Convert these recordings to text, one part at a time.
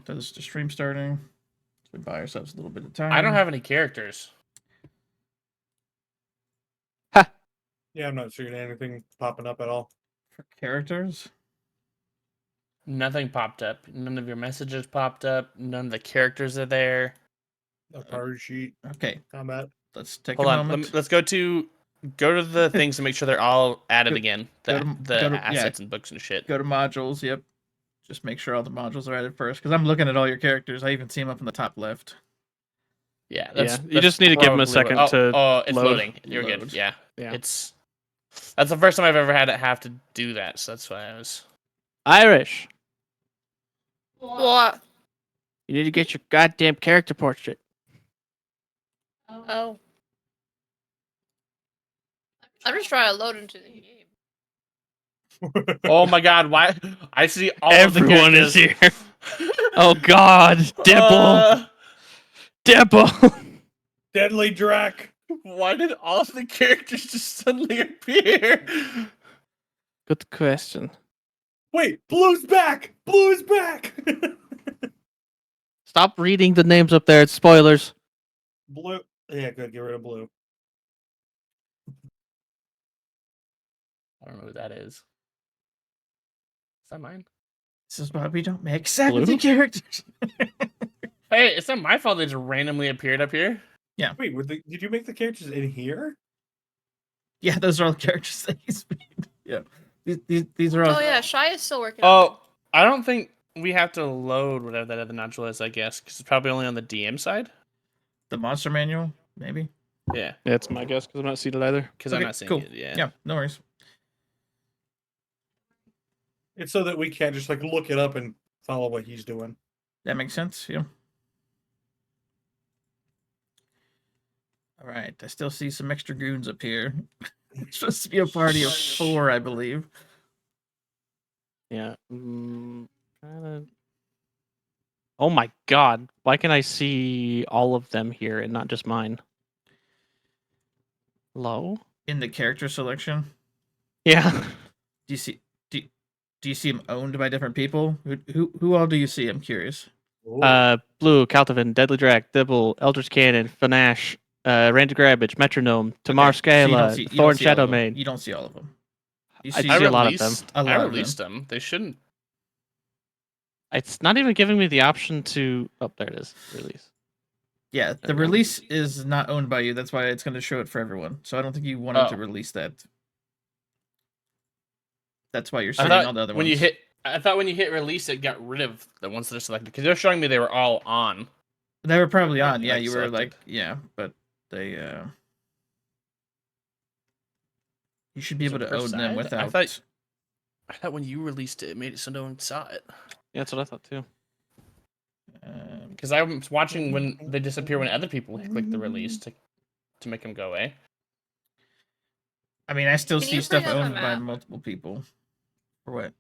There's the stream starting. So we buy ourselves a little bit of time. I don't have any characters. Yeah, I'm not seeing anything popping up at all. for characters. Nothing popped up. None of your messages popped up. None of the characters are there. A card sheet, Okay, combat. let's take Hold a on. moment. Let's go to the things to make sure they're all added again. go The to- yeah. assets and books and shit. Go to modules. Yep. Just make sure all the modules are added first, because I'm looking at all your characters. I even see them up in the top left. Yeah, You just need to give 'em a second to Oh, it's load. loading. You're Load. good. Yeah. Yeah. That's the first time I've ever had to have to do that. So that's why I was. Irish. What? You need to get your goddamn character portrait. Oh. I'm just trying to load into the game. Oh my god! Why? I see all Everyone of the is here. characters. Oh God, Dibble, Dibble. Deadly Drac. Why did all of the characters just suddenly appear? Good question. Wait, Blue's back. Blue's back. Stop reading the names up there. It's spoilers. Blue. Yeah, good. Get rid of Blue. I don't know who that is. Is that mine? This is why we don't make 70 Blue? characters. Hey, it's not my fault they just randomly appeared up here. Wait, did you make the characters in here? Yeah, those are all the characters that he's made. Yeah. These are all. Oh yeah, Shy is still working. on Oh, I don't think we have to load whatever that other nodule is, I guess, because it's probably only on the DM side. The monster manual, maybe. Yeah, Yeah, it's my guess because I'm not seated either. because I'm Okay, not seeing cool. it. Yeah. Yeah, no worries. It's so that we can't just like look it up and follow what he's doing. That makes sense. Yeah. All right. I still see some extra goons up here. It's supposed to be a party of 4, I believe. Yeah. Oh my God! Why can I see all of them here and not just mine? Low. In the character selection, Yeah. do you see? Do you see them owned by different people? Who all do you see? I'm curious. Ooh. Blue, Caltovin, Deadly Drac, Dibble, Eldritch Cannon, Fanash, Randy Grabbage, Metronome, Tamar Okay, so you don't Scala, see- you don't Thorn see all of them. Shadowmane. You don't see all of them. You I see see a lot of them. A lot I of them. released them. They shouldn't. It's not even giving me the option to. Oh, there it is. Release. Yeah, the Okay. release is not owned by you. That's why it's going to show it for everyone. So I don't think you wanted to Oh. release that. That's why you're I seeing thought all the other when ones. I thought when you hit release, it got rid of the ones that are selected because they're showing me they were all on. They were probably on. Yeah, Yeah, like you were selected. like, yeah, but they. You should be So able to per own them side? without. I thought when you released it made it so no one saw it. Yeah, that's what I thought too. Because I was watching when they disappear when other people click the release to make them go away. I mean, I still Can see you stuff bring up a owned by map? multiple people. For what?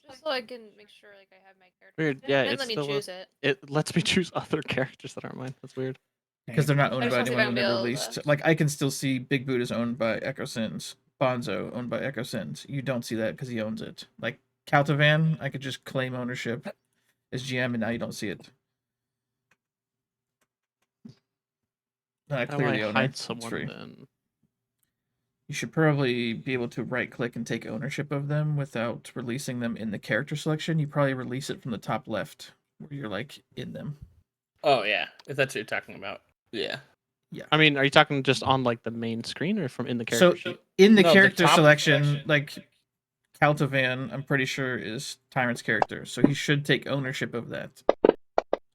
Just so I can make sure like I have my character. Weird. Yeah, And it's let me still choose it. It lets me choose other characters that aren't mine. That's weird. Because they're not owned I just by want to see if anyone I who can never build released. a- Like, I can still see Big Boot is owned by Echo Sins. Bonzo owned by Echo Sins. You don't see that because he owns it. Like, Caltavan, I could just claim ownership as GM, and now you don't see it. Not How do clearly I owner. hide It's someone free. then? You should probably be able to right click and take ownership of them without releasing them in the character selection. You probably release it from the top left where you're like in them. Oh yeah, if that's what you're talking about. Yeah. I mean, are you talking just on like the main screen or from in the So character sheet? in the No, the character top selection, selection. like Caltavan, I'm pretty sure is Tyrant's character, so he should take ownership of that.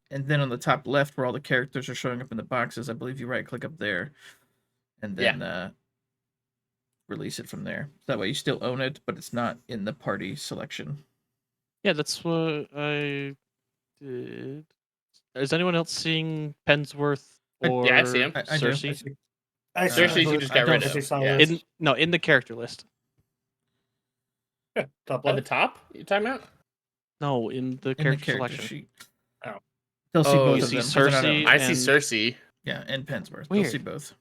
And then on the top left, where all the characters are showing up in the boxes, I believe you right click up there, and then release it from there. That way, you still own it, but it's not in the party selection. Yeah, that's what I did. Is anyone else seeing Pensworth or Yeah, I see him. I do. Cersei? I Cersei, you just got don't rid see of. Cersei Yeah. is- In the character list. Yeah, top At the left. top, you talking about? No, in the In the character character selection. sheet. Oh. They'll see Oh, both you of see them. 'cause they're not Cersei owned. I see And- Cersei. Yeah, and Pensworth. They'll Weird. see both.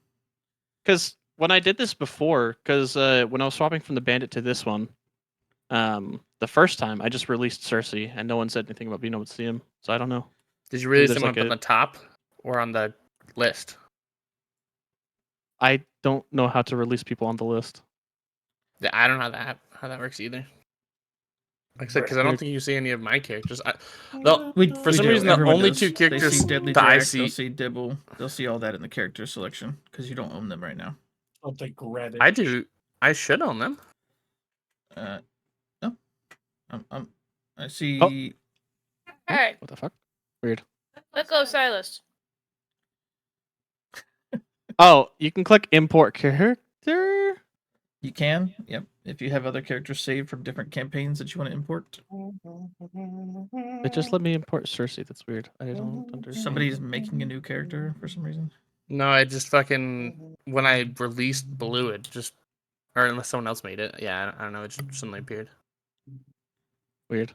Because when I did this before, because when I was swapping from the bandit to this one, The first time I just released Cersei, and no one said anything about being able to see him, so I don't know. Did you release there's them like up on a- the top or on the list? I don't know how to release people on the list. Yeah, I don't know how that works either. Like I said, because I don't Weird. think you see any of my characters. For some do. reason, the Everyone only does. two They characters see Deadly that I Drac, they'll see, see Dibble, they'll see all that in the character selection because you don't own them right now. I'll take Reddit. I do. I should own them. No, I see. All right, What the fuck? Weird. let go, Silas. Oh, you can click import character. You can, yep. If you have other characters saved from different campaigns that you want to import, It just let me import Cersei. That's weird. I don't understand. somebody's making a new character for some reason. No, I just fucking when I released Blue, it just or unless someone else made it. Yeah, I don't know. It just suddenly appeared. Weird.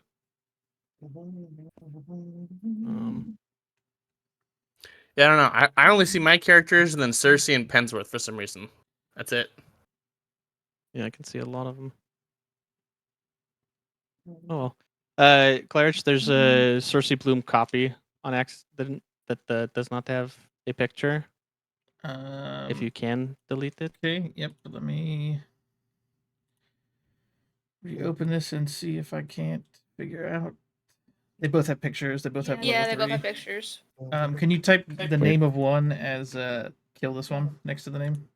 Yeah, I don't know. I only see my characters and then Cersei and Pensworth for some reason. That's it. Yeah, I can see a lot of them. Oh well. Claridge, there's a Cersei Bloom copy on accident that does not have a picture. If you can delete it. Okay, yep. Let me reopen this and see if I can't figure out. They both have pictures. They both have Yeah, level they both 3. have pictures. Can you type the Weird. name of one as kill this one next to the name?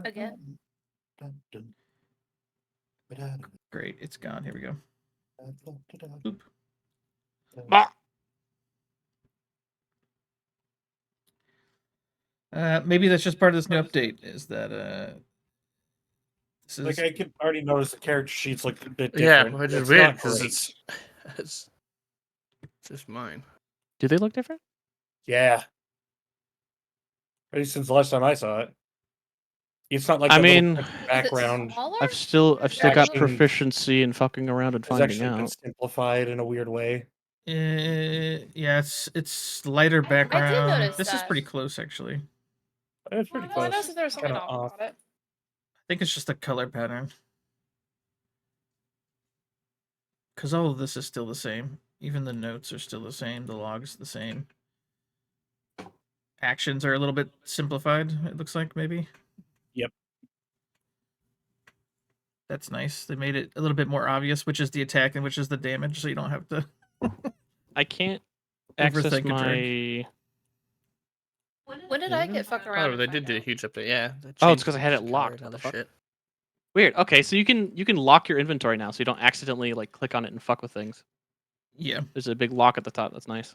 Again? Great, it's gone. Here we go. Boop. Ah! Maybe that's just part of this new update. Is that this is Like I could already notice the character sheets look a bit Yeah, different. which is It's weird not because great. it's just mine. Do they look different? Yeah. At least since the last time I saw it. It's not like I that little mean, text Is it background smaller? I've still got Action proficiency in fucking around and is finding actually been out. simplified in a weird way. yeah, it's lighter I background. did notice This is that. pretty close, actually. It's pretty Well, I close. noticed that there was something Kinda off off. about it. I think it's just a color pattern. Because all of this is still the same. Even the notes are still the same. The log's the same. Actions are a little bit simplified, it looks like, maybe. Yep. That's nice. They made it a little bit more obvious which is the attack and which is the damage, so you don't have to I can't access overthink a drag. my. When did I get fucked around? Oh, and they find did do a out? huge update. Yeah. Oh, it's 'cause I had it locked. What the fuck? Shit. Weird. Okay, so you can lock your inventory now, so you don't accidentally like click on it and fuck with things. Yeah. There's a big lock at the top. That's nice.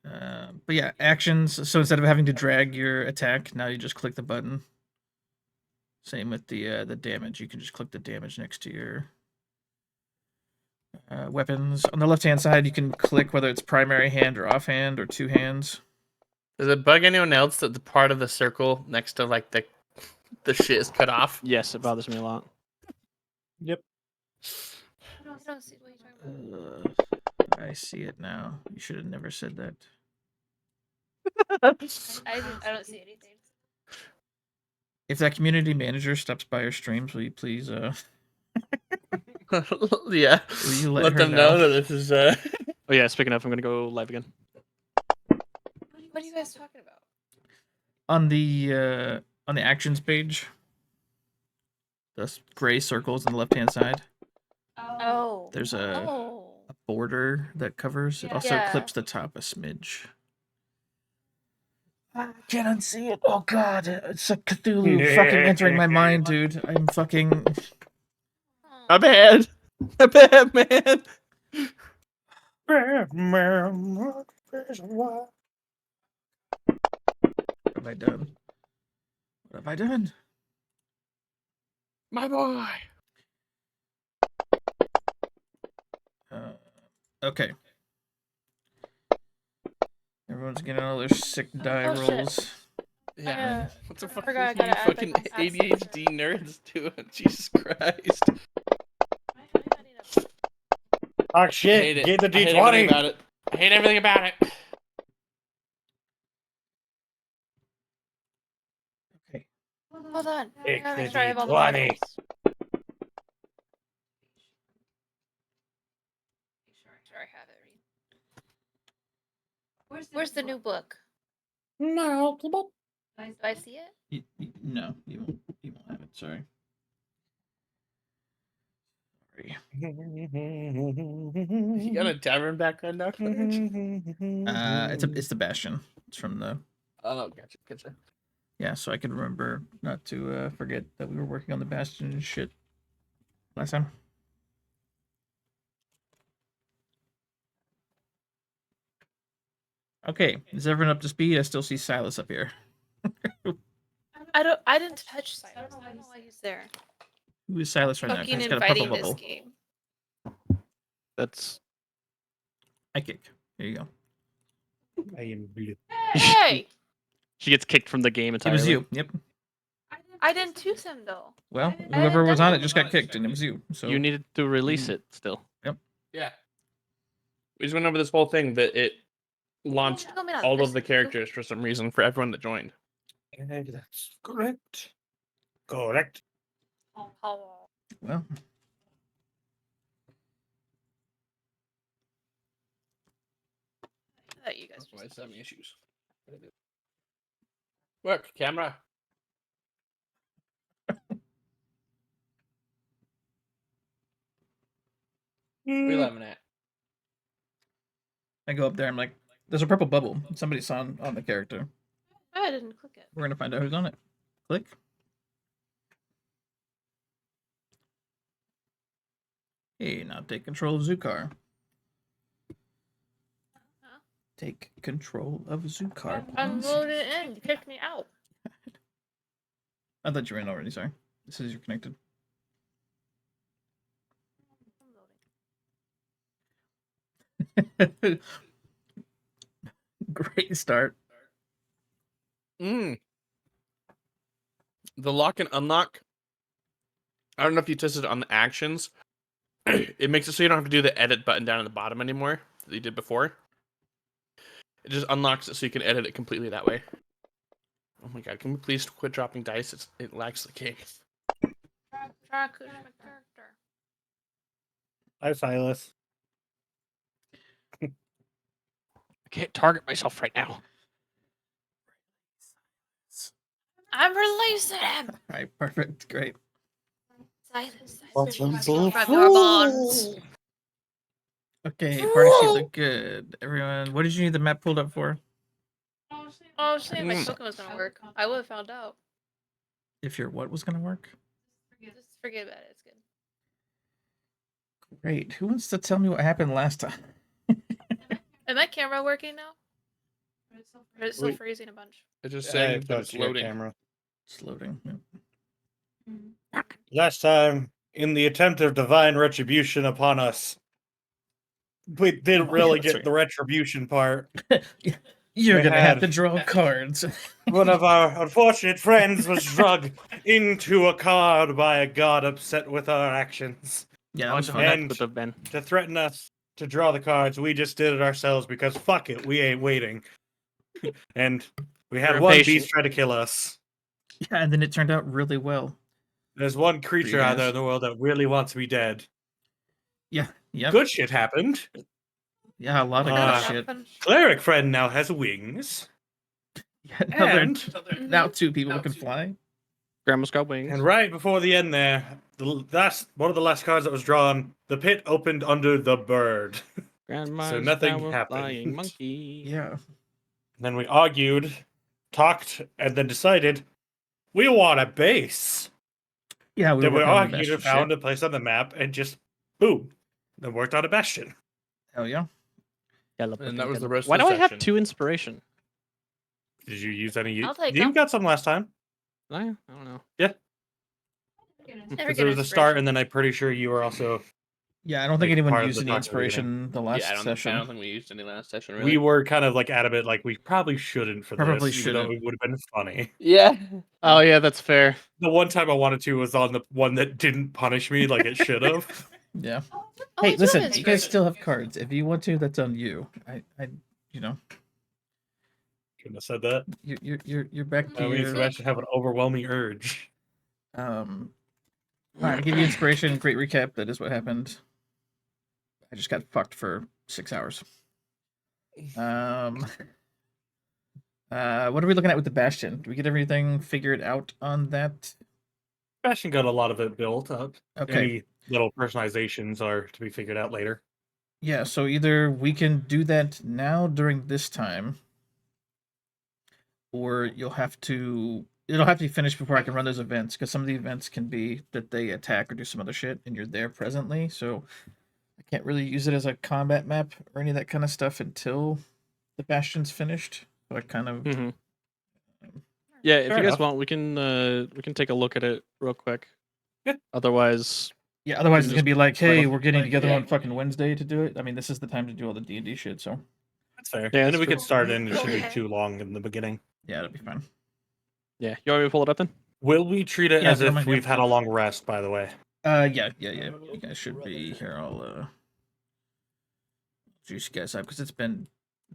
But yeah, actions. So instead of having to drag your attack, now you just click the button. Same with the damage. You can just click the damage next to your weapons. On the left-hand side, you can click whether it's primary hand or offhand or two hands. Does it bug anyone else that the part of the circle next to like the shit is cut off? Yes, it bothers me a lot. Yep. I don't see what you're talking about. I see it now. You should have never said that. I don't see anything. If that community manager stops by your streams, will you please Yeah. will you let Let her them know that this is Oh yeah, speaking of, I'm gonna go live again. What are you guys talking about? on the actions page? The gray circles on the left-hand side. Oh. There's a border that covers. It also Yeah. clips the top a smidge. I can't unsee it. Oh god, it's a Cthulhu fucking entering my mind, dude. I'm fucking. my bad. My bad, man. What have I done? What have I done? My boy. Okay. Everyone's getting all their sick die Oh, shit. rolls. Yeah. What the fuck forgot I are gotta you add fucking the ADHD nerds doing? Jesus Christ. Oh I hate shit! it. Get the I hate everything D20. about it. I hate everything about it. Okay. Hold on. I Pick gotta the make sure I have all the D20. modules. Sure, I have it. Where's the new book? No. Do I see it? No, you won't have it. Sorry. Sorry. You got a tavern background now, Clarence? It's the Bastion. It's from the Oh, gotcha. yeah. So I could remember not to forget that we were working on the Bastion and shit last time. Okay, is everyone up to speed? I still see Silas up here. I didn't touch Silas. I don't know why he's there. Who is Silas right now? 'Cause Fucking he's got a purple inviting this bubble. game. That's I kick. There you go. I am blue. Hey! she gets kicked from the game It entirely. was you. Yep. I didn't choose him though. Well, didn't whoever was on know. it just got kicked, and it was you. So You needed to release it still. Yeah. We just went over this whole thing that it launched Tell me not all to of the listen. characters for some reason for everyone that joined. That's correct. Correct. Oh. well, I thought you guys Why just is having issues? Work, camera. Where you laughing at? I go up there. I'm like, there's a purple bubble. Somebody saw on the character. I didn't click it. We're gonna find out who's on it. Click. Hey, now take control of Zukar. Huh? Take control of Zukar, I'm please. loaded in. You kicked me out. I thought you were in already. Sorry. This is you're connected. I'm loading. Great start. The lock and unlock. I don't know if you tested it on the actions. It makes it so you don't have to do the edit button down at the bottom anymore that you did before. It just unlocks it so you can edit it completely that way. Oh my god, can we please quit dropping dice? It lags the game. Try to push my character. Hi, Silas. I can't target myself right now. I'm releasing him. All right, perfect. Great. Silence. What's Silence. so From your bonds. Okay, party sheet look good. Everyone, what did you need the map pulled up for? Oh, I was saying my token was gonna work. I would have found out. If your what was gonna work? Just forget about it. It's good. Great. Who wants to tell me what happened last time? Is my camera working now? Or is it still Wait. freezing a bunch? It's just saying that it's your loading. camera. It's loading. Yep. Last time, in the attempt of divine retribution upon us, we didn't really that's get the retribution part. You're We gonna have had- to draw cards. One of our unfortunate friends was drug into a card by a god upset with our actions. Yeah, that How was much fun. that And- would have been. To threaten us to draw the cards, we just did it ourselves because fuck it, we ain't waiting. And we had We're one impatient. beast try to kill us. Yeah, and then it turned out really well. There's one creature out there guys. in the world that really wants to be dead. Yeah. Yep. Good shit happened. Yeah, a lot of Uh, good shit. Cleric friend now has wings. Yeah, now, And now two people can fly. Grandma's got wings. and right before the end there, one of the last cards that was drawn, the pit opened under the bird. Grandma's nothing now a happened. flying monkey. Yeah. Then we argued, talked, and then decided we want a base. Yeah, we Then we were working on the argued Bastion and found shit. a place on the map and just boom. Then worked on a bastion. Hell yeah. And that was the rest Why of do the I have section. 2 inspiration? Did you use any? I'll take You 'em. got some last time. I don't know. Never Because get there was a start, and then I'm pretty sure you were also. Yeah, I don't think Like, anyone part of used the any talk at the inspiration the last Yeah, I session. don't think we used any last session. Really. We were kind of like adamant, like we probably shouldn't for Probably this, even though shouldn't. it would have been funny. Yeah. Oh yeah, that's fair. The one time I wanted to was on the one that didn't punish me like it should have. Yeah. Oh, Hey, I do listen, have you guys inspiration. still have cards. If you want to, that's on you. You know, Shouldn't have said that. you're back to That means your you actually have an overwhelming urge. All right, I'll give you inspiration. Great recap. That is what happened. I just got fucked for 6 hours. What are we looking at with the Bastion? Do we get everything figured out on that? Bastion got a lot of it built up. Okay. Any little personalizations are to be figured out later. Yeah, so either we can do that now during this time, or it'll have to be finished before I can run those events, because some of the events can be that they attack or do some other shit and you're there presently, so I can't really use it as a combat map or any of that kind of stuff until the Bastion's finished. So I kind of Mhm. Yeah, if Fair you guys enough. want, we can take a look at it real quick. Yeah. Otherwise, yeah, otherwise can it's just gonna be like, start hey, off- we're getting together Yeah. on fucking Wednesday to do it. I mean, this is the time to do all the D&D shit, so That's fair. Yeah, and that's then we true. could start in. It shouldn't be Okay. too long in the beginning. yeah, it'll be fine. yeah, you want me to pull it up then? Will we treat it Yeah, as if you don't if mind, yeah. we've had a long rest, by the way? Yeah. You guys should be here. I'll juice you guys up because it's been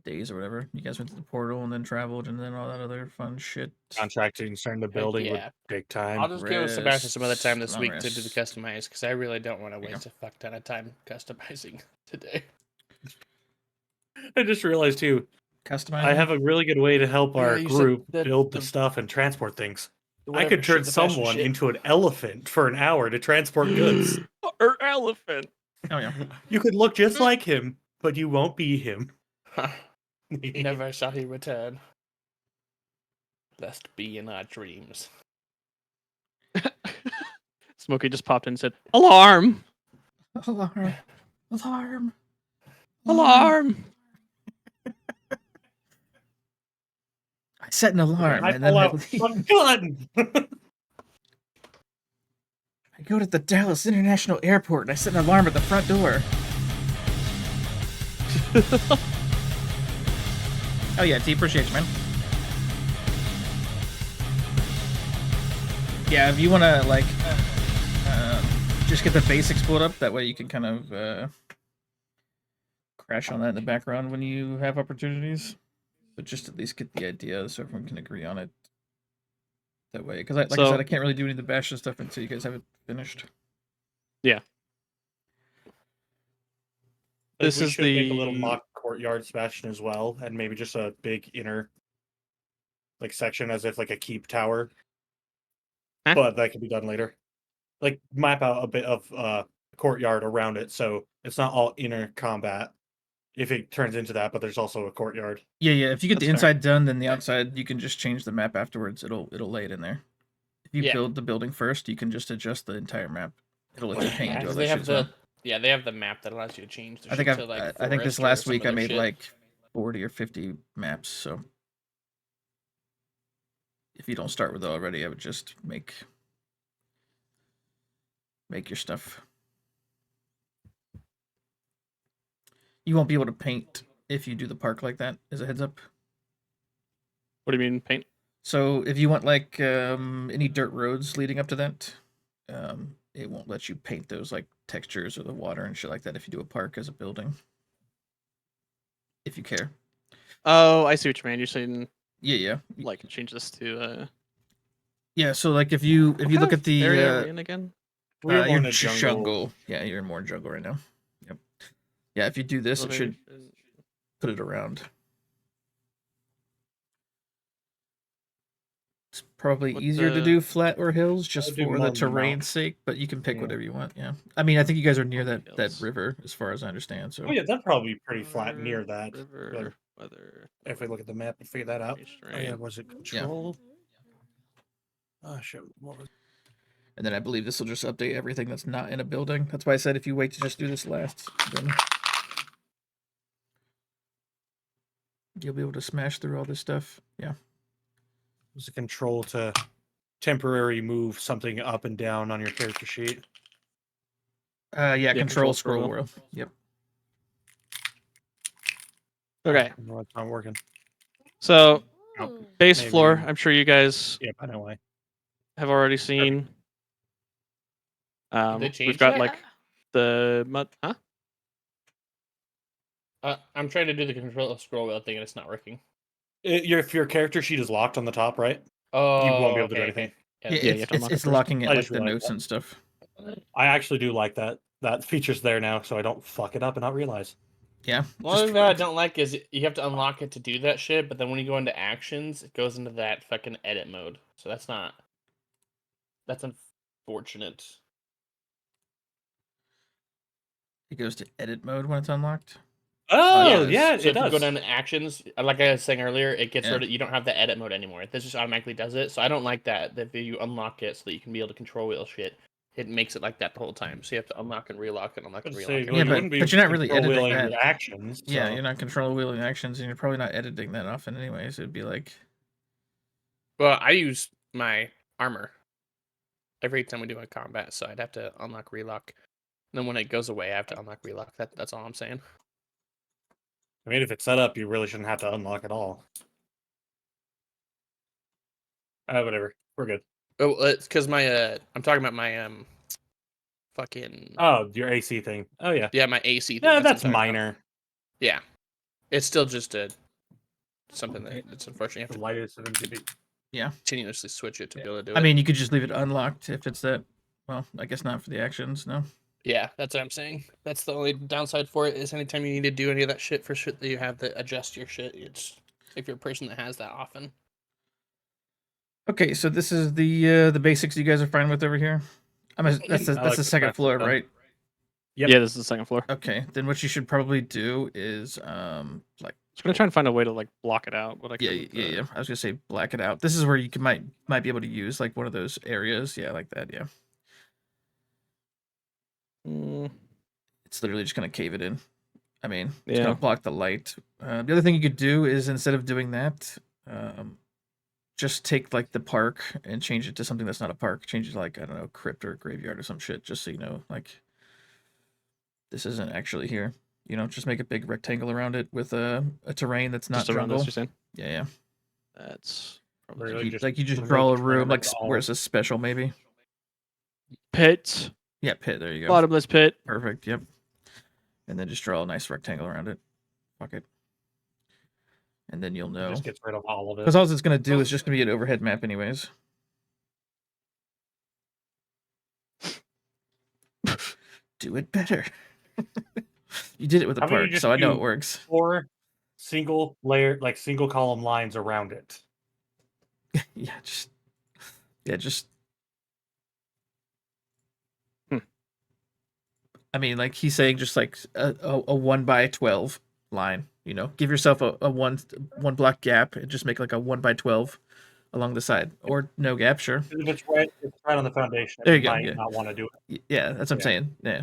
days or whatever. You guys went to the portal and then traveled and then all that other fun shit. Contracting, starting the building yeah. would take time. I'll just give Sebastian some other time this Rest, week long to do the rest. customize because I really don't want to There you waste a fuck ton of time customizing today. I just realized too, Customizing. I have a really good way to help Yeah, our you said group that build the the- stuff and transport things. I Whatever could turn shit the fashion someone shit. into an elephant for an hour to transport goods. Or elephant. Oh yeah. You could look just like him, but you won't be him. Never shall he return. Lest be in our dreams. Smokey just popped in and said, "Alarm! Alarm! Alarm! Alarm!" I set an alarm I and then pull I out leave. a gun. I go to the Dallas International Airport and I set an alarm at the front door. Oh yeah, T, appreciate you, man. Yeah, if you want to like just get the basics pulled up, that way you can kind of crash on that in the background when you have opportunities. But just at least get the idea so everyone can agree on it. That way, because like I So- said, I can't really do any of the Bastion stuff until you guys have it finished. This We is should make a little the- mock courtyard Sebastian as well, and maybe just a big inner like section as if like a keep tower. Huh? But that can be done later. Like map out a bit of courtyard around it so it's not all inner combat. If it turns into that, but there's also a courtyard. Yeah. If you get the That's fair. inside done, then the outside you can just change the map afterwards. It'll lay it in there. If you Yeah. build the building first, you can just adjust the entire map. It'll let you paint and do all they that have shit. the as well. they have the map that allows you to change the I think shit to like I think this forest or last some week I other made shit. like 40 or 50 maps. So if you don't start with it already, I would just make your stuff. You won't be able to paint if you do the park like that. As a heads up. What do you mean paint? So if you want like any dirt roads leading up to that, it won't let you paint those like textures or the water and shit like that if you do a park as a building. If you care. Oh, I see what you mean. You're saying Yeah. like change this to Yeah, so like if you what look kind at the of area are we in again? We're more you're in a jungle. Yeah, you're more in jungle right now. Yep. Yeah, if you do this, it should Elevation. put it around. It's probably What easier to the- do flat or hills just I'll do for more the on the terrain's mountain. sake, but you can pick Yeah. whatever you want. Yeah, I mean, I think you guys are near On the that hills. river, as far as I understand. So Oh yeah, that'd probably be pretty flat near that. River, weather. If we look at the map and figure that out. Oh yeah, Terrain. was it control? Oh shit, what was and then I believe this will just update everything that's not in a building. That's why I said if you wait to just do this last, then you'll be able to smash through all this stuff. Yeah. was it control to temporary move something up and down on your character sheet? Yeah. Control control scroll scroll. wheel. Yep. Okay, No, it's not working. so Ooh. base Maybe. floor. I'm sure you guys Yep, I know why. have already seen. they We've change got that? like the mud. Huh? I'm trying to do the control scroll wheel thing and it's not working. If your character sheet is locked on the top right, Oh, you won't be able to do okay, anything. okay. Yeah, you have to unlock it it's first. locking it I like just the realized notes that. and stuff. I actually do like that. that feature's there now, so I don't fuck it up and not realize. Yeah. The only thing that I don't like is you have to unlock it to do that shit, but then when you go into actions, it goes into that fucking edit mode. So that's unfortunate. It goes to edit mode when it's unlocked. Oh, yeah, So it if you go does. down to actions, like I was saying earlier, it gets Yeah. rid of. You don't have the edit mode anymore. This just automatically does it. So I don't like that. That if you unlock it so that you can be able to control wheel shit, it makes it like that the whole time. So you have to unlock and relock and unlock and I'd relock. say, and well, Yeah, you but- wouldn't be but you're not really control editing wheeling that. your actions. Yeah, so- you're not control wheeling actions, and you're probably not editing that often anyways. It'd be like, Well, I use my armor every time we do a combat, so I'd have to unlock relock. And then when it goes away, I have to unlock relock. That's all I'm saying. I mean, if it's set up, you really shouldn't have to unlock at all. Whatever. We're good. Oh, it's because my I'm talking about my fucking Oh, your AC thing. Oh, yeah. yeah, my AC thing. Yeah, what I'm that's talking about. minor. Yeah, it's still just something that it's unfortunate you have The to lightest of MGB. yeah. continuously switch it to be able to do I it. mean, you could just leave it unlocked if it's that. Well, I guess not for the actions. No. Yeah, that's what I'm saying. That's the only downside for it is anytime you need to do any of that shit for shit that you have to adjust your shit. It's if you're a person that has that often. Okay, so this is the basics you guys are fine with over here. That's I the like the second fact floor, that- right? Yep. Yeah, this is the second floor. Okay, then what you should probably do is like Just gonna try and find a way to like block it out. But I yeah, couldn't, yeah. I was gonna say black it out. This is where you might be able to use like one of those areas. Yeah, like that. Yeah, Mm, it's literally just gonna cave it in. I mean, it's Yeah. gonna block the light. The other thing you could do is instead of doing that, just take like the park and change it to something that's not a park. Change it to like I don't know, crypt or graveyard or some shit. Just so you know, like this isn't actually here. You know, just make a big rectangle around it with a terrain that's not just around jungle. this, you're saying? Yeah, yeah. That's Really probably just Like you just remove draw a the room like terrain all- where it says special maybe. pit, Yeah, pit. There you go. bottomless pit. Perfect. Yep. And then just draw a nice rectangle around it. Fuck it. And then you'll It know. just gets rid of all of it. Because all it's going to do is just going to be an overhead map, anyways. Do it better. You did it with a How about you park, just so I know do- it works. 4 single layer, like single column lines around it. Yeah, just. I mean, like he's saying, just like a 1x12 line. You know, give yourself a one block gap and just make like a 1x12 along the side, or no gap, sure. If it's right on the foundation. There you you go, might yeah. not want to do it. Yeah, that's what I'm Yeah. saying. Yeah,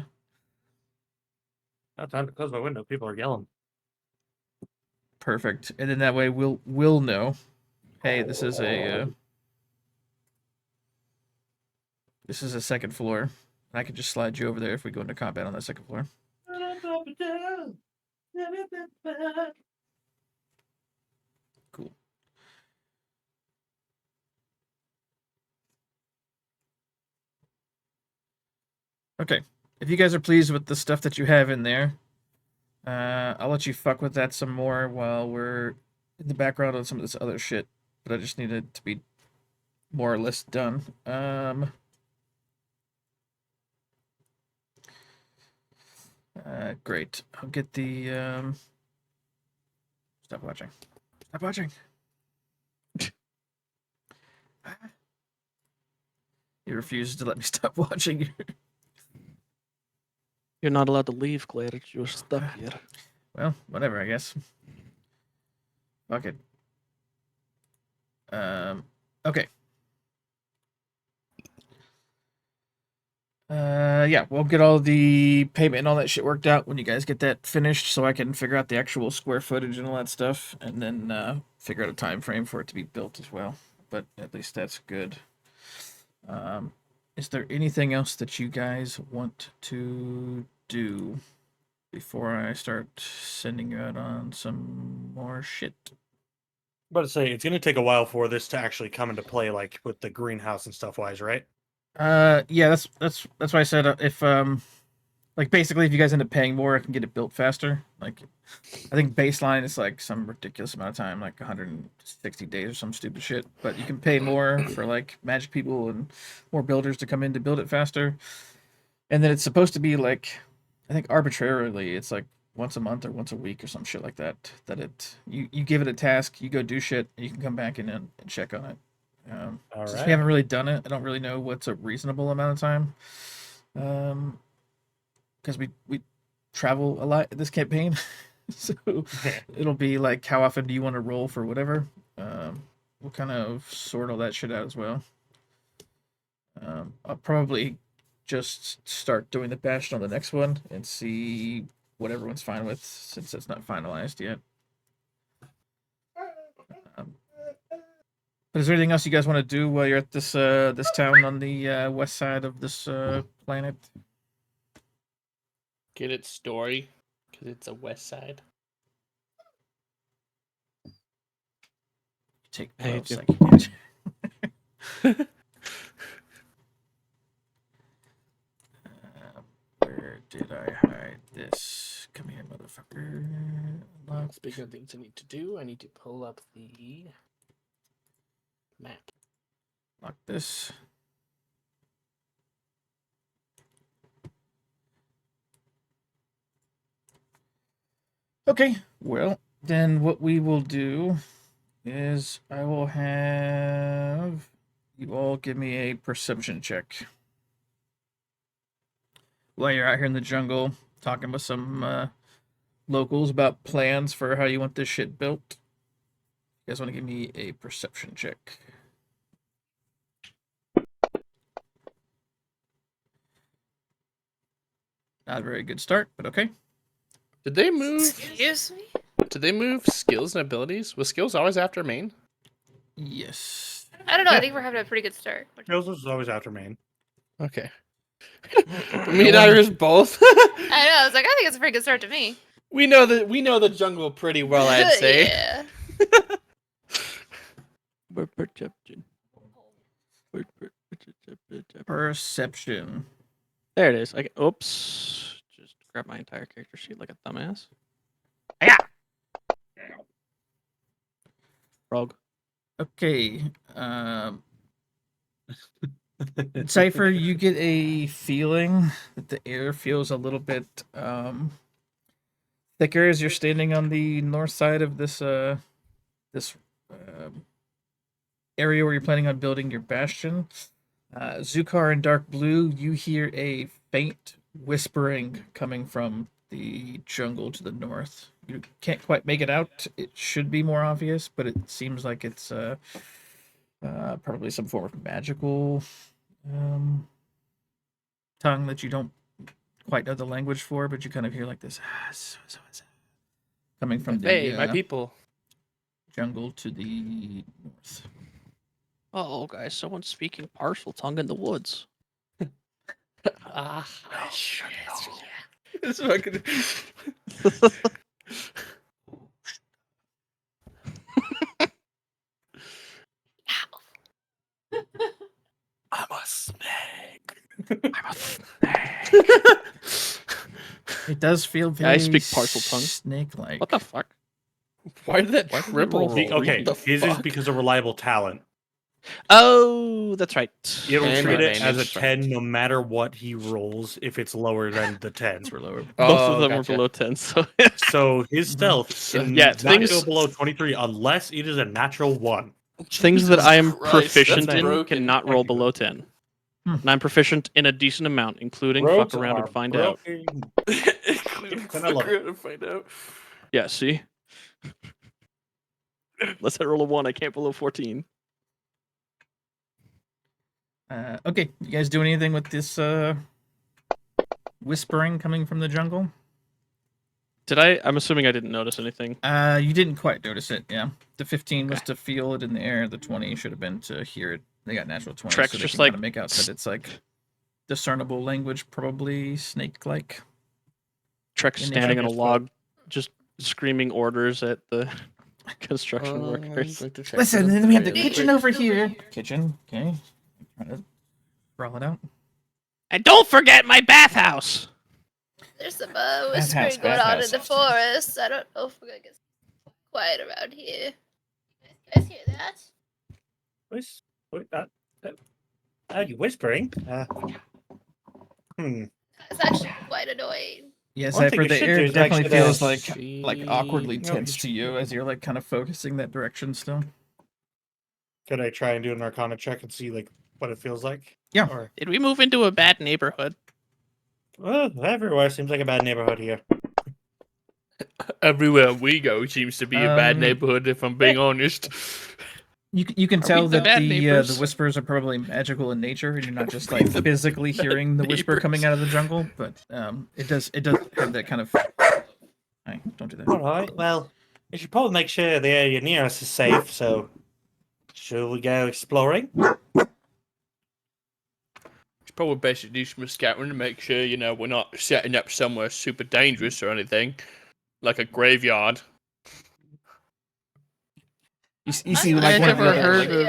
Oh, time to close my window. People are yelling. perfect. And then that way we'll know. Hey, this is a second floor. I can just slide you over there if we go into combat on that second floor. Cool. Okay. If you guys are pleased with the stuff that you have in there, I'll let you fuck with that some more while we're in the background on some of this other shit. But I just need it to be more or less done. Great. I'll get the Stop watching. Stop watching. He refuses to let me stop watching. You're not allowed to leave, Claire. You're stuck here. Well, whatever, I guess. Fuck it. Okay. Yeah, we'll get all the payment and all that shit worked out when you guys get that finished, so I can figure out the actual square footage and all that stuff, and then figure out a time frame for it to be built as well. But at least that's good. Is there anything else that you guys want to do before I start sending you out on some more shit? But to say it's going to take a while for this to actually come into play, like with the greenhouse and stuff wise, right? Yeah, that's why I said if like basically if you guys end up paying more, I can get it built faster. Like I think baseline is like some ridiculous amount of time, like 160 days or some stupid shit. But you can pay more for like magic people and more builders to come in to build it faster. And then it's supposed to be like, I think arbitrarily, it's like once a month or once a week or some shit like that. That you give it a task, you go do shit, and you can come back in and check on it. All Since right. we haven't really done it, I don't really know what's a reasonable amount of time. Because we travel a lot in this campaign, so it'll be like, how often do you want to roll for whatever? We'll kind of sort all that shit out as well. I'll probably just start doing the bastion on the next one and see what everyone's fine with, since it's not finalized yet. But is there anything else you guys want to do while you're at this this town on the west side of this planet? Get its story, because it's a west side. Take I hate 12 you. psychic damage. Where did I hide this? Come here, motherfucker. Unlock. Speaking of things I need to do, I need to pull up the map. Lock this. Okay, well, then what we will do is I will have you all give me a perception check. While you're out here in the jungle talking with some locals about plans for how you want this shit built. You guys want to give me a perception check? Not a very good start, but okay. Did they move? Excuse me? Did they move skills and abilities? Was skills always after main? Yes. I don't know. Yeah. I think we're having a pretty good start. Skills is always after main. Okay. Me and Iris both. I know. I was like, I think it's a pretty good start to me. we know the jungle pretty well, I'd say. Yeah. Perception. Perception. There it is. Oops. Just grab my entire character sheet like a dumbass. Rogue. Okay. Cypher, you get a feeling that the air feels a little bit thicker as you're standing on the north side of this area where you're planning on building your bastion. Zukar and Dark Blue, you hear a faint whispering coming from the jungle to the north. You can't quite make it out. It should be more obvious, but it seems like it's probably some form of magical tongue that you don't quite know the language for, but you kind of hear like this coming from Hey, the my people. jungle to the north. Oh, guys, someone's speaking partial tongue in the woods. It's fucking. I'm a snake. It does feel Yeah, I very speak partial tongue. snake-like. What the fuck? Why did that Why did it triple roll? roll? Okay, What the his is fuck? because of reliable talent. Oh, that's right. It'll And treat it as a advantage. 10 no matter what he rolls if it's lower than the 10. We're lower. Both of Oh, them gotcha. are below 10, so So his stealth So- can yeah, not things- go below 23 unless it is a natural 1. things that Jesus I am Christ, proficient that's in broken. cannot roll below 10. Hmm. And I'm proficient in a decent amount, including Rogues fuck around are and find out. broken. Can I love it. to find out? Yeah, see? Unless I roll a 1, I can't below 14. Okay, you guys do anything with this whispering coming from the jungle? Did I? I'm assuming I didn't notice anything. You didn't quite notice it, yeah. The 15 was Okay. to feel it in the air. The 20 should have been to hear it. They got natural 20, Trek's so they just can like- kind of make out that it's like discernible language, probably snake-like. Trek In standing on a nature. log, just screaming orders at the construction workers. Listen, then we have the kitchen over here. Kitchen, okay. Trying to sprawl it out. And don't forget my bathhouse! There's some Bathhouse, whispering going on in bathhouse. the forest. I don't know if we're gonna get quiet around here. You guys hear that? Are you whispering? That's actually quite annoying. Yeah, One thing Cypher, you the should air do is definitely actually feels then- like awkwardly No, tense to you as you're like kind of focusing that direction still. Could I try and do an Arcana check and see like what it feels like? Yeah. Or Did we move into a bad neighborhood? well, everywhere seems like a bad neighborhood here. Everywhere we go seems to be a bad Um, neighborhood, if I'm being honest. You can Are tell we the that bad the neighbors? whispers are probably magical in nature, and you're not just We like the physically bad hearing the whisper coming neighbors. out of the jungle. But it does have that kind of. Hey, don't do that. All right. Well, we should probably make sure the area near us is safe. So, should we go exploring? It's probably best to do some scouting to make sure, we're not setting up somewhere super dangerous or anything. Like a graveyard. You see, You like guys one of the ever other, heard like,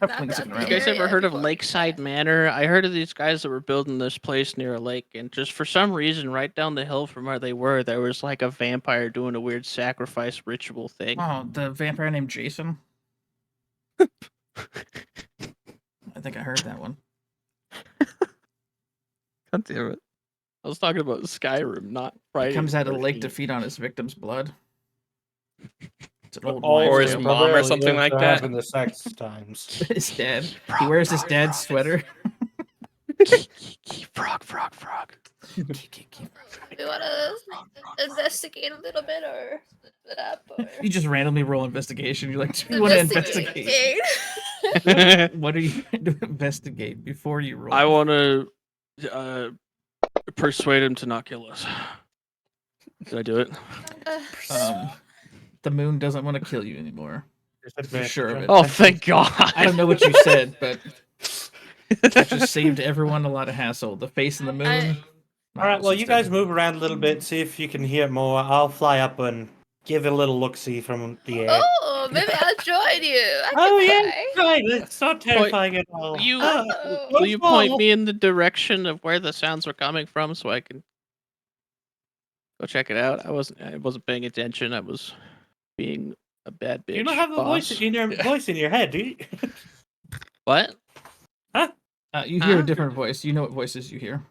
of- halflings sitting You around. guys ever heard of Lakeside Manor? I heard of these guys that were building this place near a lake, and just for some reason, right down the hill from where they were, there was like a vampire doing a weird sacrifice ritual thing. Oh, the vampire named Jason. I think I heard that one. God damn it. I was talking about Skyrim, not He Friday. comes out of the lake to 13th. feed on his victim's blood. It's an old Or wives' his tale. mom or something like that. In the sex times. His dad. He wears his dad's sweater. Frog. Do we want to investigate a little bit or split it up? Or... You just randomly roll investigation. You're like, do you want to investigate? What are you trying to investigate before you roll? I want to persuade him to not kill us. Did I do it? The moon doesn't want to kill you anymore. You're sure of it. Oh, thank God. I don't know what you said, but that just saved everyone a lot of hassle. The face and the moon. All right. Well, you guys move around a little bit, see if you can hear more. I'll fly up and give it a little look-see from the air. Oh, maybe I'll join you. I Oh, can yeah, fly. right. It's not terrifying at all. You- Oh. Will you point me in the direction of where the sounds were coming from so I can go check it out? I wasn't paying attention. I was being a bad bitch. You don't have a boss. voice in your head, do you? What? You hear a Huh? different voice. You know what voices you hear.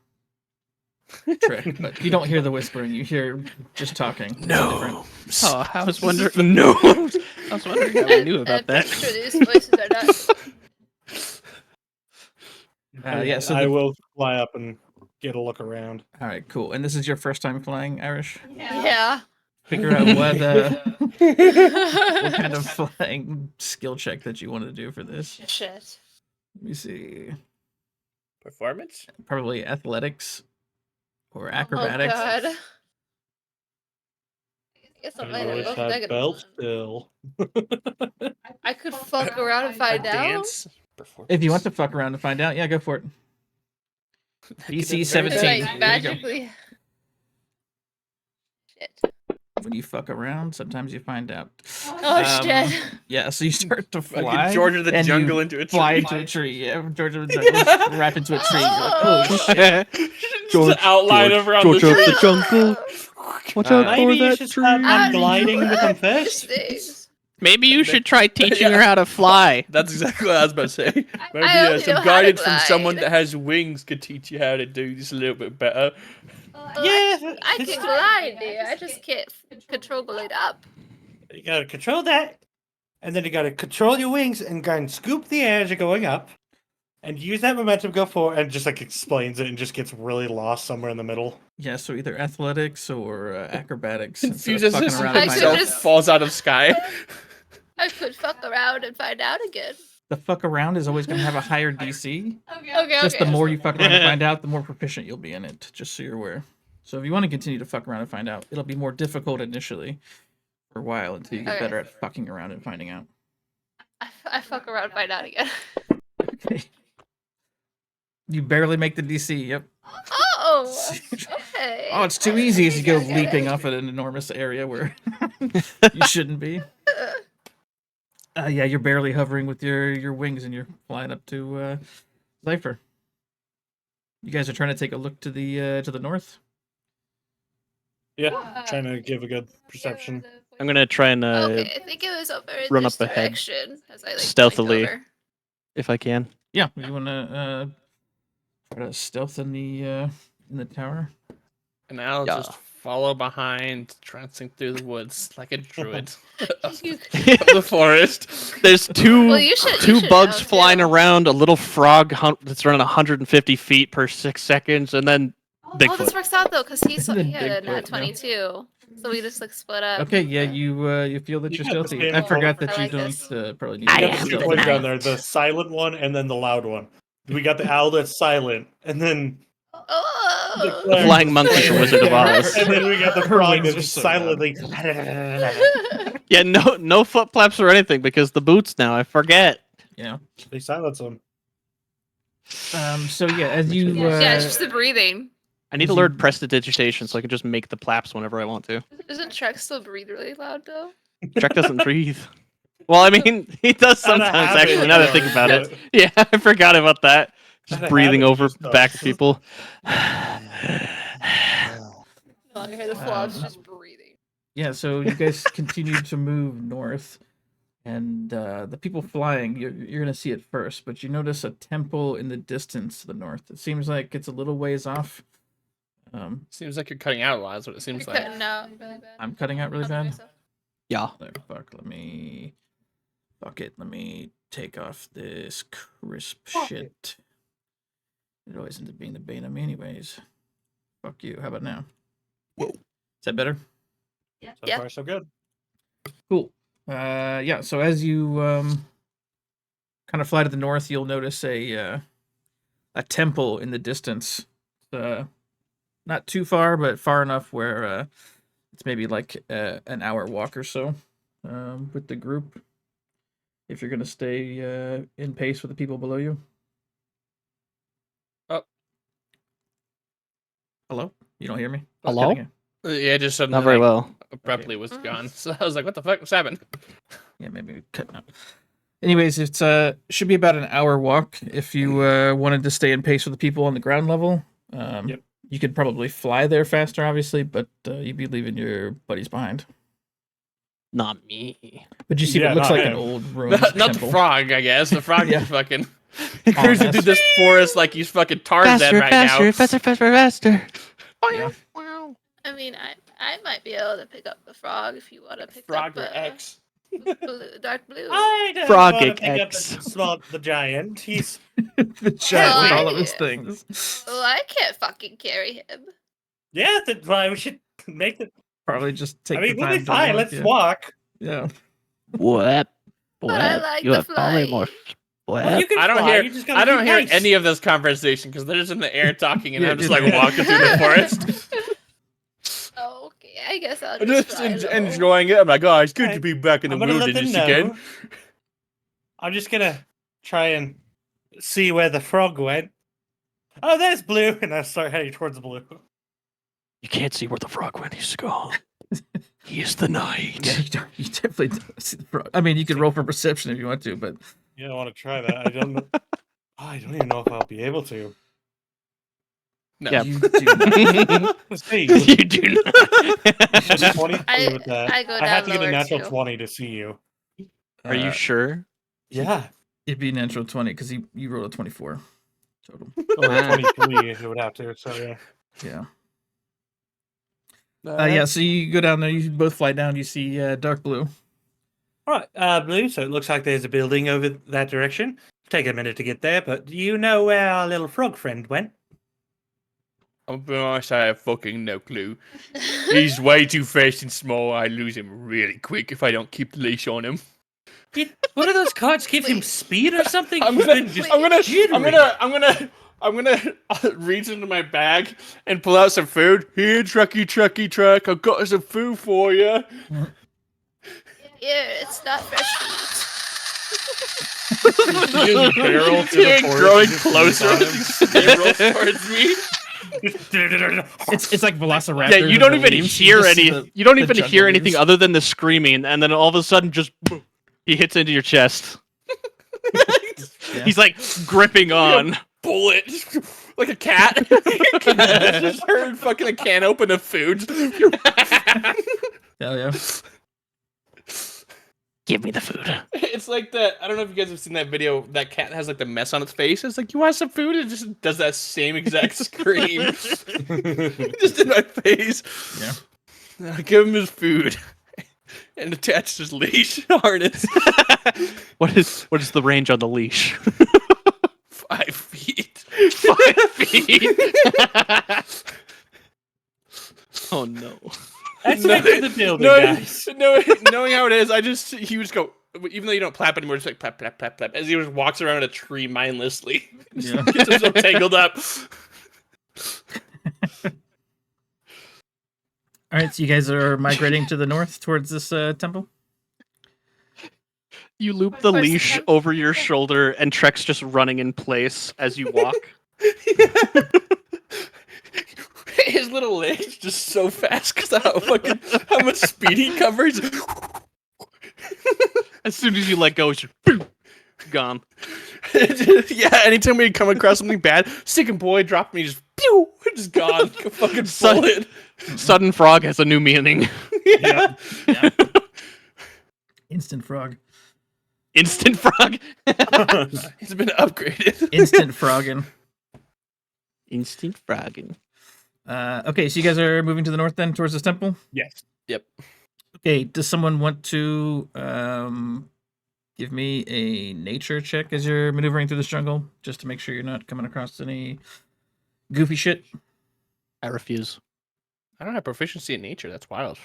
Trick, but you don't hear the whispering. You hear just talking. It's different. Oh, I was wondering. No. I was wondering how I knew I'm about that. pretty sure these voices are not. Yeah, so I the- will fly up and get a look around. All right, cool. And this is your first time flying, Irish? Yeah. Figure out what kind of flying skill check that you want to do for this. Shit. Let me see. Performance? Probably athletics or acrobatics. Oh, God. I guess I I might have always both had negative belt ones. still. I could fuck around and find out. Dance? Performance? If you want to fuck around and find out, yeah, go for it. DC very 17. Could, There like, you go. magically. Shit. When you fuck around, sometimes you find out. Oh, shit. Yeah, so you start to Fucking fly. George of the and Jungle you into a fly tree. into a tree. Yeah, George of the Jungle wrap into a tree. You're like, oh shit. Just the outline of around George the of tree. the jungle. Watch out Maybe for you that should start tree. on gliding with them These first. things. Maybe you should try teaching Yeah. her how to fly. That's exactly what I was about to say. Maybe I only know some how to guidance from someone glide. that has wings could teach you how to do this a little bit better. Well, I can glide, dear. I just can't control glide up. You gotta control that, and then you gotta control your wings and go and scoop the air as you're going up, and use that momentum to go forward, and just like explains it and just gets really lost somewhere in the middle. Yeah, so either athletics or acrobatics. instead of Confuses fucking around and find himself, out. just- falls out of sky. I could fuck around and find out again. The fuck around is always going to have a higher DC. Okay. Just the more you fuck around and find out, the more proficient you'll be in it, just so you're aware. So if you want to continue to fuck around and find out, it'll be more difficult initially for a while until you get Okay. better at fucking around and finding out. I fuck around and find out again. Okay. You barely make the DC, yep. Oh, okay. Oh, it's too easy as you go leaping off at an enormous area where you shouldn't be. Yeah, you're barely hovering with your wings and you're flying up to Zypher. You guys are trying to take a look to the north. Yeah, trying to give a good perception. I'm gonna try and Okay, I think it was over in run this up ahead direction, as I, like, stealthily. blink over. if I can. Yeah, you want to try to stealth in the in the tower. And I'll Yeah. just follow behind, trancing through the woods like a druid of You- the forest. There's two Well, you should bugs know, flying too. around, a little frog that's running 150 feet per 6 seconds, and then Oh, this Bigfoot. works out though, because he Then had a Bigfoot, nat yeah. 22, so we just like split up. Okay, yeah, you feel that You you're got the stealthy. same I forgot color. that I you like don't this. probably need I We to got be the am two the points down knight. there, the silent one and then the loud one. We got the owl that's silent, and then the Oh! cleric Flying that's monkey from silent. Wizard of Oz. And then we got the Her frog wings that are just so loud. silently. Yeah, no foot flaps or anything because the boots now. I forget. Yeah. They silence them. So yeah, as you Yeah, it's just the breathing. I need to As learn you- prestidigitation so I can just make the flaps whenever I want to. Doesn't Trek still breathe really loud though? Trek doesn't breathe. Well, I mean, he does Out of sometimes. habit, Actually, now that I think though, about it, but- yeah, I forgot about that. Just Out of breathing habit, over he just back does. of people. No, you hear the flops Um, just breathing. yeah, so you guys continue to move north, and the people flying, you're gonna see it first, but you notice a temple in the distance to the north. It seems like it's a little ways off. Seems like you're cutting out a lot. Is what it You're seems like. cutting out really bad. I'm cutting out really I'll do bad. myself. Yeah. Let me. Fuck it. Let me take off this crisp Fuck shit. It always ends up being the bane of me, anyways. Fuck you. How about now? Whoa. Is that better? So Yeah. far, so good. Cool. Yeah. So as you kind of fly to the north, you'll notice a temple in the distance. Not too far, but far enough where it's maybe like an hour walk or so with the group. If you're gonna stay in pace with the people below you. Oh. Hello? You don't hear me? Hello? Cutting it. Yeah, just suddenly Not very like, well. abruptly was gone. So I was like, "What the fuck? What's happened?" Yeah, maybe cutting out. Anyways, it's should be about an hour walk if you wanted to stay in pace with the people on the ground level. Yep. You could probably fly there faster, obviously, but you'd be leaving your buddies behind. Not me. But you see, Yeah, what looks not like an him. old ruined Not the temple. frog, I guess. The frog Yeah. is fucking cruising that's- through this forest like he's fucking Tarzan Faster, right faster, now. faster, faster, faster. Yeah. I mean, I might be able to pick up the frog if you want to pick Frog up or X. dark blue. I don't Frog want to pick up X. the giant. He's The giant with Well, all of his I- things. Well, I can't fucking carry him. yeah. That's why we should make it. Probably just take I mean, the we'll time be to fine. walk, Let's yeah. walk. Yeah. What? But I What? like You the have probably more. flying. What? Well, you can I don't fly, hear. you just gotta I don't keep hear pace. any of this conversation because they're just in the air talking, and Yeah, I'm just yeah. like walking through the forest, Oh, okay, I guess I'll I'm just just fly low. enjoying it. I'm like, oh, it's good Okay. to be back in the I'm gonna let them wilderness know. again. I'm just gonna try and see where the frog went. Oh, there's Blue, and I start heading towards Blue. You can't see where the frog went. He's gone. He is the knight. Yeah, you definitely don't see the frog. I mean, you could roll for perception if you want to, but Yeah, I want to try that. I don't. know. I don't even know if I'll be able to. No. Yeah. you do not. Let's see. You do not. Just 23 I- with that. I go I have down to get a lower, natural too. 20 to see you. Are you sure? Yeah. It'd be natural 20 because you rolled a 24 total. Or 23 if it would have to. So yeah. Yeah. Yeah, so you go down there, you both fly down, you see dark blue. All right, Blue. So it looks like there's a building over that direction. Take a minute to get there, but do you know where our little frog friend went? I'll be honest, I have fucking no clue. He's way too fast and small. I lose him really quick if I don't keep the leash on him. Did one of those cards give him Wait. speed or something? I'm He's gonna, been just I'm gonna, jittery. I'm gonna reach into my bag and pull out some food. Here, trucky truck. I've got some food for you. Yeah, it's not fresh Just barrel to the You're forest growing and just closer leap on as he barrels towards me. It's like Velociraptor. Yeah, you don't even hear any. You don't even hear anything other than the screaming, and then all of a sudden, just boom, he hits into your chest. Yeah. He's like gripping on. Bullet, like a cat. I just heard fucking a can open of food. Hell yeah. Give me the food. It's like that. I don't know if you guys have seen that video. That cat has like the mess on its face. It's like, you want some food? It just does that same exact scream. Just in my face. Yeah. I give him his food and attach his leash harness. What is the range on the leash? 5 feet. 5 feet. Oh no. That's No, right for the building, no, guys. no, knowing how it is, he would just go. Even though you don't clap anymore, just like clap, clap, clap, clap, as he just walks around a tree mindlessly. Just Yeah. gets himself tangled up. All right, so you guys are migrating to the north towards this temple. You loop the Of course, leash yeah. over your shoulder, and Trek's just running in place as you walk. His little legs just so fast because how much speed he covers. As soon as you let go, it's just boom, gone. Yeah, anytime we come across something bad, sick and boy, drop me, just pew, just gone. Fucking Son- bullet. Sudden frog has a new meaning. Yeah. Instant frog. Instant frog. It's been upgraded. Instant frogging. Instant frogging. Okay, so you guys are moving to the north then towards this temple. Yes. Yep. Okay, does someone want to give me a nature check as you're maneuvering through this jungle, just to make sure you're not coming across any goofy shit? I refuse. I don't have proficiency in nature. That's wild.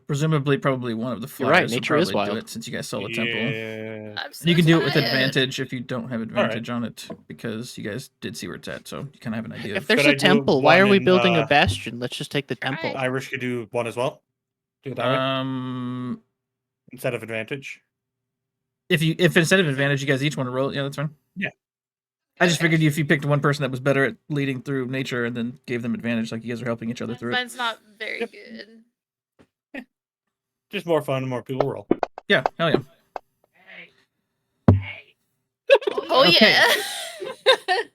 Presumably, probably one of the You're right, flyers will nature is probably do wild. it since you guys saw the temple. Yeah. I'm And you can do it with tired. advantage if you don't have advantage on it, because you guys did see where it's at, so you kind of have an idea. If Of, there's Could I a do temple, why one are we in, building a bastion? Let's just take the temple. Right. Irish could do one as well. Do it that way instead of advantage. if instead of advantage, you guys each want to roll, yeah, that's fine. Yeah. I just Okay. figured if you picked one person that was better at leading through nature and then gave them advantage, like you guys are helping each other through it. Mine's not very Yep. good. Just more fun and more people roll. Yeah, hell yeah. Oh Okay. yeah.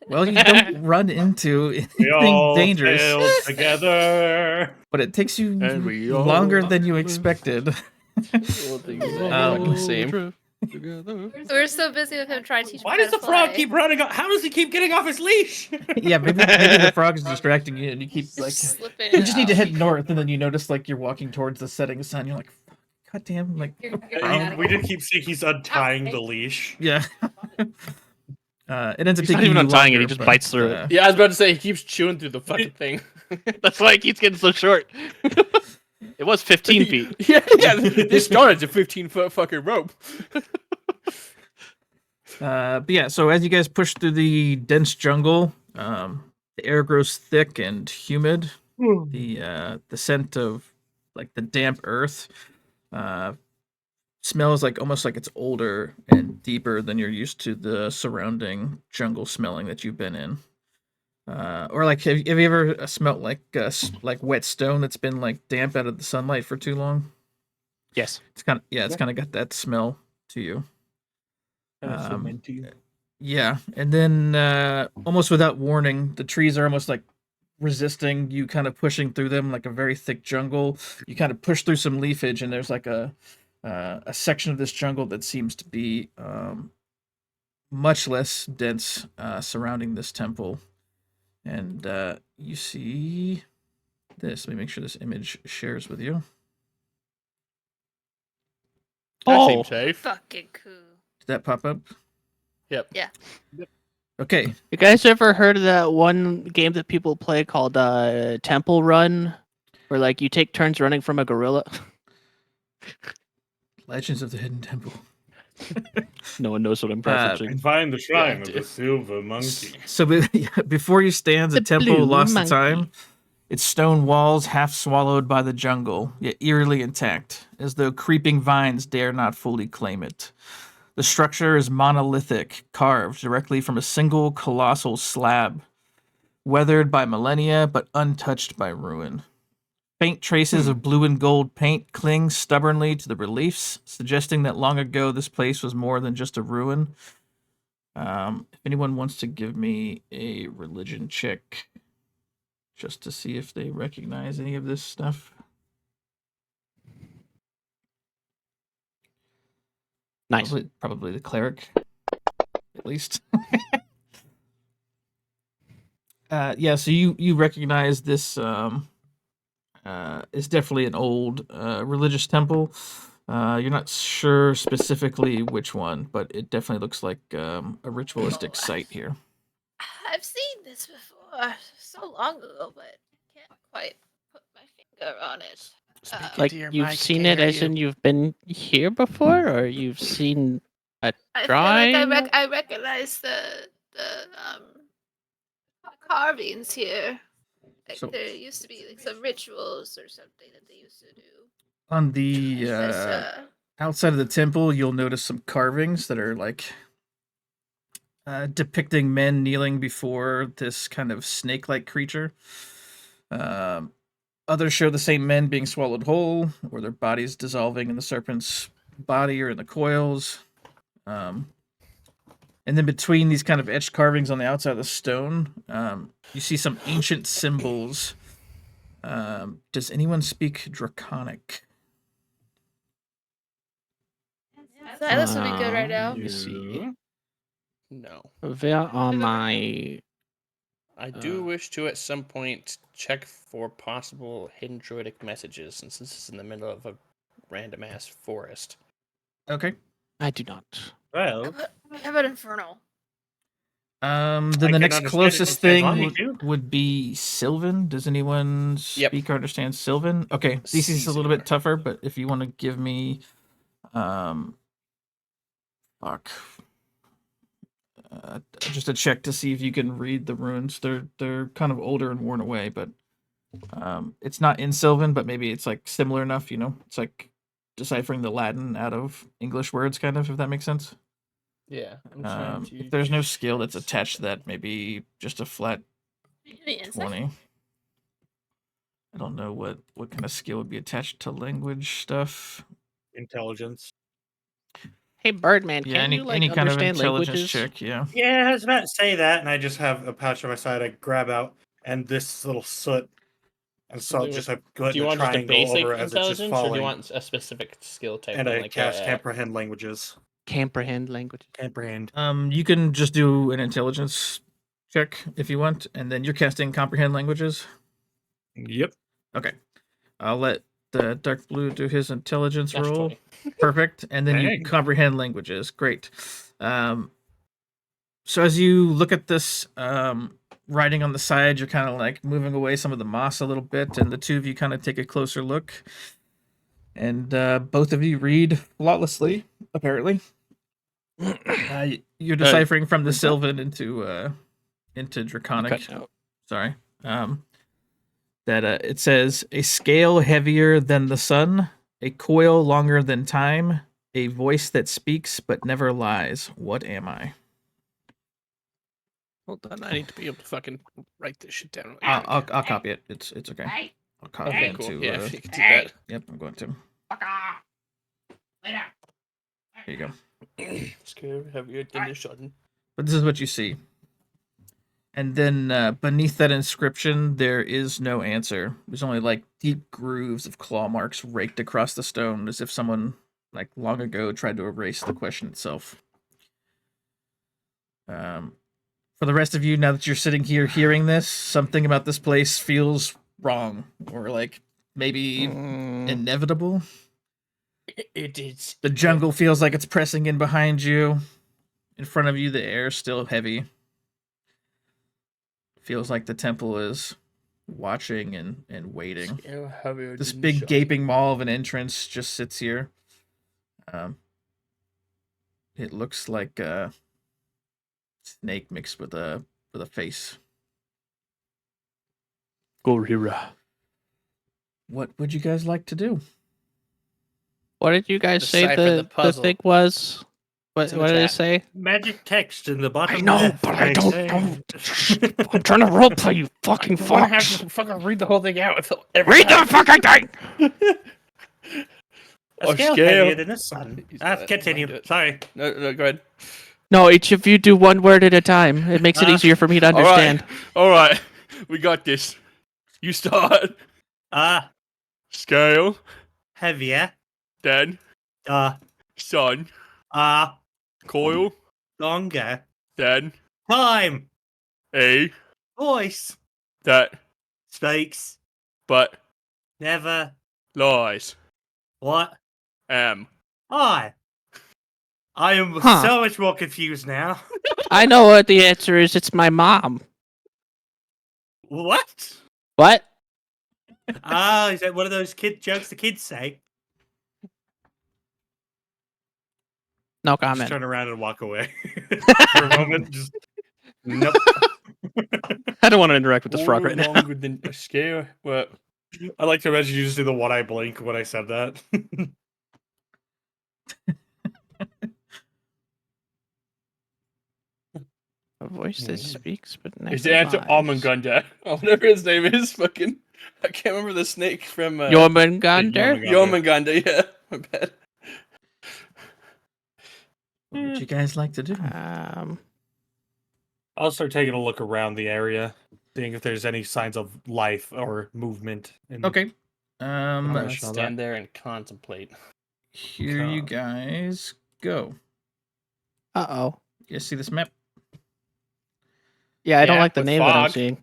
Well, you don't run into We anything all dangerous, failed together. but it takes you And we all longer than you love expected. Fucking same. We're so busy with him trying to teach Why me does how the to frog fly. keep running? How does he keep getting off his leash? Yeah, maybe the frog is distracting you, and you keep like Slipping you just need to out. head north, and then you notice like you're walking towards the setting sun. You're like, God damn, like We did keep seeing he's untying the leash. yeah. It ends up He's not taking even you untying it, he longer, just but, bites through it. Yeah, I was about to say he keeps chewing through the fucking thing. That's why it keeps getting so short. It was 15 feet. Yeah. This started a 15-foot fucking rope. But yeah, so as you guys push through the dense jungle, the air grows thick and humid. The scent of like the damp earth smells like almost like it's older and deeper than you're used to the surrounding jungle smelling that you've been in. Or like have you ever smelt like wet stone that's been like damp out of the sunlight for too long? Yes. It's kind of got that smell to you. Yeah, and then almost without warning, the trees are almost like resisting you, kind of pushing through them like a very thick jungle. You kind of push through some leafage, and there's like a section of this jungle that seems to be much less dense surrounding this temple. And you see this. Let me make sure this image shares with you. That Oh. seems safe. Fucking cool. Did that pop up? Yep. Yeah. Okay. You guys ever heard of that one game that people play called Temple Run? Where like you take turns running from a gorilla? Legends of the Hidden Temple. No one knows what I'm referencing. And find the shrine Yeah, of the dude. silver monkey. So before you stands a The temple blue lost to monkey. time, its stone walls half swallowed by the jungle, yet eerily intact, as though creeping vines dare not fully claim it. The structure is monolithic, carved directly from a single colossal slab, weathered by millennia but untouched by ruin. Faint traces of blue and gold paint cling stubbornly to the reliefs, suggesting that long ago this place was more than just a ruin. If anyone wants to give me a religion check, just to see if they recognize any of this stuff. Nice. Probably the cleric, at least. Yeah, so you recognize this is definitely an old religious temple. You're not sure specifically which one, but it definitely looks like a ritualistic site here. I've seen this before so long ago, but can't quite put my finger on it. Speak Like into your you've mic, seen can't it hear as you. in you've been here before, or you've seen a I feel like drawing? I recognize the carvings here. Like So- there used to be like some rituals or something that they used to do. On the This, outside of the temple, you'll notice some carvings that are like depicting men kneeling before this kind of snake-like creature. Others show the same men being swallowed whole, or their bodies dissolving in the serpent's body or in the coils. And then between these kind of etched carvings on the outside of the stone, you see some ancient symbols. Does anyone speak Draconic? Silas would be good right now. Let me see. No. Where are my? I do wish to at some point check for possible hidden druidic messages, since this is in the middle of a random ass forest. Okay. I do not. Well, How about Infernal? Then I the can next understand it closest depends on thing me, too. would be Sylvan. Does anyone Yep. speak or understand Sylvan? Okay, this is a little bit Caesar. tougher, but if you want to give me, fuck, just a check to see if you can read the runes. They're kind of older and worn away, but it's not in Sylvan, but maybe it's like similar enough. You know, it's like deciphering the Latin out of English words, kind of, if that makes sense. Yeah, I'm trying to. If there's no skill that's attached to that, maybe just a flat Any insight? 20. I don't know what kind of skill would be attached to language stuff. intelligence. Hey, Birdman, Yeah, can you like any kind of understand intelligence languages? check. Yeah. Yeah, I was about to say that, and I just have a pouch on my side. I grab out, and this little soot, and so Something just with- I go ahead Do you and a want just a triangle basic over as it's just intelligence, or do you falling, want a specific skill type? and one, I like cast a, comprehend languages. Comprehend languages. Comprehend. You can just do an intelligence check if you want, and then you're casting comprehend languages. Yep. Okay. I'll let the dark blue do his intelligence Natural roll. 20. Perfect. And then you Dang. comprehend languages. Great. So as you look at this writing on the side, you're kind of like moving away some of the moss a little bit, and the two of you kind of take a closer look. And both of you read flawlessly, apparently. You're deciphering from the Sylvan into Draconic. Okay, no. Sorry. That it says a scale heavier than the sun, a coil longer than time, a voice that speaks but never lies. What am I? Hold on, I need to be able to fucking write this shit down. I'll copy it. It's okay. I'll copy Okay, it cool. to. Yeah, if you could do that. Yep, I'm going to. There you go. Scale heavier than the sun. But this is what you see. And then beneath that inscription, there is no answer. There's only like deep grooves of claw marks raked across the stone, as if someone like long ago tried to erase the question itself. For the rest of you, now that you're sitting here hearing this, something about this place feels wrong, or like maybe inevitable. It is. The jungle feels like it's pressing in behind you. In front of you, the air's still heavy. Feels like the temple is watching and waiting. Scale heavier This than big sun. gaping maw of an entrance just sits here. It looks like a snake mixed with a face. Gorilla. What would you guys like to do? What did you guys say Decipher the the puzzle. thing was? What It's in the did it chat. say? Magic text in the bottom. I know, left, but I I'd don't say. know. I'm trying to roleplay, you fucking You wanna have fox. to fucking read the whole thing out with every Read the time. fucking thing! A scale heavier than the sun. He's Ah, not- continue. not do it. Sorry. No, go ahead. No, each of you do one word at a time. It makes it easier for me to understand. All right. We got this. You start. Scale, Heavier. then, sun, Coil, Longer. Dad, Time. A, Voice. that, Speaks. but, Never. lies, What? am. I am Huh. so much more confused now. I know what the answer is. It's my mom. What? What? Ah, is that one of those kid jokes the kids say? No Just comment. turn around and walk away for a moment. Just nope. I don't want to interact with this frog All right now. longer than a scare. What? I like to imagine you just do the one eye blink when I said that. A voice that speaks but never Is the answer lies. Almagunda? Or whatever his name is. Fucking. I can't remember the snake from. Jormungandr? Jormungandr, yeah. My bad. What would you guys like to do? I'll start taking a look around the area, seeing if there's any signs of life or movement. In Okay. I'm gonna Direction of that. stand there and contemplate. Here you guys go. Uh-oh. You guys see this map? Yeah, I don't Yeah, like the with name that I'm fog. seeing.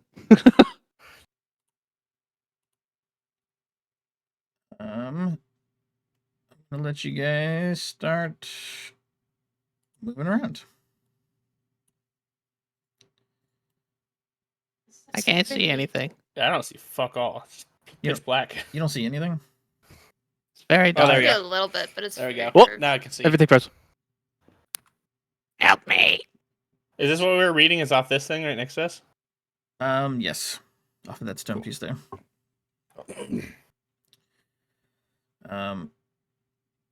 I'm gonna let you guys start moving around. I can't see anything. Yeah, I don't see fuck all. It's just Yeah. pitch black. You don't see anything? It's very Oh, dark. there I we see go. a little bit, but it's There we very go. dark. Now I can see. Everything press. Help me. Is this what we were reading? Is off this thing right next to us? Yes. Off of that stone piece there.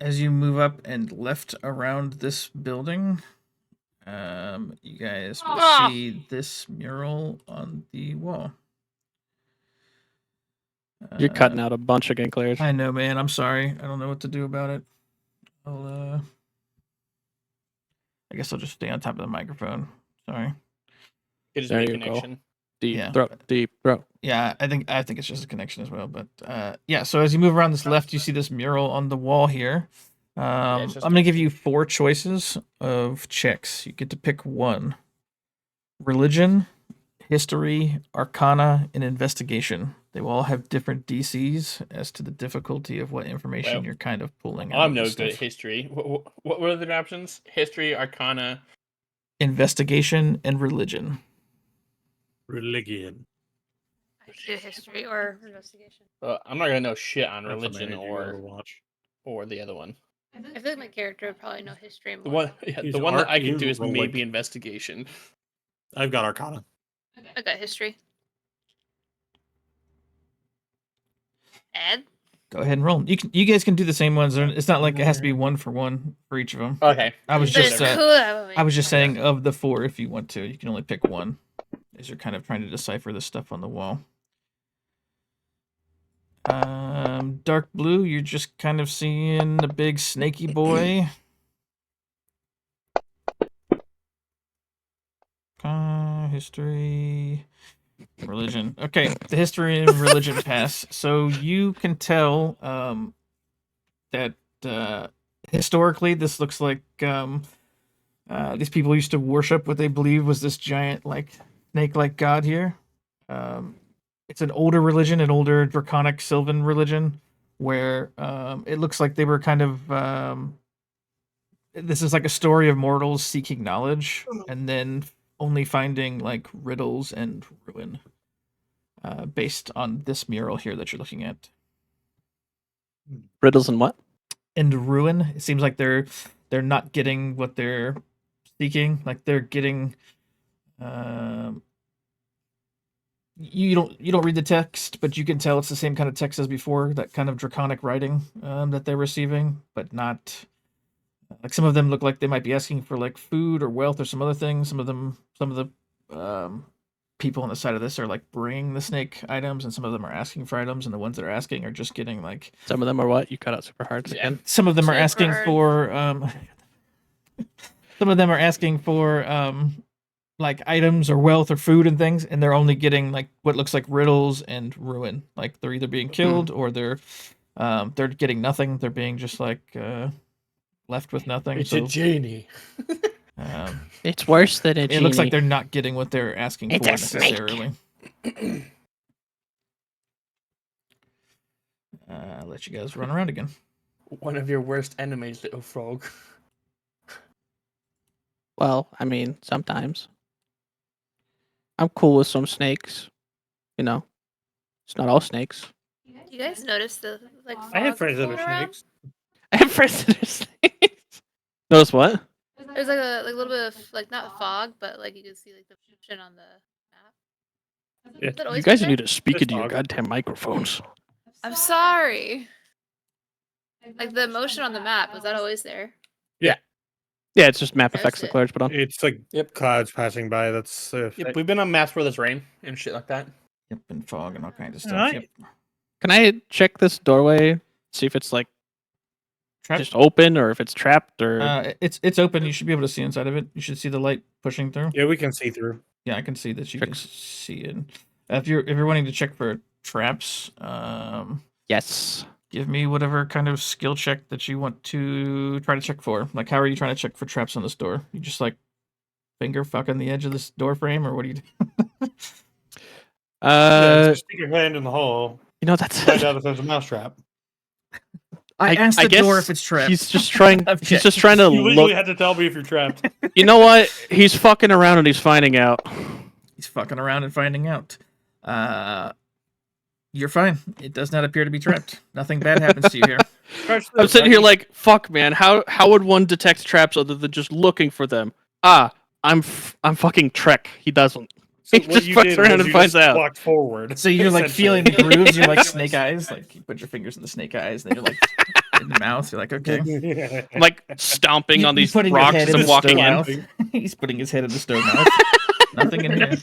As you move up and left around this building, you guys will Ah! see this mural on the wall. You're cutting out a bunch again, Claire. I know, man. I'm sorry. I don't know what to do about it. I guess I'll just stay on top of the microphone. Sorry. It is There my you go. connection. Deep Yeah. throat. Deep throat. Yeah, I think it's just a connection as well. But yeah, so as you move around this left, you see this mural on the wall here. it's I'm just gonna give you 4 choices of checks. You get to pick one: religion, history, arcana, and investigation. They will all have different DCs as to the difficulty of what information Well, you're kind of pulling out. I'm of no this good at stuff. history. What were the options? History, Arcana. Investigation and religion. religion. I should do history or investigation. I'm not gonna know shit on That's religion amazing, Overwatch. or the other one. I feel like my character would probably know history more. The one, yeah, Use the one that I can use do is roll, maybe like- investigation. I've got Arcana. I got history. Ed? Go ahead and roll. You guys can do the same ones. It's not like it has to be 1 for 1 for each of them. Okay. I was But just it's cool that way. I was just saying of the 4, if you want to, you can only pick one, as you're kind of trying to decipher the stuff on the wall. Dark blue, you're just kind of seeing the big snaky boy. History, religion. Okay, the history and religion pass. So you can tell that historically this looks like these people used to worship what they believe was this giant like snake-like god here. It's an older religion, an older draconic sylvan religion, where it looks like they were kind of this is like a story of mortals seeking knowledge and then only finding like riddles and ruin based on this mural here that you're looking at. Riddles and what? And ruin. It seems like they're not getting what they're seeking. Like they're getting you don't read the text, but you can tell it's the same kind of text as before, that kind of draconic writing that they're receiving, but not like some of them look like they might be asking for like food or wealth or some other things. Some of the people on the side of this are like bringing the snake items, and some of them are asking for items, and the ones that are asking are just getting like Some of them are what? You cut out super hard again. some of them are Super asking hard. for some of them are asking for like items or wealth or food and things, and they're only getting like what looks like riddles and ruin. Like they're either being killed or they're getting nothing. They're being just like left with nothing. It's So a genie. It's worse than a it genie. looks like they're not getting what they're asking It's for a snake. necessarily. I'll let you guys run around again. One of your worst enemies, little frog. Well, I mean, sometimes. I'm cool with some snakes. You know, it's not all snakes. You guys notice the like I have fog friends that are floating around? snakes. I have friends that are snakes. Notice what? There's like a little bit of like not fog, but like you can see like the motion on the map. Yeah. Has that You always guys been need there? to speak There's into your fog. goddamn microphones. I'm sorry. Like the motion on the map, was that always there? Yeah, it's just map Noticed effects that it. Claire's put on. It's like Yep. clouds passing by. That's Yep, we've been on maps where there's rain and shit like that. Yep, and fog and all kinds of stuff. Alright. Yep. Can I check this doorway? See if it's like Trap. just open or if it's trapped or. It's open. You should be able to see inside of it. You should see the light pushing through. Yeah, we can see through. Yeah, I can see that you Check. can see it. If you're wanting to check for traps, Yes. give me whatever kind of skill check that you want to try to check for. Like, how are you trying to check for traps on this door? You just like finger fucking the edge of this door frame, or what do you do? Yeah, just stick your hand in the hole. You know that's. Find out if there's a mousetrap. I asked the door if it's trapped. He's just trying. Okay. He's just trying to You legally look. had to tell me if you're trapped. You know what? He's fucking around and he's finding out. He's fucking around and finding out. You're fine. It does not appear to be trapped. Nothing bad happens to you here. I'm sitting here like, fuck, man. How would one detect traps other than just looking for them? I'm fucking Trek. He doesn't. So He what just you fucks did around was and you finds just out. Walked forward. So you're like essentially. feeling the grooves. You're like snake eyes. Like you put your fingers in the snake eyes, and then you're like in the mouth. You're like, okay. I'm like stomping on You these putting your rocks head as in I'm the walking stove in. mouth. He's putting his head in the stove mouth. Nothing in here.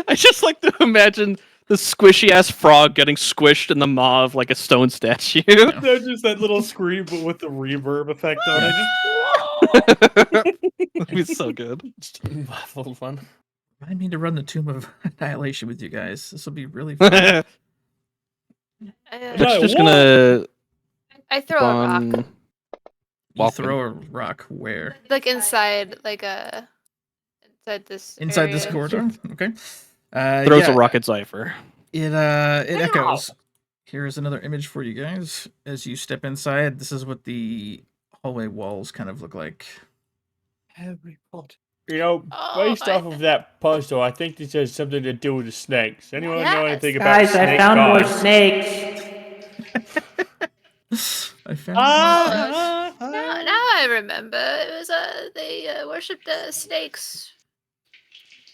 I just like to imagine the squishy ass frog getting squished in the maw of like a stone statue. No, just that little scream, but with the reverb effect on it. That'd be so good. Muffled fun. I need to run the Tomb of Annihilation with you guys. This will be really fun. Jack's I, No, just what? gonna I throw a rock run. You Walking. throw a rock where? like inside, inside this. Inside this area. corridor. Okay. Throws yeah, a rocket cipher. It echoes. Here's another image for you guys. As you step inside, this is what the hallway walls kind of look like. You know, Oh, based my- off of that puzzle, I think this has something to do with the snakes. Anyone know Yes. anything about Guys, I snake found more gods? snakes. I found more snakes. Now I remember. It was they worshipped snakes.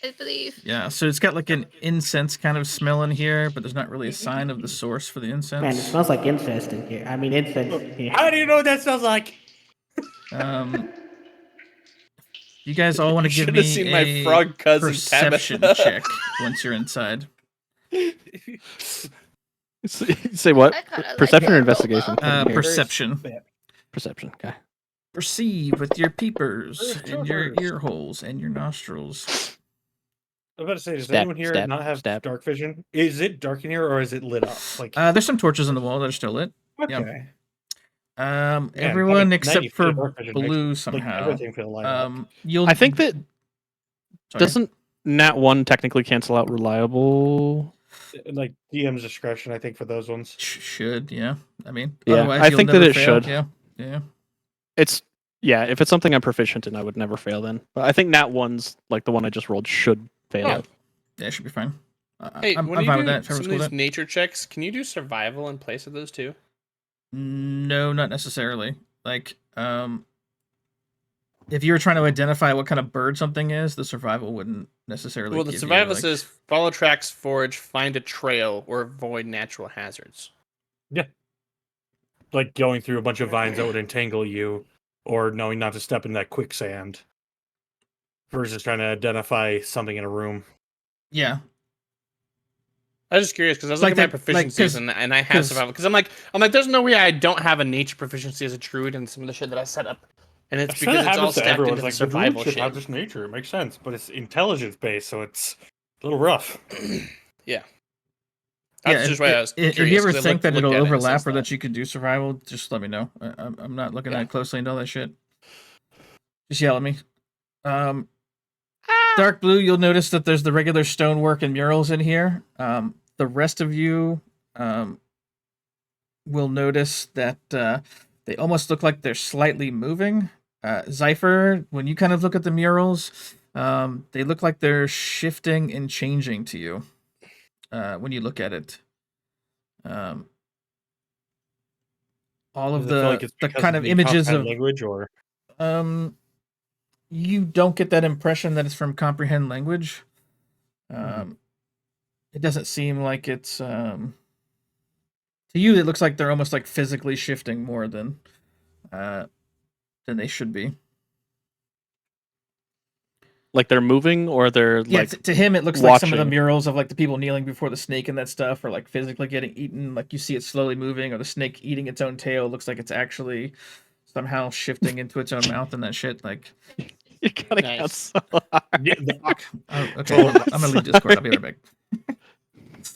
I believe. Yeah, so it's got like an incense kind of smell in here, but there's not really a sign of the source for the incense. Man, it smells like incest in here. I mean, incense in here. How do you know what that sounds like? You guys all want to You give shoulda me seen my a frog cousin, perception Tabitha. check once you're inside. Say what? I kinda like Perception or that investigation? robot. Couldn't hear. Perception. Perception. Okay. Perceive with your peepers and your ear holes and your nostrils. I was about to say, does Stab, anyone here stab, not have stab. dark vision? Is it dark in here or is it lit up? Like, There's some torches on the wall that are still lit. okay. Everyone having except 90 feet for of dark vision makes, blue like, somehow. everything feel light up. You'll. I think that Sorry. doesn't Nat 1 technically cancel out reliable. Like DM's discretion, I think, for those ones. Should, yeah. I mean, Yeah, otherwise I you'll think that never it fail. should. Yeah, yeah. It's if it's something I'm proficient in, I would never fail then. But I think Nat 1's like the one I just rolled should fail. Yeah. Yeah, it should be fine. Hey, I'm when you fine do with that. If some of everyone's cool these with nature checks, can you do survival in place of those two? that. No, not necessarily. Like, if you were trying to identify what kind of bird something is, the survival wouldn't necessarily. Well, the give survival you, like, says follow tracks, forage, find a trail, or avoid natural hazards. Like going through a bunch of vines that would entangle you, or knowing not to step in that quicksand, versus trying to identify something in a room. Yeah, I was just curious because I was Like looking at my that- like, proficiencies 'cause- and I have 'cause- survival because I'm like, there's no way I don't have a nature proficiency as a druid and some of the shit that I set up, and it's That's kinda because it's all happens to stacked everyone. into It's the like the druid survival should shit. have just nature. It makes sense, but it's intelligence based, so it's a little rough. That's just why I was if you curious, ever 'cause I think that looked it'll at it and overlap says or that you could do survival, just let me know. I'm not looking at it closely into all that shit. Just yell at me. Um, Dark blue, you'll notice that there's the regular stonework and murals in here. The rest of you will notice that they almost look like they're slightly moving. Zypher, when you kind of look at the murals, they look like they're shifting and changing to you when you look at it. All of Does it feel like the it's the because kind of of the images comprehend of language, or you don't get that impression that it's from comprehend language. It doesn't seem like it's to you. It looks like they're almost like physically shifting more than they should be. Like they're moving, or they're Yeah, like to him it looks like some of the watching. murals of like the people kneeling before the snake and that stuff are like physically getting eaten. Like you see it slowly moving, or the snake eating its own tail looks like it's actually somehow shifting into its own mouth and that shit. Like, You're cutting out Nice. so hard. yeah, fuck. Oh, okay, I'm gonna leave Discord. I'll be right back.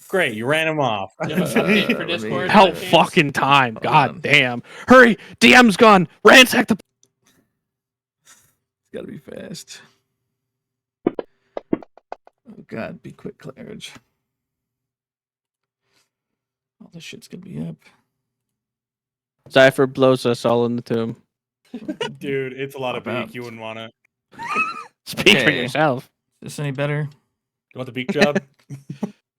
great, you ran him off. You have an update for let me- Discord? About James? fucking time. Hold God on. damn. Hurry! DM's gone. Ransack the. It's gotta be fast. Oh god, be quick, Claridge. All this shit's gonna be up. Zypher blows us all in the tomb. Dude, it's a lot of Pop out. beak. You wouldn't want it. Speak for Okay. yourself. Is this any better? You want the beak job?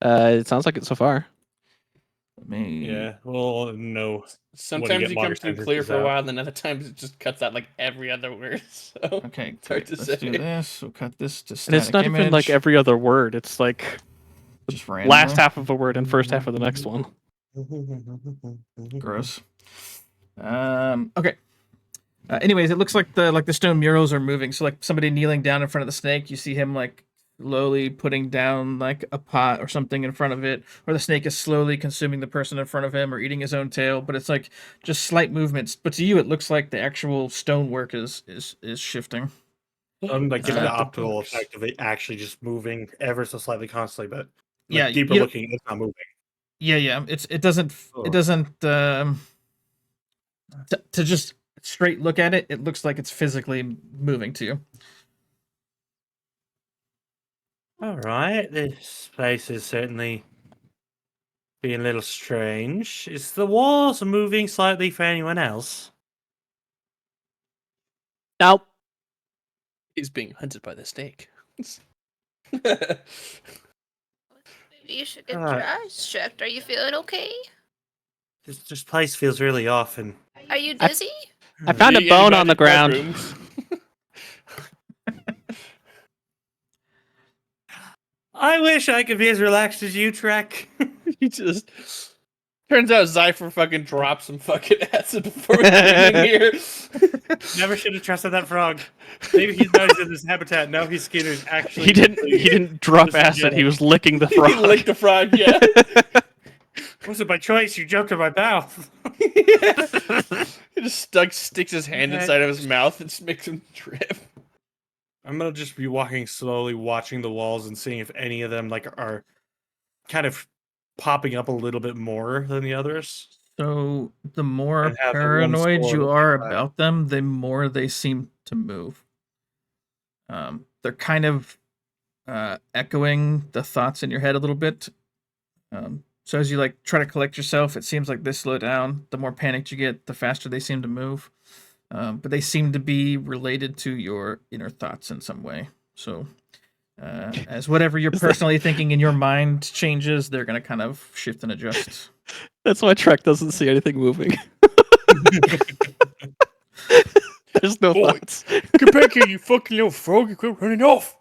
It sounds like it so far. Let me. Yeah. Well, no. Sometimes get he longer comes through clear sentences for a out. while, and then other times it just cuts out like every other word. So Okay, it's hard great. to Let's do say. this. We'll cut this to And static it's not image. even like every other word. It's like Just last randomly. half of a word and first half of the next one. Gross. Okay. Anyways, it looks like the stone murals are moving. So like somebody kneeling down in front of the snake, you see him like slowly putting down like a pot or something in front of it, or the snake is slowly consuming the person in front of him or eating his own tail. But it's like just slight movements. But to you, it looks like the actual stonework is shifting. I'm like getting the Uh, optical effect of it actually just moving ever so slightly constantly, but Yeah, deeper you don't- looking, it's not moving. Yeah. It doesn't Oh. to just straight look at it. It looks like it's physically moving to you. All right, this place is certainly being a little strange. Is the walls moving slightly for anyone else? Nope. He's being hunted by the snake. Maybe you should get your Alright. eyes checked. Are you feeling okay? This place feels really off, and Are you dizzy? I found a Yeah, bone you on the magic ground. mushrooms. I wish I could be as relaxed as you, Trek. He just turns out Zypher fucking dropped some fucking acid before we came in here. Never should have trusted that frog. Maybe he's not in this habitat. Now he's scared he's actually. He didn't drop acid. He was licking the He frog. licked the frog, yeah. Was it by choice? You jumped in my mouth. He just sticks his hand Okay. inside of his mouth and just makes him trip. I'm gonna just be walking slowly, watching the walls and seeing if any of them like are kind of popping up a little bit more than the others. So the more And have the one paranoid sword you on are each side. about them, the more they seem to move. They're kind of echoing the thoughts in your head a little bit. So as you like try to collect yourself, it seems like they slow down. The more panicked you get, the faster they seem to move. But they seem to be related to your inner thoughts in some way. So as whatever you're personally thinking in your mind changes, they're gonna kind of shift and adjust. That's why Trek doesn't see anything moving. There's no Boy. thoughts. Get back here, you fucking little frog. You quit running off.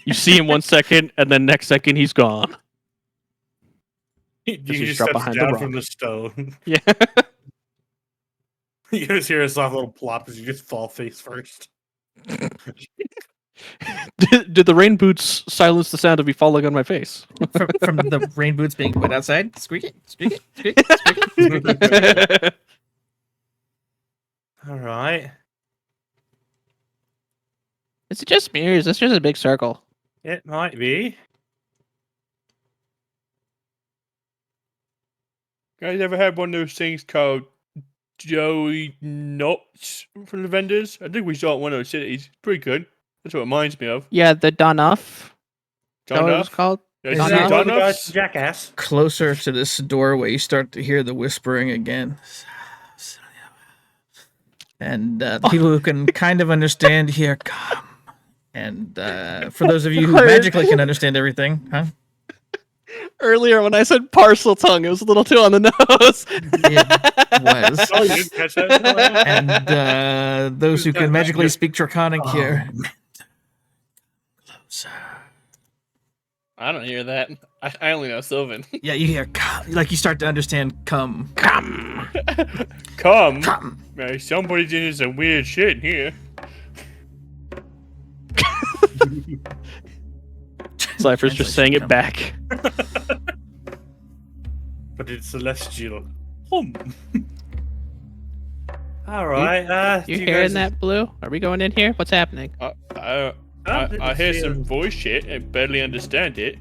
You see him 1 second, and then next second he's gone. You he's just dropped steps behind the down rock. from the stone. Yeah. You just hear a soft little plop as you just fall face first. Did the rain boots silence the sound of me falling on my face? From the rain boots being wet outside. Squeak it, squeak it, squeak it, squeak it. All right. Is it just me, or is this just a big circle? It might be. Guys ever had one of those things called Joey Nuts from the vendors? I think we saw it in one of those cities. Pretty good. That's what it reminds me of. Yeah, the Donuff. Is that John what it was Duff? called? Yeah, Is you Done see that up? one of the guys Donuffs? from Jackass? Closer to this doorway, you start to hear the whispering again. And the people who can kind of understand hear, come. And for those of you who magically can understand everything, huh? Earlier when I said parcel tongue, it was a little too on the nose. It was. Oh, you didn't catch that? And those who can magically speak Draconic hear. I don't hear that. I only know Sylvan. Yeah, you hear, come. Like you start to understand, come. Come. Come. Come. Man, somebody's into some weird shit in here. Cypher's just saying it back. But it's celestial. Alright, You hearing that, Blue? Are we going in here? What's happening? I hear some voice shit. I barely understand it.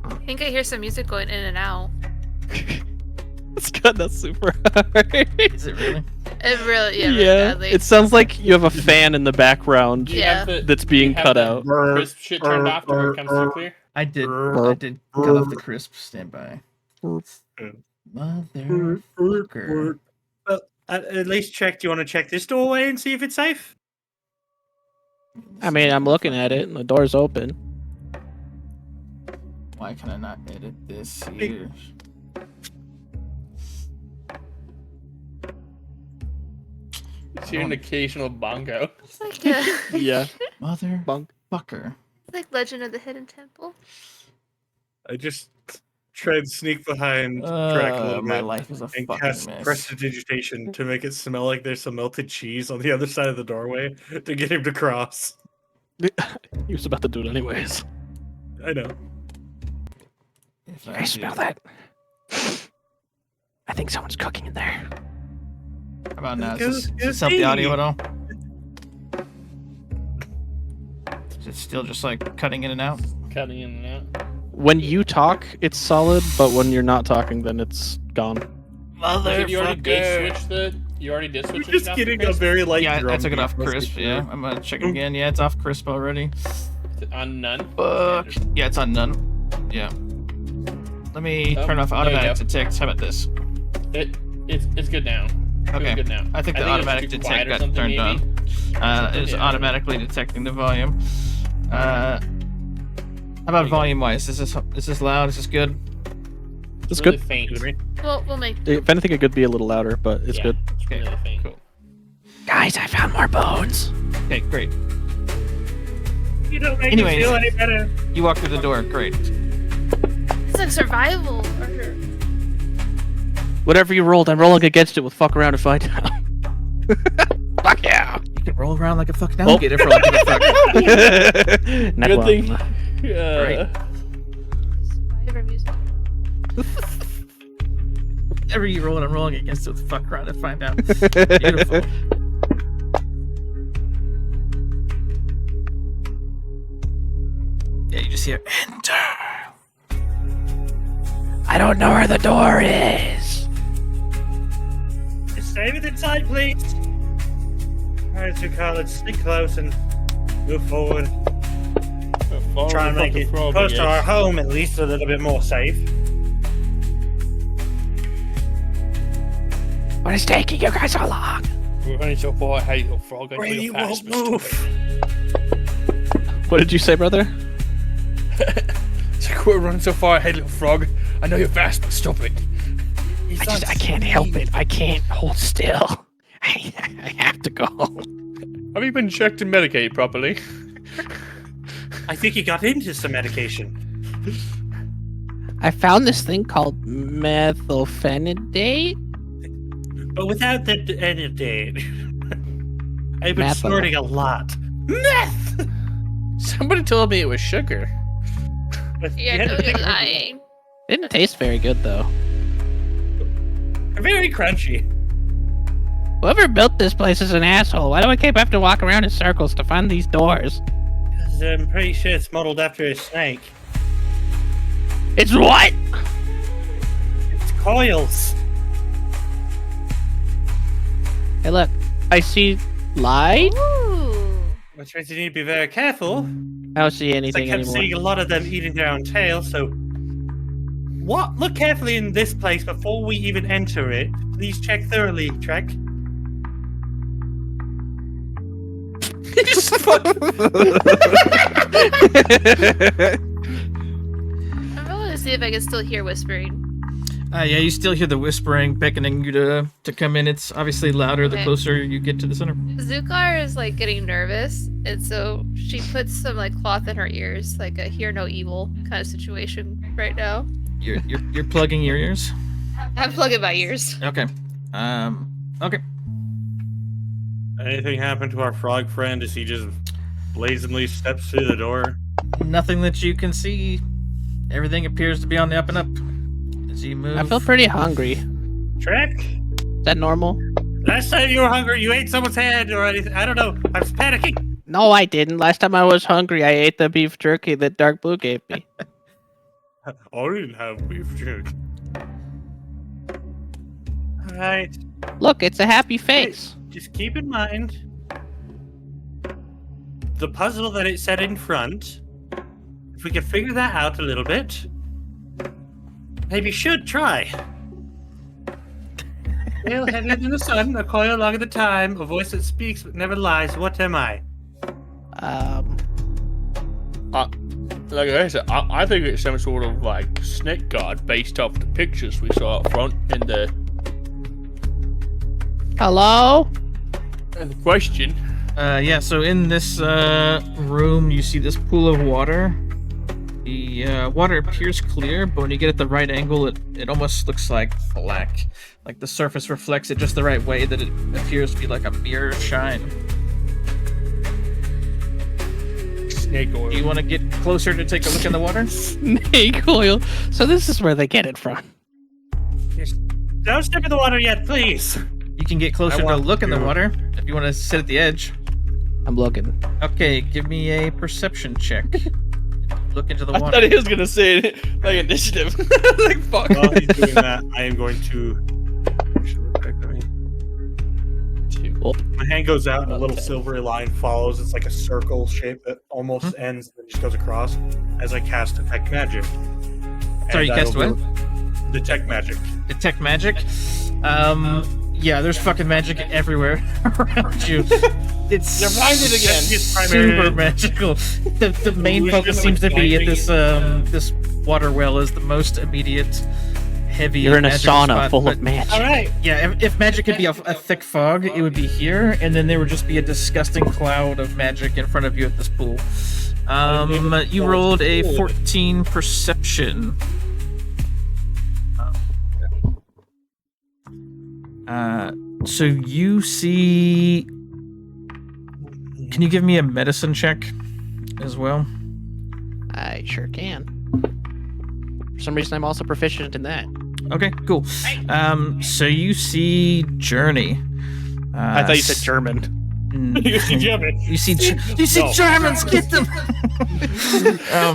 I think I hear some music going in and out. It's got that super hard. Is it really? It really, yeah, really Yeah, badly. it sounds like you have a fan in the background Yeah. that's being cut out. Crisp shit turned off to where it comes through clear. I did cut off the crisp. Stand by. Motherfucker. Well, at least check. Do you want to check this doorway and see if it's safe? I mean, I'm looking at it and the door's open. Why can I not edit this here? It's here an occasional bongo. It's like a, Yeah. Motherfucker. like Legend of the Hidden Temple. I just try and sneak behind Drac a little My bit life is a and fucking cast mess. prestidigitation to make it smell like there's some melted cheese on the other side of the doorway to get him to cross. He was about to do it anyways. I know. If I smell do- that. I think someone's cooking in there. How about now? Goes- Does this goes help the audio me. at all? Is it still just like cutting in and out? Cutting in and out. When you talk, it's solid, but when you're not talking, then it's gone. You already did switch the. You already did switch. We're just it getting off a the very light Yeah, I drum took it beat off for us to crisp. hear. Yeah, I'm gonna check it again. Yeah, it's off crisp already. crisp. On none. Fuck. Yeah, it's on none. Yeah. Let me Oh, turn off there you automatic go. detect. How about this? It's good now. Okay. Really good now. I think the it was automatic too detect quiet or got something, turned maybe. on. It's Yeah. automatically detecting the volume. How about volume wise? Is this loud? Is this good? It's really good. faint. We'll make. If anything, it could be a little louder, but it's Yeah, good. It's Okay, really faint. cool. Guys, I found more bones. Okay, great. You don't make Anyways. me feel any better. You walk through the door. Great. It's like survival. Or... Whatever you rolled, I'm rolling against it with fuck around and find out. Fuck yeah! You can roll around like a fucking alligator for like a fuck. Not Good one. thing. Survivor music. Whatever you roll, I'm rolling against it with fuck around and find out. Beautiful. Yeah, you just hear enter. I don't know where the door is. Stay within sight, please. Alright, so Carl, let's stick close and move forward. Try and make it close to our home, at least a little bit more safe. What is taking you guys so long? We're running so far. Hey, little frog. I Ray, feel you fast, won't move. What did you say, brother? It's like we're running so far. Hey, little frog. I know you're fast, but stop it. I can't help it. I can't hold still. I have to go. Have you been checked and medicated properly? I think he got into some medication. I found this thing called methylphenidate. But without the antidote, I've been Meth. snorting a lot. Meth! Somebody told me it was sugar. But Yeah, the no, you're antidote- lying. Didn't taste very good though. Very crunchy. Whoever built this place is an asshole. Why do I keep having to walk around in circles to find these doors? 'Cause I'm pretty sure it's modeled after a snake. It's what? coils. Hey, look, I see light. Ooh. Which means you need to be very careful. I don't see I anything kept anymore. seeing a lot of them eating their own tail, so... What? Look carefully in this place before we even enter it. Please check thoroughly, Trek. I'm going to see if I can still hear whispering. Yeah, you still hear the whispering, beckoning you to come in. It's obviously louder the Okay. closer you get to the center. Zukar is like getting nervous, and so she puts some like cloth in her ears, like a hear no evil kind of situation right now. You're plugging your ears. I'm plugging my ears. Okay. Okay. Anything happen to our frog friend as he just blazingly steps through the door? Nothing that you can see. Everything appears to be on the up and up. As you move. I feel pretty hungry. Trek? Is that normal? Last time you were hungry, you ate someone's head or anything. I don't know. I was panicking. No, I didn't. Last time I was hungry, I ate the beef jerky that Dark Blue gave me. I didn't have beef jerky. Alright. Look, it's a happy face. Just keep in mind the puzzle that it set in front. If we could figure that out a little bit, maybe should try. Pale heavier than the sun, a coil long at the time, a voice that speaks but never lies. What am I? Like I said, I think it's some sort of like snake god based off the pictures we saw up front in the Hello? question. Yeah, so in this room, you see this pool of water. The water appears clear, but when you get at the right angle, it almost looks like black. Like the surface reflects it just the right way that it appears to be like a mirror shine. Snake oil. Do you want to get closer to take a look in the water? Snake oil. So this is where they get it from. Don't step in the water yet, please. You can get closer to want look in the to. water if you want to sit at the edge. I'm looking. Okay, give me a perception check. Look into the I water. thought he was gonna say it like initiative. Like fuck. While he's doing that, I am going to. My hand goes out and a little silvery line follows. It's like a circle shape that almost ends and just goes across as I cast Detect Magic. Sorry, you And I cast will what? do Detect Magic. Detect magic. Yeah, there's fucking magic everywhere around you. It's You're blinded again. It's super primarily- magical. The main Illusion focus of seems to be at blinding. this water well is the most immediate heavy. You're in a magical sauna spot, full but of magic. All right. yeah, if magic could be a thick fog, it would be here, and then there would just be a disgusting cloud of magic in front of you at this pool. You rolled a 14 perception. So you see. Can you give me a medicine check as well? I sure can. For some reason, I'm also proficient in that. Okay, cool. So you see Journey. I thought you said German. You see German. You see, you see No. Germans, get them.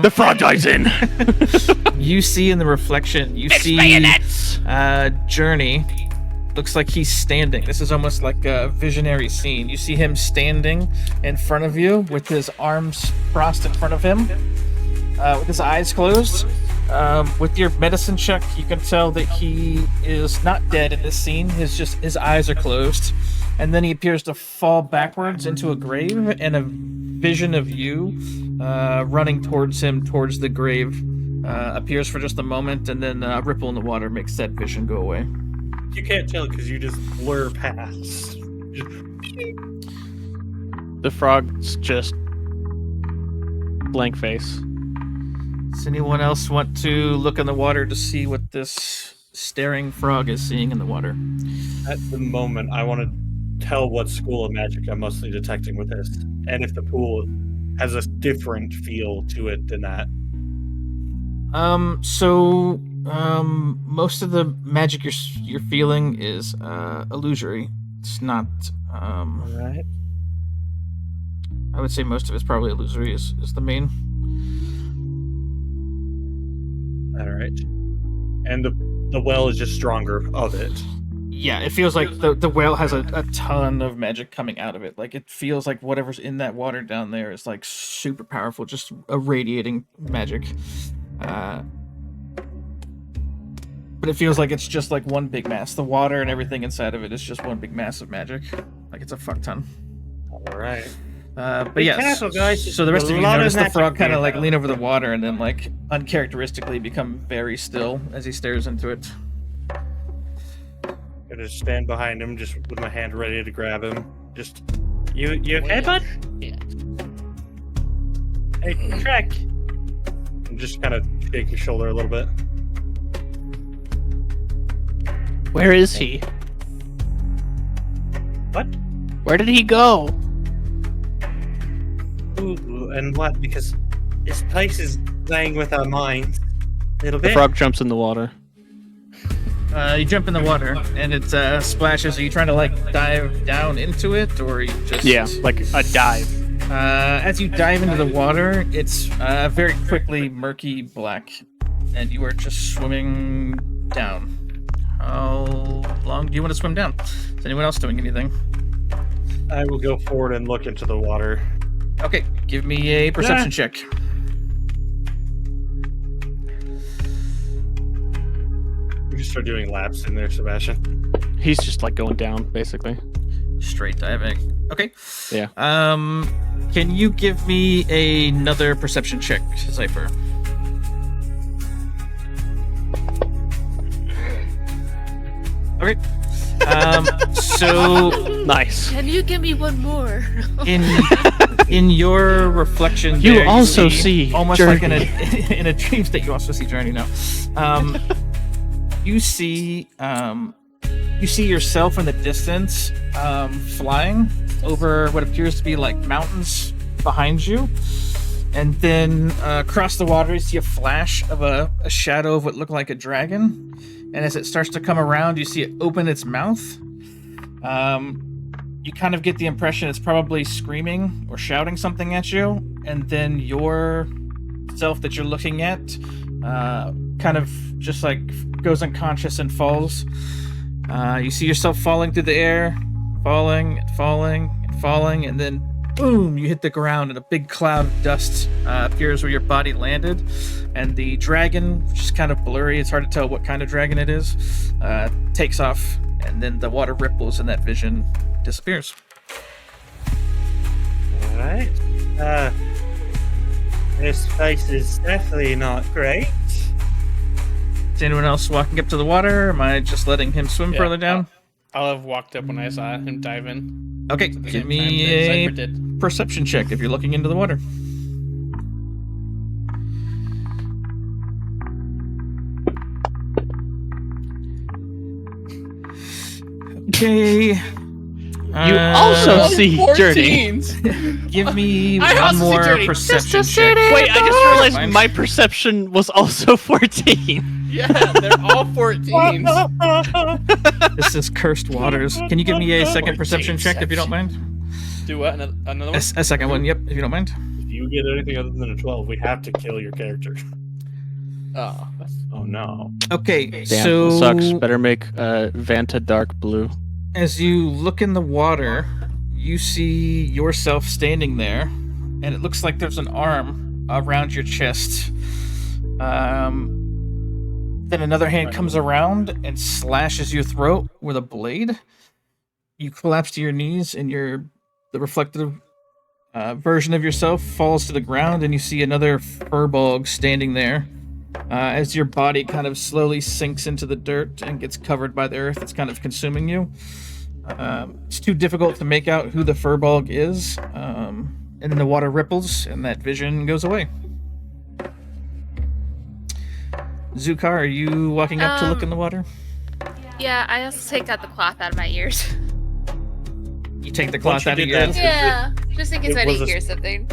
The frog dies in. You see in the reflection, you see Journey. Looks like he's standing. This is almost like a visionary scene. You see him standing in front of you with his arms crossed in front of him, with his eyes closed. With your medicine check, you can tell that he is not dead in this scene. His eyes are closed, and then he appears to fall backwards into a grave, and a vision of you running towards him, towards the grave, appears for just a moment, and then a ripple in the water makes that vision go away. You can't tell because you just blur past. The frog's just blank face. Does anyone else want to look in the water to see what this staring frog is seeing in the water? At the moment, I want to tell what school of magic I'm mostly detecting with this, and if the pool has a different feel to it than that. Most of the magic you're feeling is illusory. It's not. All right. I would say most of it's probably illusory. Is the main. All right. And the the well is just stronger of it. Yeah, it feels like the whale has a ton of magic coming out of it. Like, it feels like whatever's in that water down there is like super powerful, just irradiating magic. But it feels like it's just like one big mass. The water and everything inside of it is just one big mass of magic. Like, it's a fuck ton. All right. But Be yeah, careful, guys. so the rest There's of a you lot of notice the magic frog kind of being like done. lean over the water and then like uncharacteristically become very still as he stares into it. I just stand behind him, just with my hand ready to grab him. Just, you okay, bud? Yeah. Hey, Trek. And just kind of shake his shoulder a little bit. Where is he? What? Where did he go? Ooh, and what? Because this place is playing with our minds. A little The bit. frog jumps in the water. You jump in the water and it splashes. Are you trying to like dive down into it, or are you just? Yeah, like a dive. As you dive into the water, it's very quickly murky black, and you are just swimming down. How long do you want to swim down? Is anyone else doing anything? I will go forward and look into the water. Okay, give me a perception check. We just start doing laps in there, Sebastian. He's just like going down, basically. Straight diving. Okay. Yeah. Can you give me another perception check, Cypher? Okay. So Nice. Can you give me one more? in your reflection, You there, also see almost like in Journey. in a dream state. You also see Journey now. You see yourself in the distance, flying over what appears to be like mountains behind you, and then across the water you see a flash of a shadow of what looked like a dragon. And as it starts to come around, you see it open its mouth. You kind of get the impression it's probably screaming or shouting something at you, and then your self that you're looking at kind of just like goes unconscious and falls. You see yourself falling through the air, falling and falling and falling, and then boom, you hit the ground and a big cloud of dust appears where your body landed. And the dragon, which is kind of blurry, it's hard to tell what kind of dragon it is, takes off, and then the water ripples and that vision disappears. Alright. This place is definitely not great. Is anyone else walking up to the water? Or am I just letting him swim Yeah, further down? I'll have walked up when I saw him dive in. Okay, At the give same me time that a Cypher did. perception check if you're looking into the water. Okay. You also see Journey. 14s. Give me I one also see more Journey. perception Just a check. city. Wait, I just realized Fine. my perception was also 14. Yeah, they're all 14s. This is cursed waters. Can you give me a second perception check if you don't mind? Do what? Another one? A second one, yep, if you don't mind. If you get anything other than a 12, we have to kill your character. Oh, Oh no. Okay, Damn, so sucks. Better make Vanta dark blue. as you look in the water, you see yourself standing there, and it looks like there's an arm around your chest. Then another hand comes around and slashes your throat with a blade. You collapse to your knees, and the reflective version of yourself falls to the ground, and you see another furbog standing there. As your body kind of slowly sinks into the dirt and gets covered by the earth, it's kind of consuming you. It's too difficult to make out who the furbog is, and then the water ripples, and that vision goes away. Zukar, are you walking up to look in the water? Yeah, I also take out the cloth out of my ears. You take the Once cloth you out of did your that- head. Yeah, just in case It I was didn't a- hear something.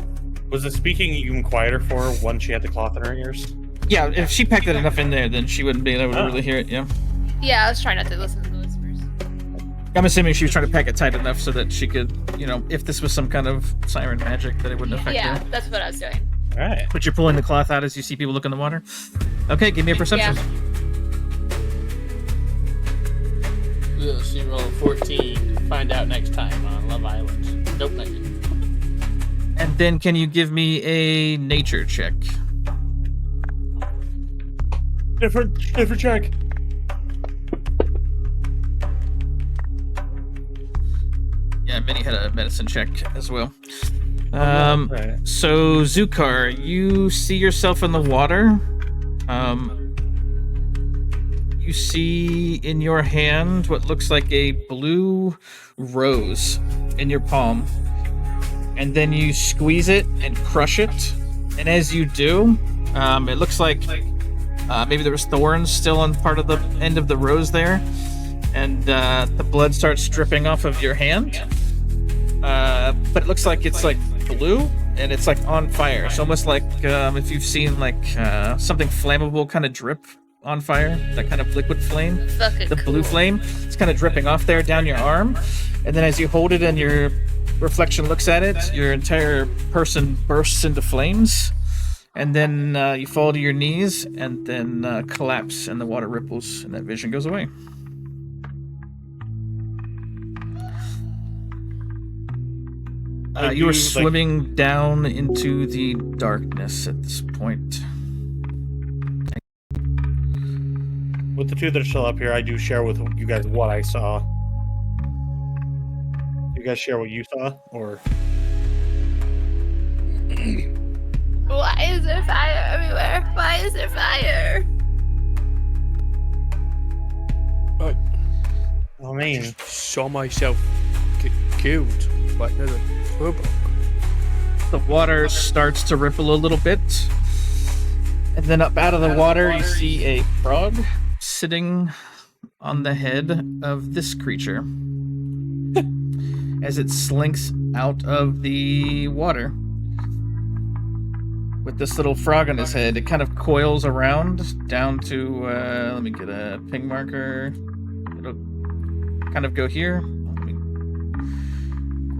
Was the speaking even quieter for her once she had the cloth in her ears? Yeah, if she packed it enough in there, then she wouldn't be able to Oh. really hear it, yeah. Yeah, I was trying not to listen to the whispers. I'm assuming she was trying to pack it tight enough so that she could, if this was some kind of siren magic, that it wouldn't affect Yeah, her. that's what I was doing. Alright. But you're pulling the cloth out as you see people look in the water? Okay, give me a perception. So you roll 14. Find out next time on Love Island. Nope, not yet. And then can you give me a nature check? Different check. Yeah, Minnie had a medicine check as well. Okay. So Zukar, you see yourself in the water. You see in your hand what looks like a blue rose in your palm. And then you squeeze it and crush it. And as you do, it looks like maybe there was thorns still on part of the end of the rose there. And the blood starts dripping off of your hand. But it looks like it's like blue and it's like on fire. It's almost like if you've seen like something flammable kind of drip on fire, that kind of liquid flame, Fucking the blue cool. flame, it's kind of dripping off there down your arm. And then as you hold it and your reflection looks at it, your entire person bursts into flames. And then you fall to your knees and then collapse and the water ripples and that vision goes away. You were swimming down into the darkness at this point. With the two that are still up here, I do share with you guys what I saw. You guys share what you saw, or Why is there fire everywhere? Why is there fire? I mean, Saw myself get killed by another turbo. The water starts to ripple a little bit. And then up out of the water, you see a frog sitting on the head of this creature as it slinks out of the water. With this little frog on his head, it kind of coils around down to, let me get a ping marker. It'll kind of go here. Let me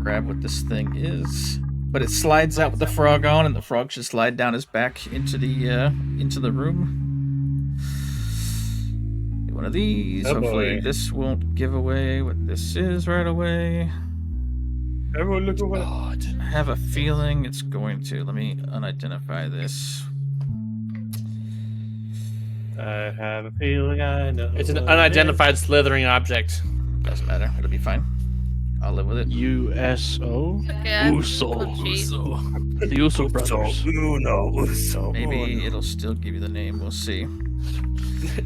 grab what this thing is. But it slides out with the frog on, and the frog should slide down his back into the room. One of these. Oh, Hopefully boy. this won't give away what this is right away. everyone look away. God. I have a feeling it's going to. Let me unidentify this. I have a feeling I know. It's an what it unidentified slithering object. Doesn't matter. It'll be fine. I'll live with it. USO. Okay. Uso. Oh, geez. The Uso brothers. Maybe it'll still give you the name. We'll see.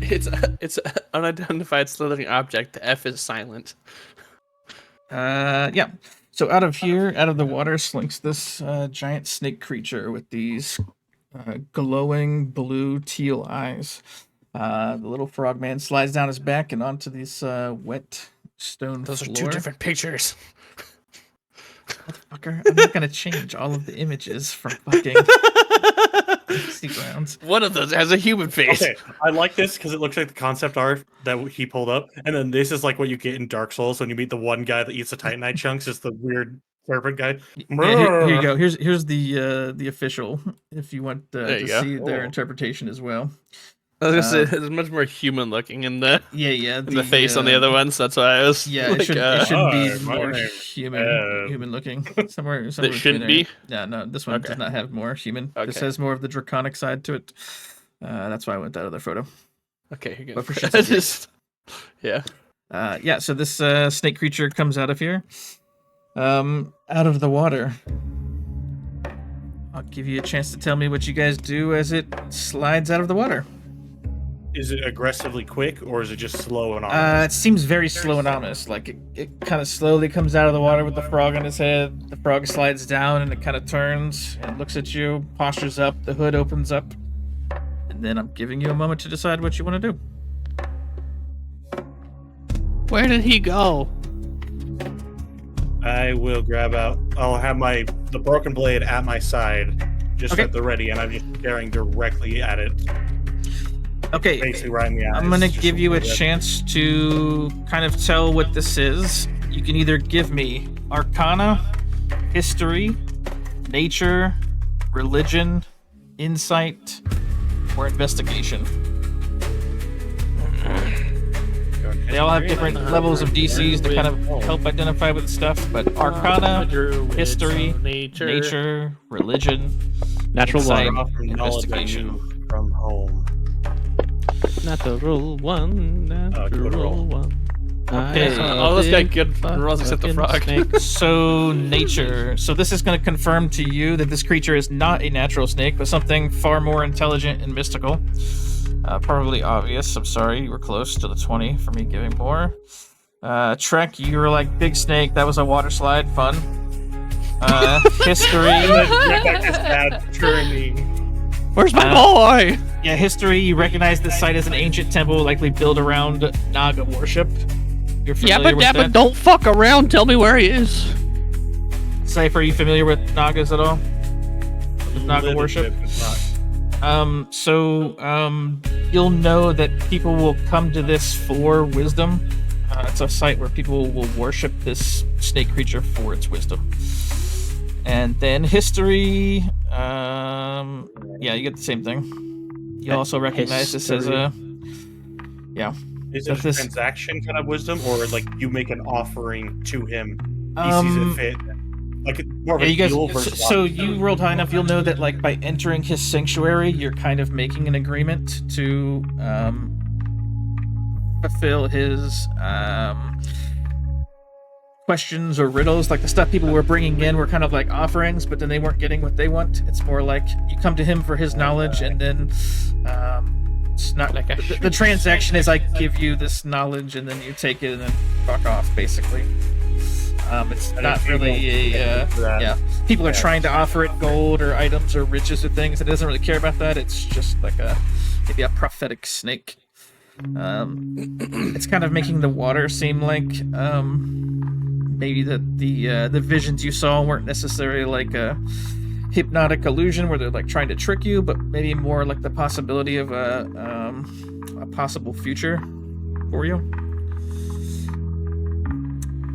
It's an unidentified slithering object. The F is silent. Yeah. So out of here, out of the water, slinks this giant snake creature with these glowing blue teal eyes. The little frogman slides down his back and onto this wet stone Those floor. are two different pictures. Motherfucker, I'm not gonna change all of the images from fucking grounds. One of those has a human face. Okay, I like this because it looks like the concept art that he pulled up, and then this is like what you get in Dark Souls when you meet the one guy that eats the Titanite chunks. Is the weird serpent guy? Yeah, here you go. Here's the official. If you want There you to go. see their Oh. interpretation as well. I was gonna say it's much more human looking in the Yeah. the face on the other ones. That's why I was Yeah, like, it should Hi, be my more name is human Ed. human looking. Somewhere It between shouldn't there. be. Yeah, no, this one Okay. does not have more human. This Okay. has more of the draconic side to it. That's why I went that other photo. Okay, you're good. But for shits I and just yeah. Yeah, so this snake creature comes out of here. Out of the water. I'll give you a chance to tell me what you guys do as it slides out of the water. Is it aggressively quick or is it just slow and It ominous? seems very slow and ominous. Like it kind of slowly comes out of the water with the frog on its head. The frog slides down and it kind of turns and looks at you, postures up, the hood opens up. And then I'm giving you a moment to decide what you want to do. Where did he go? I will grab out. I'll have the broken blade at my side, just Okay. at the ready, and I'm just staring directly at it, Okay, basically right in the eyes. I'm gonna just give you a like that. chance to kind of tell what this is. You can either give me Arcana, History, Nature, Religion, Insight, or Investigation. They all have different levels of DCs to kind of help identify with stuff, but Arcana, History, Nature, Religion, Natural Insight, Draw from knowledge I Investigation. knew from home. Natural one. good Natural roll. one. Okay. All those got good rolls except the frog. So nature. So this is going to confirm to you that this creature is not a natural snake, but something far more intelligent and mystical. Probably obvious. I'm sorry, you were close to the 20 for me giving more. Trek, you were like big snake. That was a water slide. Fun. History. Where's my boy? Yeah, history. You recognize this site as an ancient temple, likely built around Naga worship. You're familiar with Yabba that? dabba, don't fuck around. Tell me where he is. Cypher, are you familiar with Nagas at all? With Naga Little worship? bit, but not. You'll know that people will come to this for wisdom. It's a site where people will worship this snake creature for its wisdom. And then history, yeah, you get the same thing. You also recognize this as a, yeah. Is it a this- transaction kind of wisdom, or like you make an offering to him? He sees it fit. Like more of Yeah, a you guys. deal versus So you rolled high enough. You'll know that, like, by entering his sanctuary, you're kind of making an agreement to fulfill his questions or riddles. Like the stuff people were bringing in were kind of like offerings, but then they weren't getting what they want. It's more like you come to him for his knowledge, and then it's not Like a the transaction is I give you this knowledge, and then you take it and then fuck off, basically. It's And not if you really don't a get that, yeah. People are Yeah. trying to offer it gold or items or riches or things. It doesn't really care about that. It's just like maybe a prophetic snake. It's kind of making the water seem like maybe the visions you saw weren't necessarily like a hypnotic illusion where they're like trying to trick you, but maybe more like the possibility of a possible future for you.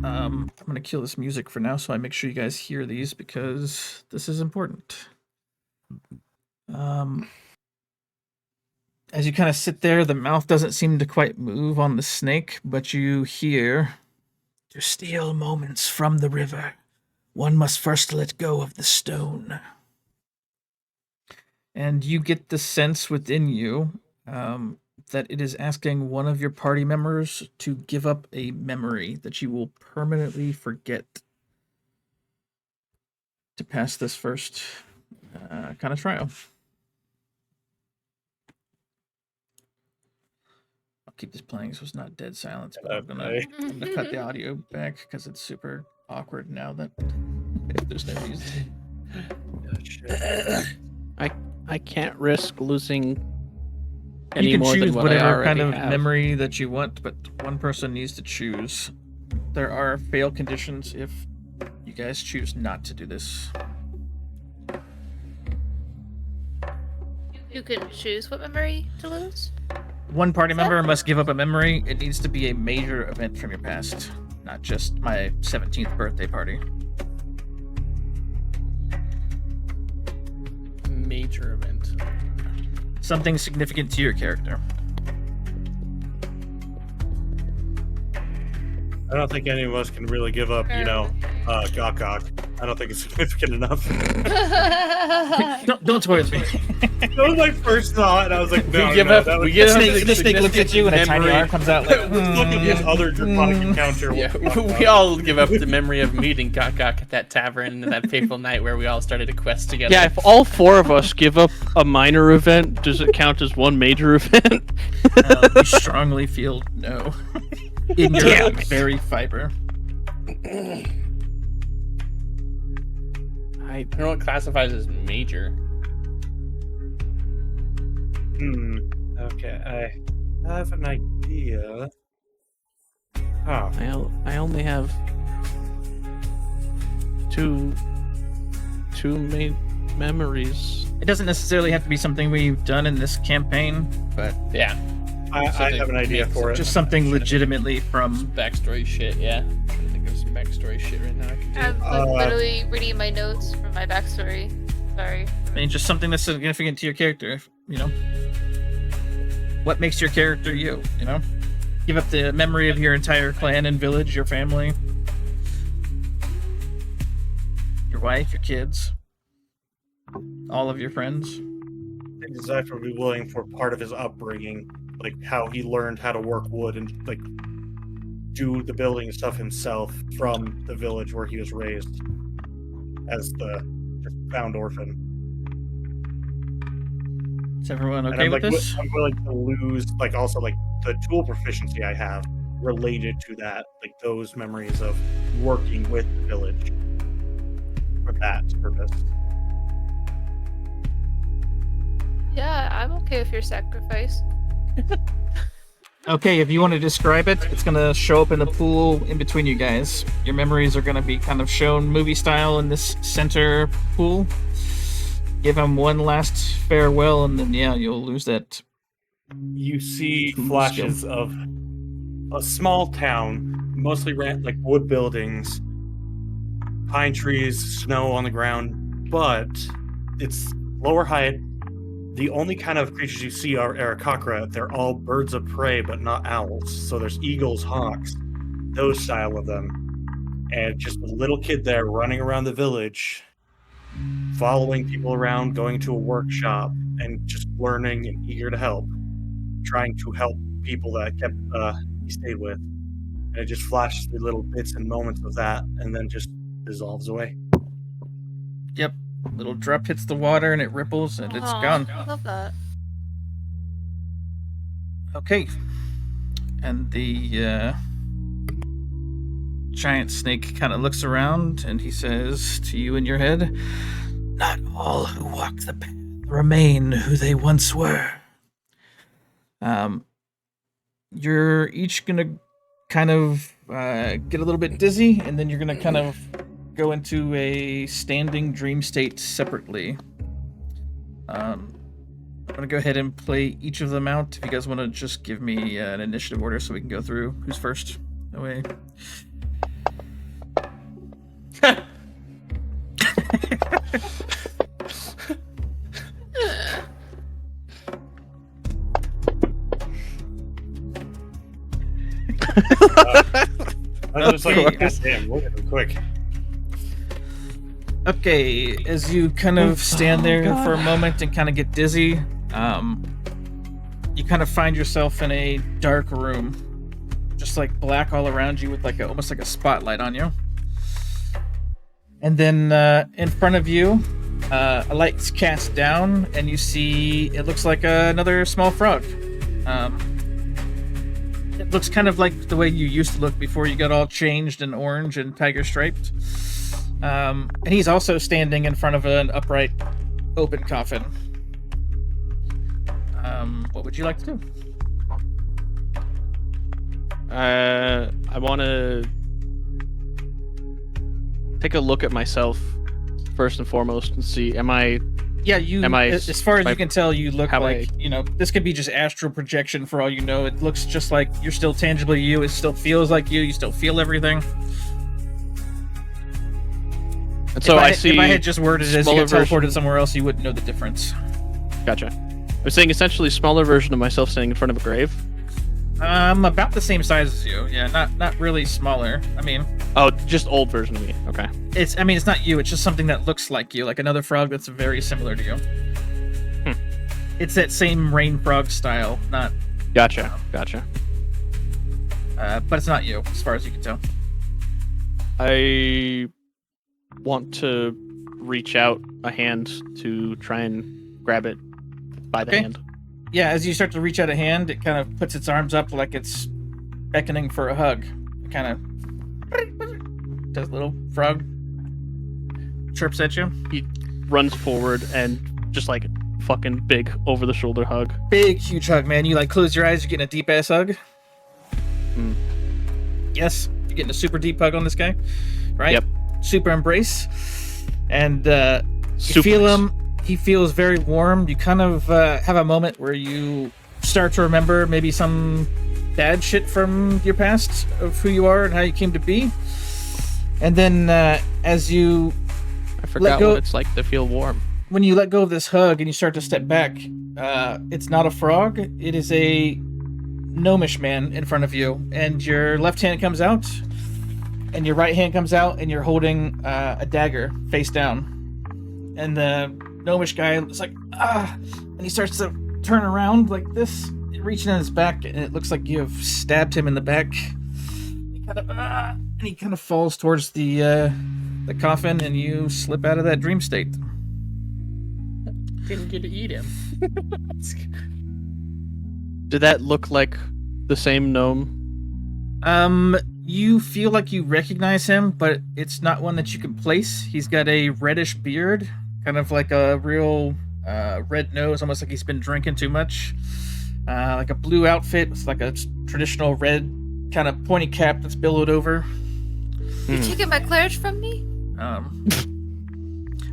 I'm gonna kill this music for now, so I make sure you guys hear these because this is important. As you kind of sit there, the mouth doesn't seem to quite move on the snake, but you hear, "To steal moments from the river, one must first let go of the stone." And you get the sense within you that it is asking one of your party members to give up a memory that you will permanently forget to pass this first kind of trial. I'll keep this playing so it's not dead silence, but I'm gonna cut the audio back because it's super awkward now that there's no music. I can't risk losing any You can more choose than what I whatever already kind of have. memory that you want, but one person needs to choose. There are fail conditions if you guys choose not to do this. You can choose what memory to lose. One party member must give up a memory. It needs to be a major event from your past, not just my 17th birthday party. Major event. Something significant to your character. I don't think any of us can really give up, gawk. I don't think it's significant enough. Don't toy with me. That was my first thought, and I was like, no, we give no, up. that was We give up. The snake looks at you and a tiny memory. arm comes out like, Let's look at this other draconic encounter. Yeah, we all give up the memory of meeting Gok at that tavern and that fateful night where we all started a quest together. Yeah, if all four of us give up a minor event, does it count as one major event? you strongly feel no. In your very fiber. I don't know what classifies as major. Okay, I have an idea. Oh, I only have two main memories. It doesn't necessarily have to be something we've done in this campaign, but Yeah, I have an idea for it. just something legitimately from. backstory shit. Yeah, I'm trying to think of some backstory shit right now. I can do. I'm like, literally reading my notes from my backstory. Sorry. I mean, just something that's significant to your character. You know, what makes your character you? You know. Give up the memory of your entire clan and village, your family, your wife, your kids, all of your friends. Zeph would be willing for part of his upbringing, like how he learned how to work wood and like do the building stuff himself from the village where he was raised as the just found orphan. Is everyone And okay I'm with like, this? I'm willing to lose like also like the tool proficiency I have related to that, like those memories of working with the village for that purpose. Yeah, I'm okay with your sacrifice. Okay, if you want to describe it, it's gonna show up in the pool in between you guys. Your memories are gonna be kind of shown movie style in this center pool. Give him one last farewell, and then yeah, you'll lose that. You see Tool flashes of a small town, mostly like wood buildings, pine trees, snow on the ground, but it's lower height. The only kind of creatures you see are Kargara. They're all birds of prey, but not owls. So there's eagles, hawks, those style of them. And just a little kid there running around the village, following people around, going to a workshop, and just learning and eager to help, trying to help people that he stayed with. And it just flashes through little bits and moments of that, and then just dissolves away. Yep. Little drop hits the water and it ripples and it's Aw, gone. I love that. Okay. And the giant snake kind of looks around and he says to you in your head, "Not all who walk the path remain who they once were." You're each gonna kind of get a little bit dizzy, and then you're gonna kind of go into a standing dream state separately. I'm gonna go ahead and play each of them out. If you guys want to just give me an initiative order so we can go through who's first. No way. I was just like, Okay. God damn, look at him quick. Okay, as you kind of stand there for a moment and kind of get dizzy, you kind of find yourself in a dark room, just like black all around you with like almost like a spotlight on you. And then in front of you, a light's cast down, and you see it looks like another small frog. It looks kind of like the way you used to look before you got all changed in orange and tiger striped. And he's also standing in front of an upright, open coffin. What would you like to do? I want to take a look at myself first and foremost and see, am I Yeah, you. Am I- as far as am I- you can tell, you look how like this could be just astral projection for all you know. It looks just like you're still tangibly you. It still feels like you. You still feel everything. and so I see If I had just worded it as you smaller got teleported version- somewhere else, you wouldn't know the difference. Gotcha. I was saying essentially smaller version of myself standing in front of a grave. About the same size as you. Yeah, not really smaller. I mean, Oh, just old version of me. Okay. it's not you. It's just something that looks like you, like another frog that's very similar to you. It's that same rain frog style, not. Gotcha. But it's not you, as far as you can tell. I want to reach out a hand to try and grab it by the Okay. hand. Yeah, as you start to reach out a hand, it kind of puts its arms up like it's beckoning for a hug. It kind of does a little frog chirps at you. He runs forward and just like fucking big over the shoulder hug. Big, huge hug, man. You like close your eyes, you're getting a deep ass hug. Mm. Yes, you're getting a super deep hug on this guy, right? Yep. Super embrace, and you Super feel nice. him. He feels very warm. You kind of have a moment where you start to remember maybe some bad shit from your past of who you are and how you came to be, and then as you I forgot go- what it's like to feel warm. when you let go of this hug and you start to step back, it's not a frog. It is a gnomish man in front of you, and your left hand comes out, and your right hand comes out, and you're holding a dagger face down. And the gnomish guy is like, and he starts to turn around like this, reaching on his back, and it looks like you have stabbed him in the back. And he kind of falls towards the coffin, and you slip out of that dream state. Didn't get to eat him. Did that look like the same gnome? You feel like you recognize him, but it's not one that you can place. He's got a reddish beard, kind of like a real red nose, almost like he's been drinking too much. Like a blue outfit with like a traditional red kind of pointy cap that's billowed over. You taking my cleric from me?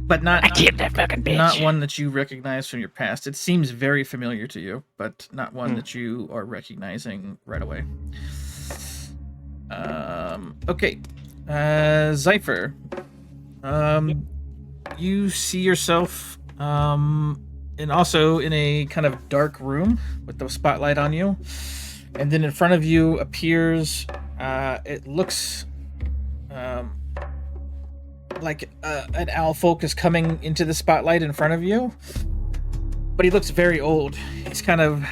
But not I killed that fucking bitch. not one that you recognize from your past. It seems very familiar to you, but not one that you are recognizing right away. Okay. Zypher. You see yourself and also in a kind of dark room with the spotlight on you. And then in front of you appears it looks like an owl folk is coming into the spotlight in front of you, but he looks very old. He's kind of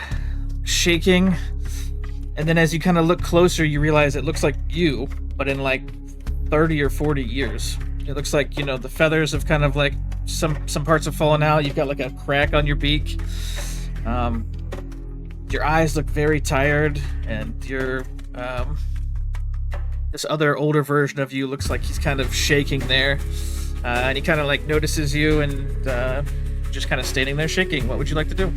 shaking, and then as you kind of look closer, you realize it looks like you, but in like 30 or 40 years. It looks like, you know, the feathers have kind of like some parts have fallen out. You've got like a crack on your beak. Your eyes look very tired, and your this other older version of you looks like he's kind of shaking there, and he kind of like notices you and just kind of standing there shaking. What would you like to do?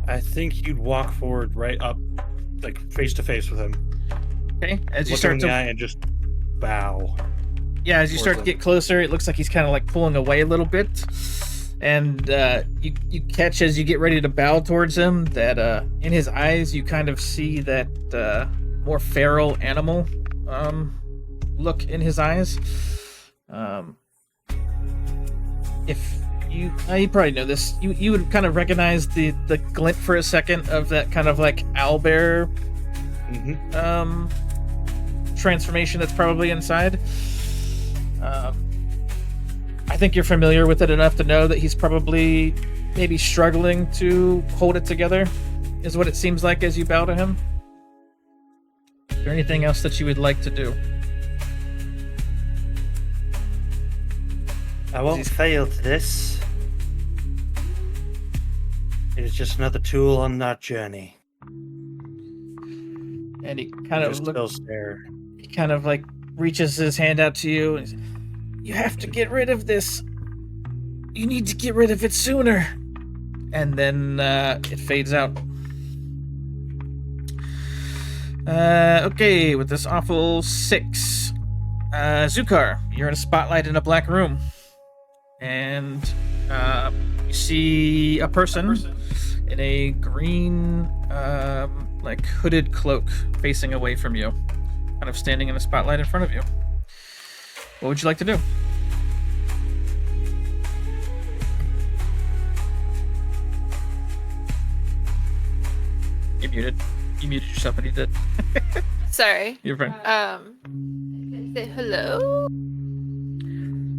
I think you'd walk forward right up, like face to face with him. Okay, as you Look him start in the to eye and just bow. yeah, as you start to towards him. get closer, it looks like he's kind of like pulling away a little bit, and you catch as you get ready to bow towards him that in his eyes you kind of see that more feral animal look in his eyes. If you probably know this, you would kind of recognize the glint for a second of that kind of like owlbear transformation that's probably inside. I think you're familiar with it enough to know that he's probably maybe struggling to hold it together, is what it seems like as you bow to him. Is there anything else that you would like to do? I won't fail to this. It is just another tool on that journey. And he kind of Just still stare. he kind of like reaches his hand out to you and says, "You have to get rid of this. You need to get rid of it sooner." And then it fades out. Okay, with this awful 6. Zukar, you're in a spotlight in a black room. And you see a person in a green, like hooded cloak facing away from you, kind of standing in a spotlight in front of you. What would you like to do? You're muted. You muted yourself, and you did. Sorry. You're fine. Say hello.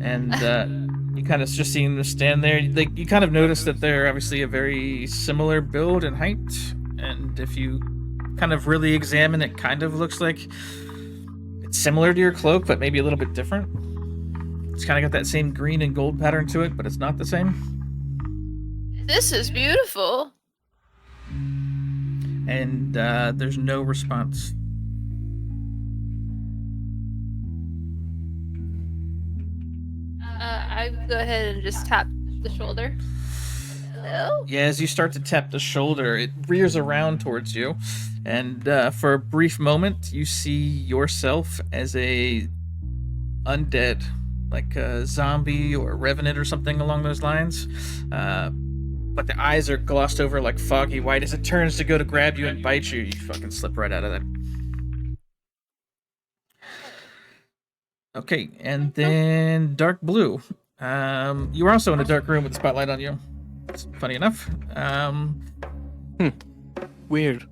And you kind of just seeing them stand there. Like you kind of notice that they're obviously a very similar build and height, and if you kind of really examine it, kind of looks like it's similar to your cloak, but maybe a little bit different. It's kind of got that same green and gold pattern to it, but it's not the same. This is beautiful. And there's no response. I go ahead and just tap the shoulder. Hello? Yeah, as you start to tap the shoulder, it rears around towards you, and for a brief moment, you see yourself as a undead, like a zombie or a revenant or something along those lines. But the eyes are glossed over like foggy white. As it turns to go to grab you and bite you, you fucking slip right out of that. Okay, and then dark blue. You're also in a dark room with the spotlight on you. funny enough. Weird.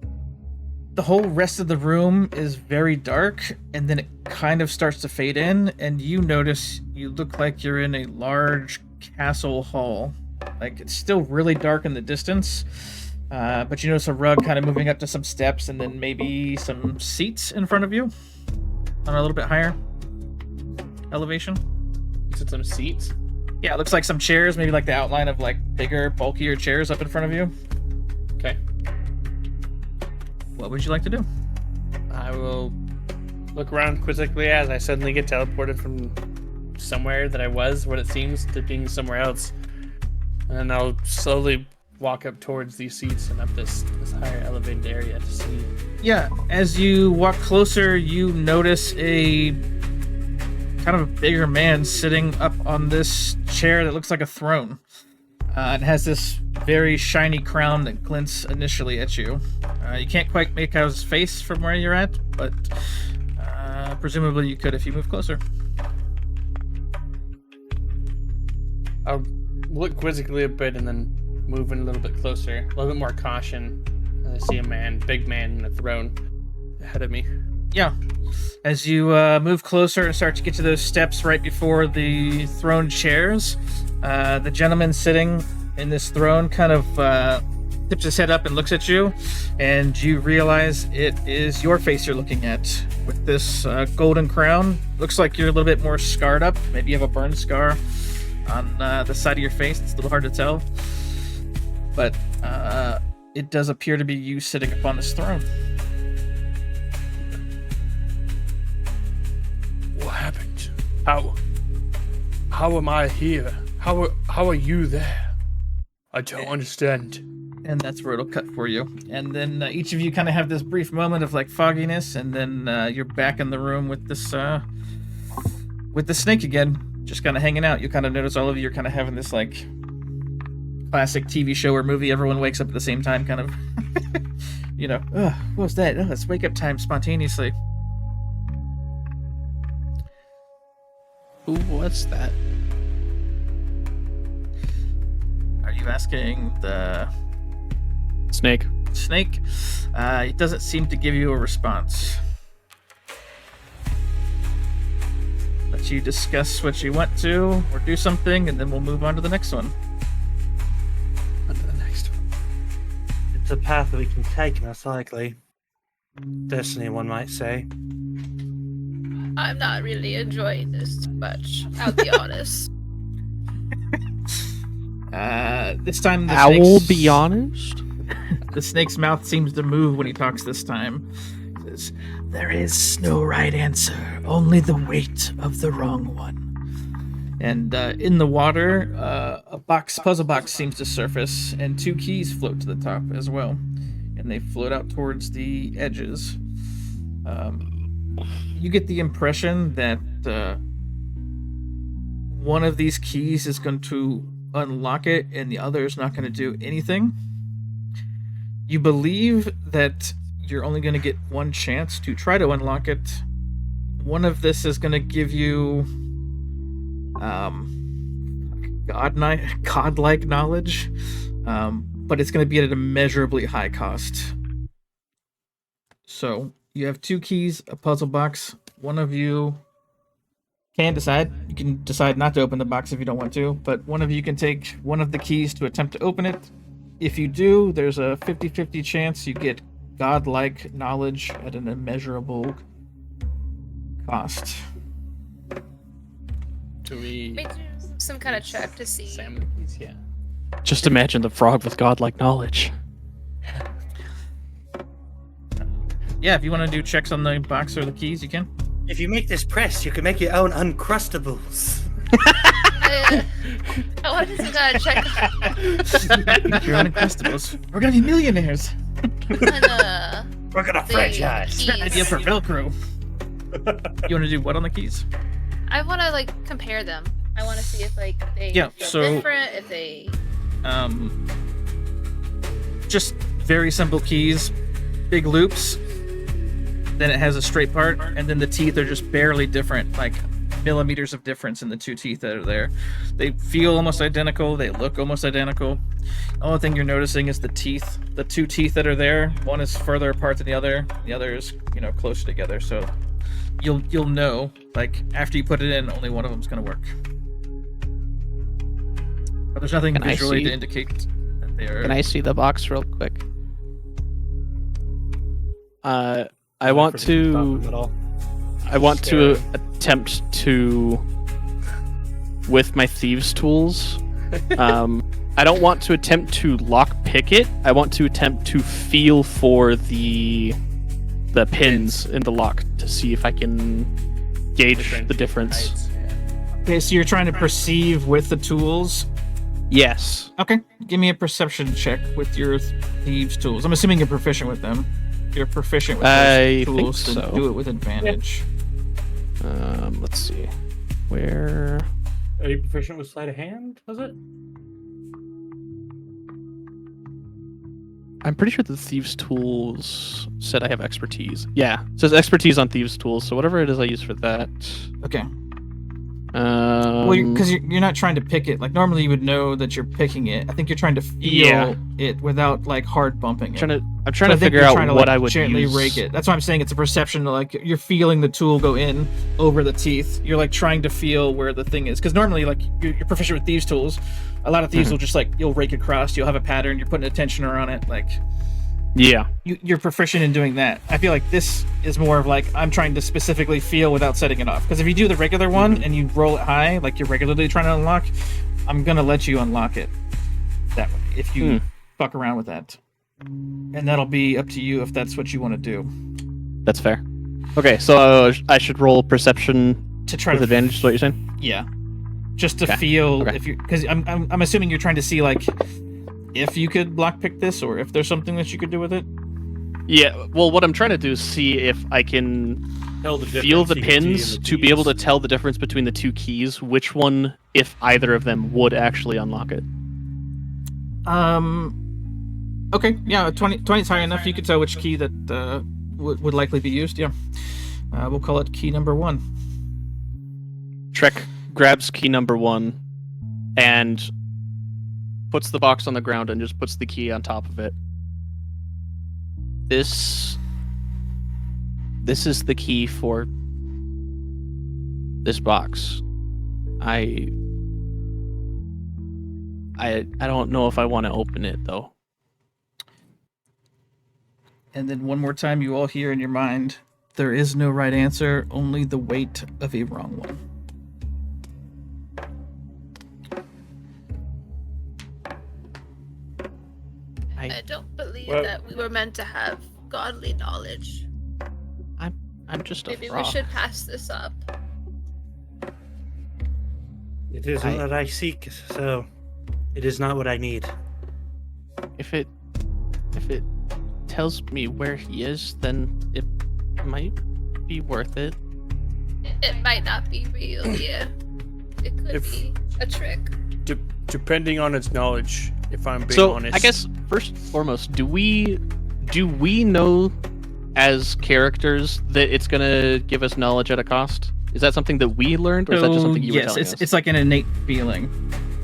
The whole rest of the room is very dark, and then it kind of starts to fade in, and you notice you look like you're in a large castle hall. Like, it's still really dark in the distance, but you notice a rug kind of moving up to some steps, and then maybe some seats in front of you on a little bit higher elevation. You said some seats. Yeah, it looks like some chairs, maybe like the outline of like bigger, bulkier chairs up in front of you. Okay. What would you like to do? I will look around quizzically as I suddenly get teleported from somewhere that I was, what it seems, to being somewhere else. And then I'll slowly walk up towards these seats and up this higher elevated area to see. Yeah, as you walk closer, you notice a kind of a bigger man sitting up on this chair that looks like a throne. It has this very shiny crown that glints initially at you. You can't quite make out his face from where you're at, but presumably you could if you move closer. I'll look quizzically a bit and then move in a little bit closer, a little bit more caution. I see a man, big man in a throne ahead of me. Yeah. As you move closer and start to get to those steps right before the throne chairs, the gentleman sitting in this throne kind of tips his head up and looks at you, and you realize it is your face you're looking at with this golden crown. Looks like you're a little bit more scarred up. Maybe you have a burn scar on the side of your face. It's a little hard to tell, but it does appear to be you sitting upon this throne. What happened? How am I here? How are you there? I don't understand. And that's where it'll cut for you. And then each of you kind of have this brief moment of like fogginess, and then you're back in the room with this with the snake again, just kind of hanging out. You kind of notice all of you are kind of having this like classic TV show or movie. Everyone wakes up at the same time, kind of. You know, what was that? Oh, it's wake up time spontaneously. Who was that? Are you asking the Snake. snake? It doesn't seem to give you a response. Let you discuss what you want to, or do something, and then we'll move on to the next one. On to the next one. It's a path that we can take, most likely. Destiny, one might say. I'm not really enjoying this too much. I'll be honest. This time the I will snake's- be honest. The snake's mouth seems to move when he talks this time. He says, "There is no right answer, only the weight of the wrong one." And in the water, a puzzle box seems to surface, and 2 keys float to the top as well. And they float out towards the edges. You get the impression that one of these keys is going to unlock it, and the other is not going to do anything. You believe that you're only going to get one chance to try to unlock it. One of this is going to give you godlike knowledge, but it's going to be at an immeasurably high cost. So you have 2 keys, a puzzle box. One of you can decide. You can decide not to open the box if you don't want to, but one of you can take one of the keys to attempt to open it. If you do, there's a 50-50 chance you get godlike knowledge at an immeasurable cost. Do we Make some kind of check to see. examine these? Yeah. Just imagine the frog with godlike knowledge. Yeah, if you want to do checks on the box or the keys, you can. If you make this press, you can make your own Uncrustables. I wanted to check You're uncrustables. We're gonna be millionaires. on We're gonna the franchise. keys. Idea for Velcro. You want to do what on the keys? I want to like compare them. I want to see if like they Yeah, feel so- different. If they Just very simple keys, big loops. Then it has a straight part, and then the teeth are just barely different, like millimeters of difference in the two teeth that are there. They feel almost identical. They look almost identical. The only thing you're noticing is the teeth. The two teeth that are there, one is further apart than the other. The other is, closer together. So you'll know, like, after you put it in, only one of them's gonna work. But there's nothing Can I visually see- to indicate that they are. Can I see the box real quick? I Not want for me stop to. them at all. I want to Staring. attempt to, with my thieves' tools. I don't want to attempt to lock pick it. I want to attempt to feel for the pins in the lock to see if I can gauge the difference. Okay, so you're trying to perceive with the tools. Yes. Okay, give me a perception check with your thieves' tools. I'm assuming you're proficient with them. If you're proficient with I those think tools, then so. do it with advantage. Let's see. Where? Are you proficient with sleight of hand? Was it? I'm pretty sure the thieves' tools said I have expertise. Yeah, it says expertise on thieves' tools. So whatever it is I use for that. Okay. Well, because you're not trying to pick it. Like normally you would know that you're picking it. I think you're trying to feel Yeah. it without like hard bumping it. I'm trying So I to think figure you're out trying to, what like, I would gently use. rake it. That's why I'm saying it's a perception. Like you're feeling the tool go in over the teeth. You're like trying to feel where the thing is. Because normally, like you're proficient with thieves' tools. A lot of thieves will just like you'll rake across. You'll have a pattern. You're putting a tensioner on it. Like Yeah. you're proficient in doing that. I feel like this is more of like I'm trying to specifically feel without setting it off. Because if you do the regular one and you roll it high, like you're regularly trying to unlock, I'm gonna let you unlock it that way if you fuck around with that. And that'll be up to you if that's what you want to do. That's fair. Okay, so I should roll perception To try with to advantage. Is what you're saying? yeah, just to Okay. feel Okay. if you because I'm assuming you're trying to see like if you could block pick this or if there's something that you could do with it. Yeah. Well, what I'm trying to do is see if I can Tell the feel difference the you can see in pins the to be able to keys. tell the difference between the two keys. Which one, if either of them, would actually unlock it? Okay, yeah, 20 is high enough. You can tell which key that would likely be used. Yeah, we'll call it key number 1. Trek grabs key number 1 and puts the box on the ground and just puts the key on top of it. This is the key for this box. I don't know if I want to open it though. And then one more time, you all hear in your mind, there is no right answer, only the weight of a wrong one. I don't believe Well- that we were meant to have godly knowledge. I'm just a Maybe we frog. should pass this up. It isn't I- what I seek, so it is not what I need. If it tells me where he is, then it might be worth it. It might not be real, yeah. It could If- be a trick. Depending on its knowledge, if I'm being So honest. I guess first and foremost, do we know as characters that it's gonna give us knowledge at a cost? Is that something that we learned, or is that just something you were yes, telling it's us? it's like an innate feeling.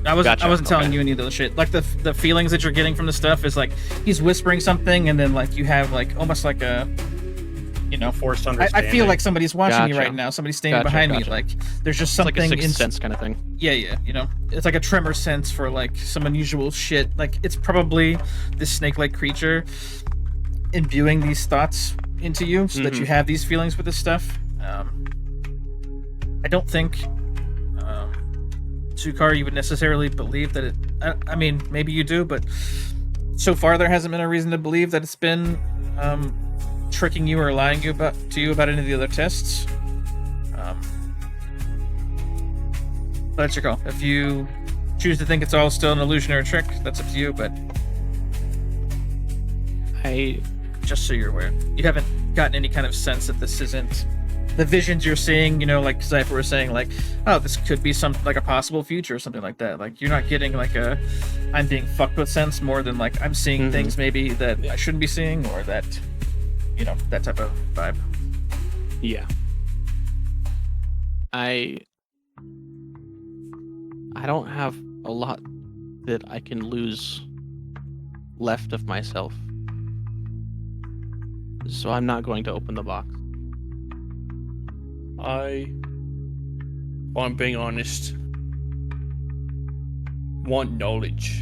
I Gotcha, wasn't telling okay. you any of those shit. Like the feelings that you're getting from the stuff is like he's whispering something, and then like you have like almost like a, Forced I understanding. feel like somebody's watching me Gotcha. right now. Somebody's standing Gotcha, behind gotcha. me. Like there's just It's like something a sixth sense kind of thing. Yeah, it's like a tremor sense for like some unusual shit. Like it's probably this snake-like creature imbuing these thoughts into you so that you have these feelings with this stuff. I don't think Sukar, you would necessarily believe that it. I mean, maybe you do, but so far there hasn't been a reason to believe that it's been tricking you or lying about any of the other tests. But it's your call. If you choose to think it's all still an illusion or a trick, that's up to you. But just so you're aware, you haven't gotten any kind of sense that this isn't the visions you're seeing. Like Zypher was saying, like, oh, this could be some like a possible future or something like that. Like you're not getting like a I'm being fucked with sense more than like I'm seeing things maybe that I shouldn't be seeing, or that that type of vibe. Yeah. I I don't have a lot that I can lose left of myself. So I'm not going to open the box. Well, I'm being honest, want knowledge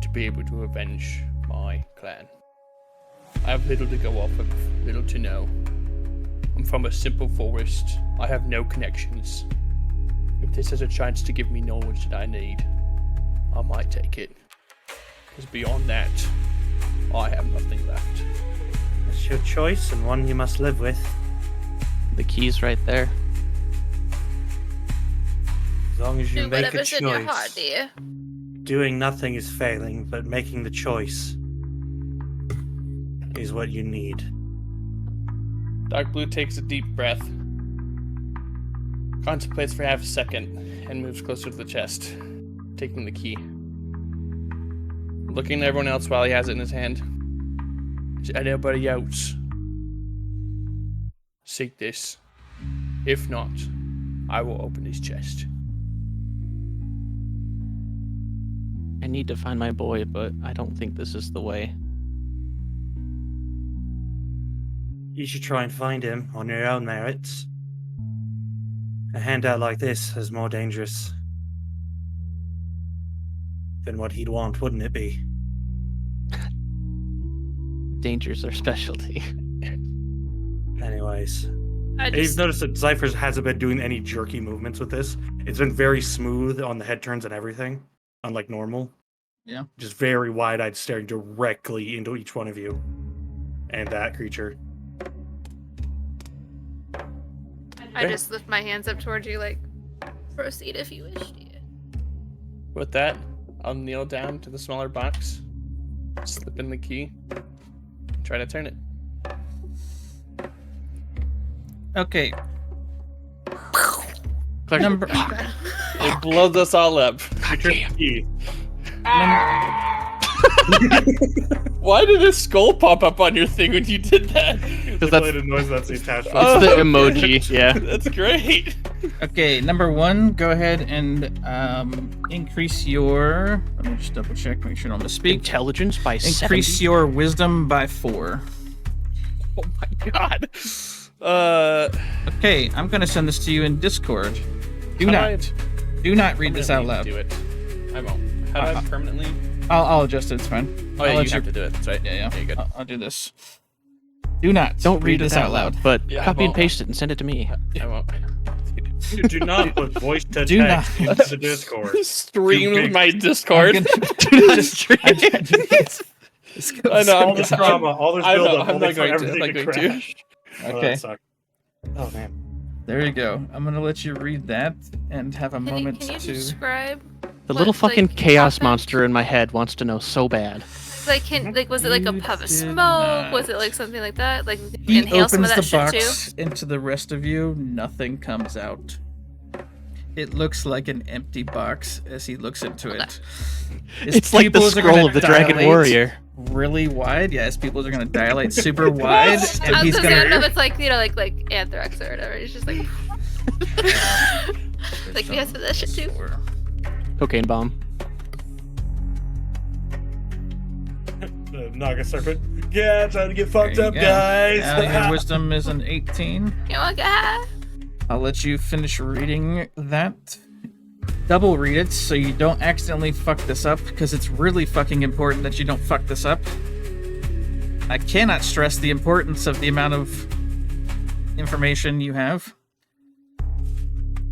to be able to avenge my clan. I have little to go off of, little to know. I'm from a simple forest. I have no connections. If this has a chance to give me knowledge that I need, I might take it. Because beyond that, I have nothing left. It's your choice and one you must live with. The key's right there. As long as you Do make a whatever's in your heart, choice. dear. Doing nothing is failing, but making the choice is what you need. Dark Blue takes a deep breath, contemplates for half a second, and moves closer to the chest, taking the key. Looking at everyone else while he has it in his hand. Is anybody else? Seek this. If not, I will open his chest. I need to find my boy, but I don't think this is the way. You should try and find him on your own merits. A handout like this is more dangerous than what he'd want, wouldn't it be? Danger's our specialty. Anyways, I you've just, noticed that Zypher hasn't been doing any jerky movements with this. It's been very smooth on the head turns and everything, unlike normal. Yeah. Just very wide-eyed, staring directly into each one of you and that creature. I just lift my hands up towards you, like, proceed if you wish, dear. With that, I'll kneel down to the smaller box, slip in the key, and try to turn it. Okay. Clark, Number It blows us all up. Key. Why did a skull pop up on your thing when you did that? Because that's- the noise that's attached. Oh, the okay. emoji, yeah. That's great. Okay, number one, go ahead and increase your. Let me just double check, make sure I don't misspeak. Intelligence by Increase 70. your wisdom by 4. Oh my god. Okay, I'm gonna send this to you in Discord. Do How not, do do not I'm read this gonna out need to loud. Do it. I won't. How do I permanently? I'll adjust it. It's fine. Oh I'll yeah, let you have to do it. That's right. Yeah, Okay, good. I'll do this. Do not. Don't read this out loud. but Yeah, I copy and won't. paste it and send it to me. I won't. Do not put voice to Do text not. into the Discord. Stream big. my Discord. I'm gonna- just- I tried to- Let's go I know, send All this this out. drama, all this I know, build-up, I'm only not for going to, everything I'm not to going to. crash. Oh, Okay. that sucked. Oh man. There you go. I'm gonna let you read that and have a moment Can you to. describe? The what, little fucking like, chaos happened? monster in my head wants to know so bad. Like, was it like a You puff of did smoke? not. Was it like something like that? Like, He inhale some of opens that the shit box into the rest of you. Nothing comes out. It looks like an empty box as he looks into it. His It's like the pupils are scroll gonna of the Dragon dilate Warrior. really wide. Yeah, his pupils are gonna dilate super wide, and he's I don't know if gonna. it's like, you know, like anthrax or whatever. It's just like, like yes, for that shit too. Cocaine bomb. The Naga Serpent. Yeah, trying to get fucked There up, you go. guys. Your wisdom is an 18. You want to I'll let you finish reading that. Double read it so you don't accidentally fuck this up, because it's really fucking important that you don't fuck this up. I cannot stress the importance of the amount of information you have.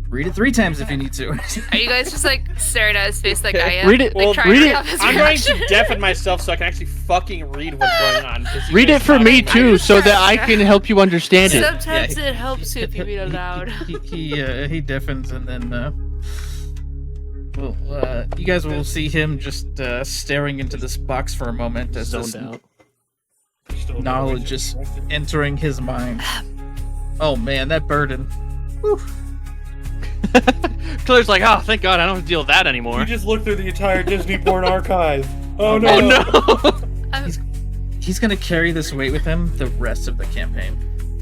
Read it 3 times if you need to. Are you guys just like staring at his face like I am? Read it- Like, well, trying read to it. off his I'm going reaction? to deafen myself so I can actually fucking read what's going on. 'cause you Read guys it for talk me about too, it. so that I can help you understand it. Sometimes Yeah, it helps you if you read aloud. He deafens, and then well, you guys will see him just staring into this box for a moment as this Zoned out. Still no knowledge way to is correct it. entering his mind. Oh man, that burden. Whew. Claire's like, oh, thank God, I don't have to deal with that anymore. You just looked through the entire Disney porn archive. Oh no! Oh no! He's gonna carry this weight with him the rest of the campaign.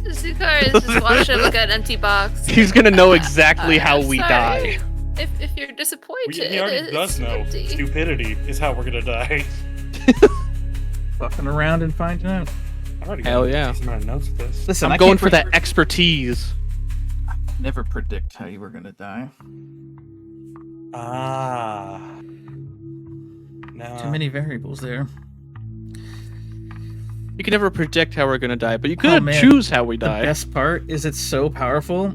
Sukar is just watching him look at an empty box. He's gonna know exactly how I'm we sorry. die. If you're disappointed, He already it's does know. empty. Stupidity is how we're gonna die. Fucking around and finding out. I already Hell got a yeah. decent amount of notes with this. Listen, I'm I going can't for that expertise. never predict how you were gonna die. Ah. No. Too many variables there. You can never predict how we're gonna die, but you Oh, could man. choose how we The die. best part is it's so powerful,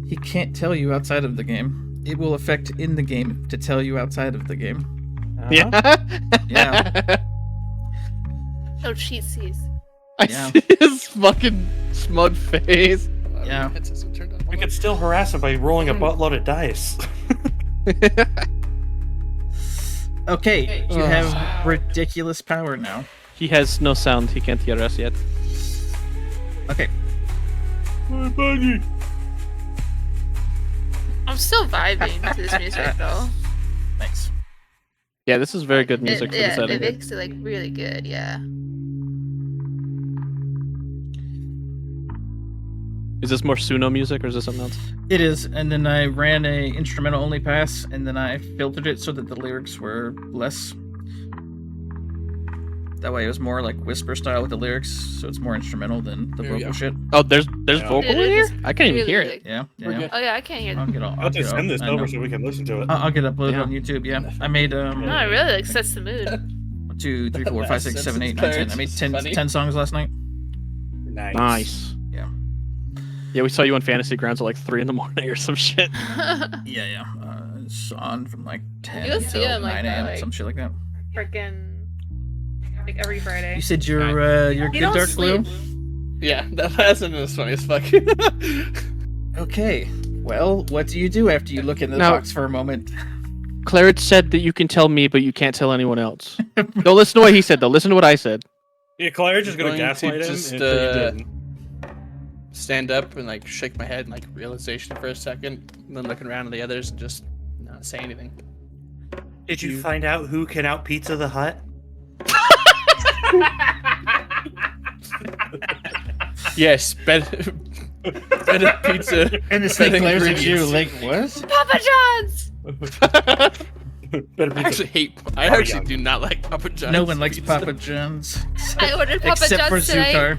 he can't tell you outside of the game. It will affect in the game to tell you outside of the game. Uh-huh. Yeah. No cheatsies. I Yeah. see his fucking smug face. Yeah. Headsets are turned on. We could still harass him by rolling a buttload of dice. Okay, you have ridiculous power now. He has no sound. He can't hear us yet. Okay, I'm still vibing to this music though. thanks. Yeah, this is very good music for the It setting. makes it like really good. Yeah. Is this more Suno music or is this something else? It is, and then I ran a instrumental only pass, and then I filtered it so that the lyrics were less. That way, it was more like whisper style with the lyrics, so it's more instrumental than the There we vocal go. shit. Oh, there's Yeah. vocal in It here? is I can't even really hear good. it. Yeah, We're yeah. good. Oh yeah, I can't hear I'll them. get all. I'll just send this I over know. so we can listen to it. I'll get uploaded Yeah. on YouTube. Yeah, I made No, it really like sets the mood. 1, 2, 3, 4, 5, 6, 7, 8, 9, 10. I made 10, Funny. 10 songs last night. Nice. Yeah. Yeah, we saw you on Fantasy Grounds at like 3 in the morning or some shit. Yeah, yeah. It's on from like 10 You'll see till him like 9 that, a.m. like- some shit like that. Freaking like every Friday. You said you're good, don't Dark sleep. Blue. Yeah, that's funny as fuck. Okay. Well, what do you do after you look in the Now- box for a moment? Claret said that you can tell me, but you can't tell anyone else. Don't listen to what he said, though. Listen to what I said. Yeah, Claire's just gonna Going to gaslight him just, until you uh, didn't. Stand up and like shake my head in like realization for a second, and then looking around at the others and just not say anything. Did you find out who can out Pizza the Hut? Yes, better pizza. And this better thing glares at you ingredients. like, what? Papa John's. Better I pizza. actually hate. I Oh, actually yeah. do not like Papa John's. No one likes pizza. Papa John's. I ordered Papa Except for John's today. Zukar.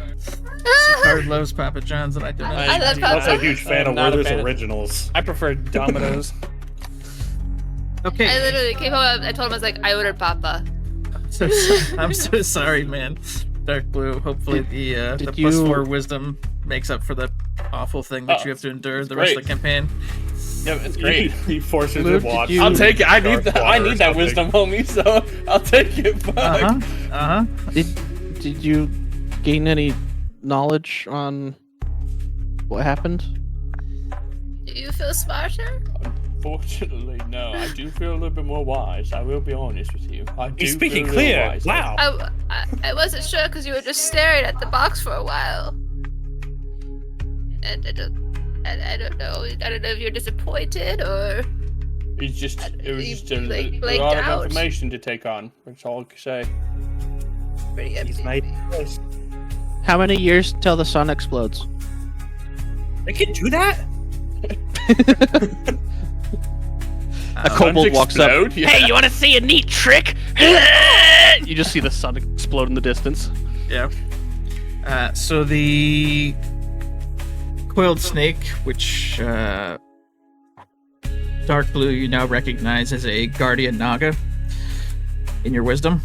Zukar loves Papa John's, and I do not. I love I'm also a Papa. huge fan I'm of not a Werther's fan of- Originals. I prefer Domino's. Okay. I literally came home. I told him I was like, I ordered Papa. I'm so sorry, man. Dark Blue. Hopefully the Did plus you- 4 wisdom makes up for the awful thing that Oh, you have to endure the rest of the great. campaign. Yeah, it's great. He forces Luke, to watch. did you- I'll take it. I need Dark that. I water or need that something. wisdom, homie. So I'll take it. Fuck. Uh-huh. Did you gain any knowledge on what happened? Do you feel smarter? Fortunately, no. I do feel a little bit more wise. I will be honest with you. I do He's speaking feel a little clear. wiser. Wow. I wasn't sure because you were just staring at the box for a while. And I don't know. I don't know if you're disappointed or. It's just, it was You just a, blanked a lot of out. information to take on. That's all I can say. Pretty He's empty. made choice. How many years till the sun explodes? They can do that? A kobold walks up. Explode? Yeah. Hey, you want to see a neat trick? You just see the sun explode in the distance. Yeah. So the coiled snake, which Dark Blue you now recognize as a guardian naga in your wisdom.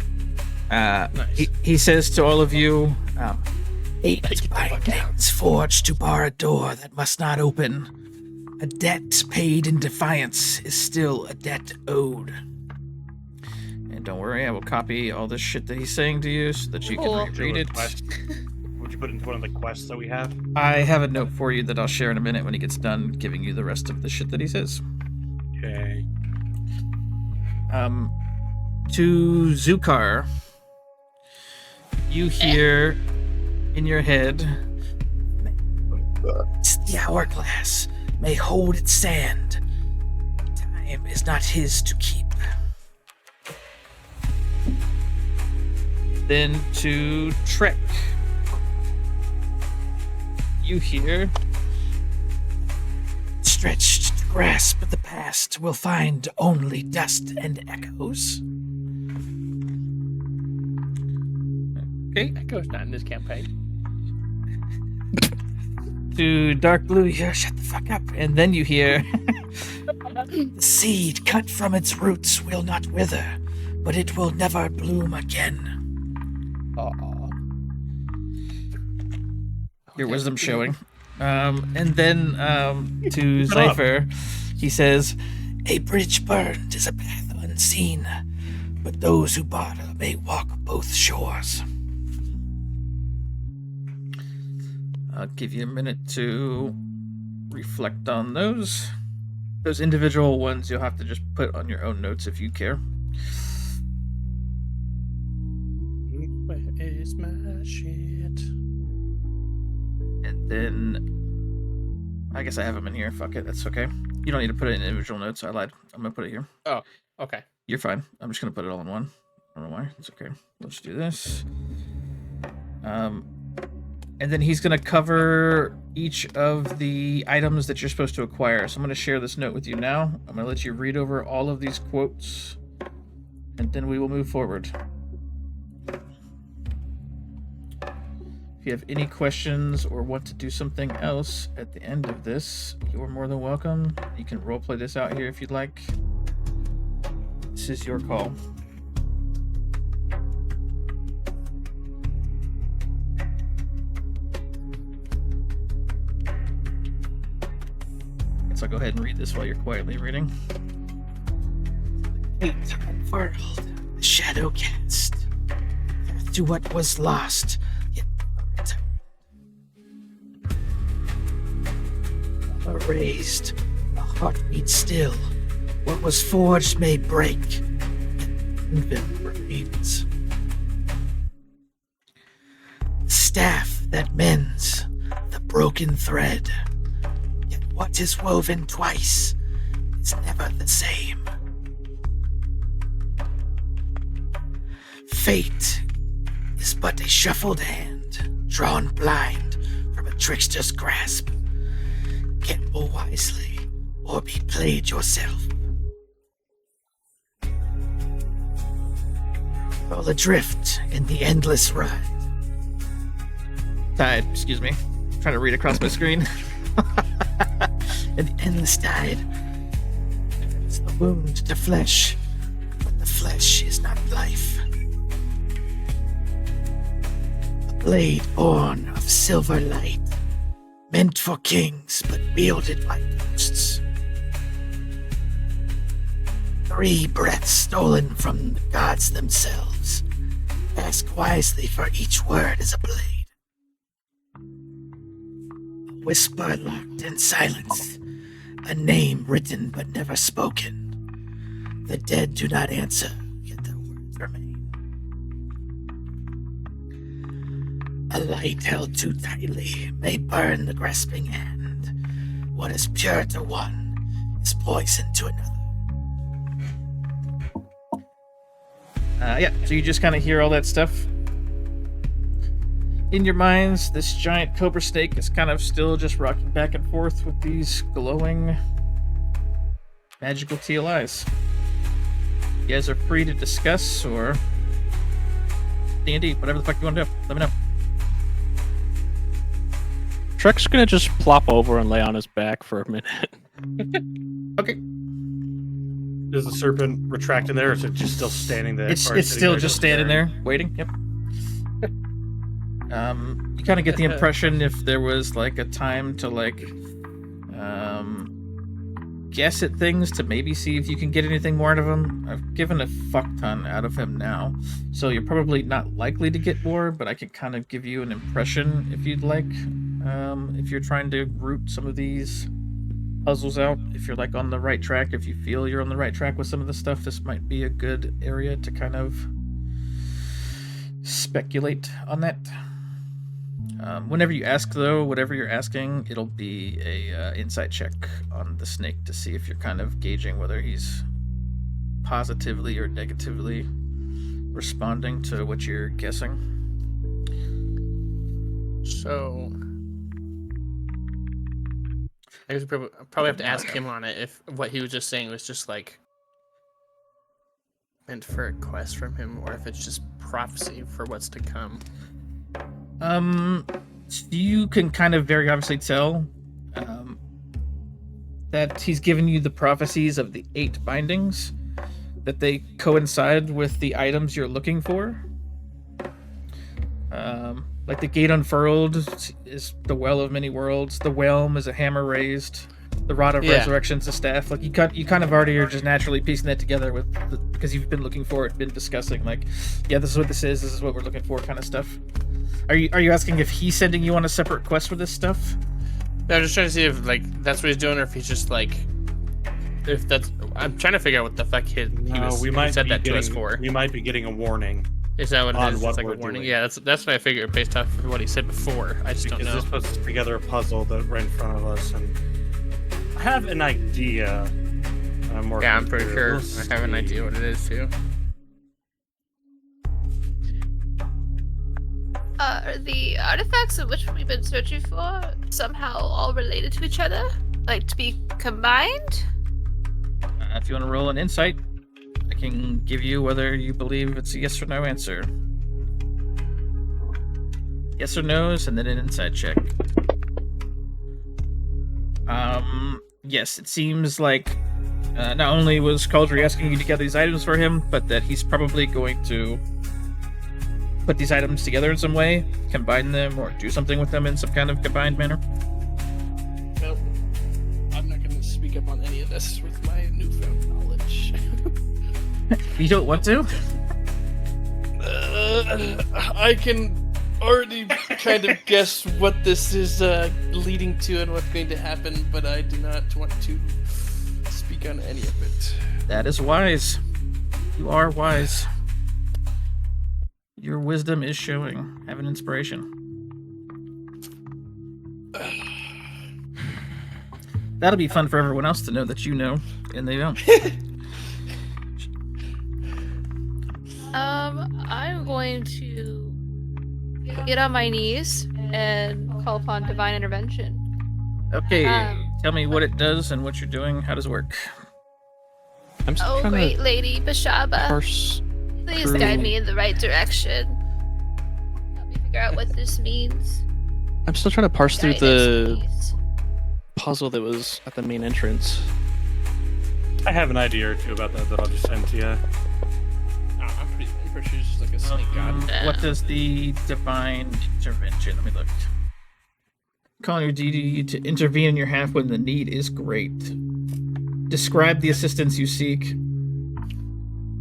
He says to all of you, "Eight bindings forged to bar a door that must not open. A debt paid in defiance is still a debt owed." And don't worry, I will copy all this shit that he's saying to you so that you Cool. can read it. Would you put it into one of the quests that we have? I have a note for you that I'll share in a minute when he gets done giving you the rest of the shit that he says. Okay. To Zukar, you hear in your head, "The hourglass may hold its sand. Time is not his to keep." Then to Trek, you hear, "Stretched to grasp the past will find only dust and echoes. Okay. Echo's not in this campaign. To Dark Blue, you hear, shut the fuck up. And then you hear, The seed cut from its roots will not wither, but it will never bloom again. your wisdom showing. And then to Keep it up. Cypher, he says, A bridge burned is a path unseen, but those who barter may walk both shores. I'll give you a minute to reflect on those. Those individual ones you'll have to just put on your own notes if you care. Where is my shit? And then I guess I have them in here. Fuck it, that's okay. You don't need to put it in individual notes. I lied. I'm gonna put it here. Okay. You're fine. I'm just gonna put it all in one. I don't know why. It's okay. Let's do this. And then he's gonna cover each of the items that you're supposed to acquire. So I'm gonna share this note with you now. I'm gonna let you read over all of these quotes, and then we will move forward. If you have any questions or want to do something else at the end of this, you're more than welcome. You can roleplay this out here if you'd like. This is your call. So I'll go ahead and read this while you're quietly reading. Fate unfurled, the shadow cast, path to what was lost, yet never returned. Erased, the heartbeat still. What was forged may break, yet even remains. Staff that mends the broken thread. Yet what is woven twice is never the same. Fate is but a shuffled hand, drawn blind from a trickster's grasp. Gamble wisely, or be played yourself. Roll adrift in the endless ride. Tide, excuse me. I'm trying to read across my screen. And the endless tide. It's the wound to flesh, but the flesh is not life. A blade born of silver light, meant for kings, but wielded by ghosts. 3 breaths stolen from the gods themselves. Ask wisely, for each word is a blade. A whisper locked in silence. A name written but never spoken. The dead do not answer, yet their words remain. A light held too tightly may burn the grasping hand. What is pure to one is poison to another. Yeah, so you just kind of hear all that stuff. In your minds, this giant cobra snake is kind of still just rocking back and forth with these glowing magical teal eyes. You guys are free to discuss or D&D, whatever the fuck you want to do. Let me know. Trek's gonna just plop over and lay on his back for a minute. Okay. Is the serpent retracting there, or is it just still standing there? It's or it's sitting still there just standing staring? there, waiting. Yep. You kind of get the impression if there was like a time to like guess at things to maybe see if you can get anything more out of him. I've given a fuck ton out of him now, so you're probably not likely to get more, but I can kind of give you an impression if you'd like. If you're trying to root some of these puzzles out, if you're like on the right track, if you feel you're on the right track with some of the stuff, this might be a good area to kind of speculate on that. Whenever you ask, though, whatever you're asking, it'll be a insight check on the snake to see if you're kind of gauging whether he's positively or negatively responding to what you're guessing. So I guess we probably have to ask him on it if what he was just saying was just like meant for a quest from him, or if it's just prophecy for what's to come. You can kind of very obviously tell that he's given you the prophecies of the 8 bindings, that they coincide with the items you're looking for. Like the gate unfurled is the well of many worlds. The whelm is a hammer raised. The rod of resurrection's a staff. Like you kind of already are just naturally piecing that together because you've been looking for it, been discussing like, yeah, this is what this is. This is what we're looking for, kind of stuff. Are you asking if he's sending you on a separate quest for this stuff? No, I'm just trying to see if like that's what he's doing, or if he's just like, if that's. I'm trying to figure out what the fuck he said that to us for. We might be getting a warning. Is that what it is? What It's like a we're warning. doing. Yeah, that's what I figured based off of what he said before. I just don't Because know. this puts together a puzzle that right in front of us, and I have an idea. I'm pretty sure I have an idea what it is too. Are the artifacts of which we've been searching for somehow all related to each other? Like to be combined? If you want to roll an insight, I can give you whether you believe it's a yes or no answer. Yes or no's, and then an insight check. Yes, it seems like not only was Cauldry asking you to gather these items for him, but that he's probably going to put these items together in some way, combine them, or do something with them in some kind of combined manner. Well, I'm not going to speak up on any of this with my newfound knowledge. You don't want to? I can already kind of guess what this is leading to and what's going to happen, but I do not want to speak on any of it. That is wise. You are wise. Your wisdom is showing. Have an inspiration. That'll be fun for everyone else to know that you know, and they don't. I'm going to get on my knees and call upon divine intervention. Okay, tell me what it does and what you're doing. How does it work? I'm still Oh, trying great to Lady Bashaba, parse. please through- guide me in the right direction. Help me figure out what this means. I'm still trying to parse through Guidance, the please. puzzle that was at the main entrance. I have an idea or two about that I'll just send to you. I'm pretty sure he's just like a snake god. What does the divine intervention? Let me look. Calling your deity to intervene in your half when the need is great. Describe the assistance you seek.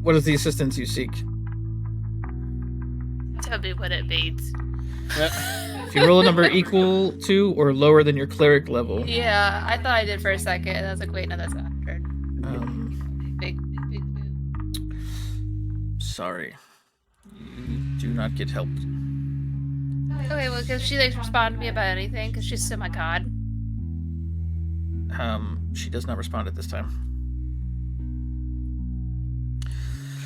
What is the assistance you seek? Tell me what it means. If you roll a number equal to or lower than your cleric level, Yeah, I thought I did for a second. And I was like, wait, no, that's 100. Big move. sorry. You do not get help. Okay, well, because she likes respond to me about anything, because she's still my god. She does not respond at this time.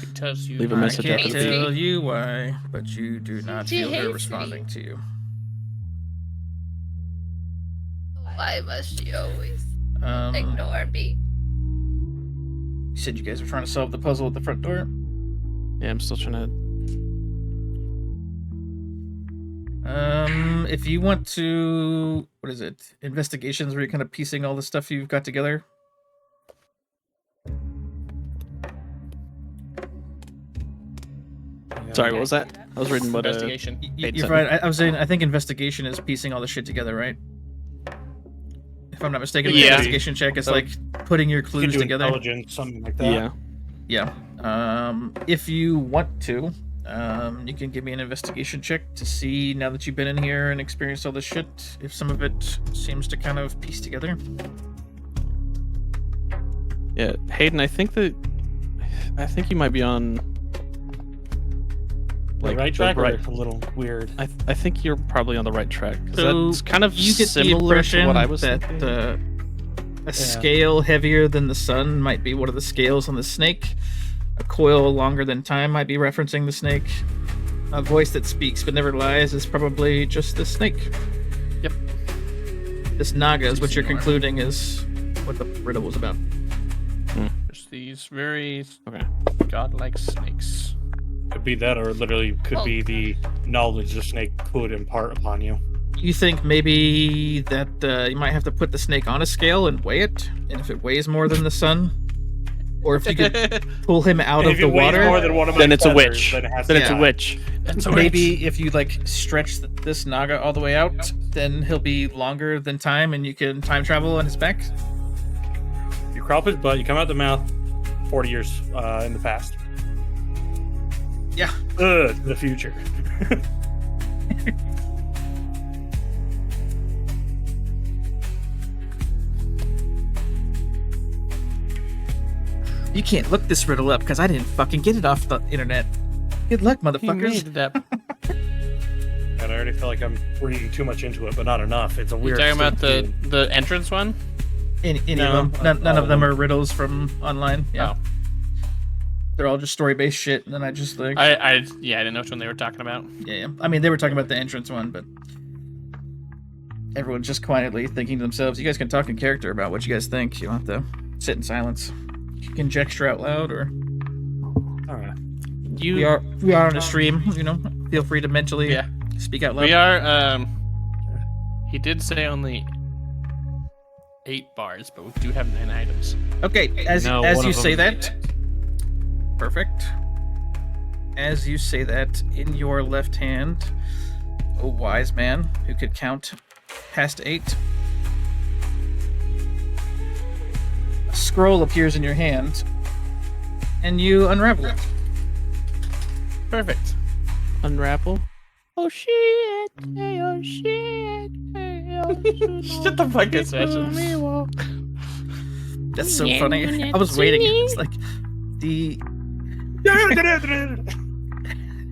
She tells you. Leave a I message can't after the beep. tell you why, but you do not She feel her hates responding me. to you. Why must she always Um, ignore me? you said you guys were trying to solve the puzzle at the front door. Yeah, I'm still trying to. If you want to, what is it? Investigations, where you're kind of piecing all the stuff you've got together. Sorry, what was that? I was reading what Investigation. Eight You're seven. right. I was saying, I think investigation is piecing all the shit together, right? If I'm not mistaken, the Yeah. investigation check is like putting your You can clues do together. intelligence, something like that. Yeah. Yeah. If you want to, you can give me an investigation check to see, now that you've been in here and experienced all this shit, if some of it seems to kind of piece together. Yeah, Hayden, I think you might be on. The right track right. or a little weird? I think you're probably on the right track. 'Cause So that's kind of you get the similar to impression what I was that thinking. a scale heavier than the sun might be one of the scales on the snake. A coil longer than time might be referencing the snake. A voice that speaks but never lies is probably just the snake. Yep. This Naga is what you're concluding is what the riddle was about. There's these very Okay. godlike snakes. Could be that, or literally could be the knowledge the snake could impart upon you. You think maybe that you might have to put the snake on a scale and weigh it, and if it weighs more than the sun, or if you could pull him out If of it the weighs water, more than one of my Then it's a feathers, witch. Then, it has Then to it's a die. witch. That's a maybe if you like stretch this Naga all the way out, then he'll be longer than time, and you can time travel on his back. You crop his butt, you come out the mouth 40 years in the past. Yeah. To the future. You can't look this riddle up because I didn't fucking get it off the internet. Good luck, He motherfuckers. made it up. And I already feel like I'm reading too much into it, but not enough. It's a You're weird. talking about thing. the entrance one? Any No, of them. None all of them of are riddles from online. Yeah. Oh. They're all just story based shit, and then I just like I didn't know which one they were talking about. yeah. I mean, they were talking about the entrance one, but everyone's just quietly thinking to themselves. You guys can talk in character about what you guys think. You don't have to sit in silence. You can conjecture out loud, or All right. we are on a stream. You know, feel free to mentally Yeah. speak out loud. We are he did say only 8 bars, but we do have 9 items. Okay, as No, as one you of say them- that, perfect. As you say that, in your left hand, a wise man who could count past 8. A scroll appears in your hand, and you unravel it. Perfect. Unravel. Oh shit! Hey, oh shit! Hey, oh, Shut the fuck up, Sessions. That's so funny. I was waiting. It's like the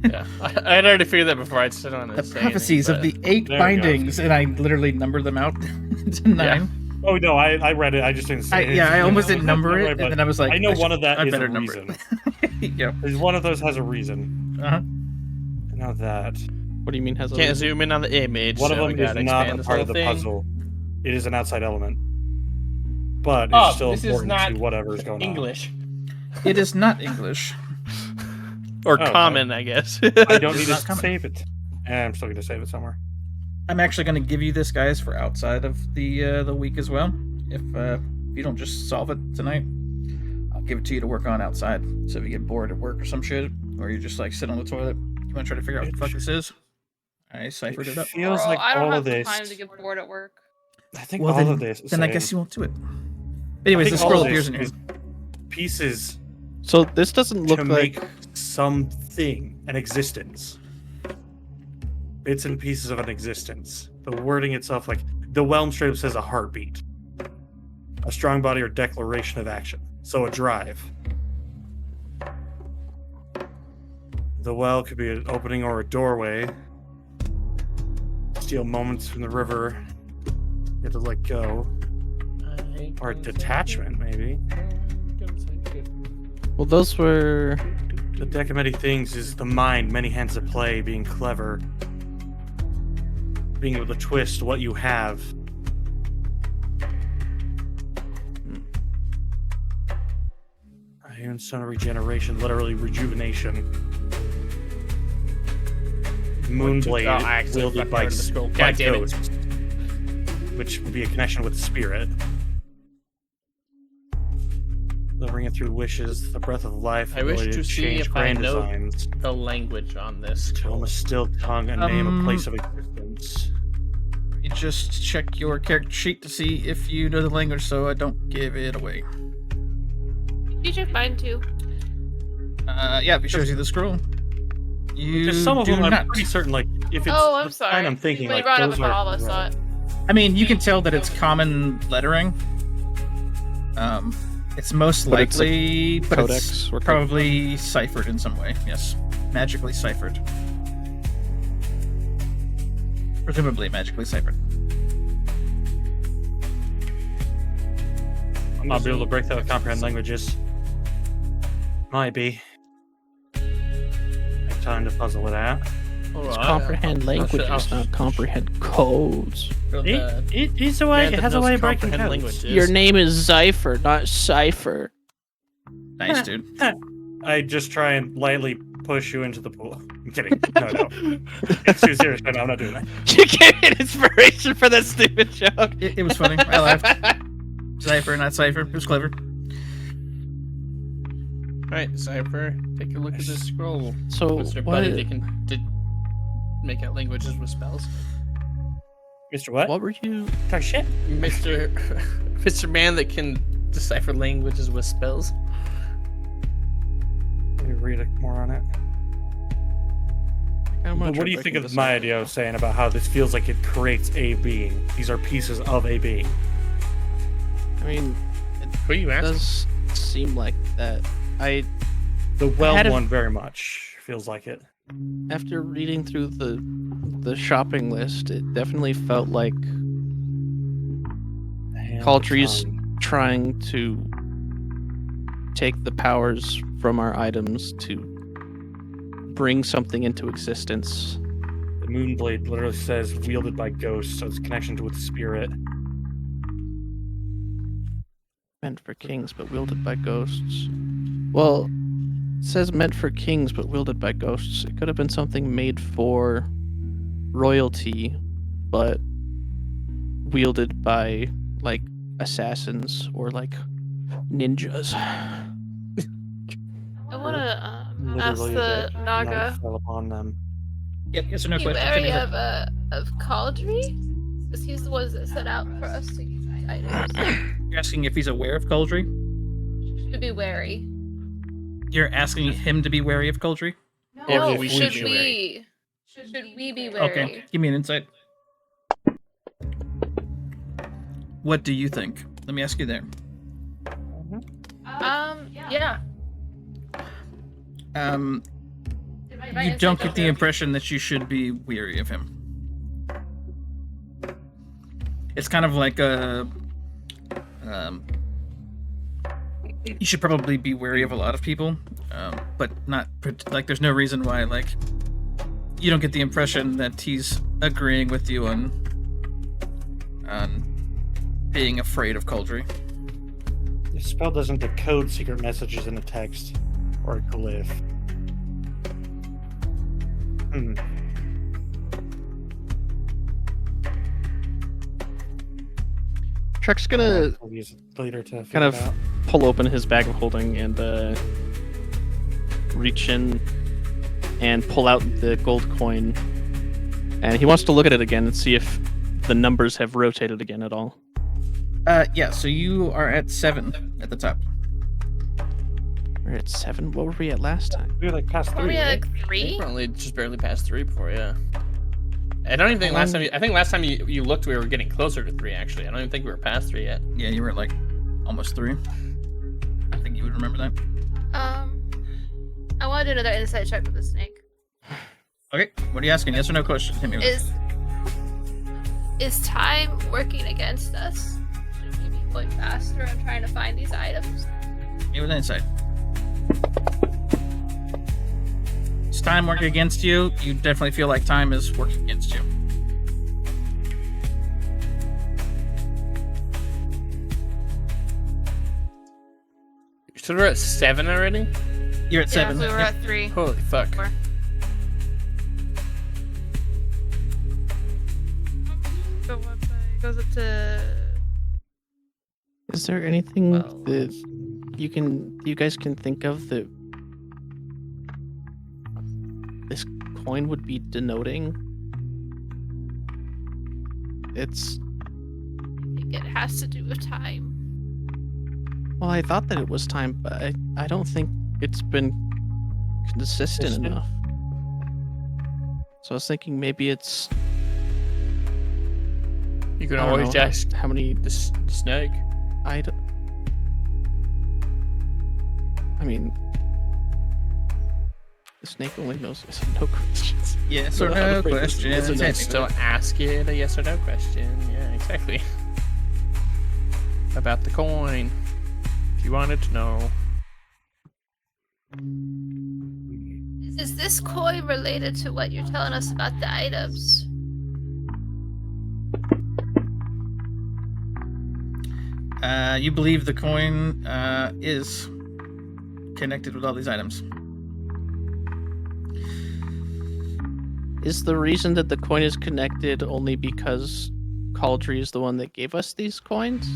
Yeah, I had already figured that before I'd sit on the it. prophecies of the 8 There we go. bindings, and I literally numbered them out to 9. Oh no, I read it. I just didn't say it. I almost It didn't was number not it, right, and but then I was like, I know should- one of that I is better a number reason. it. Yeah. There's one of those has a reason. Uh-huh. Now that What do you mean has a Can't reason? zoom in on the image. one of so we them is gotta not expand a this part whole of the thing. puzzle. It is an outside element, but it's Oh, still this is important not to whatever is going English It is not English. or Oh, common, I guess. on. I don't It's need not to coming. save it. And I'm still going to save it somewhere. I'm actually going to give you this, guys, for outside of the week as well. If you don't just solve it tonight, I'll give it to you to work on outside. So if you get bored at work or some shit, or you just like sit on the toilet, you want to try to figure out what the fuck this is? I ciphered it up. Feels Bro, like I don't all have of this. time to get bored at work. I think Well, all then, of this. then I saying- guess you won't do it. Anyways, I the think all scroll of appears this in your is hand. pieces So this doesn't look to like. make something an existence. Bits and pieces of an existence. The wording itself, like the Whelm straight up says a heartbeat, a strong body or declaration of action. So a drive. The well could be an opening or a doorway. Steal moments from the river. You have to let go. Or a detachment, maybe. Well, those were. The deck of many things is the mind, many hands to play, being clever, being able to twist what you have. Iron Sun regeneration, literally rejuvenation. Moonblade, Oh, I actually wielded fucking by, read the scroll. by God damn it. ghosts, which would be a connection with spirit. Delivering it through wishes, the breath of life, I wish ability to see change if I grand know designs. the language on this. Tell him a still tongue and name a place of existence. You just check your character sheet to see if you know the language, so I don't give it away. You check mine too. Yeah, if it shows you the scroll. You Because some of do them, I'm not. pretty certain, like, if it's Oh, I'm the sorry. kind I'm thinking, when like, you brought those up about are all of us saw it. I mean, you can tell that it's common lettering. It's most But it's a likely, but codex it's or code. probably ciphered in some way. Yes, magically ciphered. Presumably magically ciphered. I'm not be able to break that with comprehend languages. Might be. Have time to puzzle it out. It's comprehend languages, not comprehend codes. It's a way. It has a way of breaking codes. languages. Your name is Zypher, not Cipher. Nice, dude. I just try and lightly push you into the pool. I'm kidding. No. It's too serious. No, I'm not doing that. You gave me an inspiration for that stupid joke. It was funny. I laughed. Cypher, not Cypher. It was clever. Alright, Cypher, take a look at this scroll. So Mr. what? Buddy, they can make out languages with spells. Mr. What? What were you? Talk shit. Mr. Man that can decipher languages with spells. Let me read more on it. What do you think of my idea of saying about how this feels like it creates a being? These are pieces of a being. I mean, Who are you it asking? does seem like that. The well had a- one very much feels like it. After reading through the shopping list, it definitely felt like Cauldry's trying to take the powers from our items to bring something into existence. The Moonblade literally says wielded by ghosts, so it's connection to its spirit. Meant for kings, but wielded by ghosts. Well, it says meant for kings, but wielded by ghosts. It could have been something made for royalty, but wielded by, like, assassins or, like, ninjas. I want to ask Literally, the night Naga. fell upon them. Yep, yes or no Be question. wary Finish it. of Cauldry, because he's the ones that set out for us to use items. You're asking if he's aware of Cauldry? Should be wary. You're asking him to be wary of Cauldry? No, if we should should be we? Should we be wary? Okay, give me an insight. What do you think? Let me ask you there. Yeah. You don't get the impression that you should be weary of him. It's kind of like a. You should probably be wary of a lot of people, but not like. There's no reason why like. You don't get the impression that he's agreeing with you on being afraid of Cauldry. The spell doesn't decode secret messages in a text or a glyph. Truck's gonna We'll use it later to figure kind of it out. pull open his bag of holding and reach in and pull out the gold coin. And he wants to look at it again and see if the numbers have rotated again at all. Yeah, so you are at 7 at the top. We're at 7. What were we at last time? We were like past Are 3, we right? at like 3? Probably just barely past 3 before, yeah. I don't even think last time. I think last time you looked, we were getting closer to 3. Actually, I don't even think we were past 3 yet. Yeah, you were at like almost 3. I think you would remember that. I want to do another insight check with the snake. Okay, what are you asking? Yes or no question? Hit me with it. Is time working against us? Should we be going faster and trying to find these items? Hit me with insight. Is time working against you? You definitely feel like time is working against you. So we're at 7 already. You're at 7. Yeah, we were Yep. at 3. Holy fuck! Four. Goes up to. Is there anything Well, that you guys can think of that this coin would be denoting? It's I think it has to do with time. well, I thought that it was time, but I don't think it's been consistent enough. So I was thinking maybe it's You can I don't always know, ask how many the snake. I mean, the snake only knows yes or no questions. Yes I or don't know how no to phrase this. question. Yes or no, Hit me still with it. ask it a yes or no question. Yeah, exactly. About the coin. If you wanted to know. Is Is this coin related to what you're telling us about the items? You believe the coin is connected with all these items. Is the reason that the coin is connected only because Cauldry is the one that gave us these coins?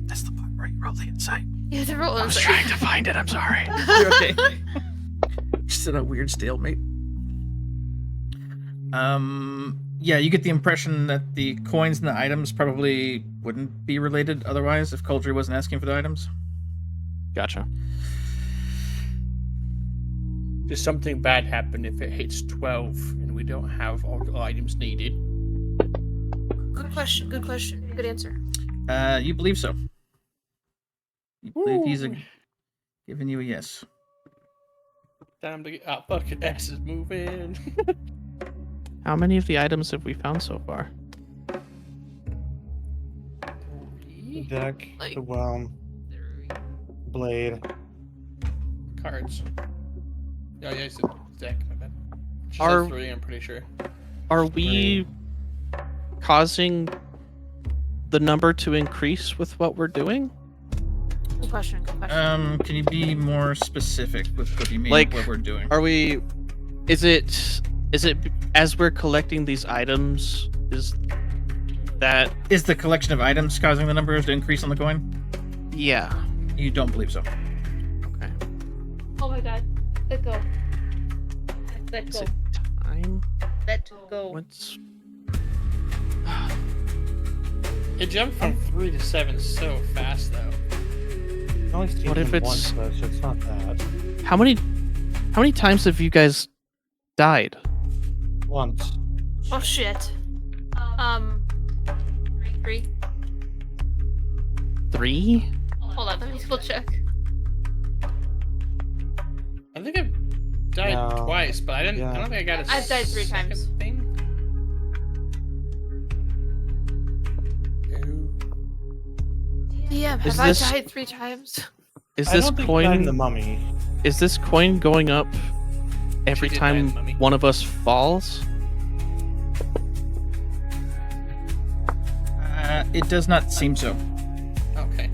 That's the part where you roll the insight. You have to roll I was insight. trying to find it. I'm sorry. You're okay. Just in a weird stalemate. Yeah, you get the impression that the coins and the items probably wouldn't be related otherwise if Cauldry wasn't asking for the items. Gotcha. Does something bad happen if it hits 12 and we don't have all the items needed? Good question. Good question. Good answer. You believe so. You believe he's Ooh. giving you a yes. Time to get our fucking asses moving. How many of the items have we found so far? The deck, Like- the whelm, blade. Cards. Oh, yeah, it's a deck. My bad. She Are- said 3, I'm pretty sure. Are we causing the number to increase with what we're doing? Good question. Good question. Can you be more specific with what you mean Like, what we're doing? Are we? Is it as we're collecting these items? Is that? Is the collection of items causing the numbers to increase on the coin? Yeah. You don't believe so. Okay. Oh my god. Let go. Let Is go. it time? Let go. What's? It jumped from 3 to 7 so fast, though. I've only seen What if him it's- once, though, so it's not that. How many times have you guys died? Once. Oh shit. 3. 3? Hold on. Let me double check. I think I've died No. twice, but I didn't. Yeah. I don't think I got a I've died 3 second times. Thing. DM, Is have I this- died 3 times? Is I this don't think I'm coin? the mummy. Is this coin going up every She did die in time the mummy. one of us falls? It does not seem so. Okay.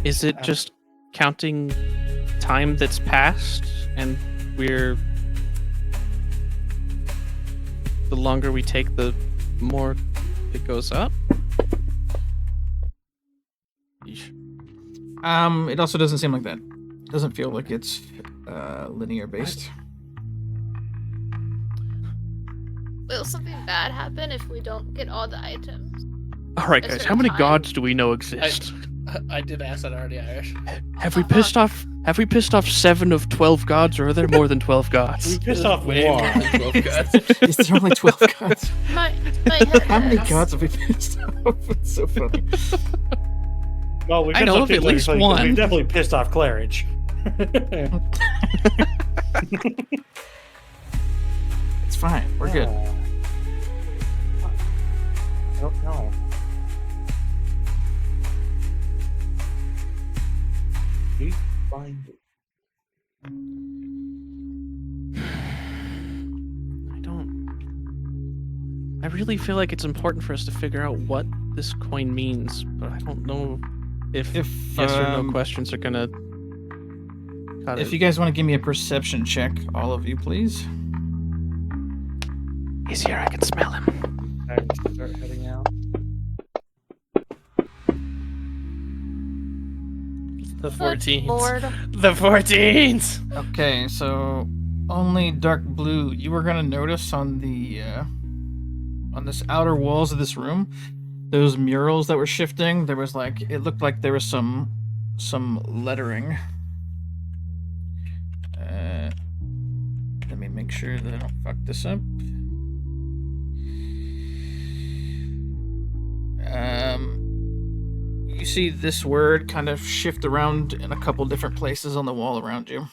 Is it just counting time that's passed and we're the longer we take the more it goes up? Yeesh. It also doesn't seem like that. Doesn't feel like it's linear based. Will something bad happen if we don't get all the items? All right, Is guys, there how many time? gods do we know exist? I did ask that already, Irish. Have we pissed off 7 of 12 gods, or are there more than 12 We gods? pissed off Way more one. than 12 guys. Is there only 12 gods? My head How many hurts. gods have we pissed off? It's so funny. Well, we I pissed know off of at people least usually, 'cause one. We've definitely pissed off Claridge. It's fine. We're good. I don't know. Please find it. I really feel like it's important for us to figure out what this coin means, but I don't know if If yes or no questions are gonna cut if it. you guys want to give me a perception check, all of you, please. He's here, I can smell him. Time to start heading out. The Good 14s. Lord. The 14s! Okay, so only dark blue. You were gonna notice on the on this outer walls of this room, those murals that were shifting. There was like it looked like there was some lettering. Let me make sure that I don't fuck this up. You see this word kind of shift around in a couple different places on the wall around you.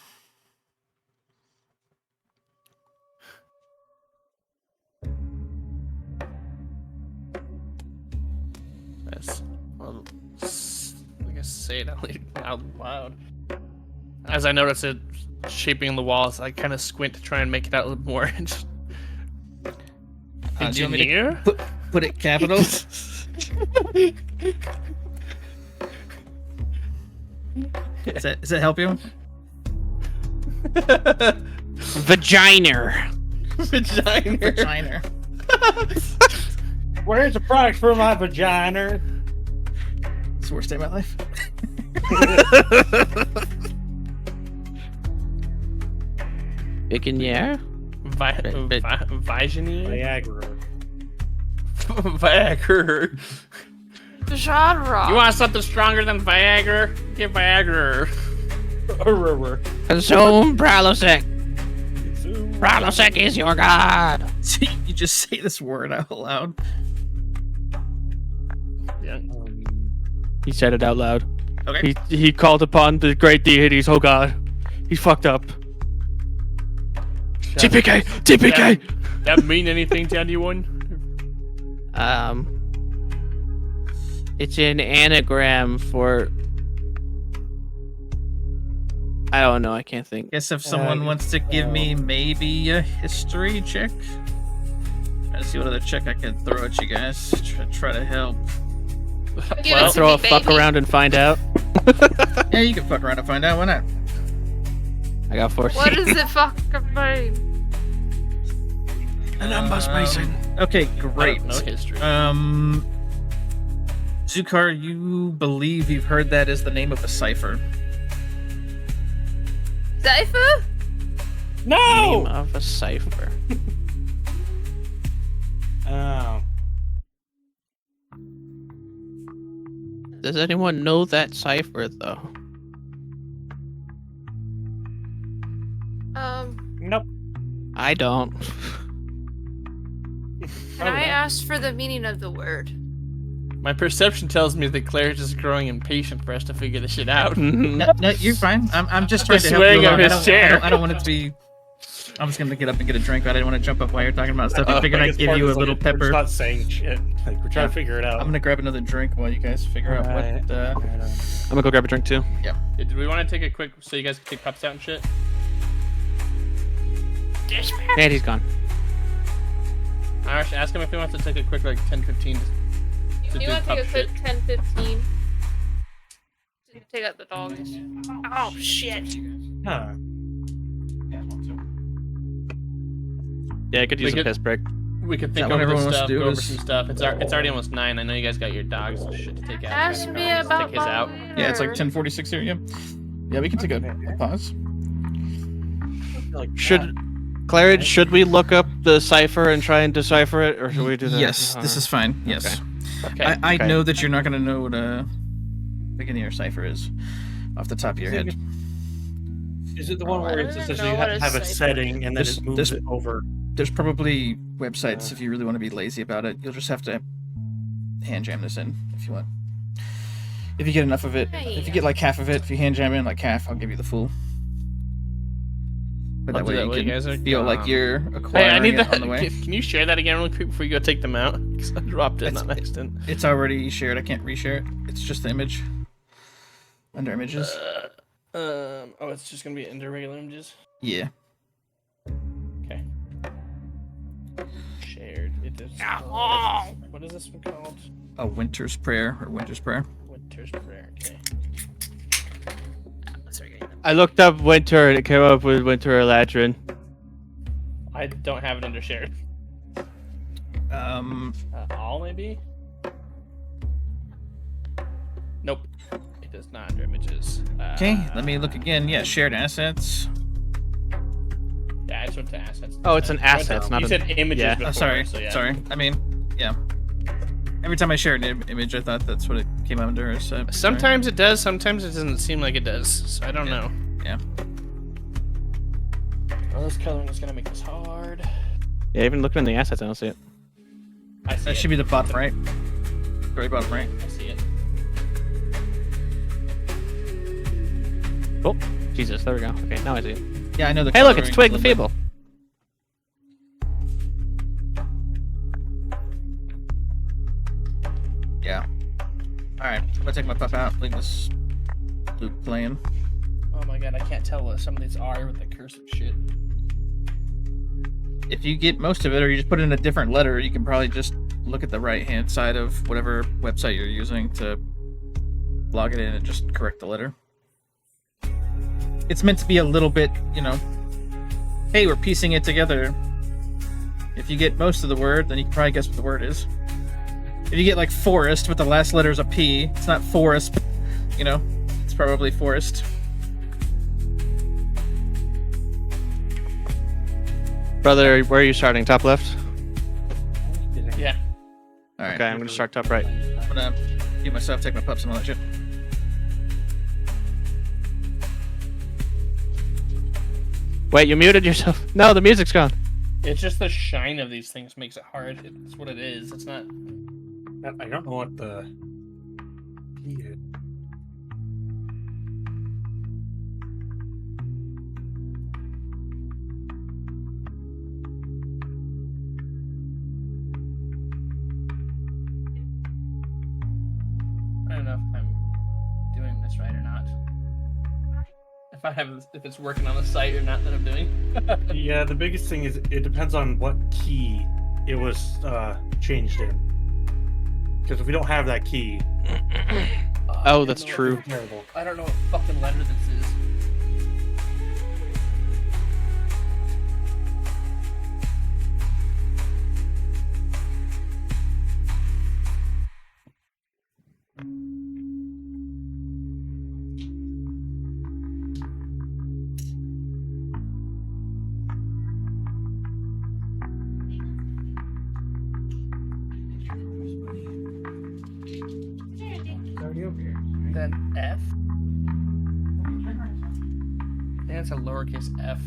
That's, well, I guess say it out loud. As I notice it shaping the walls, I kind of squint to try and make it out a little more. And just, Do you want me to engineer? put it capital? Does that help you? Vagina. Vagina. Vagina. Where's the product for my vagina? It's the worst day of my life. Vagina. Vagina. Viagra. Viagra. Genre. You want something stronger than Viagra? Get Viagra. Consume Prilosec. Prilosec is your god. See, you just say this word out loud. Yeah. He said it out loud. Okay. He called upon the great deities. Oh god, he's fucked up. TPK, TPK. That mean anything to anyone? It's an anagram for. I don't know. I can't think. Guess if someone wants to give me maybe a history check. Try to see what other check I can throw at you guys. Try to help. Give Well, it to Throw me, a fuck baby. around and find out. Yeah, you can fuck around and find out. Why not? I got 14. What does it fucking mean? An ambush mason. Okay, great. No history. Zukar, you believe you've heard that as the name of a cipher. Cypher? No! Name of a cipher. Oh. Does anyone know that cipher though? Nope. I don't. Can I ask for the meaning of the word? My perception tells me that Claire's just growing impatient for us to figure this shit out. No, you're fine. I'm just trying The to help you swing of along. his chair. I don't want it to be. I was gonna get up and get a drink, but I didn't want to jump up while you're talking about stuff. I Oh, figured I'd Biggest give part you a is, like, little we're pepper. just not saying shit. Like, we're trying to figure it out. I'm gonna grab another drink while you guys figure out Alright. what. I'm gonna go grab a drink too. Do we want to take a quick so you guys can take pups out and shit? And he's gone. Irish, ask him if he wants to take a quick like 10-15 to You do want to pup take a shit. quick 10-15? To take out the dogs. Oh shit. Huh. Yeah, I could use We a could- piss break. We could that think what over everyone this wants to stuff, do go over is- some stuff. It's already almost 9. I know you guys got your dogs and shit to take out. Ask me about Take his out. Yeah, it's like 10:46 here. Yeah, yeah, we can take a pause. Like, Should Claridge, should we look up the cipher and try and decipher it, or should we do that? Yes, this is fine. Yes, Okay. I okay. know that you're not gonna know what a beginning or cipher is off the top of your head. Is it the one I where don't it's even essentially know you what have to a have a cipher setting and then This- it moves this- it over? There's probably websites if you really want to be lazy about it. You'll just have to hand jam this in if you want. If you get enough of it, if you get like half of it, if you hand jam in like half, I'll give you the full. But I'll that do way that you while you can guys are feel like gone. you're Hey, acquiring I need it that. on the way. Can you share that again really quick before you go take them out? Because I dropped it on accident. It's already shared. I can't reshare it. It's just the image. Under images. Oh, it's just gonna be into regular images. Yeah. Okay. Shared. It is. What is this one called? A Winter's Prayer or Winter's Prayer. Winter's Prayer. Okay. I looked up winter and it came up with Winter Eladrin. I don't have it under shared. All maybe. Nope. It does not under images. Okay, let me look again. Yeah, shared assets. Yeah, I just went to assets. Oh, it's an I went to- assets, not You a- said images yeah. before. Sorry. So yeah. Sorry. I mean, yeah. Every time I share an image, I thought that's what it came under. So, Sometimes it does. Sometimes it doesn't seem like it does. So I don't know. Yeah. Oh, this coloring is gonna make this hard. Yeah, even looking in the assets, I don't see it. I see That it. should be the bottom right. Very bottom right. I see it. Oh, Jesus, there we go. Okay, now I see it. Yeah, I know the. Hey, look, it's coloring Twig the is a little Feeble. bit- Yeah. Alright, I'm gonna take my pup out, leave this loop playing. Oh my god, I can't tell what some of these are with the cursive shit. If you get most of it, or you just put in a different letter, you can probably just look at the right-hand side of whatever website you're using to log it in and just correct the letter. It's meant to be a little bit, you know, hey, we're piecing it together. If you get most of the word, then you can probably guess what the word is. If you get like forest, but the last letter is a P, it's not forest, you know, it's probably forest. Brother, where are you starting? Top left? Yeah. Alright, Okay, I'm gonna start top right. I'm gonna mute myself, take my pups, and all that shit. Wait, you muted yourself? No, the music's gone. It's just the shine of these things makes it hard. It's what it is. It's not. I don't know what the key is. I don't know if I'm doing this right or not. If it's working on the site or not that I'm doing. Yeah, the biggest thing is it depends on what key it was changed in. Because if we don't have that key, Oh, that's true. it's terrible. I don't know what fucking letter this is. Then F. I think it's a lowercase f.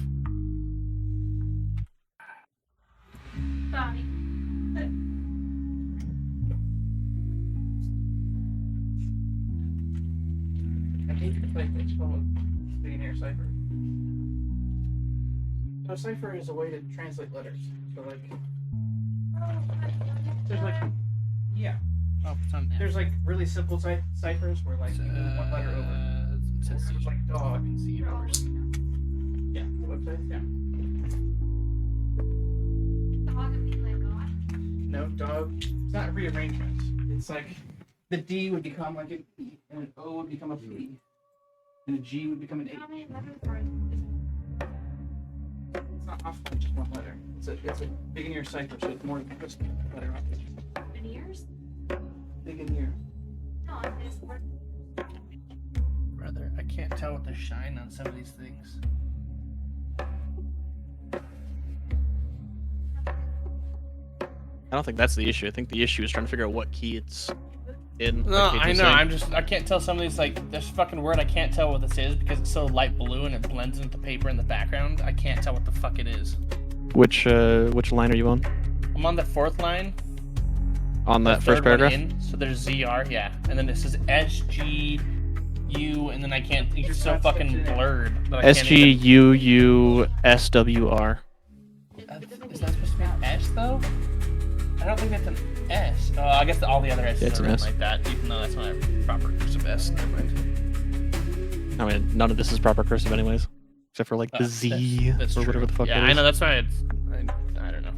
I hate the fact that it's called Billionaire Cipher. So cipher is a way to translate letters. So like, there's like, yeah, Oh, it's on F. there's like really simple ciphers where like you move one letter over. It says There's like dog. C hours. Yeah, the website. Yeah. No, dog. It's not rearrangement. It's like the D would become like an E, and an O would become a P, and a G would become an A. It's not often just one letter. It's a Billionaire cipher, so it's more than just a letter on each. Billionaire. Brother, I can't tell with the shine on some of these things. I don't think that's the issue. I think the issue is trying to figure out what key it's in. No, like Paige I was know. saying. I can't tell some of these, like, this fucking word, I can't tell what this is because it's so light blue and it blends into the paper in the background. I can't tell what the fuck it is. Which line are you on? I'm on the fourth line. On the that first third one paragraph? in, so there's ZR, yeah. And then this is SGU, and then I can't, it's so fucking blurred. That I can't even- SGUUSWR. Is that supposed to be an S, though? I don't think that's an S. Oh, I guess all the other S's It's are an written S. like that, even though that's not a proper cursive S. Never mind. I mean, none of this is proper cursive anyways. Except for like the Z That's or whatever true. the fuck Yeah, it I is. know, that's why it's, I don't know.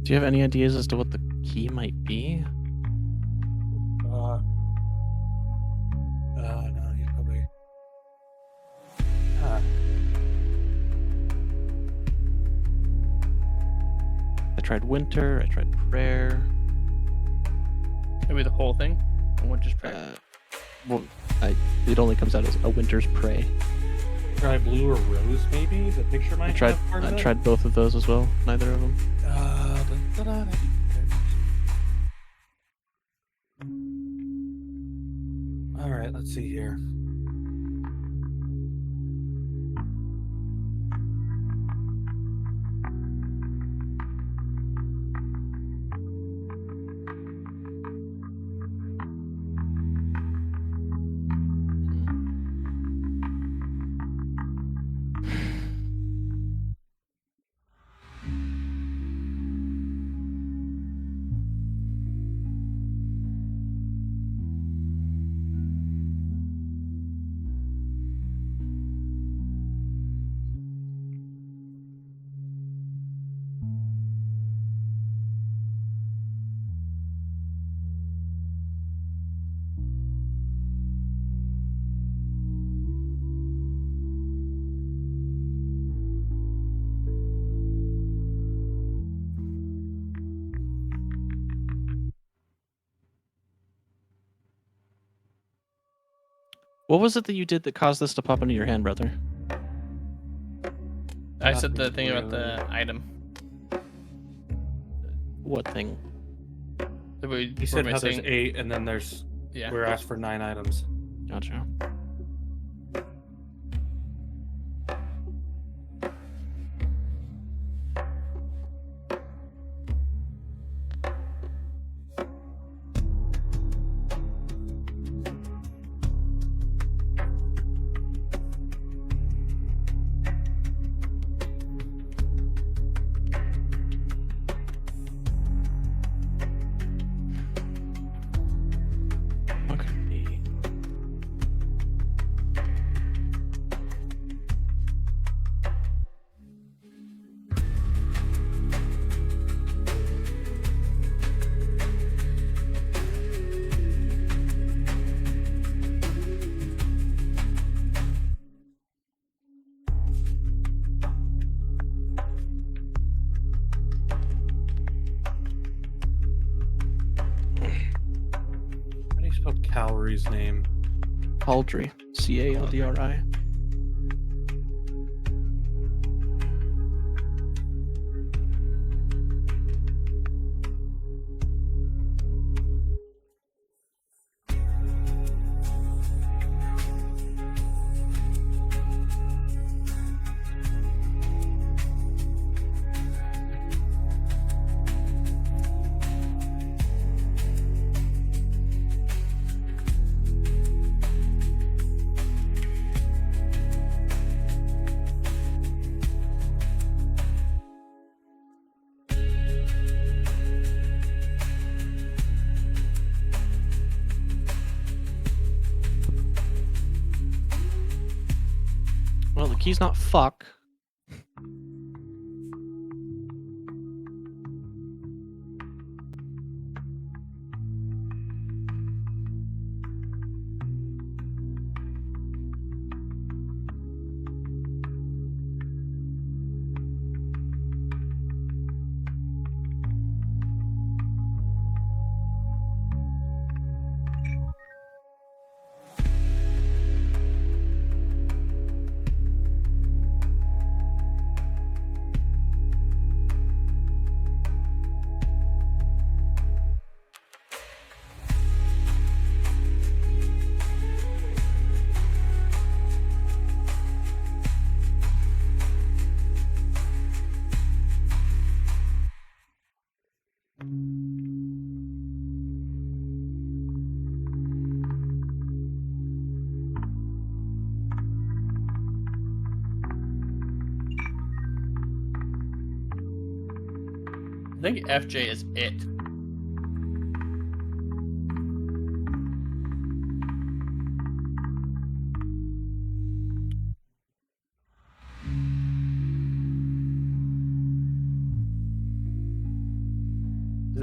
Do you have any ideas as to what the key might be? No, he's probably. Huh. I tried winter. I tried prayer. Maybe the whole thing. I would just pray. Well, it only comes out as a winter's prey. Try blue or rose, maybe? The picture might have part of I it? tried both of those as well. Neither of them. All right, let's see here. What was it that you did that caused this to pop into your hand, brother? I said the Nothing thing about the really. item. What thing? That we He were said how there's missing. 8, and then there's. Yeah. We're asked for 9 items. Gotcha. What could it be? How do you spell Calories name? Caldry. Caldri. Well, the key's not fuck. I think FJ is it.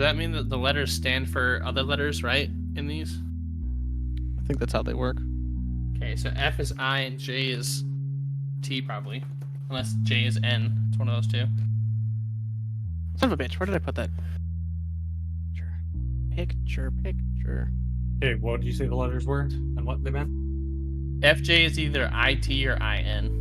that mean that the letters stand for other letters, right? In these? I think that's how they work. Okay, so F is I and J is T probably. Unless J is N. It's one of those two. Son of a bitch, where did I put that? Picture. Okay, what did you say the letters were and what they meant? FJ is either IT or IN.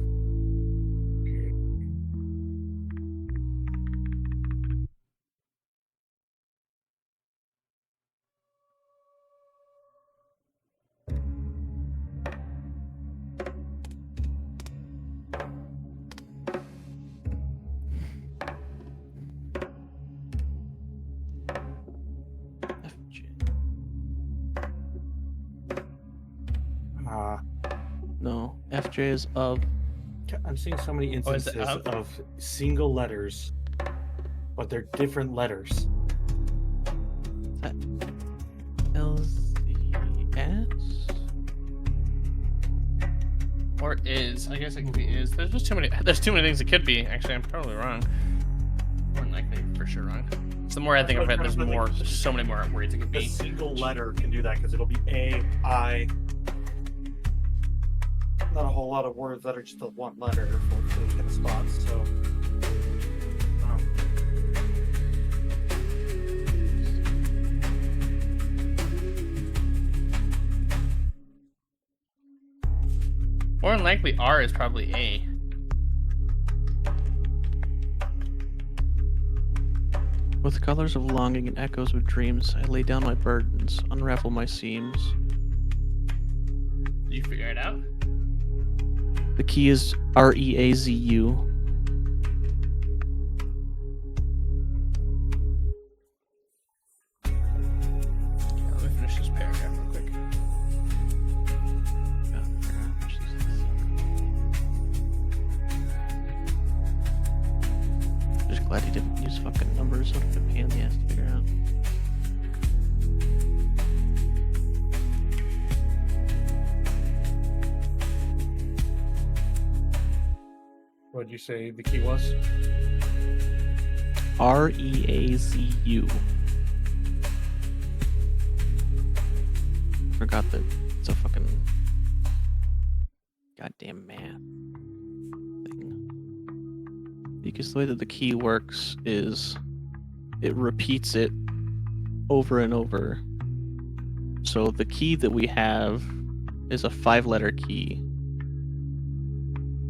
No, FJ is of. I'm seeing so many Oh, is it instances up? of single letters, but they're different letters. LCS? Or is. I guess it could be is. There's just too many. There's too many things it could be. Actually, I'm probably wrong. More than likely, for sure wrong. So the more I think of it, there's more. There's so many more words it could A be. single letter can do that because it'll be A, I. Not a whole lot of words that are just a one letter for kind of spots. So. More than likely, R is probably A. With colors of longing and echoes of dreams, I lay down my burdens, unravel my seams. Did you figure it out? The key is REAZU. Yeah, let me finish this paragraph real quick. Just glad he didn't use fucking numbers. What a pain in the ass to figure out. What did you say the key was? REAZU. Forgot that it's a fucking goddamn math thing. Because the way that the key works is it repeats it over and over. So the key that we have is a 5-letter key.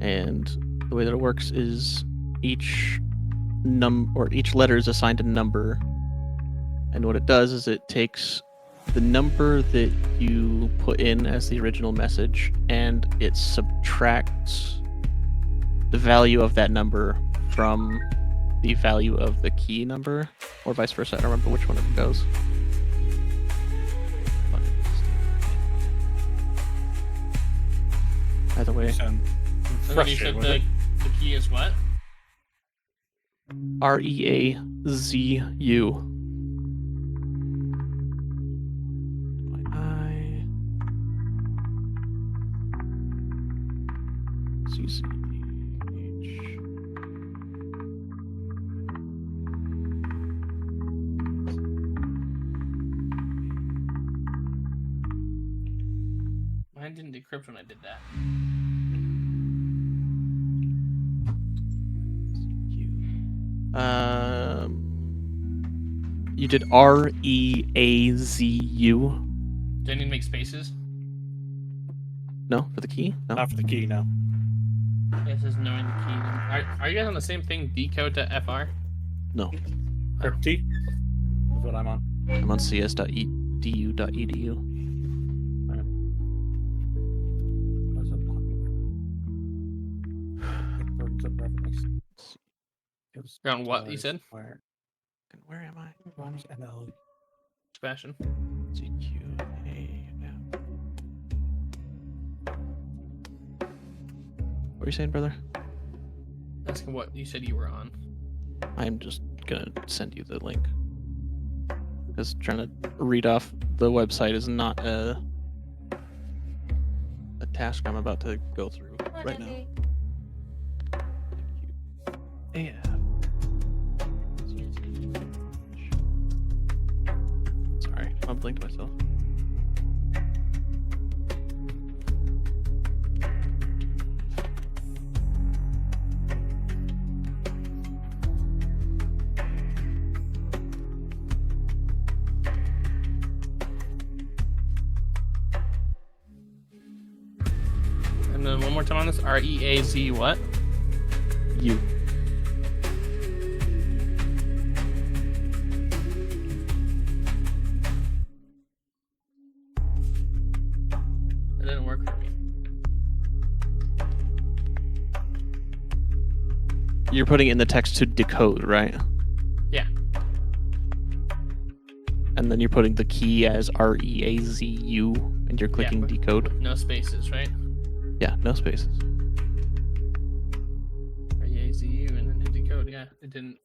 And the way that it works is each letter is assigned a number. And what it does is it takes the number that you put in as the original message and it subtracts the value of that number from the value of the key number, or vice versa. I don't remember which one it goes. Either way, You sound And then you said frustrated with it. the key is what? REAZU. Mine didn't decrypt when I did that. You did REAZU. Do I need to make spaces? No, for the key? No. Not for the key, no. This is knowing the key. Are you guys on the same thing? Decode to FR? No. Crypt T is what I'm on. I'm on cs.edu.edu. What is it? Burdens of reference. You're on what, you said? Where? Where am I? Runs ML. Sebastian. What are you saying, brother? Asking what you said you were on. I'm just gonna send you the link. Because trying to read off the website is not a task I'm about to go through right now. Yeah. I blinked myself. And then one more time on this. REAZ what? You. It didn't work for me. You're putting in the text to decode, right? Yeah. And then you're putting the key as REAZU, and you're clicking but decode. No spaces, right? Yeah, no spaces. REAZU and then hit decode. Yeah, it didn't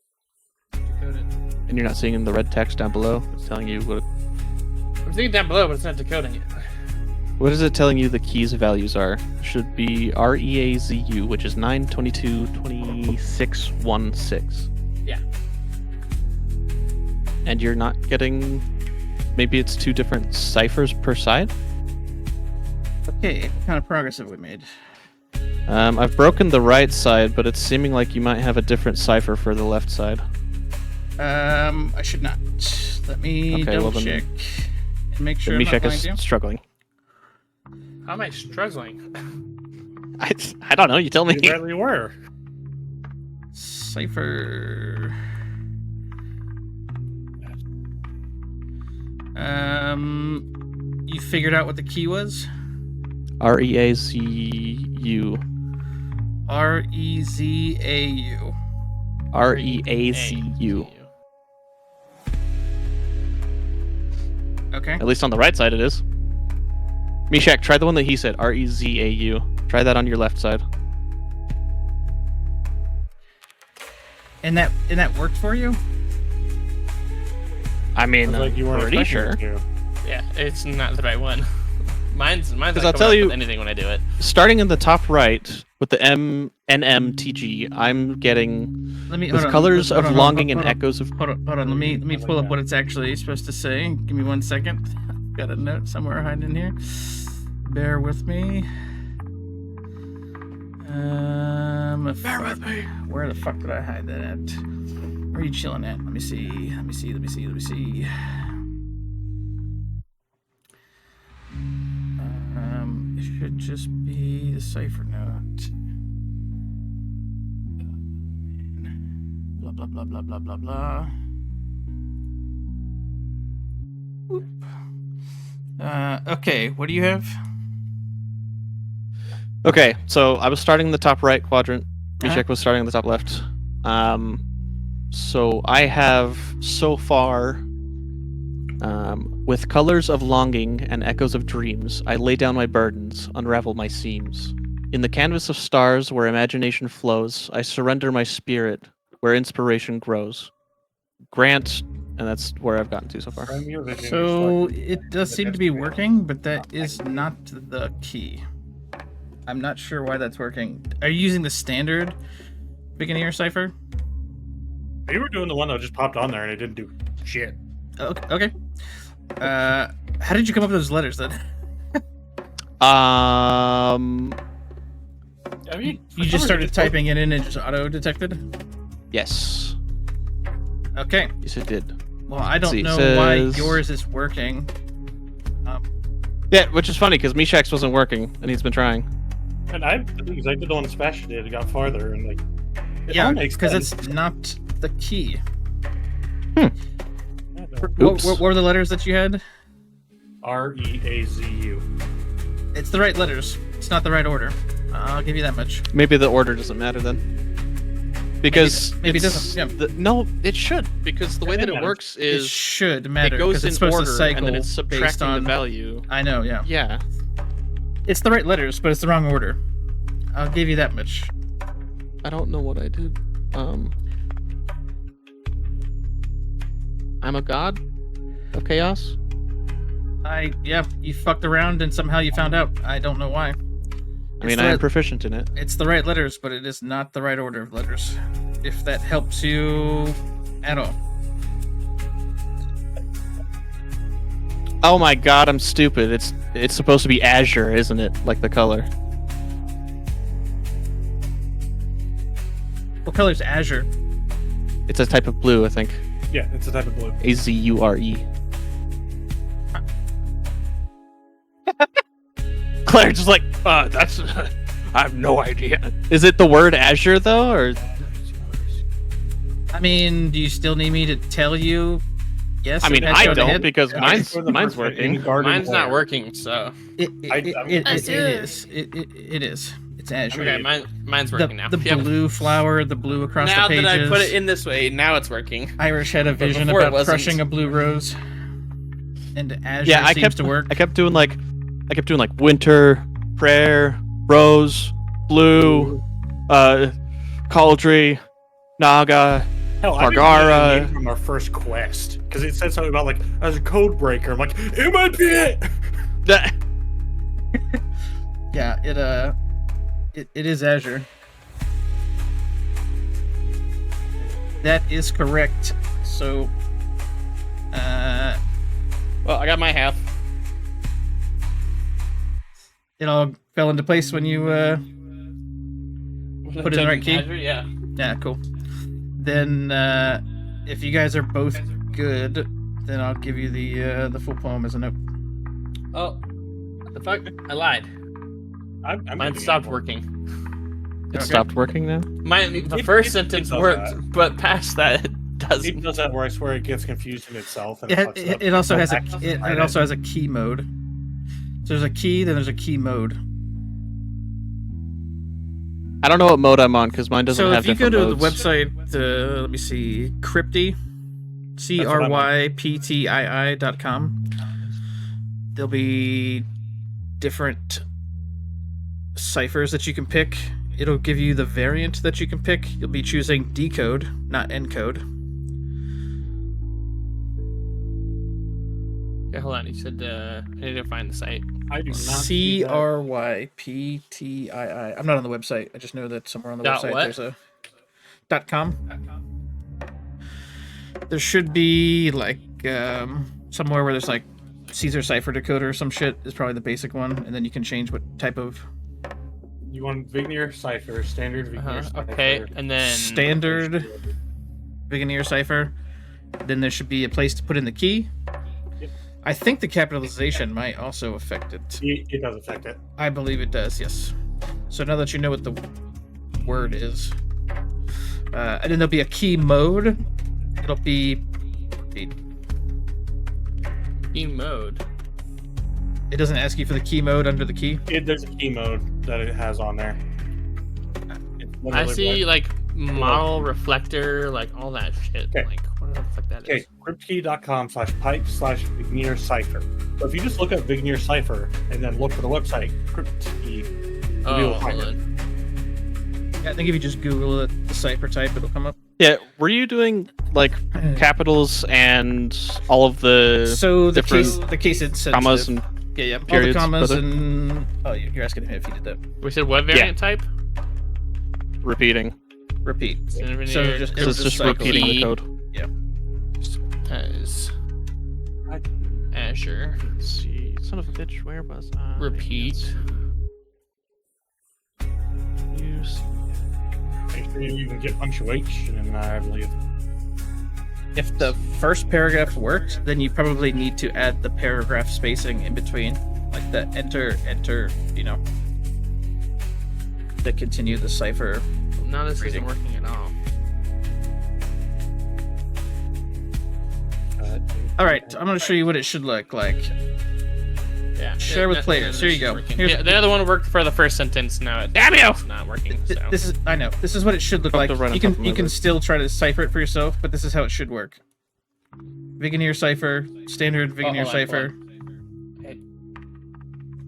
decode it. And you're not seeing the red text down below. It's telling you what. I'm seeing it down below, but it's not decoding it. What is it telling you the keys values are? Should be REAZU, which is 9222616. Yeah. And you're not getting. Maybe it's 2 different ciphers per side? Okay, what kind of progress have we made? I've broken the right side, but it's seeming like you might have a different cipher for the left side. I should not. Let me Okay, well double then- check and make sure I'm Mishek not is lying to you. struggling. How am I struggling? I don't know, you tell me. You barely were. Cipher. You figured out what the key was? REAZU. REZAU. REAZU. Okay. At least on the right side it is. Mishak, try the one that he said, REZAU. Try that on your left side. And that worked for you? I mean, Sounds like you weren't pretty expecting sure. it to. Yeah, it's not the right one. Mine's not I'll coming tell up you- with anything when I do it. Starting in the top right with the NMTG, I'm getting Let me with hold on, colors hold of on, longing hold and on. echoes of. Hold on. Let me like pull up that. what it's actually supposed to say. Give me 1 second. Got a note somewhere hiding in here. Bear with me. Bear with me. Where the fuck did I hide that at? Where are you chilling at? Let me see. It should just be the cipher note. Blah blah blah blah blah blah blah. Oop. Okay, what do you have? Okay, so I was starting in the top right quadrant. Uh-huh. Mishek was starting in the top left. So I have so far, with colors of longing and echoes of dreams, I lay down my burdens, unravel my seams. In the canvas of stars where imagination flows, I surrender my spirit where inspiration grows. Grant, and that's where I've gotten to so far. From your vision, So you're it does seem to be working, but that is not the key. I'm not sure why that's working. Are you using the standard beginning cipher? You were doing the one that just popped on there and it didn't do shit. Okay. How did you come up with those letters then? I You for some just reason started it typing it in and just auto detected? Yes. Okay. Yes, it did. Well, I don't See, it know why says- yours is working. Yeah, which is funny because Mishak's wasn't working, and he's been trying. And I did the one Sebastian did. It got farther and like. It Yeah, all makes because sense. it's not the key. Yeah, Oops. What were the letters that you had? REAZU. It's the right letters. It's not the right order. I'll give you that much. Maybe the order doesn't matter then. Because maybe it it's- doesn't, yeah. No, it should because the way Yeah, that it it matters. works It is should matter it goes because in it's supposed order to cycle and then it's based subtracting on the value. I know, yeah. Yeah. It's the right letters, but it's the wrong order. I'll give you that much. I don't know what I did. I'm a god of chaos. You fucked around and somehow you found out. I don't know why. I mean, I am proficient in it. It's the right letters, but it is not the right order of letters. If that helps you at all. Oh my god, I'm stupid. It's supposed to be azure, isn't it? Like the color. What color is azure? It's a type of blue, I think. Yeah, it's a type of blue. Azure. Claire just like, that's. I have no idea. Is it the word azure though, or? I mean, do you still need me to tell you? Yes. I mean, that's I going don't ahead? because mine's For the working. garden Mine's not layer. working, so It Azure. is. It is. It's azure. okay, mine's The, working now. the Yep. blue flower, the blue across Now the pages. that I put it in this way, now it's working. Irish had a vision before it about wasn't. crushing a blue rose, and azure Yeah, I seems to work. kept doing like winter, prayer, rose, blue, cauldry, naga. Hell, I Kargara. didn't from our first quest because it said something about like as a code breaker. I'm like, it might be it. Yeah, it is azure. That is correct. So, Well, I got my half. it all fell into place when you put in the right key. Yeah. Yeah, cool. Then, if you guys are both good, then I'll give you the full poem as a note. Oh, what the fuck? I lied. Mine stopped working. It Okay. stopped working now. The It- first it sentence does worked, that. but past that, it It doesn't. does that where I swear it gets confused in itself. And It, fucks up. it also has a Back- it also has a key mode. So there's a key, then there's a key mode. I don't know what mode I'm on because mine doesn't So have if you go different to modes. the website, let me see, Crypty, what I'm on. CRYPTII.com, there'll be different ciphers that you can pick. It'll give you the variant that you can pick. You'll be choosing decode, not encode. Okay, hold on. You said I need to find the site. I do not see that. CRYPTII. I'm not on the website. I just know that somewhere on the Dot website what? there's a .com. There should be like somewhere where there's like Caesar cipher decoder or some shit is probably the basic one, and then you can change what type of You want Vigneer cipher, standard Vigneer cipher. Okay, and then standard Vigenere cipher. Then there should be a place to put in the key. Yep. I think the capitalization might also affect it. It does affect it. I believe it does, yes. So now that you know what the word is, and then there'll be a key mode. It'll be. key mode. It doesn't ask you for the key mode under the key. There's a key mode that it has on there. It's I literally see like model reflector, like all that shit. Okay. Like what the fuck that Okay, is? cryptkey.com/pipe/Vigneer cipher. So if you just look up Vigneer cipher and then look for the website, cryptkey, you'll be able Oh, to find hold it. on. Yeah, I think if you just Google it, the cipher type, it'll come up. Yeah, were you doing like capitals and all of the So the different case it's sensitive. commas and yeah, all the periods, commas brother? and you're asking him if he did that. We said what variant type? repeating? Repeat. So Veneer just So it'll it's just cycle. repeating the key. code. As Azure. Let's see, son of a bitch, where was I? Repeat. Use. Make sure you can get punctuation in there, I believe. If the first paragraph worked, then you probably need to add the paragraph spacing in between, like the enter, you know, to continue the cipher. Now this Reading. isn't working at all. All right, I'm gonna show you what it should look like. Yeah. Share with that- players. Here you it's go. working. Here's- Yeah, the other one worked for the first sentence. Now it, damn you! It's not working. So. This is I know. This is what it should look I'll like. have to run You on top can of you my can list. still try to cipher it for yourself, but this is how it should work. Vigenere cipher, standard Vigenere hold on, cipher. Okay.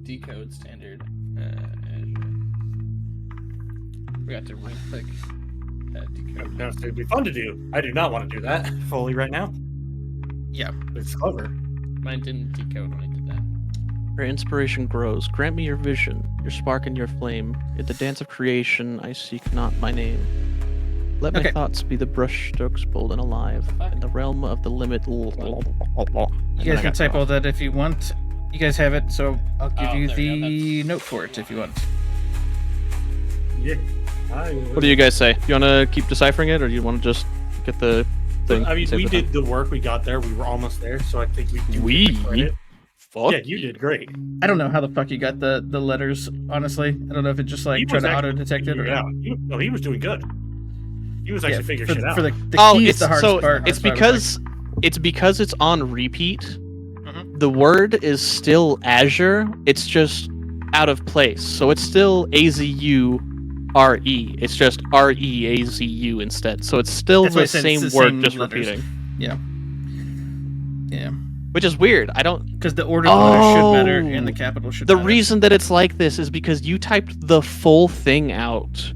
Decode standard. Forgot to right click. Decode. Now, it'd be fun to do. I do not want to do that fully right now. Yeah. But it's clever. Mine didn't decode when I did that. Where inspiration grows, grant me your vision, your spark and your flame. In the dance of creation, I seek not my name. Let my Okay. thoughts be the brush strokes bold and alive in the realm of the limit. You guys can type all that if you want. You guys have it, so I'll give you there we go, the note for it if you want. Yeah. What do you guys say? You want to keep deciphering it, or do you want to just get the thing? I mean, save we the did time? the work. We got there. We were almost there. So I think we do. We? get the credit. Fuck. Yeah, you did great. I don't know how the fuck you got the letters, honestly. I don't know if it just like He tried was to actually auto-detect it or... Yeah. No, he was doing good. He was actually figuring shit out. For the Oh, key is it's the hardest so part. it's that's why I was because it's on repeat. Mhm. The word is still Azure. It's just out of place. So it's still AZURE. It's just REAZU instead. So it's still That's why I the said same it's the word, same just letters. repeating. Yeah. Yeah. Which is weird. I don't. Because the order of the letters should matter Oh. and the capital should The matter. reason that it's like this is because you typed the full thing out.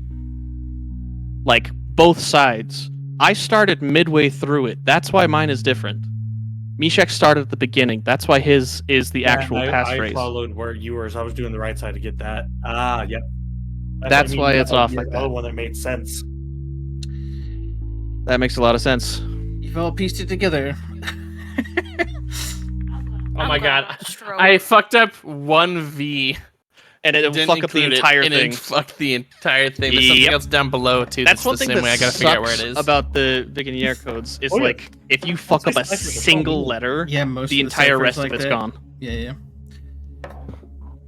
Like, both sides. I started midway through it. That's why mine is different. Mishek started at the beginning. That's why his is the actual I passphrase. followed where you were, so I was doing the right side to get that. Ah, yep. That's why it's off like The that. other one that made sense. That makes a lot of sense. You've all pieced it together. Oh my god. Stroke. I fucked up one V. And it'll Didn't fuck up the include it, entire and thing. it fucked the entire thing. There's something Yep. else down below too. That's That's one the thing same that way. I gotta figure out where it sucks is. about the Viganier codes. Is Oh, yeah. like, if you fuck up a That's like the single phone. letter, Yeah, most the of entire ciphers rest like of it's that. gone. Yeah, yeah.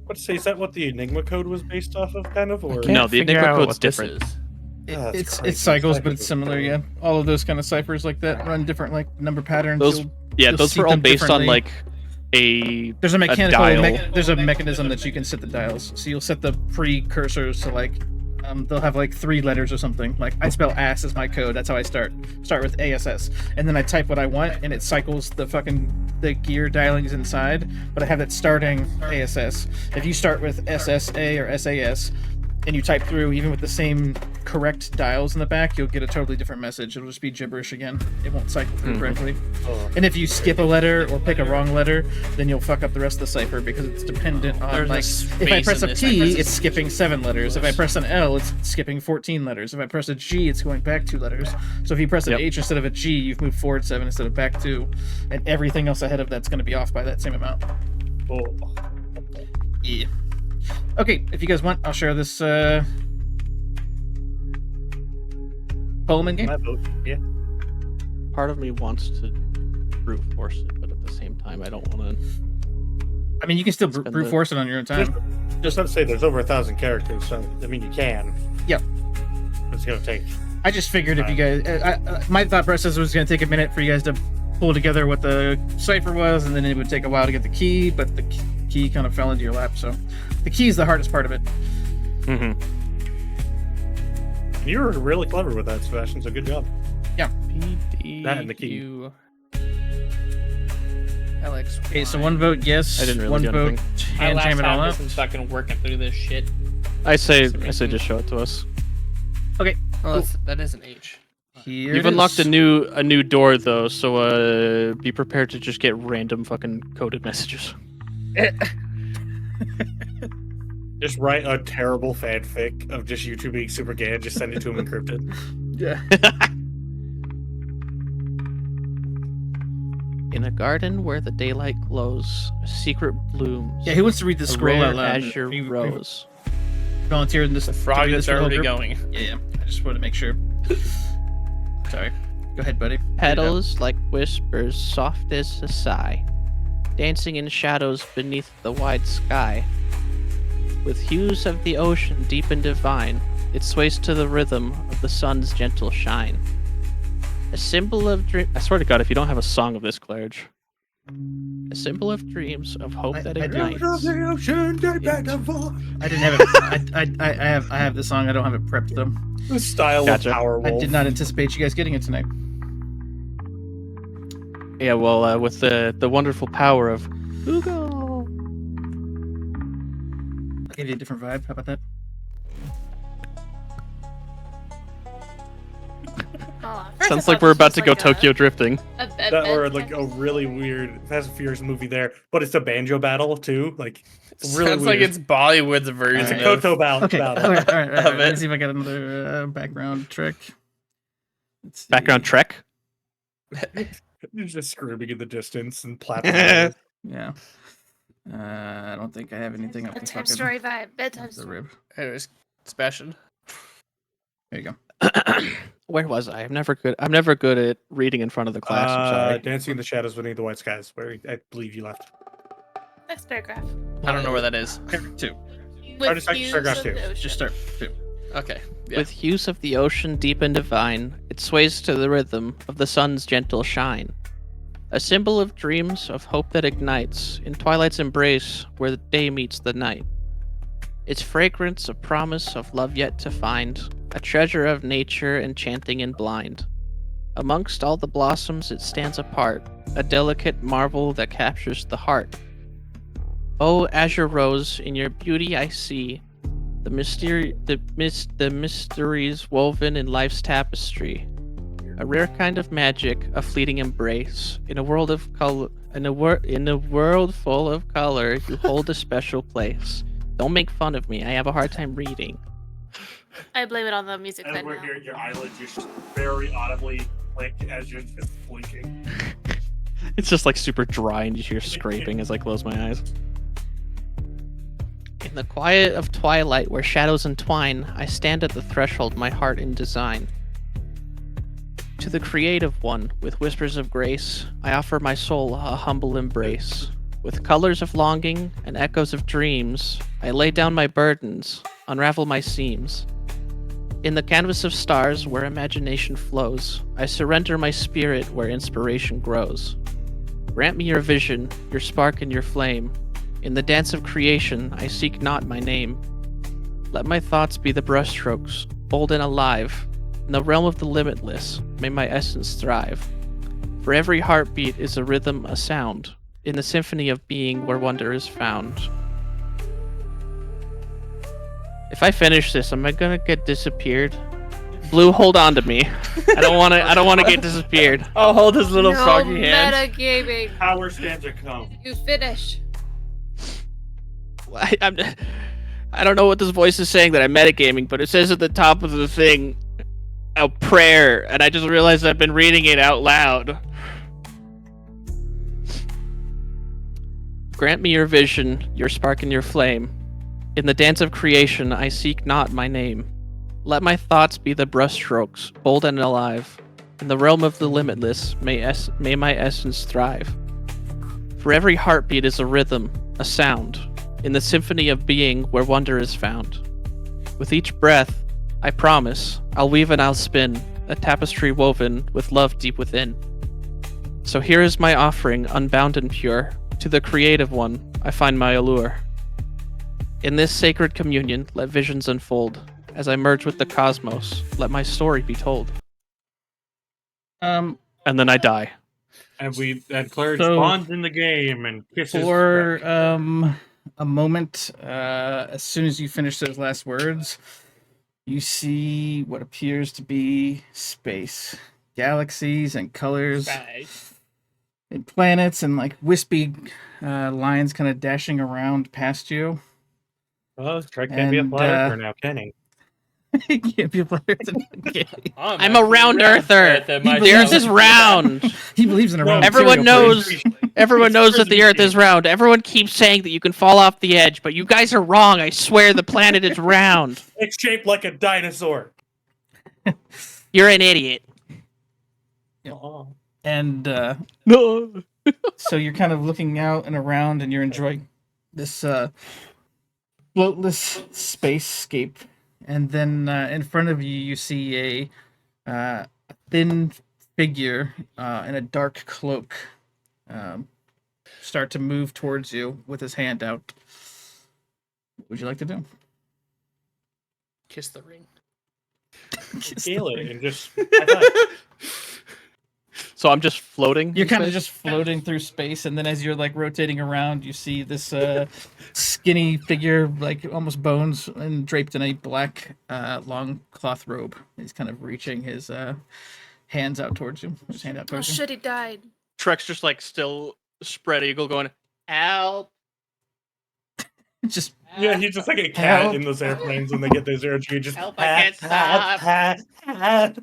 What to say? Is that what the Enigma code was based off of, kind of? Or No, the Figure Enigma out code's what this different. is. that's It's crazy. cycles, but Cycles it's is similar. crazy. Yeah, all of those kind of ciphers like that run different like number patterns. Those- You'll- Yeah, You'll those see were all them based on differently. like a There's a mechanical. dial. There's a mechanism that you can set the dials. So you'll set the precursors to like, they'll have like 3 letters or something. Like I spell ass as my code. That's how I start. Start with ASS, and then I type what I want, and it cycles the gear dialings inside. But I have that starting ASS. If you start with SSA or SAS, and you type through even with the same correct dials in the back, you'll get a totally different message. It'll just be gibberish again. It won't cycle through correctly. Oh. And if you skip a letter or pick a wrong letter, then you'll fuck up the rest of the cipher because it's dependent on There's a like if I space press in a this, P, I press a it's skipping 7 letters. If I press an L, it's skipping 14 letters. If I press a G, it's going back 2 letters. So if you press an Yep. H instead of a G, you've moved forward 7 instead of back 2, and everything else ahead of that's going to be off by that same amount. Oh. Yeah. Okay, if you guys want, I'll share this poem in game. My vote. Yeah. part of me wants to brute force it, but at the same time, I don't want to. I mean, you can still Spend brute the- force it on your own time. Just not to say there's over 1,000 characters, so I mean you can. Yep. It's gonna take. I just figured if you guys, my thought process was going to take a minute for you guys to pull together what the cipher was, and then it would take a while to get the key, but the key kind of fell into your lap. So the key is the hardest part of it. Mm-hmm. You were really clever with that, Sebastian. So good job. That and the key. PDQ. LX. Okay, so 1 vote yes, I didn't really 1 do vote anything. My hand last jam it all time out. since fucking working through this shit. I say just show it to us. Okay, Well, that is an H. here You've it unlocked is. a new door though, so be prepared to just get random fucking coded messages. Just write a terrible fanfic of just YouTube being super gay and just send it to him encrypted. Yeah. In a garden where the daylight glows, a secret blooms. Yeah, who wants to read the a scroll rare out loud? azure You rose. volunteered in this. The to frog read is this for the whole already group? going. Yeah. I just wanted to make sure. Sorry. Go ahead, buddy. Petals like whispers, soft as a sigh, dancing in shadows beneath the wide sky. With hues of the ocean deep and divine, it sways to the rhythm of the sun's gentle shine. A symbol of dream. I swear to God, if you don't have a song of this, Clarge. A symbol of dreams, of hope that I do. ignites. I didn't have it. I have the song. I don't have it prepped though. The style Gotcha. of Power I Wolf. did not anticipate you guys getting it tonight. Yeah, well, with the wonderful power of Hugo. I'll give you a different vibe. How about that? Sounds like we're about to go Tokyo drifting. That or like a really weird Fast and Furious movie there, but it's a banjo battle too. Like it's really Sounds weird. like it's Bollywood's version It's a of Koto battle. Okay. All right. Of Let's it. see if I got another background trick. Let's see. Background Trek. You're just screaming in the distance and plapping. Yeah. I don't think I have anything up the Bedtime fucking story vibe. Bedtime the story. rib. Anyways, Sebastian. There you go. Where was I? I'm never good at reading in front of the class. I'm sorry. Dancing in the shadows beneath the white skies, where I believe you left. Next paragraph. I don't know where that is. Two. With just like views paragraph of two. the ocean. Just start two. Okay. Yeah. With hues of the ocean deep and divine, it sways to the rhythm of the sun's gentle shine. A symbol of dreams, of hope that ignites in twilight's embrace where the day meets the night. Its fragrance, a promise of love yet to find, a treasure of nature enchanting and blind. Amongst all the blossoms it stands apart, a delicate marvel that captures the heart. Oh, azure rose, in your beauty I see the mysteries woven in life's tapestry. A rare kind of magic, a fleeting embrace. In a world of color, in a world full of color, you hold a special place. Don't make fun of me. I have a hard time reading. I blame it on the music As bed we're now. here, your eyelids just very audibly click as you're just blinking. It's just like super dry and you hear scraping as I close my eyes. In the quiet of twilight where shadows entwine, I stand at the threshold, my heart in design. To the creative one, with whispers of grace, I offer my soul a humble embrace. With colors of longing and echoes of dreams, I lay down my burdens, unravel my seams. In the canvas of stars where imagination flows, I surrender my spirit where inspiration grows. Grant me your vision, your spark and your flame. In the dance of creation, I seek not my name. Let my thoughts be the brushstrokes, bold and alive. In the realm of the limitless, may my essence thrive. For every heartbeat is a rhythm, a sound, in the symphony of being where wonder is found. If I finish this, am I gonna get disappeared? Blue, hold on to me. I don't wanna get disappeared. I'll hold his little no froggy hand. metagaming. Power stanza come. You finish. I don't know what this voice is saying that I'm metagaming, but it says at the top of the thing, a prayer, and I just realized I've been reading it out loud. Grant me your vision, your spark and your flame. In the dance of creation, I seek not my name. Let my thoughts be the brushstrokes, bold and alive. In the realm of the limitless, may my essence thrive. For every heartbeat is a rhythm, a sound, in the symphony of being where wonder is found. With each breath, I promise, I'll weave and I'll spin, a tapestry woven with love deep within. So here is my offering, unbound and pure. To the creative one, I find my allure. In this sacred communion, let visions unfold. As I merge with the cosmos, let my story be told. Um, And then I die. And Claire So- spawns in the game and kisses. for Craig. a moment, as soon as you finish those last words, you see what appears to be space, galaxies and colors, and planets, and like wispy lines kind of dashing around past you. Oh, Craig can't be a and, flat earther now, can he? He can't be a player today. I'm a round earther. The earth is round. He believes in a round. Everyone material knows. plane. Everyone knows that the earth is round. Everyone keeps saying that you can fall off the edge, but you guys are wrong. I swear the planet is round. It's shaped like a dinosaur. You're an idiot. Oh. And No. so you're kind of looking out and around, and you're enjoying this floatless spacescape. And then in front of you, you see a thin figure in a dark cloak start to move towards you with his hand out. What would you like to do? Kiss the ring. Scale it and just. I So I'm just floating. You're in kind of space? just floating through space, and then as you're like rotating around, you see this skinny figure, like almost bones, and draped in a black long cloth robe. He's kind of reaching his hands out towards you. His hand out Oh towards you. shit, he died. Trek's just like still spread eagle going, help. Just yeah, he's just like a cat Help. in those airplanes when they get their zero G. Just Help, I can't stop. help.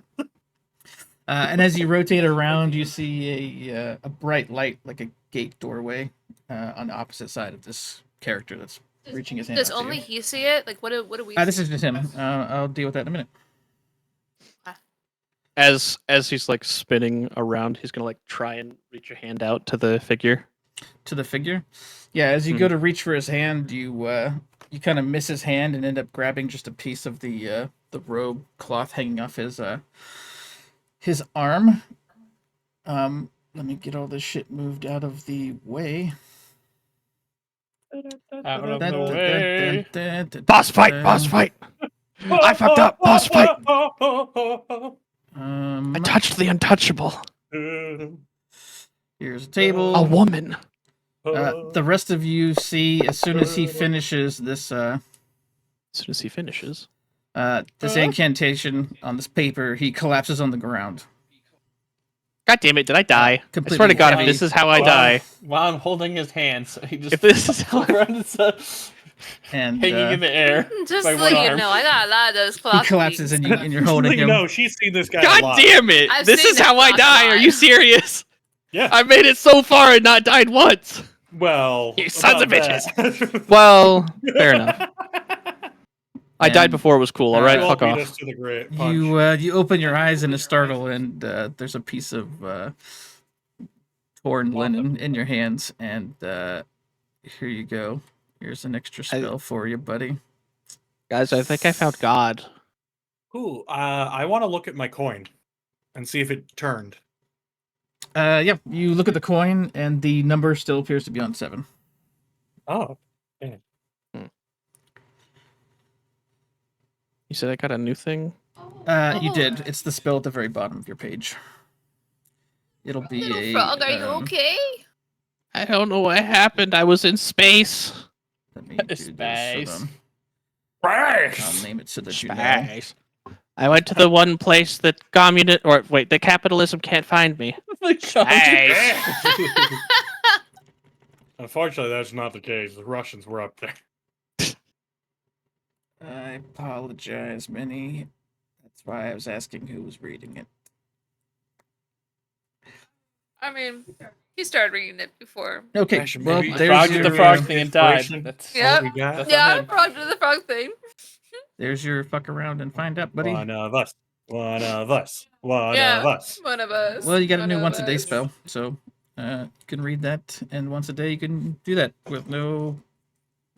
And as you rotate around, you see a bright light, like a gate doorway, on the opposite side of this character that's reaching his hand Does out to only you. he see it? Like, what do we This see? is just him. I'll deal with that in a minute. As he's like spinning around, he's gonna like try and reach a hand out to the figure. To the figure. Yeah, as you go to reach for his hand, you kind of miss his hand and end up grabbing just a piece of the robe cloth hanging off his arm. Let me get all this shit moved out of the way. Out of the way. Boss fight! Boss fight! I fucked up. Boss fight! I touched the untouchable. Here's a table. A woman. The rest of you see as soon as he finishes this As soon as he finishes. this incantation on this paper, he collapses on the ground. God damn it! Did I die? I Completely swear to God, heavy. if this is how I die, While I'm holding his hand, so he just if this is how And hanging in the air. Just by so one you arm. know, I got a lot of those he cloth collapses beads. and you're holding him. No, she's seen this guy a God lot. damn it! I've This seen is that how I clock die. Are line. you serious? Yeah. I made it so far and not died once. Well, You sons of about bitches. that. Well, fair enough. I died And, before it was cool. All right, uh, You fuck won't beat off. us to the great punch. You open your eyes in a startle, and there's a piece of torn linen in your hands, and here you go. Here's an extra spell for you, buddy. Guys, I think I found God. Cool. I want to look at my coin and see if it turned. Yeah, you look at the coin, and the number still appears to be on 7. Oh. You said I got a new thing? You did. It's the spell at the very bottom of your page. It'll be Little a frog, are you okay? I don't know what happened. I was in space. Let me do this. Space. Hold on. Space! I'll name it so that you know. Space. I went to the one place that that capitalism can't find me. Space. Unfortunately, that's not the case. The Russians were up there. I apologize, Minnie. That's why I was asking who was reading it. I mean, he started reading it before. Okay, Gosh, well, maybe- there's Frog your, did the frog uh, thing and died. inspiration. That's Yeah. What we got? That's Yeah, on him. frog did the frog thing. there's your fuck around and find out, buddy. One of us. One of us. One Yeah. of us. One of us. Well, you got a one new of once a day us. spell, so you can read that, and once a day you can do that with no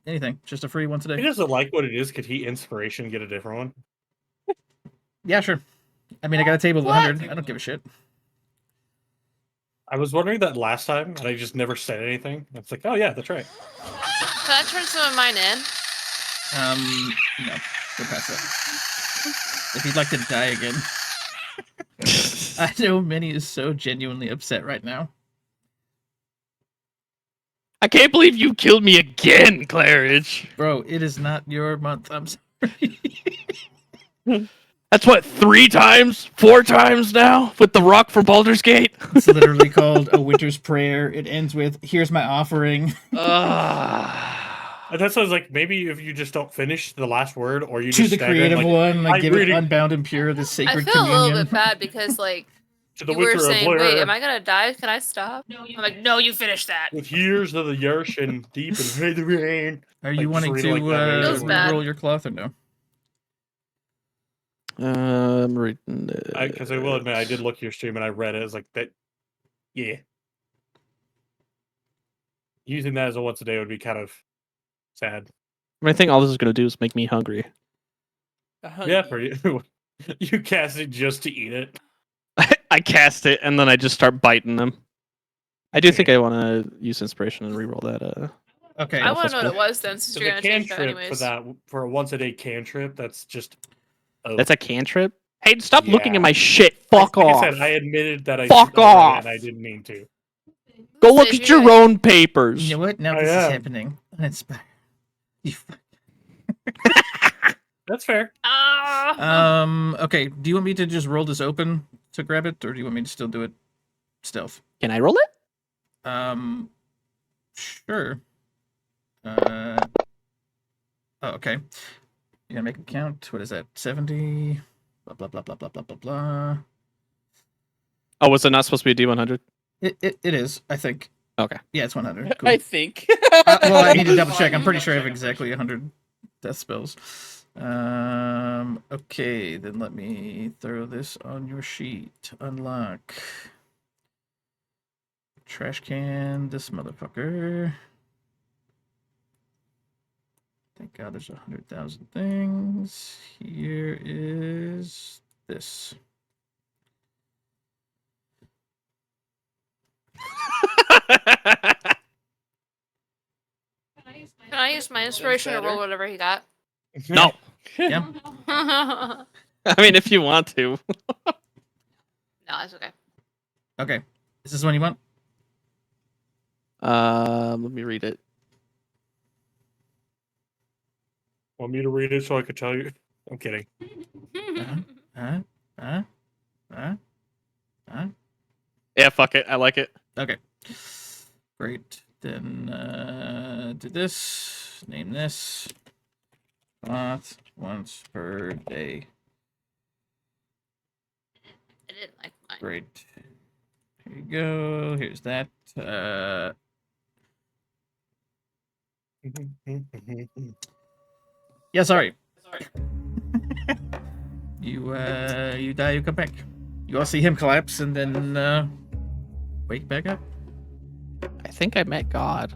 anything, just a free once a He day. doesn't like what it is. Could he inspiration get a different one? Yeah, sure. I mean, I got a table of What? 100. I don't give a shit. I was wondering that last time, and I just never said anything. It's like, oh yeah, that's right. Can I turn some of mine in? No, go past that. If you'd like to die again. I know Minnie is so genuinely upset right now. I can't believe you killed me again, Claridge. Bro, it is not your month. I'm sorry. That's what, 3 times? 4 times now? With the rock from Baldur's Gate? It's literally called A Winter's Prayer. It ends with, here's my offering. And that's why I was like, maybe if you just don't finish the last word, or you To just the stagger it, creative like, one, like I'm give it reading- unbound and pure, the I sacred feel a little communion. bit bad because, like, to the you were winter of saying, wait, Blair, am I gonna die? Can I stop? I'm like, no, you finish that. with years of the Yersh and deep and hey the rain. Are you Like, wanting just to read it like that, Feels bad. roll your cloth or no? I'm reading Because I will admit, I did look at your stream and I read it. I was like, that, yeah. Using that as a once a day would be kind of sad. I think all this is going to do is make me hungry. Yeah, for you. You cast it just to eat it. I cast it and then I just start biting them. I do think I want to use inspiration and reroll that. Okay. I want to know what possible. it was then, since So you're the gonna change that cantrip anyways. for that, for a once a day cantrip, that's just. Oh. That's a cantrip? Hey, stop looking Yeah. at my shit. Fuck Like off. I said, I admitted that I Fuck I read it off. and I didn't mean to. Go look Says at you're your gonna- own papers. You know what? Now I this is am. happening. Uninspired. You fuck. That's fair. Ah. Okay. Do you want me to just roll this open to grab it, or do you want me to still do it stealth? Can I roll it? Sure. Okay. You gotta make a count. What is that? 70. Blah blah blah blah blah blah blah blah. Oh, was it not supposed to be a D100? It is, I think. Okay. Yeah, it's 100. Cool. I think. Well, I need to double check. I'm pretty sure I have exactly 100 death spells. Okay, then let me throw this on your sheet. Unlock. Trash can, this motherfucker. Thank God there's 100,000 things. Here is this. Can I use my inspiration to roll whatever he got? No. Yeah. No, I mean, if you want to. it's okay. Okay. Is this one you want? Let me read it. Want me to read it so I could tell you? I'm kidding. Huh? Yeah, fuck it. I like it. Okay. Great. Then do this. Name this. Not once per day. I didn't like mine. Great. Here you go. Here's that. Yeah, sorry. You die, you come back. You all see him collapse and then wake back up. I think I met God.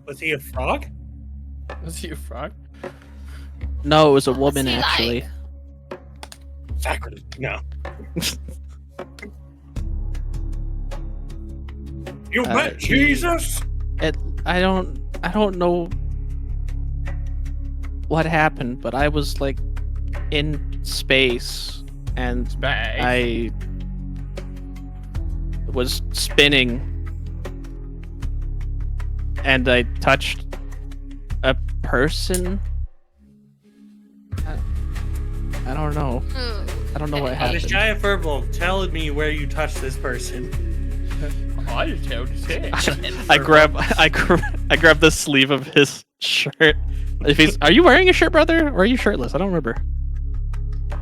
Was he a frog? Was he a frog? No, it was a What's woman, he actually. like? Sacred. No. You met Jesus? I don't know what happened, but I was like in space and I was spinning and I touched a person. I don't know. I don't know what This happened. giant furball, tell me where you touched this person. I just told you say. I grab the sleeve of his shirt. If he's, are you wearing a shirt, brother, or are you shirtless? I don't remember.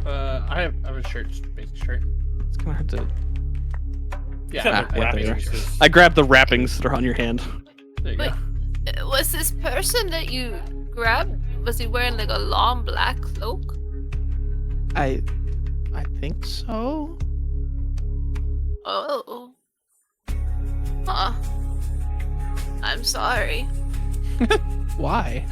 I have a shirt, just a basic shirt. It's kind of hard to. Yeah, Ah, there you are. I grab the wrappings that are on your hand. there you Wait, go. was this person that you grabbed, was he wearing like a long black cloak? I think so. Oh. Huh. I'm sorry. Why?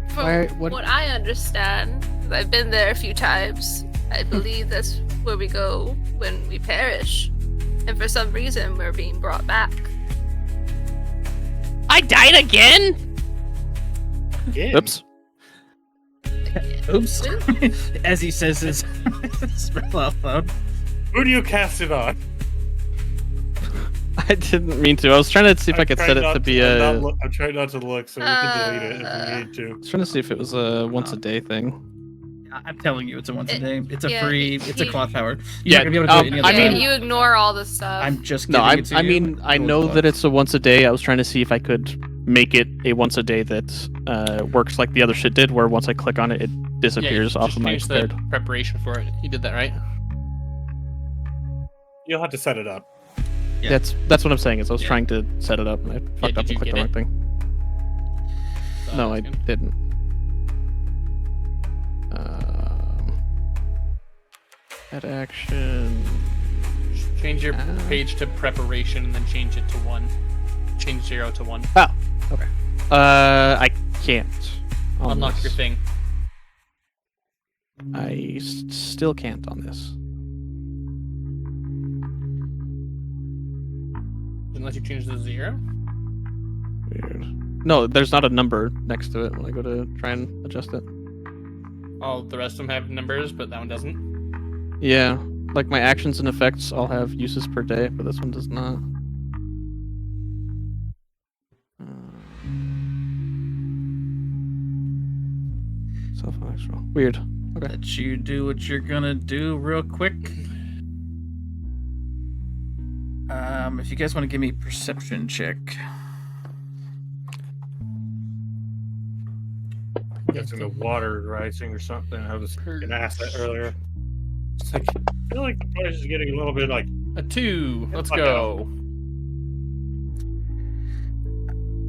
From Why- what- what I understand, 'cause I've been there a few times, I believe that's where we go when we perish. And for some reason, we're being brought back. I died again. Oops. Oops. As he says his spell out loud. Who do you cast it on? I didn't mean to. I was trying to see if I could set it to be a. I'm trying not to look, so we can delete it if we need to. I was trying to see if it was a once a day thing. I'm telling you, it's a once a day. It's a yeah, free. It's a he- cloth power. Yeah, You're not gonna be able to do it any other I Yeah, mean- time. you ignore all the stuff. I'm just No, giving it to I you. mean, I Go know with that it. it's a once a day. I was trying to see if I could make it a once a day that works like the other shit did, where once I click on it, it disappears off just of my change the card. preparation for it. You did that right. You'll have to set it up. Yeah. That's what I'm saying. Is I was Yeah. trying to set it up and I fucked up did and you clicked the get wrong it? thing. So No, I that's good. didn't. Add action. Just change your Ah. page to preparation and then change it to 1. Change 0 to 1. Okay. I can't. on Unlock this. your thing. I still can't on this. Unless you change the 0. Weird. No, there's not a number next to it when I go to try and adjust it. All the rest of them have numbers, but that one doesn't. Yeah, like my actions and effects all have uses per day, but this one does not. Self-extra. Weird. Okay. Let you do what you're gonna do real quick. If you guys want to give me a perception check. guessing the water is rising or something. I was going to ask that earlier. It's like, I feel like the price is getting a little bit like. A 2. Let's Fuck go.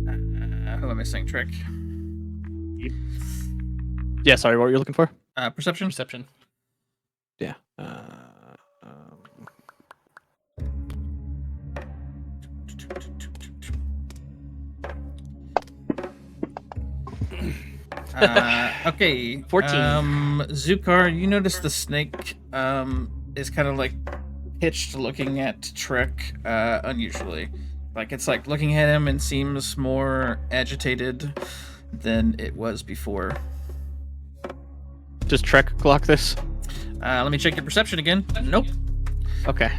Who am I missing? Trick. Yeah, sorry, what were you looking for? Perception. Perception. Yeah. Okay. 14. Zukar, you notice the snake is kind of like pitched looking at Trek unusually. Like it's like looking at him and seems more agitated than it was before. Does Trek clock this? Let me check your perception again. Nope. Okay.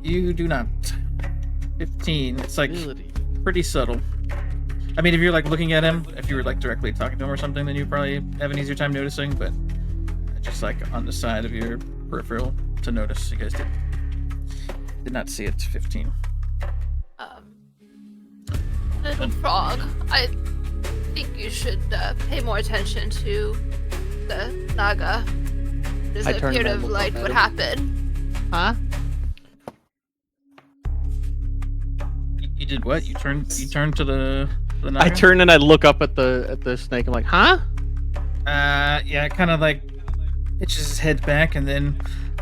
You do not. 15. It's like pretty subtle. I mean, if you're like looking at him, if you were like directly talking to him or something, then you probably have an easier time noticing, but just like on the side of your peripheral to notice. You guys did not see it. 15. Little frog, I think you should pay more attention to the Naga. There's I a turned period my of look light up would at happen. Huh? You did what? You turned to the I Naga? turn and I look up at the snake. I'm like, huh? Yeah, kind of like pitches his head back and then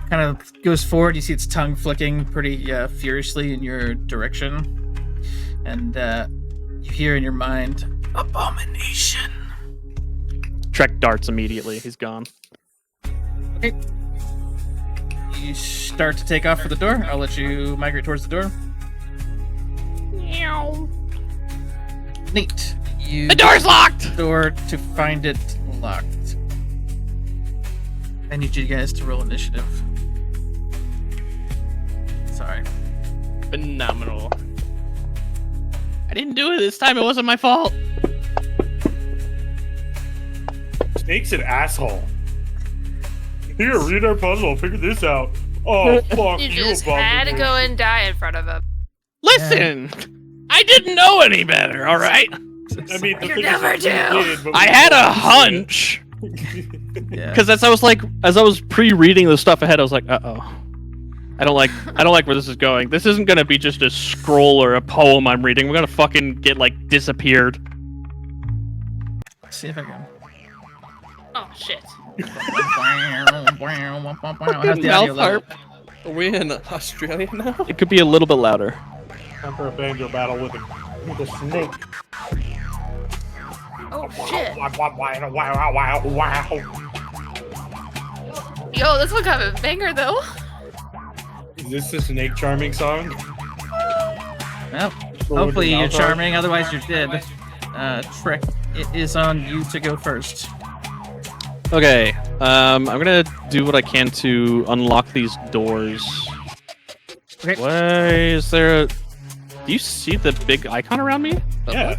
kind of goes forward. You see its tongue flicking pretty furiously in your direction. And you hear in your mind, abomination. Trek darts immediately. He's gone. Okay. You start to take off for the door. I'll let you migrate towards the door. Neat. You The door's locked! the door to find it locked. I need you guys to roll initiative. Sorry. Phenomenal. I didn't do it this time. It wasn't my fault. Snake's an asshole. Here, read our puzzle. Figure this out. Oh, fuck You you, just had to Abomination. go and die in front of him. Listen, I didn't know any better. All right. I mean, the You thing never is, we do. did, but I we had a didn't hunch Yeah. because as I was pre-reading the stuff ahead, I was like, uh-oh. I don't like where this is going. This isn't gonna be just a scroll or a poem I'm reading. We're gonna fucking get like disappeared. Let's see if I can. Oh shit. How's the audio level? Are we in Australia now? It could be a little bit louder. Time for a banjo battle with a snake. Oh shit. Wow, wow, wow. Yo, this one kind of a banger though. Is this the Snake Charming song? Well, hopefully you're charming, otherwise you're dead. Trek, it is on you to go first. Okay. I'm gonna do what I can to unlock these doors. Okay. Why is there a... Do you see the big icon around me? Yeah.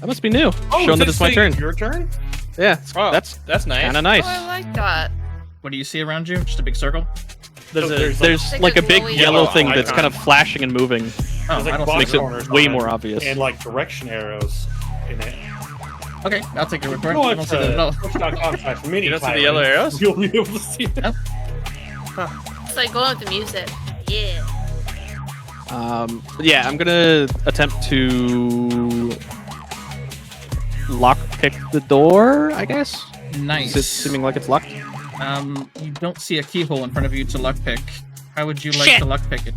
That must be new. Oh, Showing that is it's my this turn. Your turn? Yeah, Oh, that's that's nice. kind of nice. Oh, I like that. What do you see around you? Just a big circle? There's There's Like like a a big glowing yellow yellow thing that's icon. kind of flashing and moving. Oh, There's like I don't box see Makes it corners way on more obvious. And like direction arrows in it. Okay, I'll take your word for it. Go I on don't see that at all. Twitch.com/mini. You don't see the yellow arrows? You'll be able to see them. It's like going with the music. Yeah. Yeah, I'm gonna attempt to lockpick the door, I guess. Nice. Is it seeming like it's locked? You don't see a keyhole in front of you to lockpick. How would you like Shit. to lockpick it?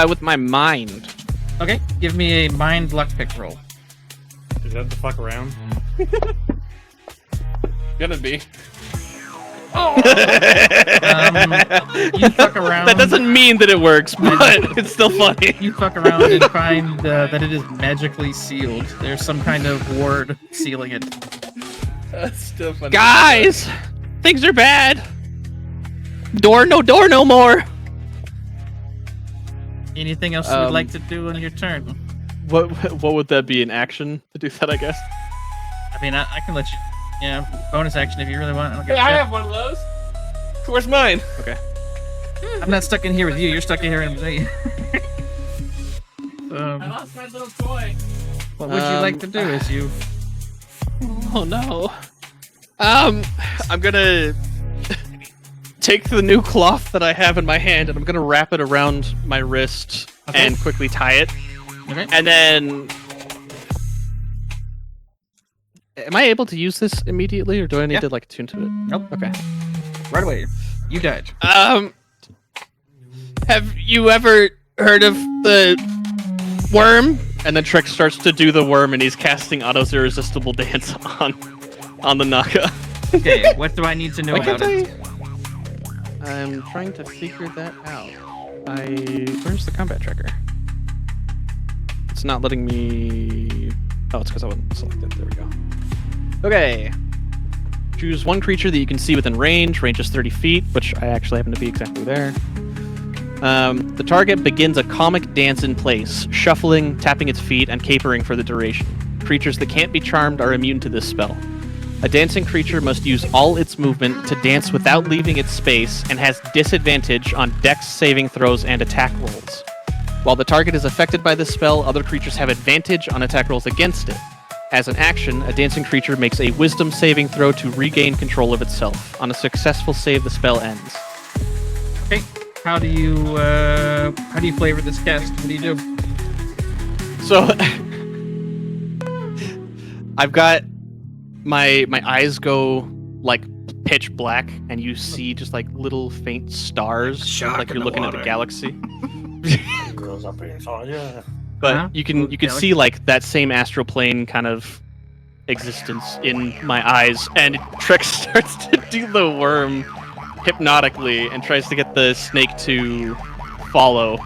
With my mind. Okay, give me a mind lockpick roll. Is that the fuck around? Gonna be. You fuck around. That doesn't mean that it works, but it's still funny. You fuck around and find that it is magically sealed. There's some kind of word sealing it. That's still funny. Guys, things are bad. Door no more. Anything else you'd like to do on your turn? What would that be? An action to do that? I guess. I mean, I can let you. Yeah, bonus action if you really want. I don't give Hey, a I shit. have one of those. Where's mine? Okay. I'm not stuck in here with you. You're stuck in here with me. I lost my little toy. What would you like to do as you Oh no. I'm gonna take the new cloth that I have in my hand and I'm gonna wrap it around my wrist and quickly tie it. Okay. And then, am I able to use this immediately, or do I need to like attune to it? Nope. Okay. Right away. You died. Have you ever heard of the worm? And then Trix starts to do the worm, and he's casting Otto's Irresistible Dance on the Naka. Okay, what do I need to know Why about can't it? I'm trying to figure that out. Where's the combat tracker? It's not letting me... Oh, it's because I wasn't selected. There we go. Okay. Choose one creature that you can see within range. Range is 30 feet, which I actually happen to be exactly there. The target begins a comic dance in place, shuffling, tapping its feet, and capering for the duration. Creatures that can't be charmed are immune to this spell. A dancing creature must use all its movement to dance without leaving its space and has disadvantage on dex saving throws and attack rolls. While the target is affected by this spell, other creatures have advantage on attack rolls against it. As an action, a dancing creature makes a wisdom saving throw to regain control of itself. On a successful save, the spell ends. Okay. How do you flavor this cast? What do you do? So I've got my eyes go like pitch black, and you see just like little faint stars, Shark like in you're the looking at the water. galaxy. Goes up inside, yeah. But Uh-huh. you can see like that same astral plane kind of existence in my eyes, and Trix starts to do the worm hypnotically and tries to get the snake to follow,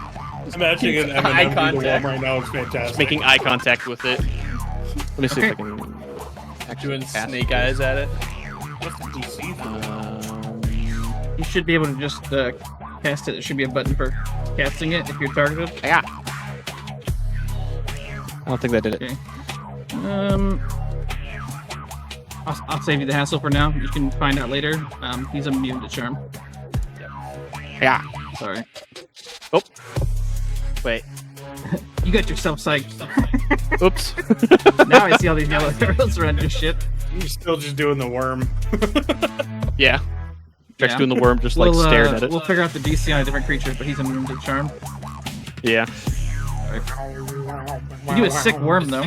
Imagining an Eye M&M contact. right now is fantastic. just making eye contact with it. Let me see if I can actually Doing cast snake it. eyes at it. What's the DC for that? You should be able to just cast it. There should be a button for casting it if you're targeted. Yeah. I don't think that did it. Okay. I'll save you the hassle for now. You can find out later. He's immune to charm. Yeah. Sorry. Oh. Wait. You got yourself psyched. Oops. Now I see all these yellow arrows around your shit. You're still just doing the worm. Yeah. Trix Yeah. doing the worm, just like stared at it. We'll figure out the DC on a different creature, but he's immune to charm. Yeah. You do a sick worm though.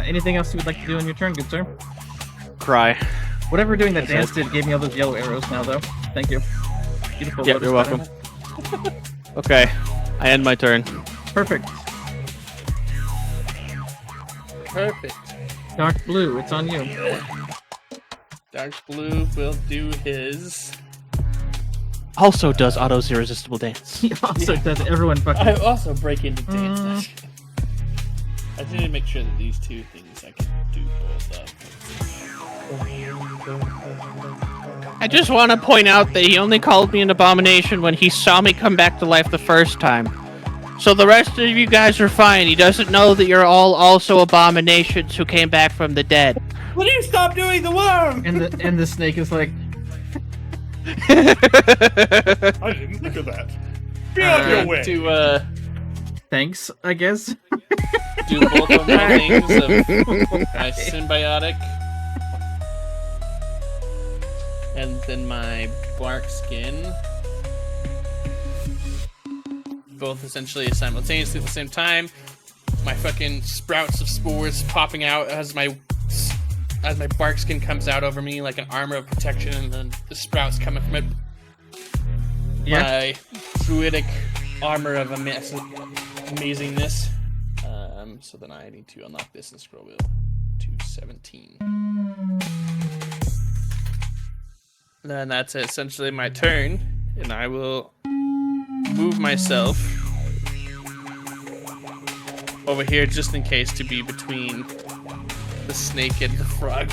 Anything else you would like to do on your turn, good sir? Cry. Whatever doing that dance did gave me all those yellow arrows now, though. Thank you. Beautiful. Yep, lotus you're welcome. pattern. Okay. I end my turn. Perfect. Perfect. Dark blue, it's on you. Dark blue will do his. Also does Otto's Irresistible Dance. He also does everyone fucking. I also break into dance. I need to make sure that these two things I can do both of. I just want to point out that he only called me an abomination when he saw me come back to life the first time. So the rest of you guys are fine. He doesn't know that you're all also abominations who came back from the dead. Will you stop doing the worm? And the snake is like, I didn't think of that. Be on your way. To thanks, I guess. do both of my things of my symbiotic and then my bark skin. Both essentially simultaneously at the same time. My fucking sprouts of spores popping out as my bark skin comes out over me like an armor of protection, and then the sprouts coming from it. Yeah. My druidic armor of amazingness. So then I need to unlock this and scroll wheel to 17. Then that's essentially my turn, and I will move myself over here just in case to be between the snake and the frog.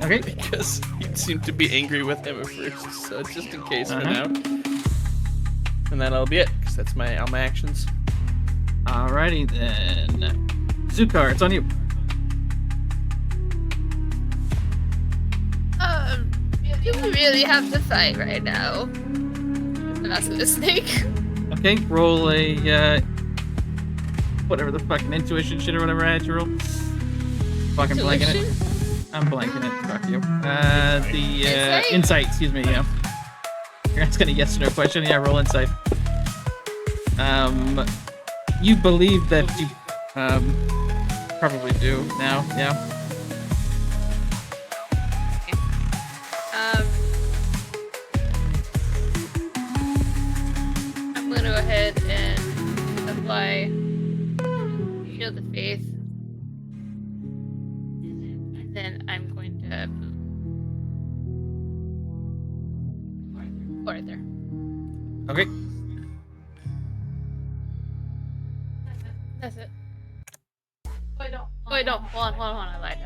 Okay. Because he seemed to be angry with him at first, so just in case for now. And that'll be it, because that's all my actions. Alrighty then. Zukar, it's on you. You really have to fight right now. I'm asking the snake. Okay, roll a whatever the fucking intuition shit or whatever I had to roll. Fucking blanking it. I'm blanking it. Fuck you. The insight. Excuse me. Yeah. You're asking a yes or no question. Yeah, roll insight. You believe that you probably do now. Yeah. I'm gonna go ahead and apply Shield of Faith. And then I'm going to put it there. Okay. That's it. Wait, no. Hold on. I lied.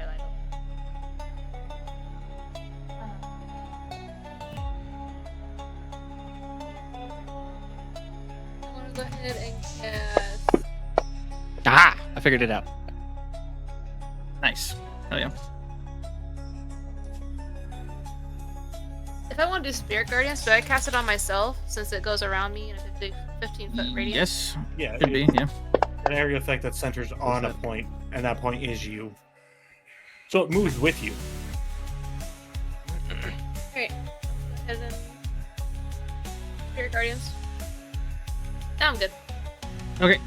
I'm gonna go ahead and cast. Ah, I figured it out. Nice. Hell yeah. If I want to do Spirit Guardians, do I cast it on myself since it goes around me in a 15-foot radius? Yes. Yeah, Could be. Yeah. an area effect that centers on a point, and that point is you. So it moves with you. Alright. And then Spirit Guardians. Now I'm good. Okay.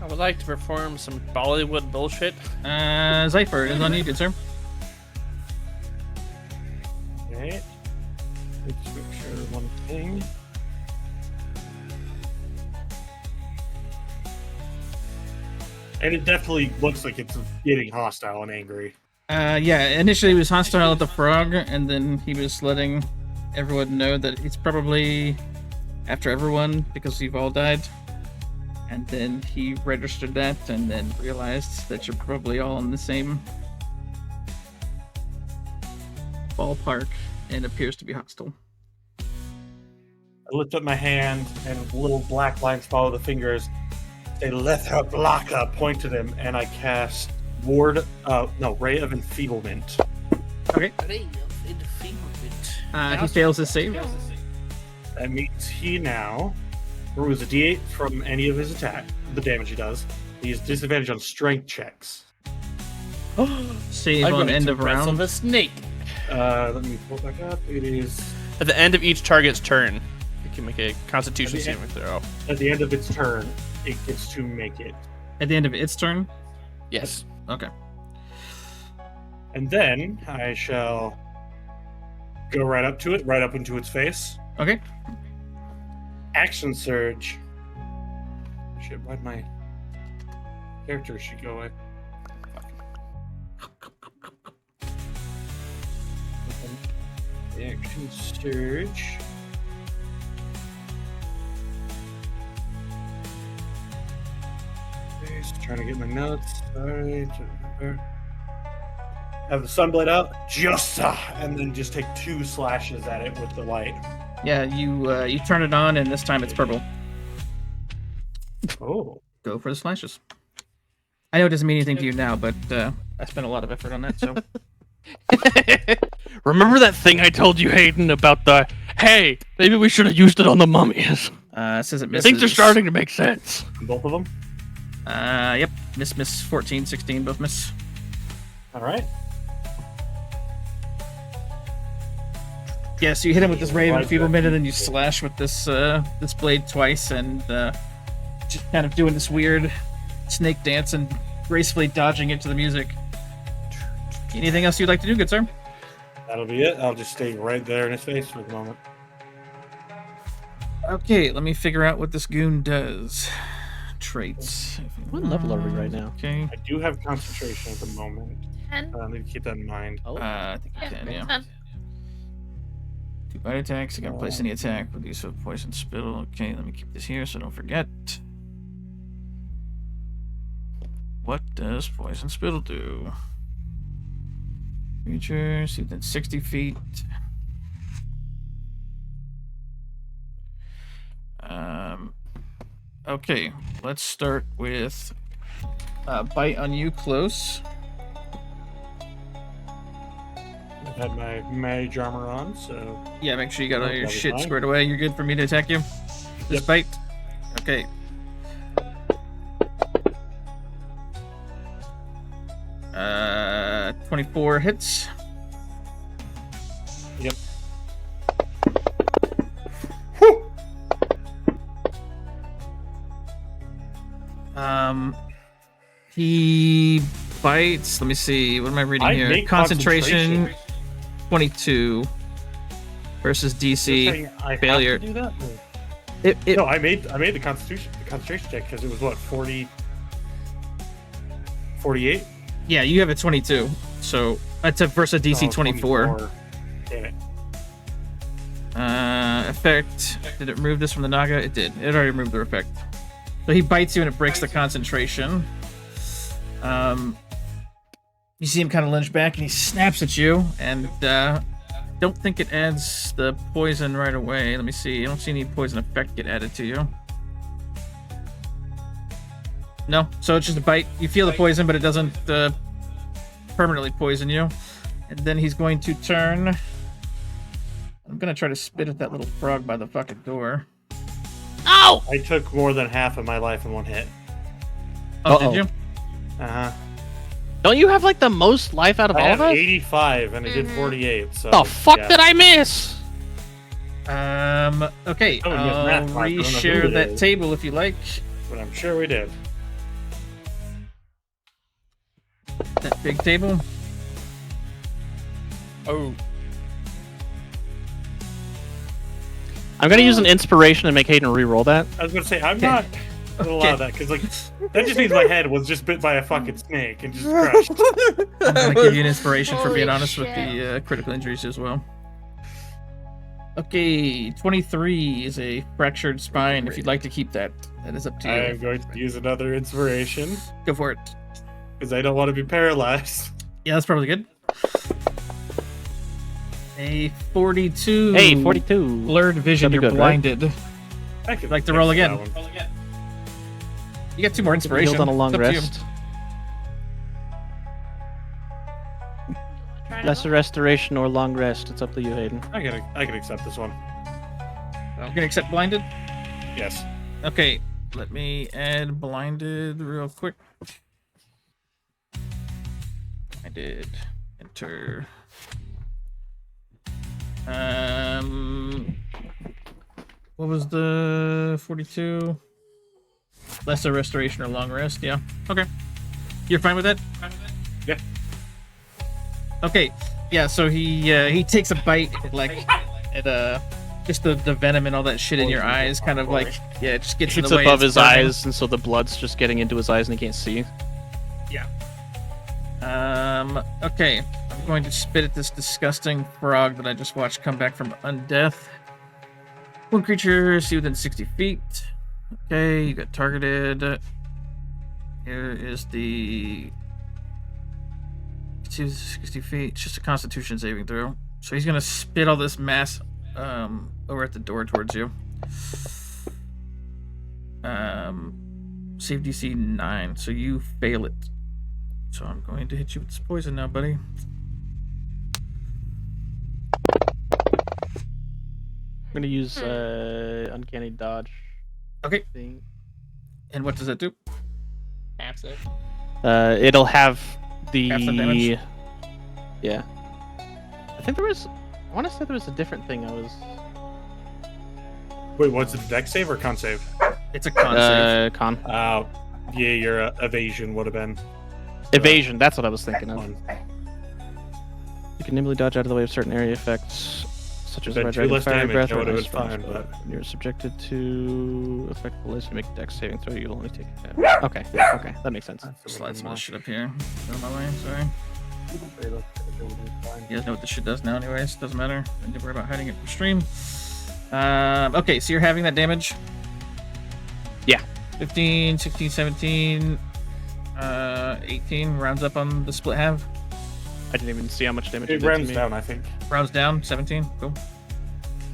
I would like to perform some Bollywood bullshit. Zypher is on you, good sir. Okay. Let's make sure one thing. And it definitely looks like it's getting hostile and angry. Yeah, initially he was hostile at the frog, and then he was letting everyone know that he's probably after everyone because you've all died. And then he registered that and then realized that you're probably all in the same ballpark and appears to be hostile. I lift up my hand and little black lines follow the fingers. They Letha Blaka point to them, and I cast Ray of Enfeeblement. Okay. He fails his save. That means he now removes a d8 from any of his attack, the damage he does. He has disadvantage on strength checks. Save I'm on going end to of wrestle round. the snake. Let me pull it back up. It is At the end of each target's turn, you can make a Constitution saving throw. at the end of its turn, it gets to make it. At the end of its turn? Yes. Okay. And then I shall go right up to it, right up into its face. Okay. Action surge. Shit, why'd my character should go away? Action surge. Okay, just trying to get my notes. Alright. Have the sunblade out, and then just take 2 slashes at it with the light. Yeah, you turn it on, and this time it's purple. Oh. Go for the slashes. I know it doesn't mean anything to you now, but I spent a lot of effort on that, so... Remember that thing I told you, Hayden, about the, hey, maybe we should have used it on the mummies? It says it misses. Things are starting to make sense. Both of them? Yep. Miss 14, 16, both miss. Alright. Yeah, so you hit him with this ray of enfeeblement, and then you slash with this this blade twice, and just kind of doing this weird snake dance and gracefully dodging into the music. Anything else you'd like to do, good sir? That'll be it. I'll just stay right there in his face for the moment. Okay, let me figure out what this goon does. Traits. What level are we right now? Okay. I do have concentration at the moment. 10. I need to keep that in mind. I think you can, yeah. 10. 2 bite attacks. You can place any attack with use of poison spittle. Okay, let me keep this here so don't forget. What does poison spittle do? Creatures within 60 feet. Okay, let's start with bite on you close. I've had my mage armor on, so Yeah, make sure you got all your That'll be shit fine. squared away. You're good for me to attack you? This Yep. bite? Okay. Uh, 24 hits. Yep. He bites. Let me see. What am I reading I here? make Concentration 22 versus You're DC. saying I failure. have to do that? It No, I made the concentration check because it was what 40, 48. Yeah, you have a 22. So that's a versus DC Oh, 24. Damn it. Effect. Did it remove this from the Naga? It did. It already removed the effect. So he bites you and it breaks the concentration. You see him kind of lunge back and he snaps at you, and don't think it adds the poison right away. Let me see. I don't see any poison effect get added to you. No, so it's just a bite. You feel the poison, but it doesn't permanently poison you. And then he's going to turn. I'm gonna try to spit at that little frog by the fucking door. Ow! I took more than half of my life in one hit. Oh, Uh-oh. did you? Uh-huh. Don't you have like the most life out of I all have of us? 85 and I did 48. So The fuck yeah. did I miss? Okay. Oh, you have I'll math class, I don't know who reshare it that is. table if you like. But I'm sure we did. That big table. Oh, I'm gonna use an inspiration and make Hayden re-roll that. I was gonna say I'm Okay. not gonna allow that because like that just means my head was just bit by a fucking snake and just crushed. I'm gonna give you an inspiration for being Holy honest with shit. the critical injuries as well. Okay, 23 is a fractured spine. If you'd like to keep that, that is up to you. I am going to use another inspiration Go for it. because I don't want to be paralyzed. Yeah, that's probably good. A 42. Hey, 42. Blurred vision. That'd You're be good, right? blinded. I could Like to roll fix that again. one. You got 2 more inspiration. Healed on a long It's up to you. rest. Lesser restoration or long rest. It's up to you, Hayden. I can accept this one. You're gonna accept blinded? Yes. Okay, let me add blinded real quick. I did enter. What was the 42? Lesser restoration or long rest? Yeah. Okay. You're fine with that? Yeah. Okay. Yeah. So he takes a bite, like at just the venom and all that shit in your eyes, kind of like it just gets in It's the way. above it's his burning. eyes, and so the blood's just getting into his eyes and he can't see. Okay. I'm going to spit at this disgusting frog that I just watched come back from undeath. One creature, see within 60 feet. Okay, you got targeted. Here is the 60 feet. It's just a Constitution saving throw. So he's gonna spit all this mass over at the door towards you. Save DC 9, so you fail it. So I'm going to hit you with this poison now, buddy. I'm gonna use uncanny dodge. Okay. Thing. And what does that do? half it. It'll have the Half the damage? Yeah. I think there was. I want to say there was a different thing. I was. Wait, what's it? Deck save or con save? It's a con save. Con Yeah, your evasion would have been evasion. That's what I was thinking of. one. You can nimbly dodge out of the way of certain area effects, such as Been red two dragon less fire damage, breath that or would've ice been frost fine, spell. but- When you're subjected to effective list, you make a dex saving throw. You'll only take. Okay, okay, that makes sense. Slide some of this shit up here. Out of my way, sorry. You guys know what this shit does now anyways. Doesn't matter. I didn't worry about hiding it from stream. Okay, so you're having that damage? Yeah. 15, 16, 17, 18 rounds up on the split half. I didn't even see how much damage It it did to rounds me. down, I think. Rounds down, 17. Cool.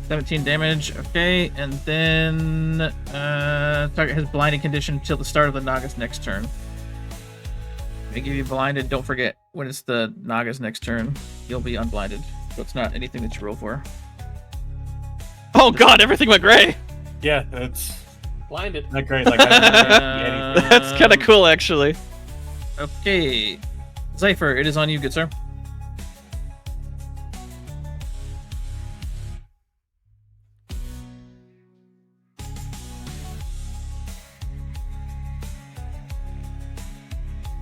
17 damage. Okay, and then target has blinded condition until the start of the Naga's next turn. They give you blinded. Don't forget, when it's the Naga's next turn, you'll be unblinded. So it's not anything that you roll for. Oh god, everything went gray. Yeah, that's Blinded. Not great. Like I don't see anything. That's kind of cool, actually. Okay. Zypher, it is on you, good sir.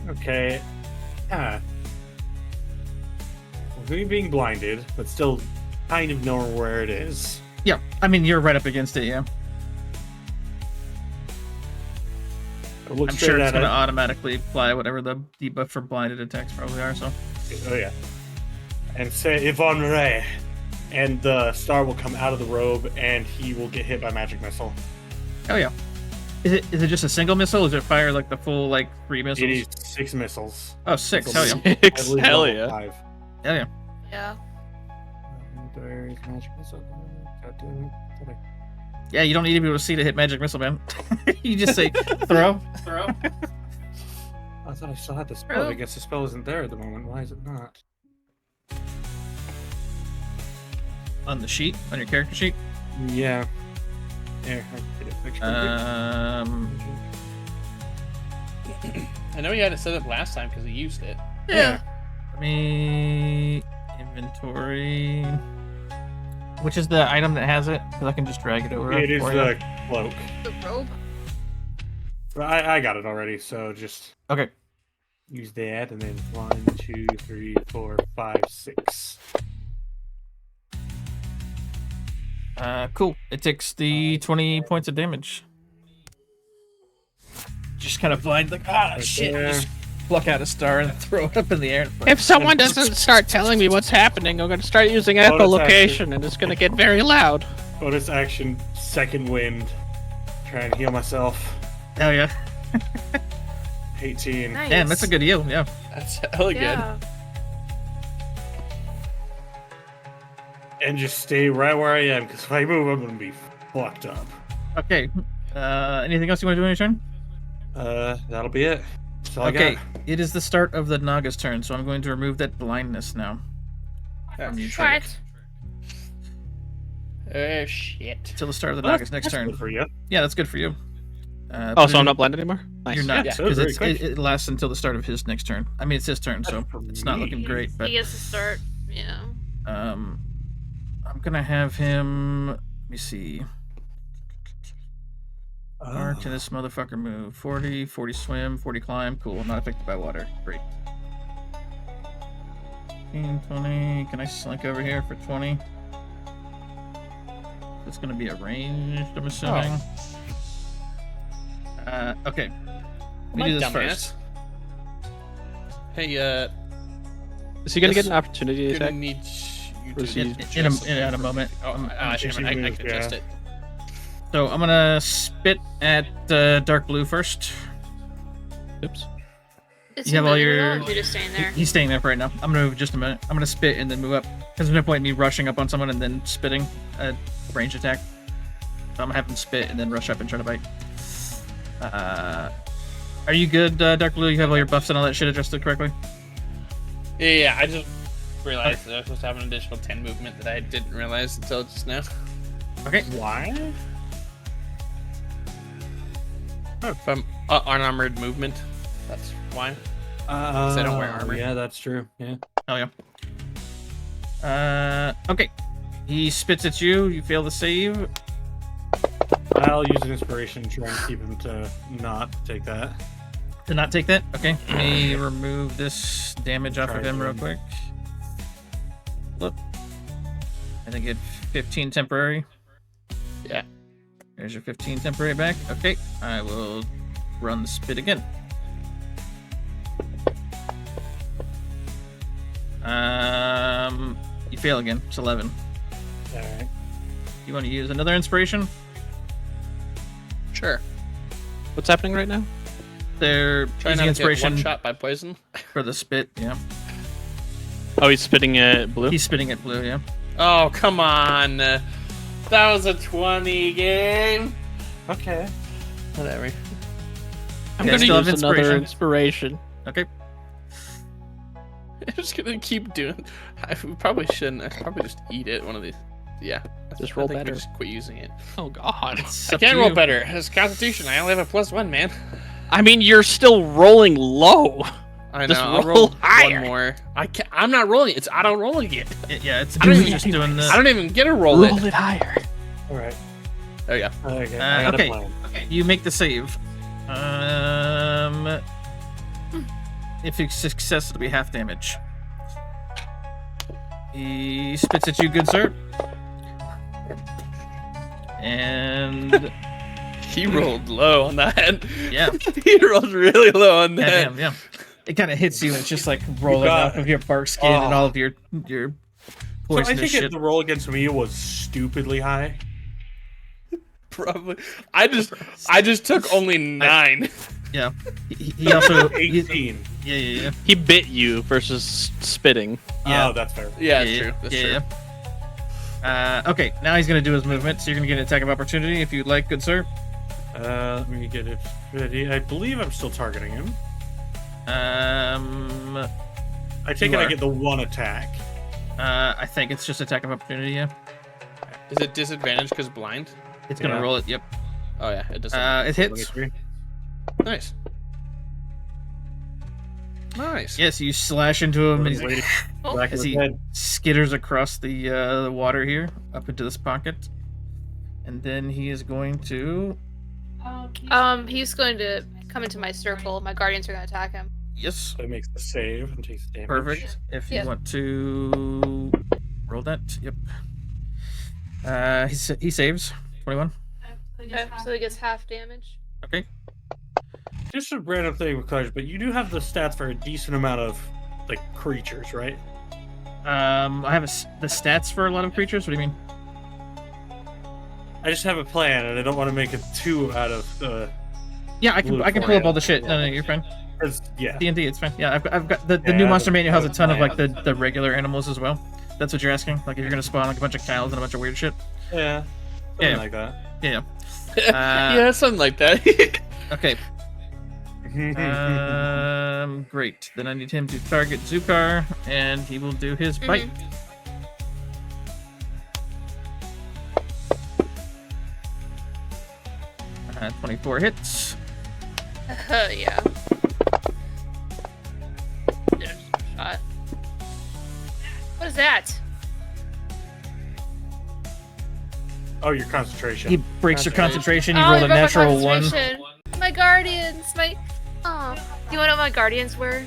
Okay. With me being blinded, but still kind of knowing where it is. Yeah, I mean, you're right up against it, yeah. I look I'm straight sure it's at going to it. automatically apply whatever the debuff for blinded attacks probably are, so. Oh yeah. And say Yvonne Ray. And the star will come out of the robe and he will get hit by magic missile. Oh, yeah. Is it just a single missile? Or is it fire like the full, like, 3 missiles? It is 6 missiles. Oh, 6. Hell yeah. I believe Hell level yeah. 5. Hell yeah. Yeah. There's magic missile. God damn it. Yeah, you don't need to be able to see to hit magic missile, man. You just say, throw. I thought I still had the spell. True. I guess the spell isn't there at the moment. Why is it not? On the sheet, on your character sheet. Yeah. Here, I can get a picture of I know he had it set up last time because he used it. Yeah. Let me inventory. Which is the item that has it? Because I can just drag it over. it is for you. the cloak. The robe. But I got it already, so just Okay. use that and then 1, 2, 3, 4, 5, 6. Cool. It takes the 20 points of damage. Just kind of blind, like, shit. there. Just pluck out a star and throw it up in the air. If someone doesn't start telling me what's happening, I'm going to start using echolocation, and it's going to get very loud. Bonus action, second wind. Try and heal myself. Hell yeah. 18. Nice. Damn, that's a good heal, yeah. That's hella good. Yeah. And just stay right where I am, because if I move, I'm going to be fucked up. Okay. Anything else you want to do on your turn? That'll be it. That's all I Okay. got. It is the start of the Naga's turn, so I'm going to remove that blindness now. From you, Trick. What? Oh shit. Till the start of the Well, Naga's next that's turn. good for you. Yeah, that's good for you. Oh, put so it I'm in- not blinded anymore? Nice. You're not, Yeah. So very because quick. it lasts until the start of his next turn. I mean, it's his turn, so for it's not me. looking great. But He gets to start. Yeah. I'm gonna have him. Let me see. Where can this motherfucker move? 40, 40 swim, 40 climb. Cool. Not affected by water. Great. 15, 20. Can I slink over here for 20? It's gonna be a ranged, I'm assuming. Okay. Let me My do this dumbass. first. Hey, Is he going to Yes. get an opportunity gonna attack? need you Or is to he- In a moment. Oh, actually, I can adjust it. So I'm gonna spit at dark blue first. Oops. Is You he have all moving your- at all, or is he just staying there? He's staying there for right now. I'm gonna move just a minute. I'm gonna spit and then move up. Because there's no point in me rushing up on someone and then spitting a range attack. So I'm gonna have him spit and then rush up and try to bite. Are you good, Dark Blue? You have all your buffs and all that shit adjusted correctly? Yeah, I just realized that I was supposed to have an additional 10 movement that I didn't realize until just now. Okay. Why? If I'm unarmored movement, that's why. I don't wear armor. Yeah, that's true. Yeah. Oh yeah. Okay. He spits at you. You fail the save. I'll use an inspiration to try and keep him to not take that. To not take that. Okay. Let me remove this damage off Try of him real to- quick. Look. I think it 15 temporary. Yeah. There's your 15 temporary back. Okay. I will run the spit again. You fail again. It's 11. Alright. You want to use another inspiration? Sure. What's happening right now? They're Try using not to get inspiration one shot by poison. for the spit. Yeah. Oh, he's spitting at blue? He's spitting at blue. Yeah. Oh, come on. That was a 20 game. Okay. Whatever. I'm Okay, going to still have use another inspiration. inspiration. Okay. I'm just gonna keep doing. I probably shouldn't. I should probably just eat it. One of these. Yeah. Just roll I think we better. just quit using it. Oh God. It's I up to can't roll you. better. It's Constitution. I only have a +1, man. I mean, you're still rolling low. I know. Just I'll roll roll higher. one more. I'm not rolling. It's auto rolling it. Yeah, it's I don't just even- doing the. I don't even get to roll Roll it. it higher. All right. There you go. Okay. I got okay. a plan. You make the save. If you success, it'll be half damage. He spits at you, good sir. And He rolled low on that. yeah, He rolled really low on yeah, that. damn, yeah. It kind of hits you, and it's just like rolling got- off of your bark skin and all of your So I poisonous think shit. the roll against me was stupidly high. Probably. I just took only 9. Yeah. He also. 18. Yeah. He bit you versus spitting. Yeah. Oh, that's fair. Yeah, that's Yeah, true. That's yeah, true. yeah. Okay, now he's gonna do his movement, so you're gonna get an attack of opportunity if you'd like, good sir. Let me get it ready. I believe I'm still targeting him. I I take You it I are. get the one attack. think it's just attack of opportunity. Yeah, Is it disadvantage because blind? it's gonna Yeah. roll it. Yep. Oh yeah, it does. It hits. 23. Nice. Nice. Yes, you slash into him, and he's Wait, Oh. back of as his he head. skitters across the water here up into this pocket, and then he is going to. He's going to come into my circle. My guardians are going to attack him. Yes, So it makes the save and takes damage. perfect. If you Yeah. want to roll that, yep. He saves 21. Okay, so he gets half damage. Okay. Just a random thing with cards, but you do have the stats for a decent amount of like creatures, right? I have the stats for a lot of creatures. What do you mean? I just have a plan, and I don't want to make it 2 out of the. Yeah, I can Blue pull for up it. all the shit. No, you're fine. Yeah. D&D, it's fine. Yeah, I've got the Yeah, new I monster have manual has a ton of plan. like the regular animals as well. That's what you're asking. Like if you're gonna spawn like a bunch of cows and a bunch of weird shit. Yeah. Something Yeah. like that. Yeah. Yeah, something like that. Okay. Great. Then I need him to target Zukar, and he will do his bite. 24 hits. Yeah. There's a shot. What is that? Oh, your concentration. He breaks your concentration. You Oh, rolled he a broke my natural 1. concentration. My guardians, Oh, do you want to know what my guardians were?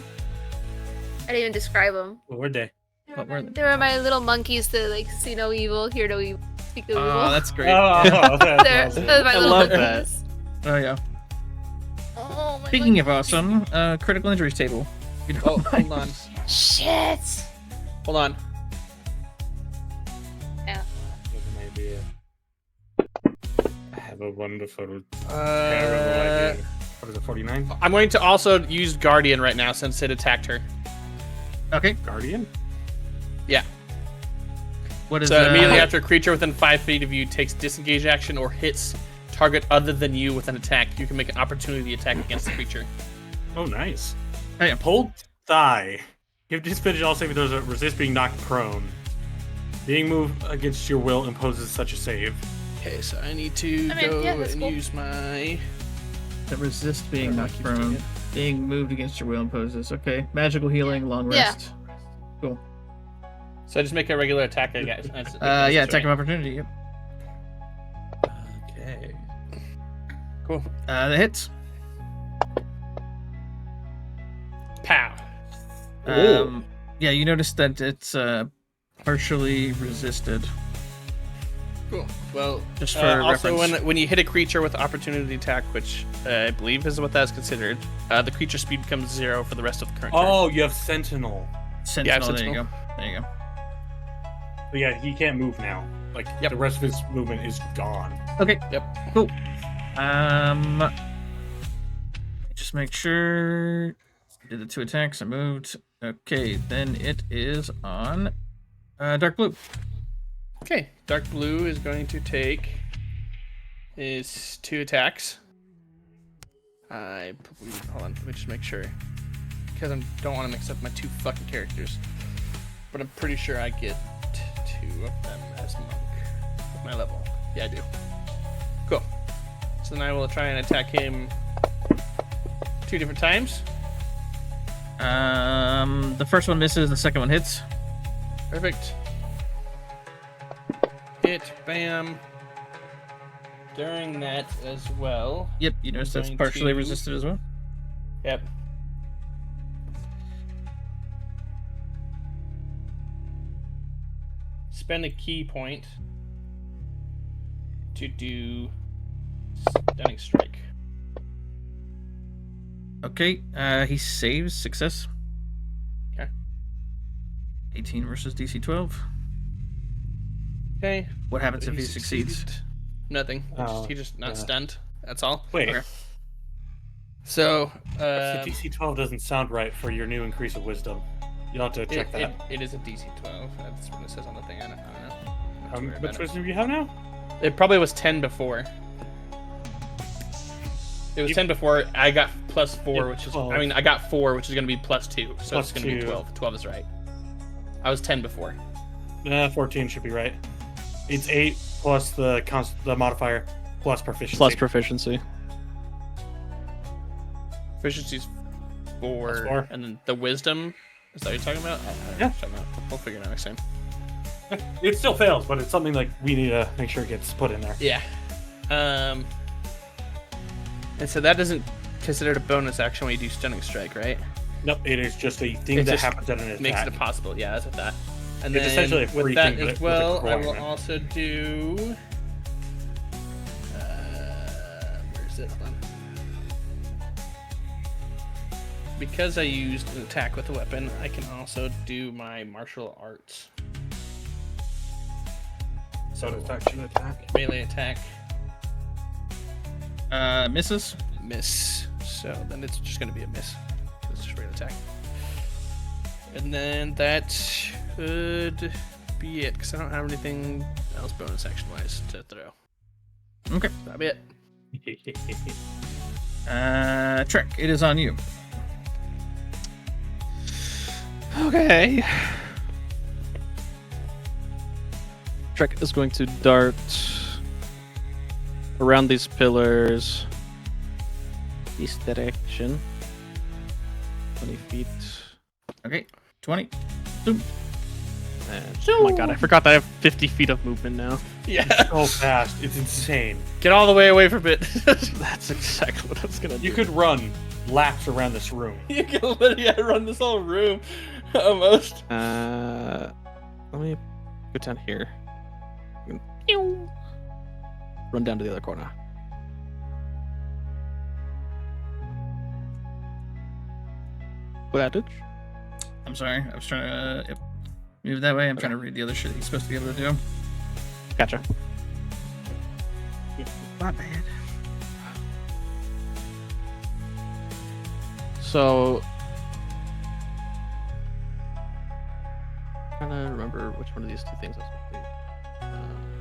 I didn't even describe them. What were they? What were they? They were my little monkeys that like see no evil, hear no evil, speak no evil. Oh, that's great. Oh, that's They're awesome. my I little love monkeys. Oh yeah. Oh my Speaking of monkeys. awesome, critical injuries table. You Oh, don't hold mind. on. Shit. Hold on. Yeah. I have a wonderful Uh, terrible idea. What is it, 49? I'm going to also use Guardian right now since it attacked her. Okay. Guardian? Yeah. What is So immediately after a creature within 5 feet of you takes disengage action or hits target other than you with an attack, you can make an opportunity attack against the creature. Oh, nice. Hey. Hold thigh. Give disadvantage all saving throws that resist being knocked prone. Being moved against your will imposes such a save. Okay, so I need to I mean, go yeah, that's and cool. use my. that resist being Or knocked keep doing prone? it. Being moved against your will imposes. Okay. Magical healing, long Yeah. rest. Cool. So I just make a regular attack, I guess. Yeah, attack of opportunity. Yep. Okay. Cool. That hits. Pow. Yeah, you notice that it's partially resisted. Cool. Well, Just for also reference. when you hit a creature with opportunity attack, which I believe is what that's considered, the creature speed becomes 0 for the rest of the current turn. Oh, you have Sentinel. Sentinel, there you Sentinel. go. There you go. But yeah, he can't move now. Like, Yep. the rest of his movement is gone. Okay. Yep. Cool. Just make sure. I did the 2 attacks. I moved. Okay, then it is on dark blue. Okay, Dark Blue is going to take his 2 attacks. I believe. Hold on, let me just make sure. Because I don't want to mix up my 2 fucking characters. But I'm pretty sure I get 2 of them as monk. my level. Yeah, I do. Cool. So then I will try and attack him 2 different times. The first one misses, the second one hits. Perfect. Hit, bam. During that as well. Yep, you notice that's Going partially to- resisted as well. Yep. Spend a key point to do stunning strike. Okay, he saves, success. Okay. 18 versus DC 12. Okay. What happens if he succeeded. succeeds? Nothing. Oh, He just not yeah. stunned. That's all. Wait, Okay. So, DC 12 doesn't sound right for your new increase of wisdom. You'll have to check that. it is a DC 12. That's what it says on the thing. I don't know. Not too worried Which about it. wisdom do you have now? It probably was 10 before. It was You- 10 before. I got +4, Yeah, which is. 12. I mean, I got 4, which is going to be +2. So Plus it's going to be 2. 12. 12 is right. I was 10 before. 14 should be right. It's 8 plus the modifier plus proficiency. Plus proficiency. Proficiency's 4. That's 4. And then the wisdom. Is that what you're talking about? I don't know Yeah. what you're talking about. We'll figure it out next time. It still fails, but it's something like we need to make sure it gets put in there. Yeah. And so that isn't considered a bonus action when you do stunning strike, right? Nope, it is just a thing It that just happens at an attack. Makes it impossible. Yeah, that's what that. And It's then essentially a free with that thing, as but with a well, I will requirement. also do. Where is it? Hold on. Because I used an attack with a weapon, I can also do my martial arts. So it's actually an attack. Melee attack, Misses. miss. So then it's just going to be a miss. It's just regular attack. And then that should be it, because I don't have anything else bonus action wise to throw. Okay. That'll be it. Trek, it is on you. Okay. Trek is going to dart around these pillars. This direction. 20 feet. Okay, 20. And, oh my god, I forgot that I have 50 feet of movement now. Yeah. So fast, it's insane. Get all the way away from it. That's exactly what I was gonna do. You could run laps around this room. You can literally run this whole room almost. Let me go down here. Run down to the other corner. What adage? I'm sorry, I was trying to move that way. I'm trying to read the other shit he's supposed to be able to do. Gotcha. My bad. So, trying to remember which one of these two things I was supposed to do.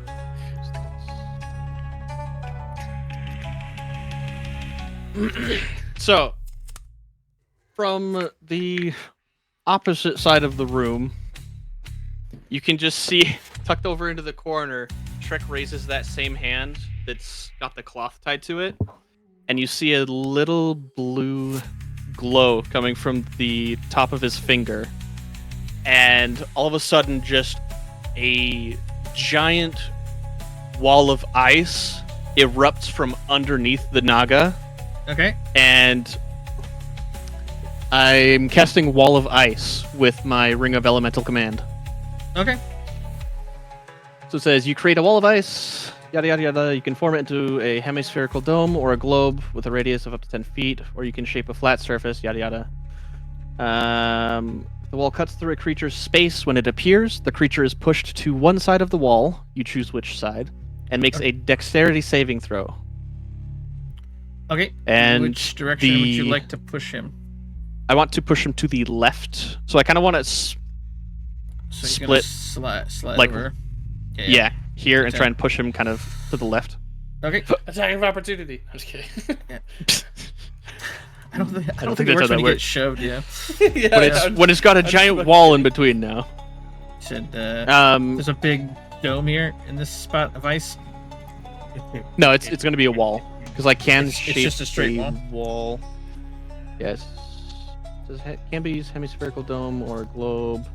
So, from the opposite side of the room, you can just see tucked over into the corner, Shrek raises that same hand that's got the cloth tied to it, and you see a little blue glow coming from the top of his finger, and all of a sudden just a giant wall of ice erupts from underneath the Naga, Okay. and I'm casting Wall of Ice with my Ring of Elemental command. Okay. So it says you create a wall of ice, yada yada yada. You can form it into a hemispherical dome or a globe with a radius of up to 10 feet, or you can shape a flat surface, yada yada. The wall cuts through a creature's space when it appears. The creature is pushed to one side of the wall. You choose which side, and makes a dexterity saving throw. Okay. And which direction would you the- like to push him? I want to push him to the left, so I kind of want to, So you're split, gonna slide like- over. yeah, here and Okay. try and push him kind of to the left. Okay. Attack of opportunity. I'm just kidding. I don't think think it that's works how when that you get works. shoved. Yeah. Yeah, When it's got a just giant fucking- wall in between now. Said Um, there's a big dome here in this spot of ice? No, it's going to be a wall because I can It's shape just a straight a wall? wall. Yes. Can be used hemispherical dome or globe,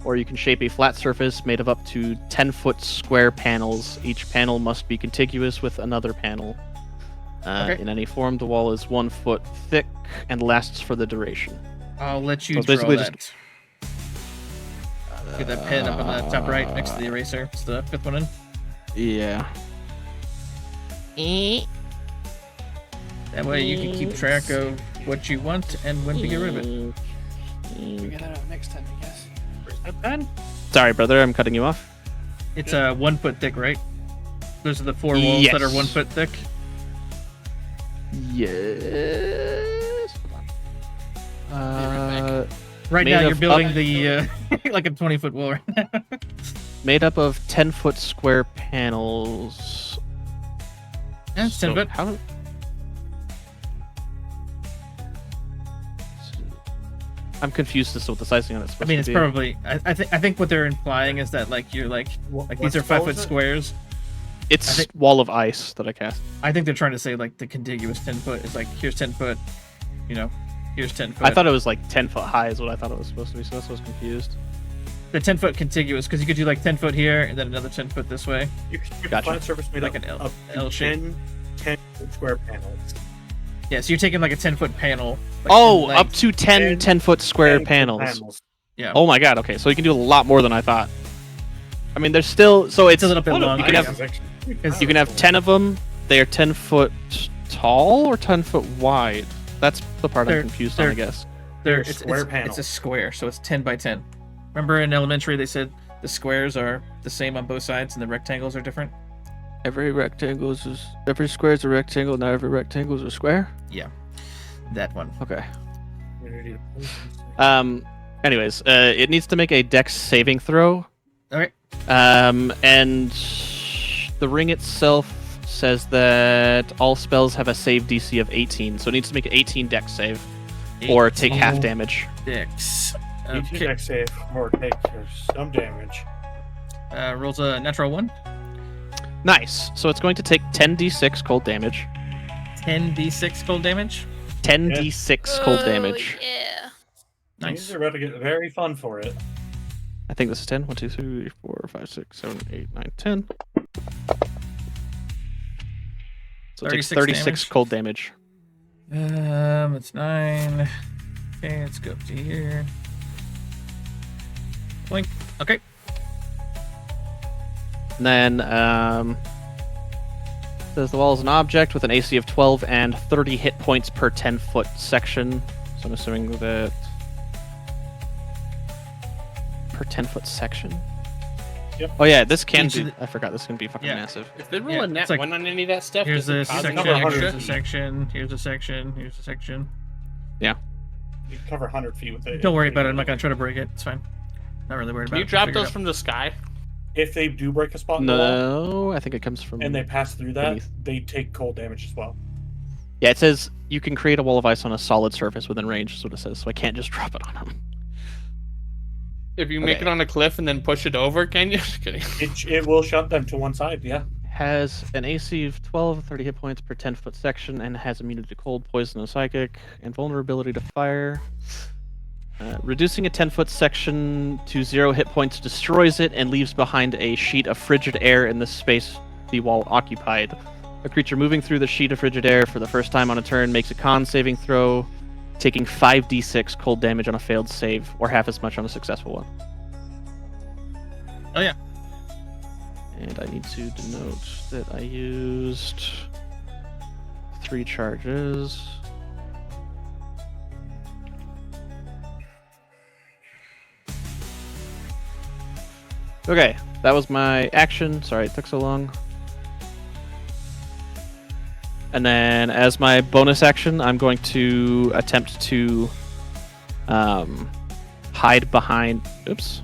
or you can shape a flat surface made of up to 10-foot square panels. Each panel must be contiguous with another panel. Okay. In any form, the wall is 1 foot thick and lasts for the duration. I'll let you So it's draw basically that. just- Get that pen up on the top right next to the eraser. It's the 5th one in. Yeah. That way you can keep track of what you want and when to get rid of it. Figure that out next time, I guess. Where's that pen? Sorry, brother, I'm cutting you off. It's 1 foot thick, right? Those are the 4 walls that are Yes. 1 foot thick. Yes. Right Made now you're of building up- the like a 20-foot wall right now. Made up of 10-foot square panels. Yeah, it's 10 So foot. How... I'm confused as to what the sizing on it's I supposed mean, to it's be. probably. I think what they're implying is that like you're like these are 5 foot squares. It's I think- wall of ice that I cast. I think they're trying to say like the contiguous 10 foot is like here's 10 foot, you know, here's 10 foot. I thought it was like 10 foot high is what I thought it was supposed to be, so that's why I was confused. the 10 foot contiguous because you could do like 10 foot here and then another 10 foot this way. You can keep Gotcha. a flat surface made Like up an L- of L shape. 10 square panels. Yeah, so you're taking like a 10 foot panel. Like, Oh, in up length. to 10 10-foot square 10 panels. Yeah. Oh my god, okay, so you can do a lot more than I thought. I mean, there's still... So It's it's... a little bit Oh, no, long. you can I have- guess. It's- You can have 10 of them. They are 10 foot tall or 10 foot wide? That's the part They're- I'm confused on, they're- I guess. They're, square it's panels. a square, so it's 10 by 10. Remember in elementary they said the squares are the same on both sides and the rectangles are different? Every square is a rectangle, not every rectangle is a square? That one. Okay. Anyways, it needs to make a dex saving throw. Okay. And the ring itself says that all spells have a save DC of 18, so it needs to make an 18 dex save or take half 18 damage. Dex. You can Okay. dex save or take some damage. Rolls a natural 1. Nice. So it's going to take 10d6 cold damage. 10d6 cold damage. 10d6 cold damage. Yeah. Nice. These are about to get very fun for it. I think this is 10. 1, 2, 3, 4, 5, 6, 7, 8, 9, 10. So it takes 36 36 damage. cold damage. It's 9. Okay, let's go up to here. Blink. Okay. And then, says the wall is an object with an AC of 12 and 30 hit points per 10-foot section. So I'm assuming that... Per 10-foot section? Yep. Oh yeah, this can Each be... of the- I forgot, this can be fucking Yeah. massive. If they roll Yeah, a nat it's like- one on any of that stuff, Here's does a it cause section. cover anything 100 Here's a extra? section. Here's a section. Here's a section. You can cover 100 feet with it. Don't worry about it. I'm not gonna try to break it. It's fine. Not really worried Can about you it. drop Figure it those out. from the sky? If they do break a spot in the wall No, I think it comes from... and they pass through that, beneath. they take cold damage as well. Yeah, it says you can create a wall of ice on a solid surface within range, is what it says, so I can't just drop it on them. If you make Okay. it on a cliff and then push it over, can you? Just kidding. It will shut them to one side, yeah. Has an AC of 12, 30 hit points per 10-foot section, and has immunity to cold, poison, and psychic, and vulnerability to fire. Reducing a 10-foot section to 0 hit points destroys it and leaves behind a sheet of frigid air in the space the wall occupied. A creature moving through the sheet of frigid air for the first time on a turn makes a con saving throw, taking 5d6 cold damage on a failed save, or half as much on a successful one. Oh, yeah. And I need to denote that I used 3 charges. Okay, that was my action. Sorry it took so long. And then as my bonus action, I'm going to attempt to hide behind... Oops.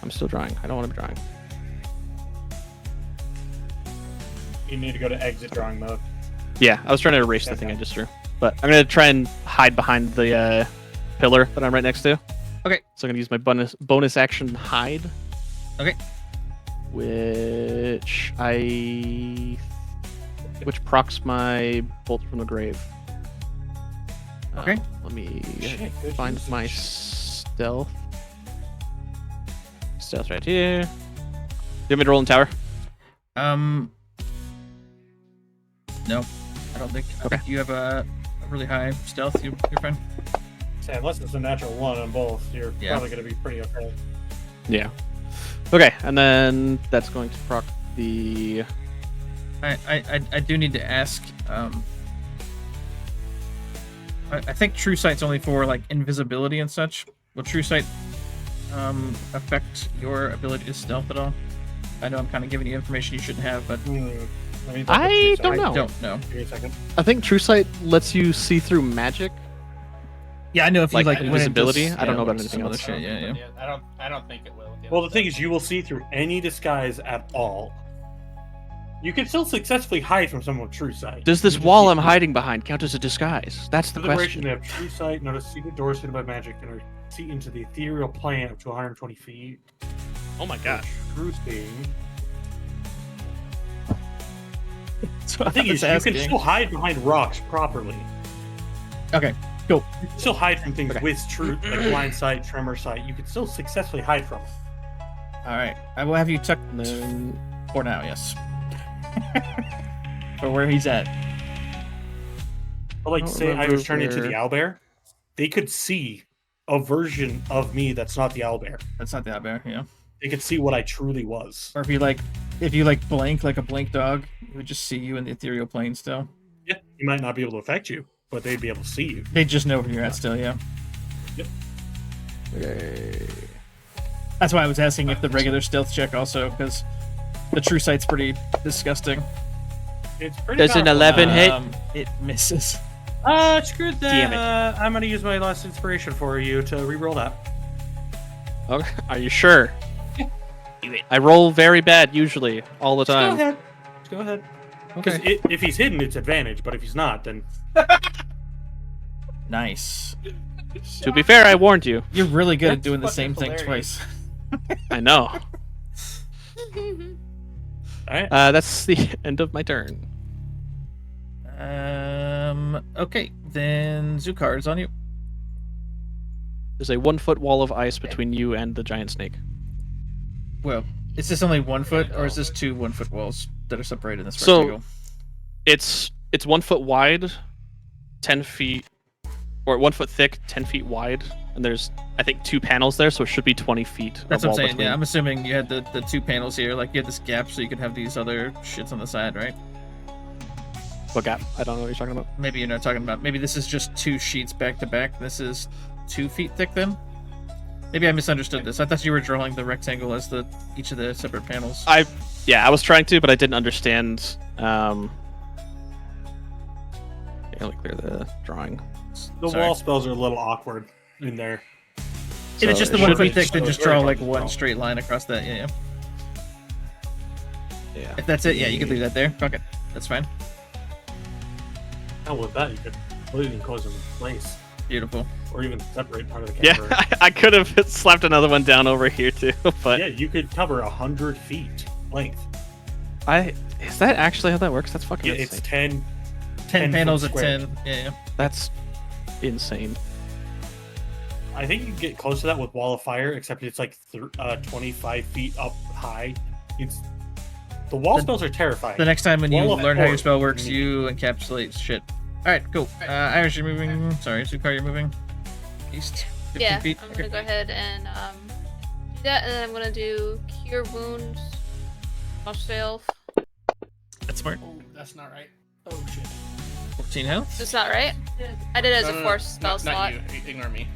I'm still drawing. I don't want to be drawing. You need to go to exit drawing mode. Yeah, I was trying to erase the thing I just drew. But I'm going to try and hide behind the pillar that I'm right next to. Okay. So I'm going to use my bonus action hide. Okay. Which procs my bolt from the grave. Okay. Let me Shit, good find usage. my stealth. Stealth right here. Do you want me to roll in tower? No, I don't think. I think you have a really high stealth. You're fine. Say, unless it's a natural 1 on both, you're Yeah. probably going to be pretty okay. Yeah. Okay, and then that's going to proc the. I do need to ask. I think True Sight's only for like invisibility and such. Will True Sight affect your ability to stealth at all? I know I'm kind of giving you information you shouldn't have, but Let me look up I True don't Sight. know. I don't know. Give me a second. I think True Sight lets you see through magic. Yeah, I know if Like you like went into invisibility? I don't know about like, anything some other else. Shit. Yeah. I don't think it will. Well, the thing is, you will see through any disguise at all. You can still successfully hide from someone with True Sight. Does this You just wall need I'm to- hiding behind count as a disguise? That's the For liberation, question. they have True Sight, notice secret doors hidden by magic, and are see into the ethereal plane up to 120 feet. Oh my god. Truth being, So the thing is, you can still hide behind rocks properly. Okay. You can still hide from things Okay. with truth, like blind sight, tremor sight. You can still successfully hide from them. All right. I will have you tucked And then for now. Yes. For where he's at. But like, I don't say I remember was turned into the where- owlbear, they could see a version of me that's not the owlbear. That's not the owlbear. Yeah. They could see what I truly was. Or if you blink like a blink dog, you would just see you in the ethereal plane still. Yeah, he might not be able to affect you, but they'd be able to see you. They just know where you're at still. Yeah. okay. That's why I was asking if the regular stealth check also, because the True Sight's pretty disgusting. It's pretty. Does an powerful. 11 hit? It misses. Screw that. Damn it. I'm gonna use my last inspiration for you to re-roll that. Okay. Are you sure? I roll very bad usually, all the Go time. ahead. Go ahead. Because Okay. if he's hidden, it's advantage. But if he's not, then Nice. To be fair, I warned you. You're really good at That's doing the fucking same thing hilarious. twice. I know. all right. That's the end of my turn. Okay, then Zukar is on you. There's a 1 foot wall of ice between you and the giant snake. Well, is this only 1 foot, or is this 2 1-foot walls that are separated in this So- rectangle? It's 1 foot wide, 10 feet, or 1 foot thick, 10 feet wide, and there's I think 2 panels there, so it should be 20 feet. That's of what I'm wall saying. between. Yeah, I'm assuming you had the 2 panels here, like you had this gap, so you could have these other shits on the side, right? What gap? I don't know what you're talking about. Maybe you're not talking about. Maybe this is just 2 sheets back to back. This is 2 feet thick then. Maybe I misunderstood this. I thought you were drawing the rectangle as each of the separate panels. I was trying to, but I didn't understand. Let me clear the drawing. The Sorry. wall spells are a little awkward in there. If So it's just the it 1 should be foot thick, then just very draw like hard to one draw. straight line across that. Yeah. Yeah. If that's it, yeah, you could leave that there. Okay, that's fine. Hell, with that, you could completely close them in place, Beautiful. or even separate part of the Yeah, camera. I could have slapped another one down over here too, but Yeah, you could cover 100 feet length. is that actually how that works? That's fucking Yeah, insane. it's 10. 10 panels foot at square. 10. Yeah. That's insane. I think you can get close to that with Wall of Fire, except it's like 25 feet up high. It's the wall The- spells are terrifying. The next time when you Wall of learn how your Force. spell works, you encapsulate shit. Alright, cool. Irish, you're moving. Sorry, Zukar, you're moving east. 15 Yeah, feet. I'm Okay. gonna go ahead and do that, and then I'm gonna do Cure Wounds myself. That's smart. Oh, that's not right. Oh shit. 14 health. That's not right. I did it as No, a no, no, force spell not slot. you. Ignore me.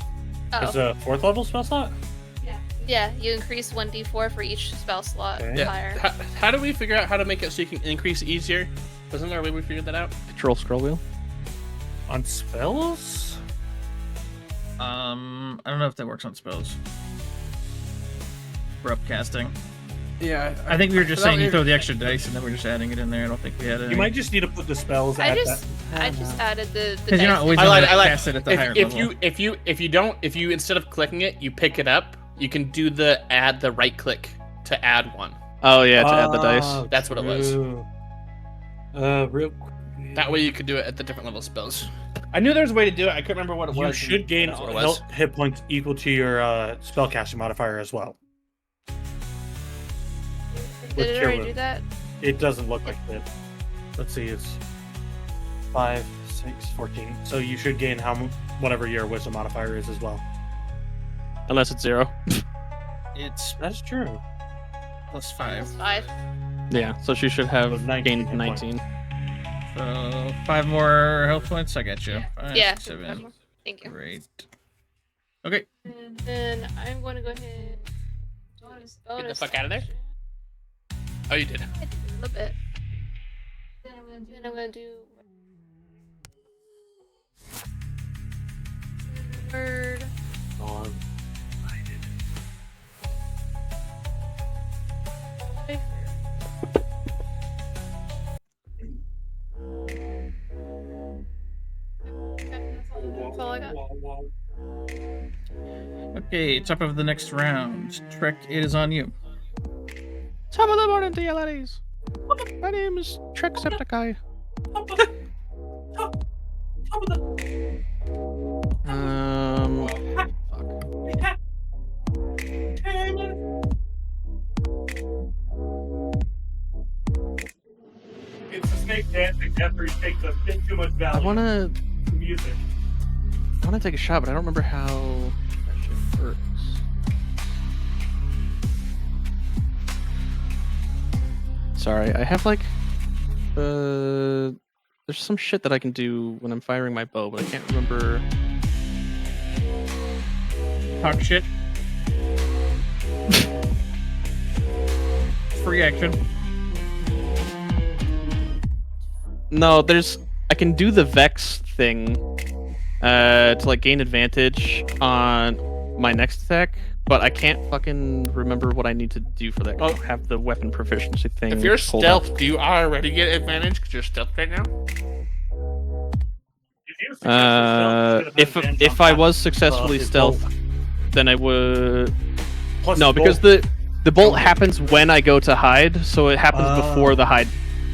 It's Oh, a 4th level spell slot? yeah, you increase 1d4 for each spell slot Okay. higher. How do we figure out how to make it so you can increase easier? Wasn't there a way we figured that out? Control scroll wheel. On spells? I don't know if that works on spells. For upcasting. Yeah, I think we were just saying you throw the extra dice and then we're just adding it in there. I don't think we had it. You might just need to put the spells I at just that. I just added the Because you're not dice always in. going to I like- cast it at the higher level. If you instead of clicking it, you pick it up. You can do the add the right click to add one. Oh yeah, to add the dice. That's what it was. true. Real quick. That way you could do it at the different level spells. I knew there was a way to do it. I couldn't remember what it You was. should gain That's what it was. hit points equal to your spellcasting modifier as well. With Did it Cure already do Wounds. that? It doesn't look like it. Let's see, it's 5, 6, 14. So you should gain whatever your wisdom modifier is as well. Unless it's 0. It's That's true. plus That's 5. 5. Yeah, so she should have So 19 gained hit points. 19. So 5 more health points. I got you. 5, Yeah. 7. Thank you. Great. Okay. And then I'm going to go ahead. Get the fuck out of there. Oh, you did. I did a little bit. Then I'm gonna do. Word. Oh, That's all I got. Okay. Top of the next round. Trek, it is on you. Top of the morning to you, ladies. My name is Trexepticeye. It's a snake dancing after he takes a bit too much value. I wanna music. take a shot, but I don't remember how that shit works. Sorry, I have like there's some shit that I can do when I'm firing my bow, but I can't remember. Talk shit. Free action. No, I can do the Vex thing to like gain advantage on my next attack, but I can't fucking remember what I need to do for that. I don't have the weapon proficiency thing. If you're pulled up. stealth, do you already get advantage because you're stealth right now? If I was successfully stealth, then I would. Plus No, his because bolt. the bolt happens when I go to hide, so it happens before the hide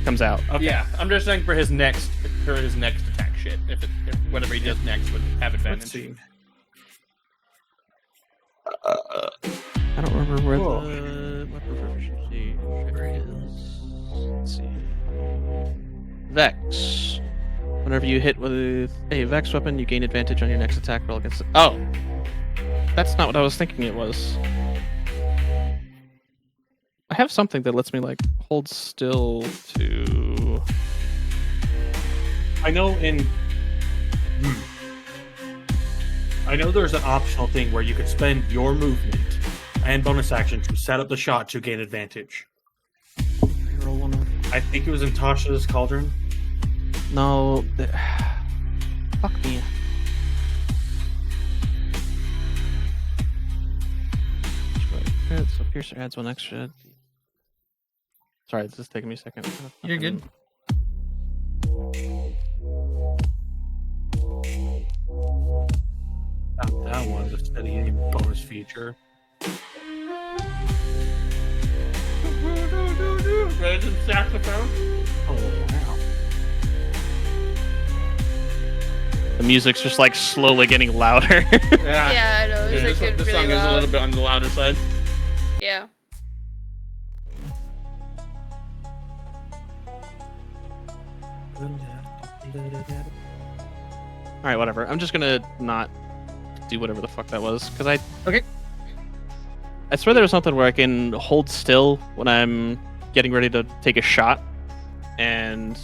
comes out. Okay. Yeah, I'm just saying for his next attack shit. If whatever he does next would have advantage. Let's see. I don't remember where Whoa. the weapon proficiency is. Let's see. Vex. Whenever you hit with a Vex weapon, you gain advantage on your next attack roll against it. Oh! That's not what I was thinking it was. I have something that lets me, like, hold still to... I know I know there's an optional thing where you could spend your movement and bonus action to set up the shot to gain advantage. Roll one of... I think it was in Tasha's Cauldron. No... Fuck me. So Piercer adds 1 extra. Sorry, this is taking me a second. You're good. That one, the steady aim bonus feature. Random saxophone. Oh wow! The music's just like slowly getting louder. Yeah, I know. It's This, like this really song is a loud. little bit on the louder side. Yeah. Alright, whatever. I'm just gonna not do whatever the fuck that was. Because Okay. I swear there was something where I can hold still when I'm getting ready to take a shot. And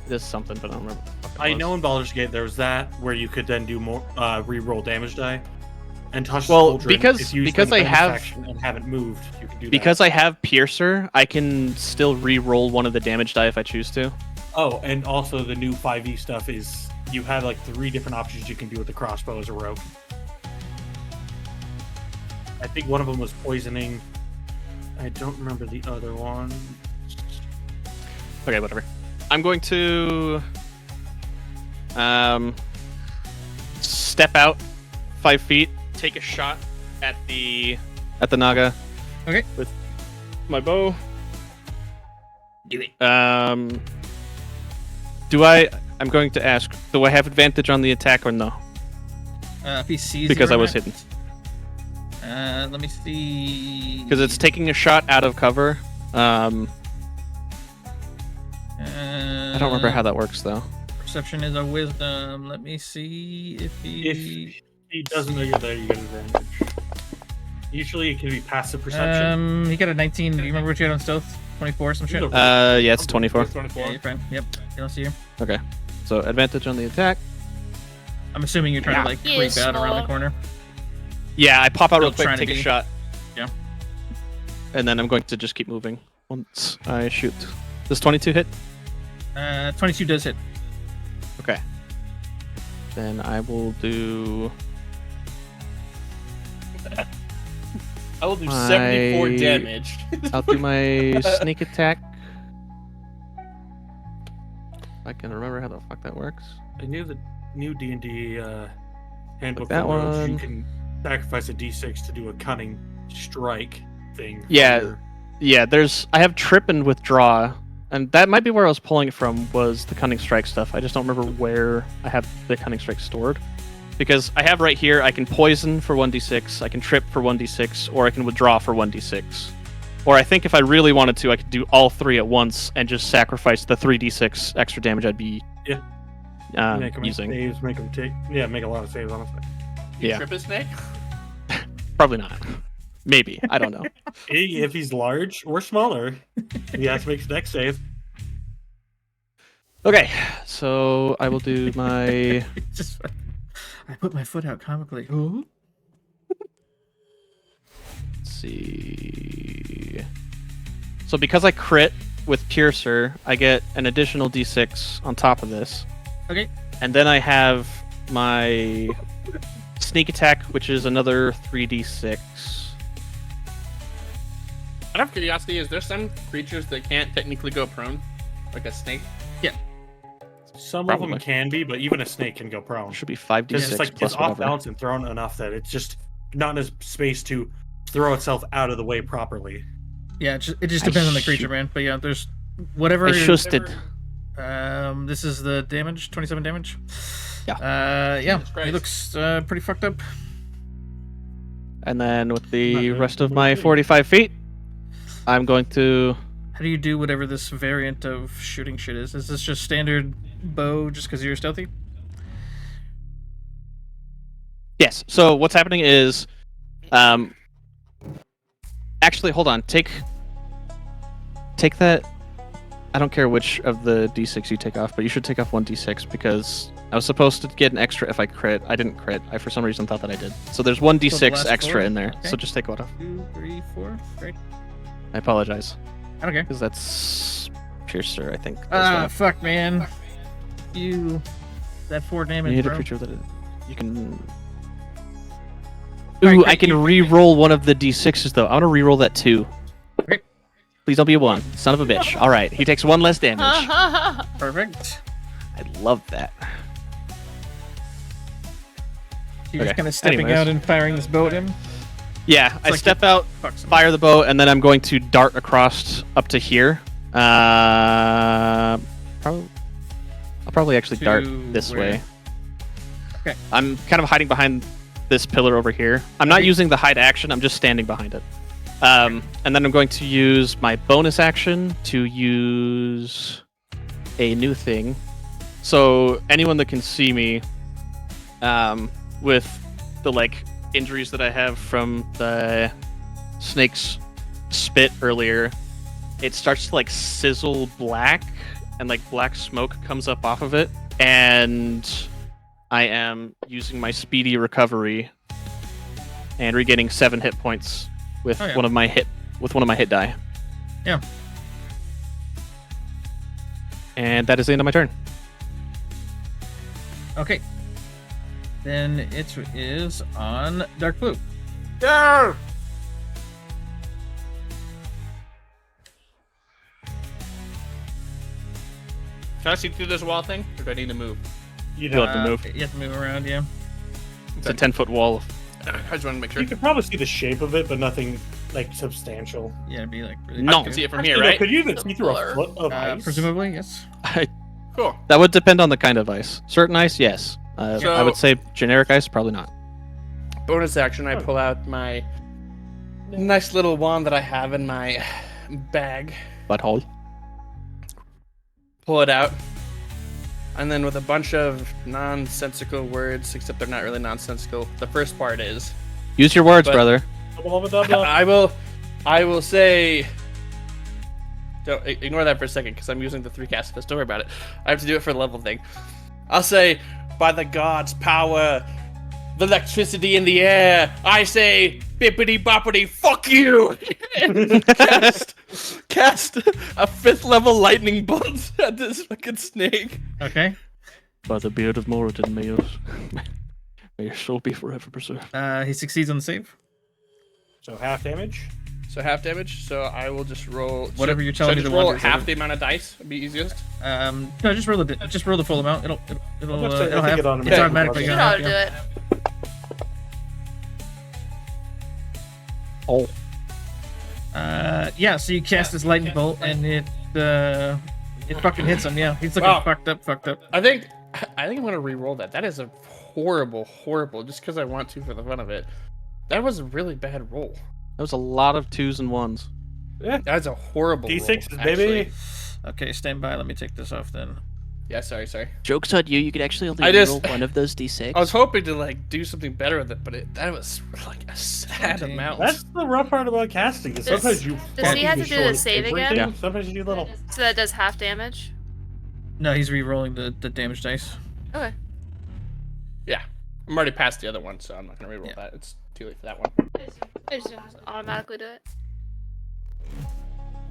it is something, but I don't remember what the fuck it I was. know in Baldur's Gate there was that where you could then do more re-roll damage die. And Tasha's Well, Cauldron, because- if you because spend I bonus have- action and haven't moved, you can do Because that. I have Piercer, I can still re-roll one of the damage die if I choose to. Oh, and also the new 5e stuff is you have like 3 different options you can do with the crossbow as a rogue. I think one of them was poisoning. I don't remember the other one. Okay, whatever. I'm going to step out 5 feet, take a shot at the Naga, Okay. With my bow. Do it. I'm going to ask, do I have advantage on the attack or no? If he sees Because you I or was not. hidden. Let me see. Because it's taking a shot out of cover. I don't remember how that works though. Perception is a wisdom. Let me see if he. If he doesn't know you're there, you get advantage. Usually it can be passive perception. He got a 19. Do you remember what you had on stealth? 24, some shit. He's Yeah, it's 24. It's 24. Yeah, you're fine. Yep. You don't see you. Okay. So advantage on the attack. I'm assuming you're trying to like He creep is out around the small. corner. Yeah, I pop out real Still quick, trying to take a be- shot. Yeah. And then I'm going to just keep moving once I shoot. Does 22 hit? 22 does hit. Okay. Then I will do. I will do 74 I- damage. I'll do my sneak attack. I can remember how the fuck that works. I knew the new D&D handbook that allows you one. can sacrifice a D6 to do a cunning strike thing. for Yeah. your- Yeah, I have trip and withdraw, and that might be where I was pulling it from, was the cunning strike stuff. I just don't remember where I have the cunning strike stored. Because I have right here, I can poison for 1d6, I can trip for 1d6, or I can withdraw for 1d6. Or I think if I really wanted to, I could do all three at once and just sacrifice the 3d6 extra damage I'd be Yeah. make them using. saves, make them take. Yeah, make a lot of saves, honestly. You Yeah. trip a snake? Probably not. Maybe. I don't know. If he's large or smaller, he has to make his next save. Okay, so I will do my... Just, I put my foot out comically. Ooh. Let's see. So because I crit with Piercer, I get an additional d6 on top of this. Okay. And then I have my sneak attack, which is another 3d6. Out of curiosity, is there some creatures that can't technically go prone? Like a snake? Some of Probably. them can be, but even a snake can go prone. It should be 5d6 Because it's like plus it's off whatever. balance and thrown enough that it's just not in a space to throw itself out of the way properly. Yeah, it just I depends on the shoot- creature, man. But yeah, there's whatever. I shusted. This is the damage, 27 damage. Yeah. Yeah, Jesus he Christ. looks pretty fucked up. And then with Not the doing rest of what my I'm doing. 45 feet, I'm going to... How do you do whatever this variant of shooting shit is? Is this just standard bow just because you're stealthy? Yes. So what's happening is, actually, hold on. Take that. I don't care which of the d6 you take off, but you should take off one d6 because I was supposed to get an extra if I crit. I didn't crit. I for some reason thought that I did. So there's one So the d6 last extra four? in there. Okay. So just take one off. 2, 3, 4. Great. I apologize I don't care. because that's Piercer. I think. Fuck, man. You. That 4 You damage, hit a bro. creature that you can. Alright, Ooh, great, I can you- re-roll one of the d6s though. I want to re-roll that too. Okay. Please don't be a 1. Son of a bitch. All right, he takes 1 less damage. Perfect. I love that. You're just Okay, kind of stepping anyways. out and firing this bow at him. Yeah, I like step out, Fuck some. fire the bow, and then I'm going to dart across up to here. I'll probably actually dart To this where? way. Okay. I'm kind of hiding behind this pillar over here. I'm not Okay. using the hide action. I'm just standing behind it. And then I'm going to use my bonus action to use a new thing. So anyone that can see me, with the like injuries that I have from the snake's spit earlier, it starts to like sizzle black, and like black smoke comes up off of it, and I am using my speedy recovery and regaining 7 hit points with Oh, yeah. one of my hit die. Yeah. And that is the end of my turn. Okay. Then it is on Dark Blue. Yeah! Can I see through this wall thing? Or do I need to move? You You'll know, have to move. You have to move around, yeah. It's a 10-foot wall. I just want to make sure. you can probably see the shape of it, but nothing like substantial? Yeah, it'd be like really No. You can see it from here, Actually, no, right? could you even see through a Blur. foot of ice? Presumably, yes. Cool. That would depend on the kind of ice. Certain ice, yes. I would say generic ice, probably not. Bonus action, I pull out my nice little wand that I have in my bag. Butthole. Pull it out. And then with a bunch of nonsensical words, except they're not really nonsensical. The first part is Use your words, But- brother. I will say. Don't ignore that for a second because I'm using the 3 cast list. Don't worry about it. I have to do it for the level thing. I'll say, by the gods' power, the electricity in the air, I say, bippity boppity, fuck you! And cast a 5th level lightning bolt at this fucking snake. Okay. By the beard of Moradin, may your soul be forever preserved. He succeeds on the save. So half damage. So half damage. So I will just roll Whatever you're telling me Just the roll wonders of half it. the amount of dice. Would be easiest. No, just roll the full amount. It'll I'm gonna say, I it'll think have it automatically it's automatically does You gonna know how have, to do yeah. it. Oh. Yeah, so you cast this lightning bolt and it fucking hits him. Yeah, he's looking Wow. fucked up. I think I'm gonna re-roll that. That is a horrible. Just because I want to for the fun of it. That was a really bad roll. That was a lot of 2s and 1s. That's a horrible D6s, roll, baby. actually. Okay, stand by. Let me take this off then. Yeah, sorry. Joke's on you. You could actually only I just- roll one of those d6. I was hoping to like do something better with it, but that was like a sad 17. amount. That's the rough part about casting. Is Does- sometimes you. does he fucking have to do the destroy save again? everything. Yeah. Sometimes you do little. So that does half damage. No, he's re-rolling the damage dice. Okay. Yeah, I'm already past the other one, so I'm not gonna re-roll Yeah. that. It's too late for that one. I just automatically do it.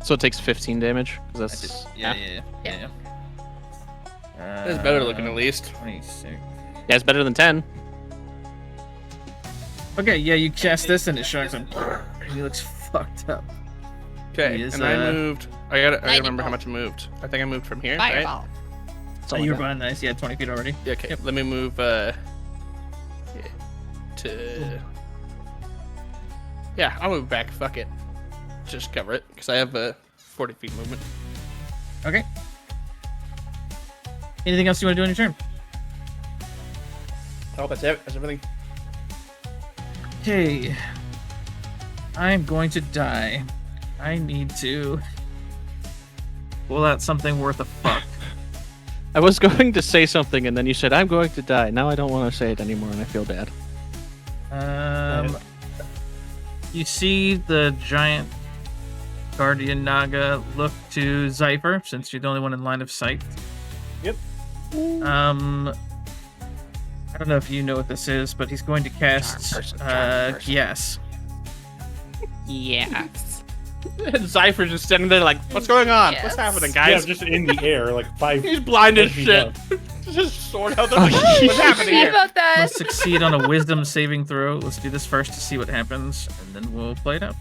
So it takes 15 damage? 'Cause I that's did, half. yeah. It's better looking at least. 26. Yeah, it's better than 10. Okay, yeah, you cast this and it shocks him. He looks fucked up. Okay, He is, and I moved. I gotta remember how bolt. much I moved. I think I moved from here, right? Fireball. That's Oh, all I you're got. behind this. Yeah, 20 feet already. Yeah, okay. Yep. Let me move to. Yeah, I'll move back. Fuck it. Just cover it because I have a 40 feet movement. Okay. Anything else you want to do on your turn? Oh, that's it. That's everything. Okay. I'm going to die. I need to pull out something worth a fuck. I was going to say something, and then you said, I'm going to die. Now I don't want to say it anymore, and I feel bad. You see the giant guardian Naga look to Zypher, since you're the only one in line of sight. Yep. I don't know if you know what this is, but he's going to cast Charm person. Yes. Yes. And Zypher's just standing there like, what's going on? What's Yes. happening, Yeah, guys? just in the air, like 5. He's blind as 10 feet shit. up. Just sword out the Oh, What's happening Sorry here? about that. Must succeed on a wisdom saving throw. Let's do this first to see what happens, and then we'll play it out.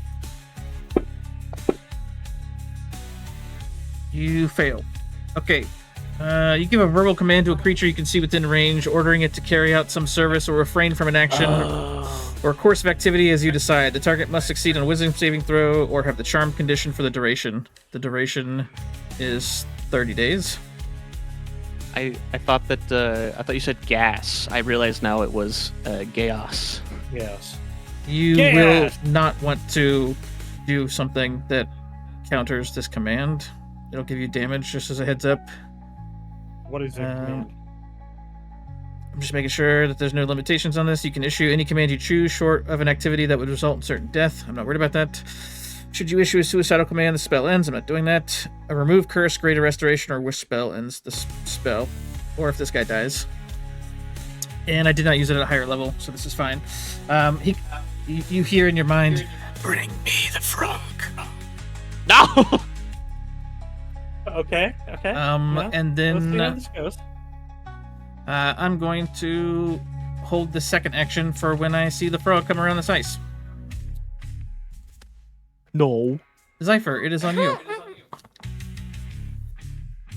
You fail. Okay. You give a verbal command to a creature you can see within range, ordering it to carry out some service or refrain from an action or course of activity as you decide. The target must succeed on a wisdom saving throw or have the charm condition for the duration. The duration is 30 days. I thought that I thought you said gas. I realize now it was gas. Yes. You Yes! will not want to do something that counters this command. It'll give you damage, just as a heads up. What is it? I'm just making sure that there's no limitations on this. You can issue any command you choose, short of an activity that would result in certain death. I'm not worried about that. Should you issue a suicidal command, the spell ends. I'm not doing that. A remove curse, greater restoration, or wish spell ends the spell. Or if this guy dies. And I did not use it at a higher level, so this is fine. You hear in your mind, Bring me the frog. No! Okay. Yeah. and Let's see how then this goes. I'm going to hold the second action for when I see the frog come around this ice. No. Zypher, it is on you.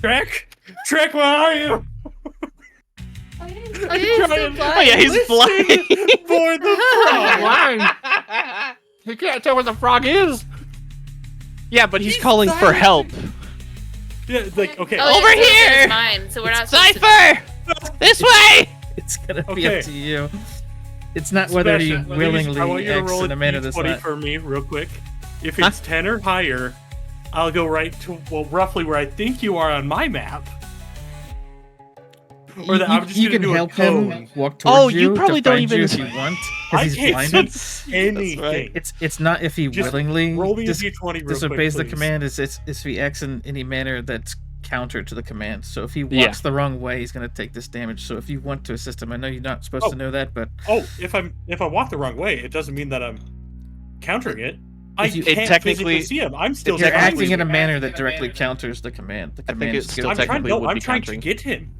Trek, where are you? Oh, yeah, he's still Oh yeah, he's flying. For the frog. You can't tell where the frog is. Yeah, but he's calling for help. Yeah, like okay. Oh, Over yeah, so here! It's mine, so we're not supposed to- Cypher! This way! It's gonna be Okay. up to you. It's not whether you Sebastian, I want willingly you to X roll in a manner that's 20 not. for me, real quick. If it's 10 or higher, I'll go right to roughly where I think you are on my map. Or that I'm just you gonna can do a help him code. walk towards Oh, you. you probably to don't find you even- if you want, I because he's can't blinded. sense anything. It's not if he Just willingly roll me a d20 real disobeys quick, the please. command. It's if he acts in any manner that's counter to the command. So if he walks Yeah. the wrong way, he's gonna take this damage. So if you want to assist him, I know you're not supposed Oh. to know that, but Oh, if I walk the wrong way, it doesn't mean that I'm countering it. I you- it can't technically- physically see him. I'm still if you're trying acting to- in a manner that directly counters the command, the I think command it's just still goes- technically would I'm be trying countering. to get him.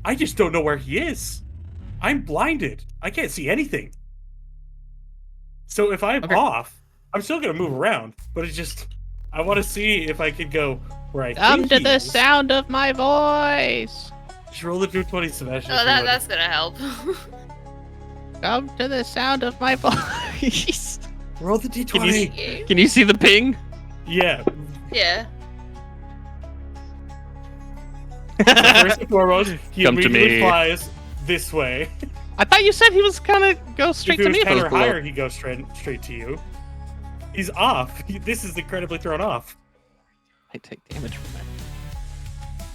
I just don't know where he is. I'm blinded. I can't see anything. So if I'm Okay. off, I'm still gonna move around. But it's just I want to see if I can go where I Come think to he the is. sound of my voice! Just roll the 220, Sebastian. Oh, if you that, would. that's gonna help. Come to the sound of my voice! Roll the Can d20. you, can you see the ping? Yeah. Yeah. First and foremost, he Come to immediately me. flies this way. I thought you said he was gonna go straight If to it me was if it 10 was or below. higher, he goes straight to you. He's off. This is incredibly thrown off. I take damage from that.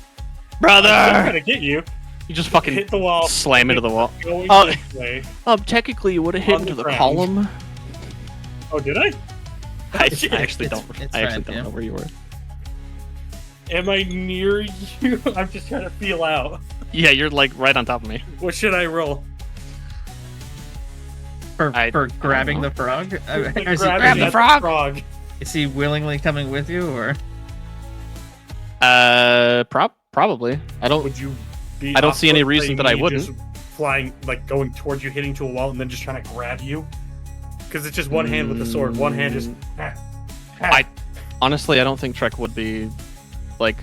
I'm Brother! gonna get you. You just fucking Hit the wall. slam into the wall. Going Oh. this way. Technically you would have hit On into the the ground. column. Oh, did I? I Shit. actually It's- don't. it's I actually fine, don't yeah. know where you were. Am I near you? I'm just trying to feel out. Yeah, you're like right on top of me. What should I roll? for I grabbing know. the frog. Like Is grabbing he, that frog. frog. is he willingly coming with you, or Probably. I don't. Would you be? I don't see any off-put by reason that I me wouldn't. just flying, like going towards you, hitting to a wall, and then just trying to grab you. Because it's just one hand with the sword, one hand just. Honestly, I don't think Trek would be like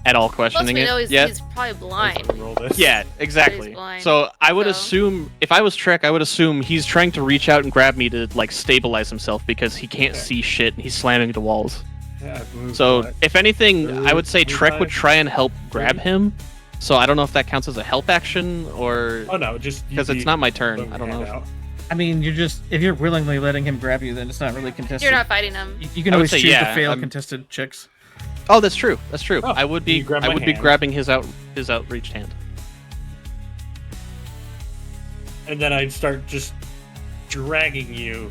at all Plus, questioning we know it. he's probably blind. Roll this. Yeah, exactly. blind, So I would so- assume if I was Trek, I would assume he's trying to reach out and grab me to like stabilize himself because he can't see shit and he's slamming into walls. Yeah, I've moved So by. if anything, I would say Move Trek would by. try and help grab him. So I don't know if that counts as a help action or Oh no, just because it's not my turn. I don't know. Out. I mean, if you're willingly letting him grab you, then it's not really contested. You're not fighting him. You can I would always say, choose yeah, to fail I'm- contested checks. Oh, that's true. That's true. Oh, I would be. you grab I my would be hand. grabbing his outreached hand. And then I'd start just dragging you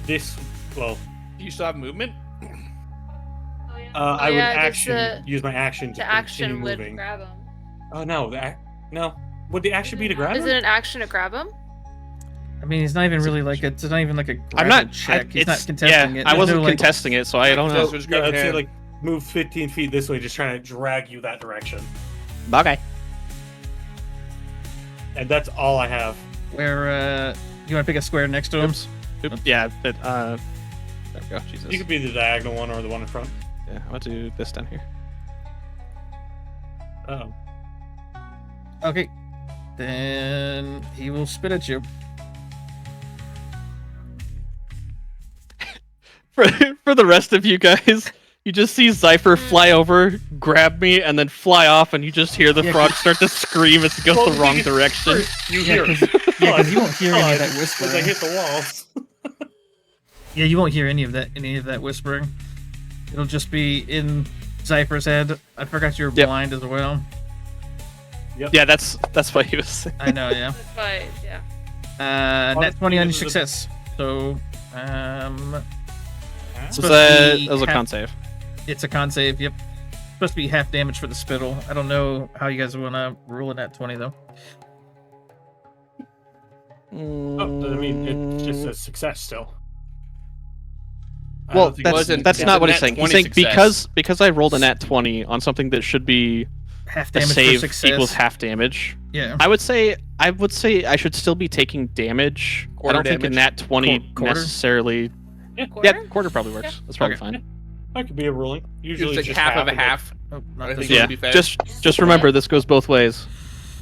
this. Well, Do you still have movement? I would yeah, just action use my action to The action continue would moving. grab him. Oh no, no. Would the action be to grab Is him? it an action to grab him? I mean, he's not even really like it's not even like a I'm grapple not. check. He's it's, not contesting yeah, it. I There's wasn't no, like, contesting it, so I don't know. So just Yeah, grab I'd your say hand. like move 15 feet this way, just trying to drag you that direction. Okay. And that's all I have. Where you want to pick a square next to him? Oops. Yeah. But there we go. Jesus. You could be the diagonal one or the one in front. Yeah. I want to do this down here. Oh. Okay. Then he will spit at you. For the rest of you guys, you just see Zypher fly over, grab me, and then fly off, and you just hear the Yeah, frog start to scream as it goes Well, the wrong thing is, direction. first You Yeah, hear because you won't hear any of that as I whispering. hit the walls. Yeah, you won't hear any of that whispering. It'll just be in Zypher's head. I forgot you're Yep. blind as well. Yeah, that's what he was saying. I know, yeah. That's why, yeah. Net 20 on your this is a- success. So, Was supposed to that be was a half- con save? it's a con save. Yep. Supposed to be half damage for the spittle. I don't know how you guys want to rule a net 20 though. Oh, I mean, it's just a success still. I Well, don't think that's, wasn't- that's it's not a what he's nat saying. He's 20 saying success. because I rolled a nat 20 on something that should be Half a damage for save success. equals half damage. Yeah. I would say I should still be taking damage. I Quarter don't think a damage. nat 20 Quarter? necessarily. Quarter? Yeah, quarter probably works. That's probably Okay. fine. that could be a ruling. Usually It's like just half of a it. half. Oh, I not think this it Yeah, would be fair. just remember this goes both ways.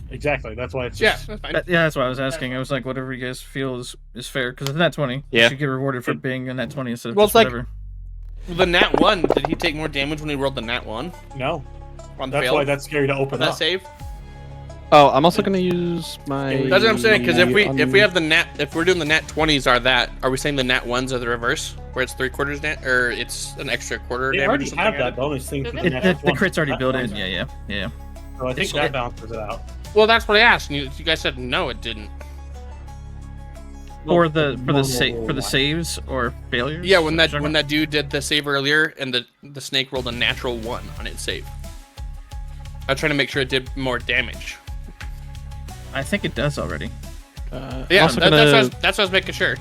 Exactly. That's why it's Yeah, just that's fine. Yeah, that's why I was asking. I was like, whatever you guys feel is fair, because it's nat 20. Yeah. You should get rewarded for being a nat 20 instead of Well, just it's like- whatever. The nat 1, did he take more damage when he rolled the nat 1? no. On the That's fail? why that's scary to On open that up. save? Oh, I'm also gonna use my. That's what I'm saying, because if we have the. if we're doing the nat 20s are we saying the nat 1s are the reverse? Where it's 3/4 or it's an extra quarter They damage or already something? have added? that bonus thing. For It- the, The next one. crit's already That built in. one's- Yeah. So I think that balances it out. Well, that's what I asked. And you guys said no, it didn't. For the normal saves or failures. Yeah, when Is that dude did the save earlier and the snake rolled a natural 1 on its save. I was trying to make sure it did more damage. I think it does already. Yeah, also that's gonna- what I was making sure.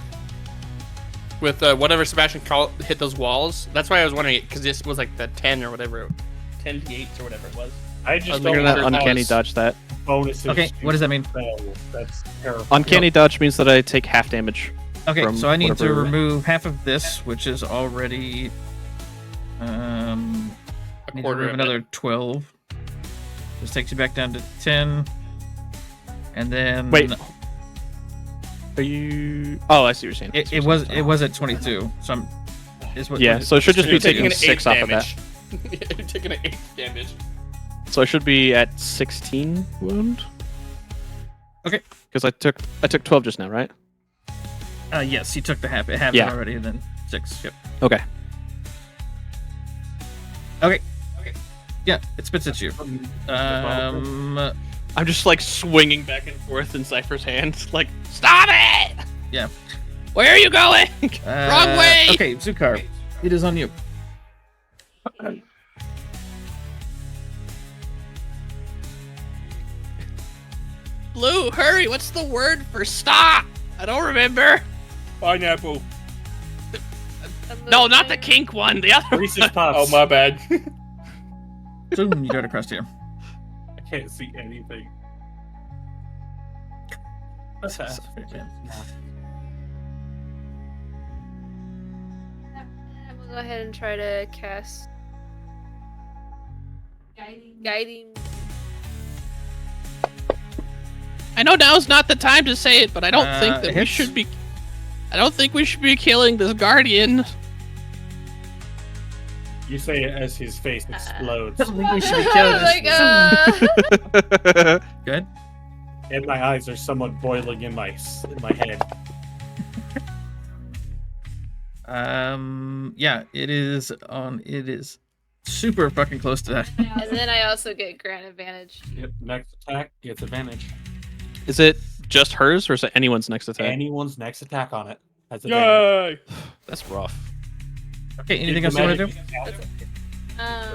With whatever Sebastian hit those walls, that's why I was wondering, because this was like the 10 or whatever, 10 d8s or whatever it was. I just I'm don't gonna want sure that uncanny was- dodge that. bonuses. Okay, what does that mean? fail. That's terrible. Uncanny dodge means that I take half damage. Okay, From so I need to whatever- remove half of this, which is already. I need to quarter remove of it. another 12. This takes you back down to 10. And then. Wait. Are you? Oh, I see what you're saying. It was at 22. So I'm. Is what, Yeah, so it should just be You're taking taking an 6 8 off of that. damage. You're taking an 8 damage. So I should be at 16 wound. Okay. Because I took 12 just now, right? Yes, you took the half. It Yeah. already, and then 6. Yep. Okay. Okay. Yeah, it spits at you. I'm just like swinging back and forth in Cypher's hand, like, stop it! Yeah. Where are you going? Wrong way! Okay, Zukar, it is on you. Blue, hurry! What's the word for stop? I don't remember. Pineapple. No, not the kink one. The other. Reese's Puffs. Oh, my bad. Boom, you got across here. I can't see anything. What's that? I'm gonna go ahead and try to cast guiding. I know now's not the time to say it, but I don't think that we hits. should be. I don't think we should be killing this guardian. You say it as his face explodes, We should be I killing was this. like, Good. and my eyes are somewhat boiling in my head. Yeah, it is on. It is super fucking close to that. and then I also get grant advantage. Yep. Next attack gets advantage. Is it just hers, or is it anyone's next attack? Anyone's next attack on it has advantage. Yay! That's rough. Okay, anything else you want to do?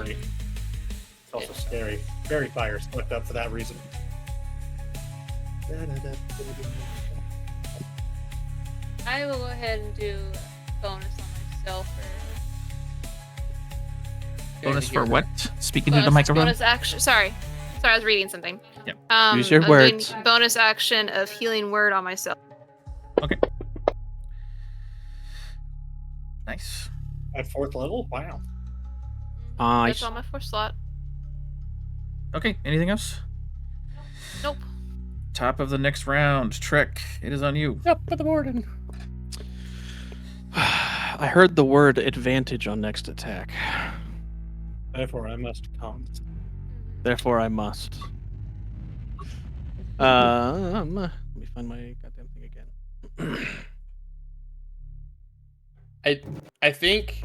Great. It's also scary. Fairy fire's fucked up for that reason. I will go ahead and do a bonus on myself. Bonus for what? Speaking to the Bonus, microphone. bonus action. Sorry, I was reading something. Yep. Use your I'm doing words. Bonus action of healing word on myself. Nice. At 4th level? Wow. Nice. That's on my 4th slot. Okay, anything else? Nope. Top of the next round, Trek. It is on you. Yep, put the board in. I heard the word advantage on next attack. Therefore, I must come. Therefore, I must. Let me find my goddamn thing again. I think,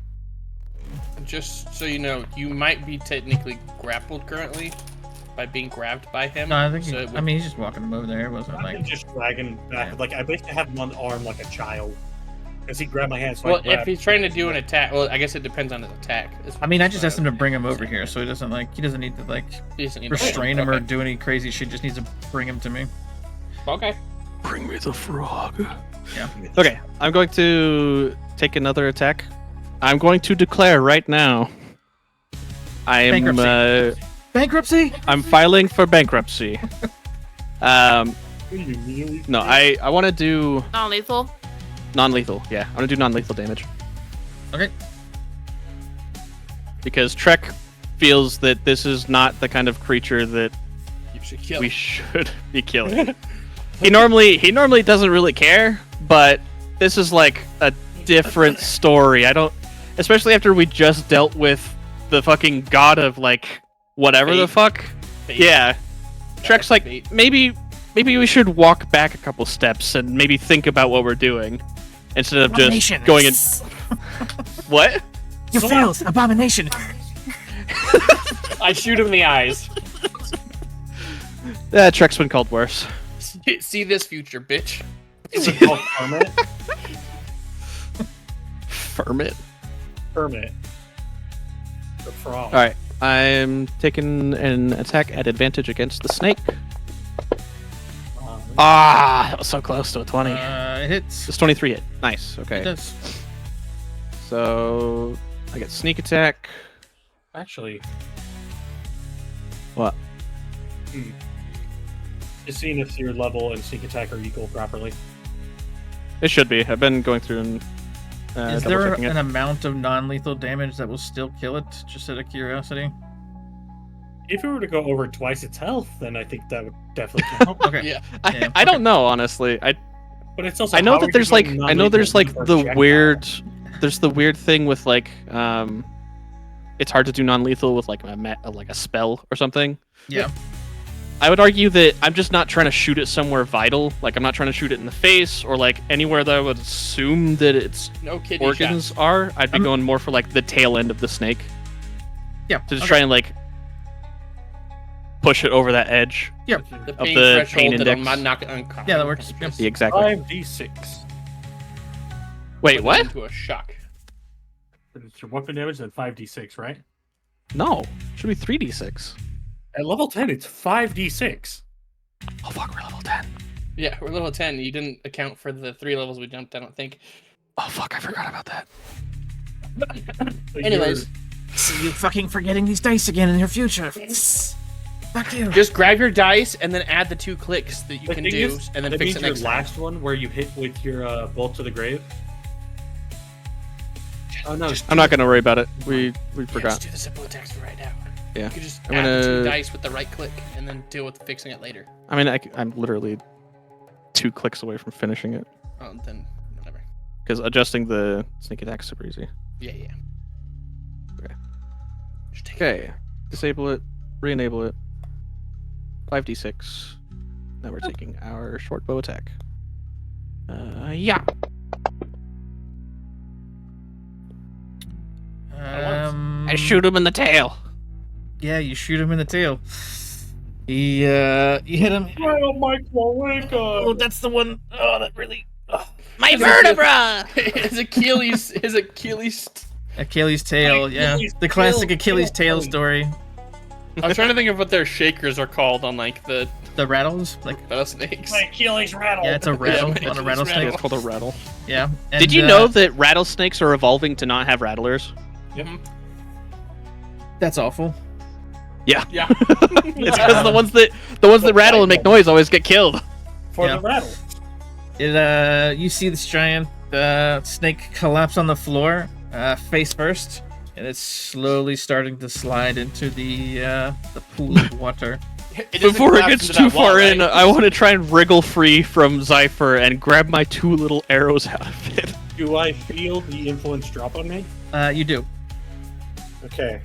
just so you know, you might be technically grappled currently by being grabbed by him. No, I think. so it I would- mean, he's just walking him over there. It wasn't I'm like. just dragging back. Yeah. Like, I basically have one arm like a child. Because he grabbed my hand. So well, I grabbed if he's trying to do an attack, well, I guess it depends on his attack. I mean, I just asked him to bring him over here, so he doesn't need to like He doesn't need to- restrain him or okay. do any crazy shit. Just needs to bring him to me. Okay. Bring me the frog. Yeah. Okay, I'm going to take another attack. I'm going to declare right now. I am. Bankruptcy. Bankruptcy. I'm filing for bankruptcy. No, I want to do Non-lethal. non-lethal. Yeah, I want to do non-lethal damage Okay. because Trek feels that this is not the kind of creature that Should kill. we should be killing. He normally doesn't really care, but this is like a different story. I don't, especially after we just dealt with the fucking god of like whatever the Fate. fuck. Fate. Yeah, Trek's like Fate. maybe we should walk back a couple steps and maybe think about what we're doing instead of just Abomination. going in. What? You failed, abomination. I shoot him in the eyes. Trek's been called worse. See this future, bitch. Is it called permit? Fermit. Permit. The frog. All right, I'm taking an attack at advantage against the snake. Ah, that was so close to a 20. It hits. It's 23 hit. Nice. It Okay. does. So I get sneak attack. Actually, What? just seeing if your level and sneak attack are equal properly. It should be. I've been going through and Is there double-checking an it. amount of non-lethal damage that will still kill it? Just out of curiosity. If it were to go over twice its health, then I think that would definitely count. Okay. Yeah. Yeah, I don't know honestly. But it's also I know how are that you there's doing like I know there's like non-lethal the projectile? weird thing with like it's hard to do non-lethal with like a spell or something. Yeah. I would argue that I'm just not trying to shoot it somewhere vital. Like I'm not trying to shoot it in the face or like anywhere that I would assume that its No kidney organs shots. are. I'd be I'm- going more for like the tail end of the snake Yeah. to just okay. try and like push it over that edge. The Of pain the threshold pain that'll index. knock it unconscious. Yeah, that works. Yep. Yeah, exactly. 5d6. Wait, what? Into a shock. It's your weapon damage, then 5d6, right? No, should be 3d6. At level 10, it's 5d6. Oh fuck, we're level 10. Yeah, we're level 10. You didn't account for the 3 levels we jumped, I don't think. Oh fuck, I forgot about that. So Anyways, See you fucking forgetting these dice again in your future. Fuck you. just grab your dice and then add the 2 clicks that you The can thing do, is, and then that fix means it your next time. last one where you hit with your bolt to the grave. Oh no! I'm not gonna worry about it. We Yeah, forgot. just do the simple attacks for right now. Yeah. You could just I'm add the 2 gonna- dice with the right click and then deal with fixing it later. I mean, I'm literally 2 clicks away from finishing it Oh, then whatever. because adjusting the sneak attack is super easy. Yeah. Okay. Just take it. Okay, disable it, re-enable it. 5d6. Now we're taking our short bow attack. Yeah. I shoot him in the tail. Yeah, you shoot him in the tail. You hit him. Oh, Michael, wake Oh, up! that's the one. Oh, that really. My vertebra! his Achilles Achilles tail. Yeah, Achilles the classic tail, Achilles tail tail. story. I was trying to think of what their shakers are called on like the The rattles, like rattlesnakes. My Achilles rattle. yeah, it's a rattle Yeah, on a Achilles rattlesnake. It's called a rattle. Yeah. Did you and, know that rattlesnakes are evolving to not have rattlers? That's awful. Yeah. Yeah. It's because the ones that rattle and make noise always get killed. For Yeah. the rattle. It you see this giant snake collapse on the floor, face first, and it's slowly starting to slide into the pool of water. It doesn't Before it collapse gets into too that wall, far in, right? I want to try and wriggle free from Zypher and grab my 2 little arrows out of it. Do I feel the influence drop on me? You do. Okay.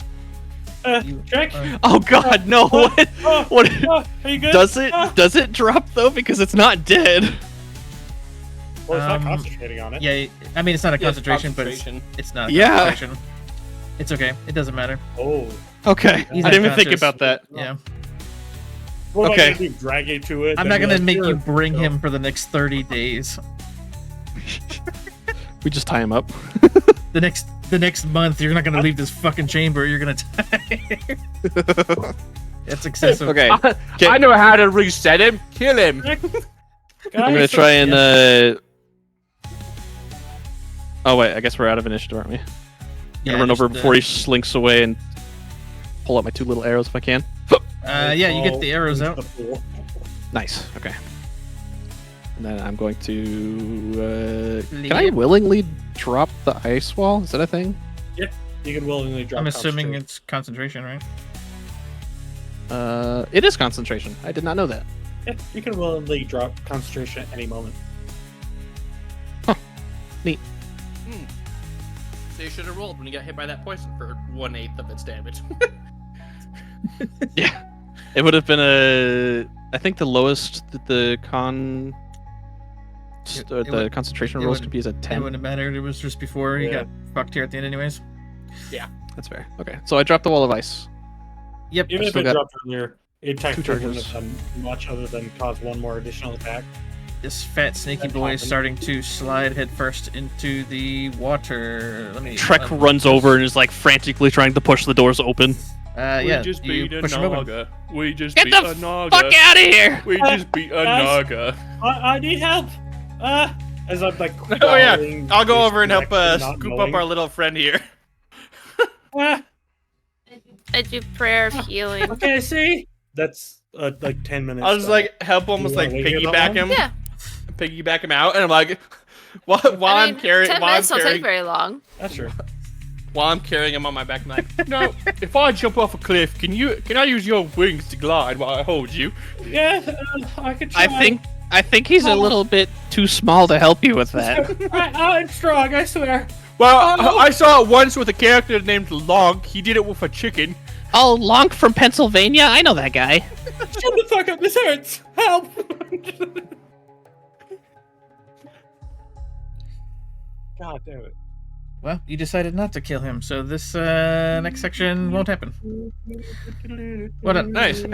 You- Check. Oh god, no! What? What? Are you good? Does it drop though? Because it's not dead. Well, it's not Um, concentrating on it. Yeah, I mean it's not a Yeah, it's concentration, but concentration. it's not a Yeah. concentration. It's okay. It doesn't matter. Oh. Okay, He's I didn't even unconscious. think about that. Yeah. What am Okay. I gonna do? Drag you to it? I'm then not be gonna like, make you "Sure." bring So- him for the next 30 days. We just tie him up. The next month, you're not gonna leave this fucking chamber. You're gonna die. That's excessive. Okay, I know how to reset him. Kill him. I'm gonna try and. Oh wait, I guess we're out of initiative, aren't we? Yeah, Gonna run over just, before he slinks away and pull out my 2 little arrows if I can. Yeah, you get the arrows Into out. the pool. Nice. Okay. And then I'm going to. Can I Yep. willingly drop the ice wall? Is that a thing? You can willingly drop. I'm assuming concentration. it's concentration, right? It is concentration. I did not know that. Yeah, you can willingly drop concentration at any moment. Neat. So you should have rolled when you got hit by that poison for 1/8 of its damage. Yeah. It would have been I think the lowest that the concentration it rolls would- could be is a It 10. wouldn't have mattered. It was just before you Yeah. got fucked here at the end, anyways. That's fair. Okay, so I dropped the wall of ice. Yep. Even if still it got dropped earlier, it technically wouldn't charges. have done much other than cause one more additional attack. This fat snaky That boy is happened. starting to slide headfirst into the water. Let me. Trek runs over and is like frantically trying to push the doors open. Yeah. You push him over. Naga. We just Get beat the a Naga. Fuck out of here! We just beat a Guys. Naga. I need help! As I'm like, Oh yeah, crawling, I'll go over and help basically not scoop knowing. up our little friend here. Ah, I do prayer of healing. okay, see? That's like 10 minutes. I'll just like help You almost wanna like wait here that piggyback long? him, Yeah. piggyback him out, and I'm like, while I I'm mean, carrying, 10 while I'm minutes don't take carrying, very long. That's true. while I'm carrying him on my back, I'm like, no, if I jump off a cliff, can I use your wings to glide while I hold you? Yeah, I could try. I think he's a little bit too small to help you with that. I'm strong, I swear. Well, I saw it once with a character named Long. He did it with a chicken. Oh, Lonk from Pennsylvania? I know that guy. Shut the fuck up, this hurts! Help! God damn it. Well, you decided not to kill him, so this next section won't happen. Well done. Nice.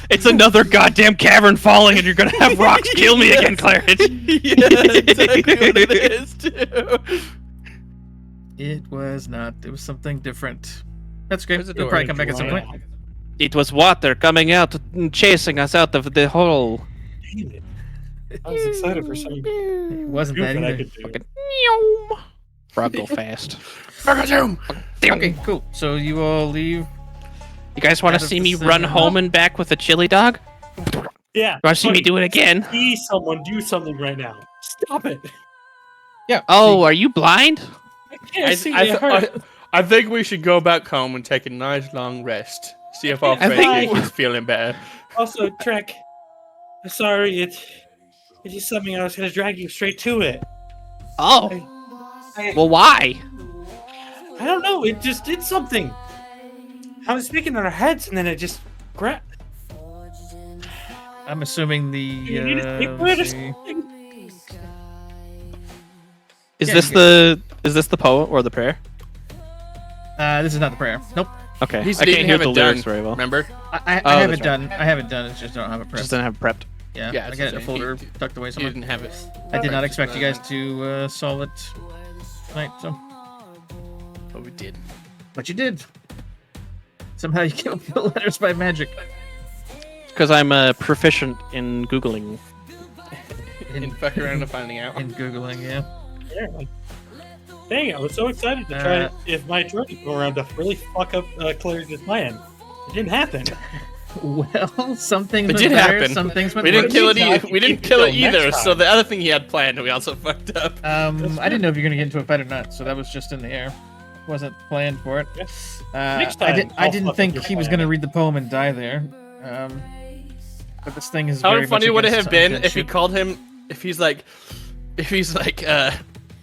It's another goddamn cavern falling, and you're gonna have rocks kill me again, Clarence. Yeah, exactly what it is too. It was not. It was something different. That's great. There's a You'll door. probably come back at some point. It was water coming out and chasing us out of the hole. Damn it. I was excited for some It wasn't goof that that I either. could do. Frog go fast. Okay, cool. So you all leave. You guys want Out to of see the me city. run home and back with a chili dog? Yeah. You want to see me do it again? See someone do something right now. Stop it. Oh, are you blind? I can't see it hurt. I think we should go back home and take a nice long rest. See if our I friend think- is feeling better. Also, Trek, I'm sorry, it's just something I was gonna drag you straight to it. Oh. I Well, why? don't know, it just did something. I was speaking in our heads and then it just grabbed. I'm assuming the. You need to take let's away see. something. Is Yeah, this the poem or the prayer? This is not the prayer. Nope. Okay. He I said can't he hear didn't the have it lyrics done. very well. Remember? I Oh, have that's it done. I have it done. It's just don't have it Just prepped. didn't have it prepped. Yeah, Yeah, I it's got it in a just- folder he- tucked away He somewhere. didn't have it. I did not expect you guys to solve it tonight, so. But we did. But you did. Somehow you came up with the letters by magic. Because I'm proficient in Googling. In fuck around and finding out. In Googling, yeah. Yeah. Dang, I was so excited to try if my drone could go around to really fuck up Claire's plan. It didn't happen. Well, some things It went did better, happen. some things went We didn't worse. kill it Now I either. can We didn't keep it kill it till next either. So time. the other thing he had planned, we also fucked up. I didn't know if you're gonna get into a fight or not, so that was just in the air. Wasn't planned for it. Next I time, I I'll didn't fuck think with he your was plan. gonna read the poem and die there. But this thing is How very funny much would it against have been undead if he shit. called him, if he's like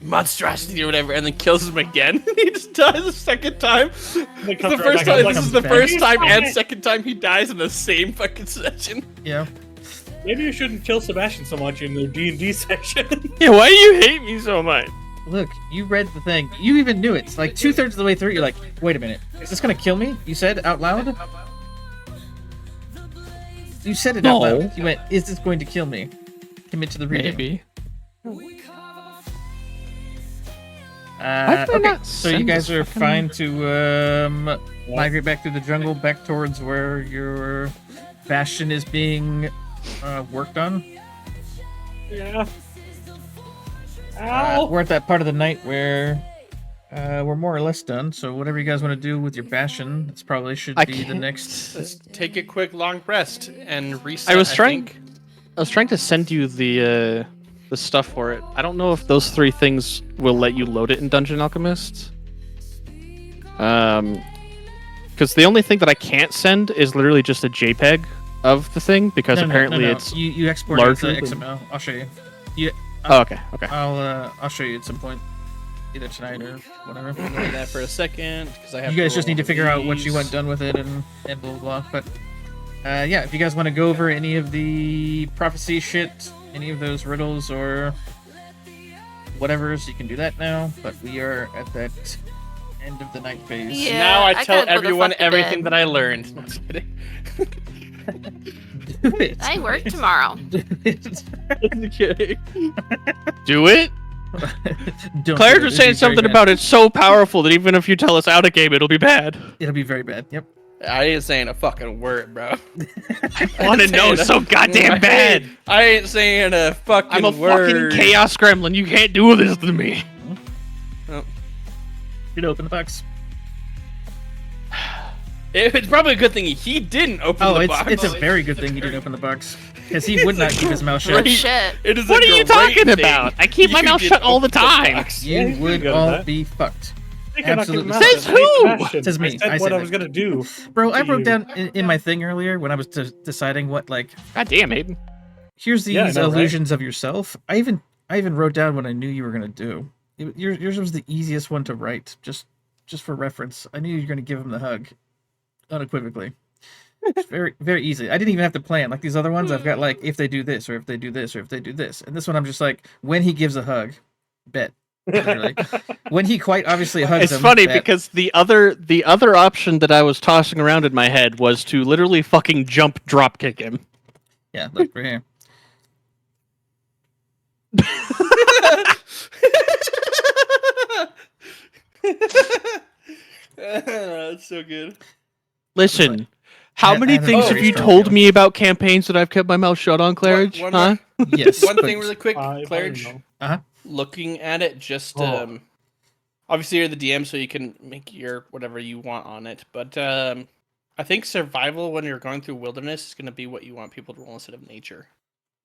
monstrosity or whatever, and then kills him again? He just dies a second time. It's the comes right first back up time. like This a is the bag. first time and Stop it. second time he dies in the same fucking session. Yeah. Maybe you shouldn't kill Sebastian so much in the D&D section. Yeah, why do you hate me so much? Look, you read the thing. You even knew it. It's like 2/3 of the way through. You're like, wait a minute. Is this gonna kill me? You said out loud. You said it out No. loud. You went, is this going to kill me? Commit to the reading. Maybe. Okay, not so you send guys this are fucking- fine to migrate back through the jungle, back towards where your bastion is being worked on. Yeah. Ow! We're at that part of the night where we're more or less done. So whatever you guys want to do with your bastion, it's probably should I be the can't- next. Let's take a quick long rest and reset. I was trying. think. I was trying to send you the stuff for it. I don't know if those 3 things will let you load it in Dungeon Alchemist. Because Because the only thing that I can't send is literally just a JPEG of the thing, because apparently it's you export it as larger a than- XML. I'll show you. Oh, okay. I'll show you at some point, either tonight or whatever. Give me that for a second, because I have. You guys just roll need to one of figure out what you these. want done with it and blah blah blah. But yeah, if you guys want to go over any of the prophecy shit, any of those riddles or whatever's, you can do that now. But we are at that end of the night phase. Yeah, Now I I tell gotta go the everyone fuck to everything bed. that I learned. No, just kidding. Do it. I work tomorrow. Do it. Just kidding. Do it. Don't Claire do it. was It'd saying be something very bad. about it's so powerful that even if you tell us out a game, it'll be bad. It'll be very bad. Yep. I ain't saying a fucking word, bro. I want to know so goddamn bad. I ain't saying a fucking I'm a word. fucking chaos gremlin. You can't do this to me. You'd open the box. It's probably a good thing he didn't open Oh, the it's box. it's a very good thing you didn't open the box, because he would not keep his mouth shut. Oh shit. It is What a are you great talking thing. about? I keep my You mouth did shut all the open time. box. You you would can go to all that. be fucked. I cannot give Absolutely. him Says out. who? Passion. Says me. I said I what said I it. was gonna do. Bro, I to wrote you. down in my thing earlier when I was deciding what, like, God damn, Aiden. here's these Yeah, I know, right? illusions of yourself. I even wrote down what I knew you were gonna do. Yours was the easiest one to write, just for reference. I knew you were gonna give him the hug, unequivocally. It's very very easy. I didn't even have to plan like these other ones. I've got like if they do this or if they do this or if they do this, and this one I'm just like when he gives a hug, bet. Literally. When he quite obviously hugs It's him, funny bet. because the other option that I was tossing around in my head was to literally fucking jump drop kick him. Yeah, look right here. That's so good. Listen, how I many had a things very have you strong told feeling. me about campaigns that I've kept my mouth shut on, Claridge? One Huh? Yes. One but- thing really quick, I don't Claridge. know. Looking at it, just Oh. obviously you're the DM, so you can make your whatever you want on it. But I think survival when you're going through wilderness is going to be what you want people to roll instead of nature.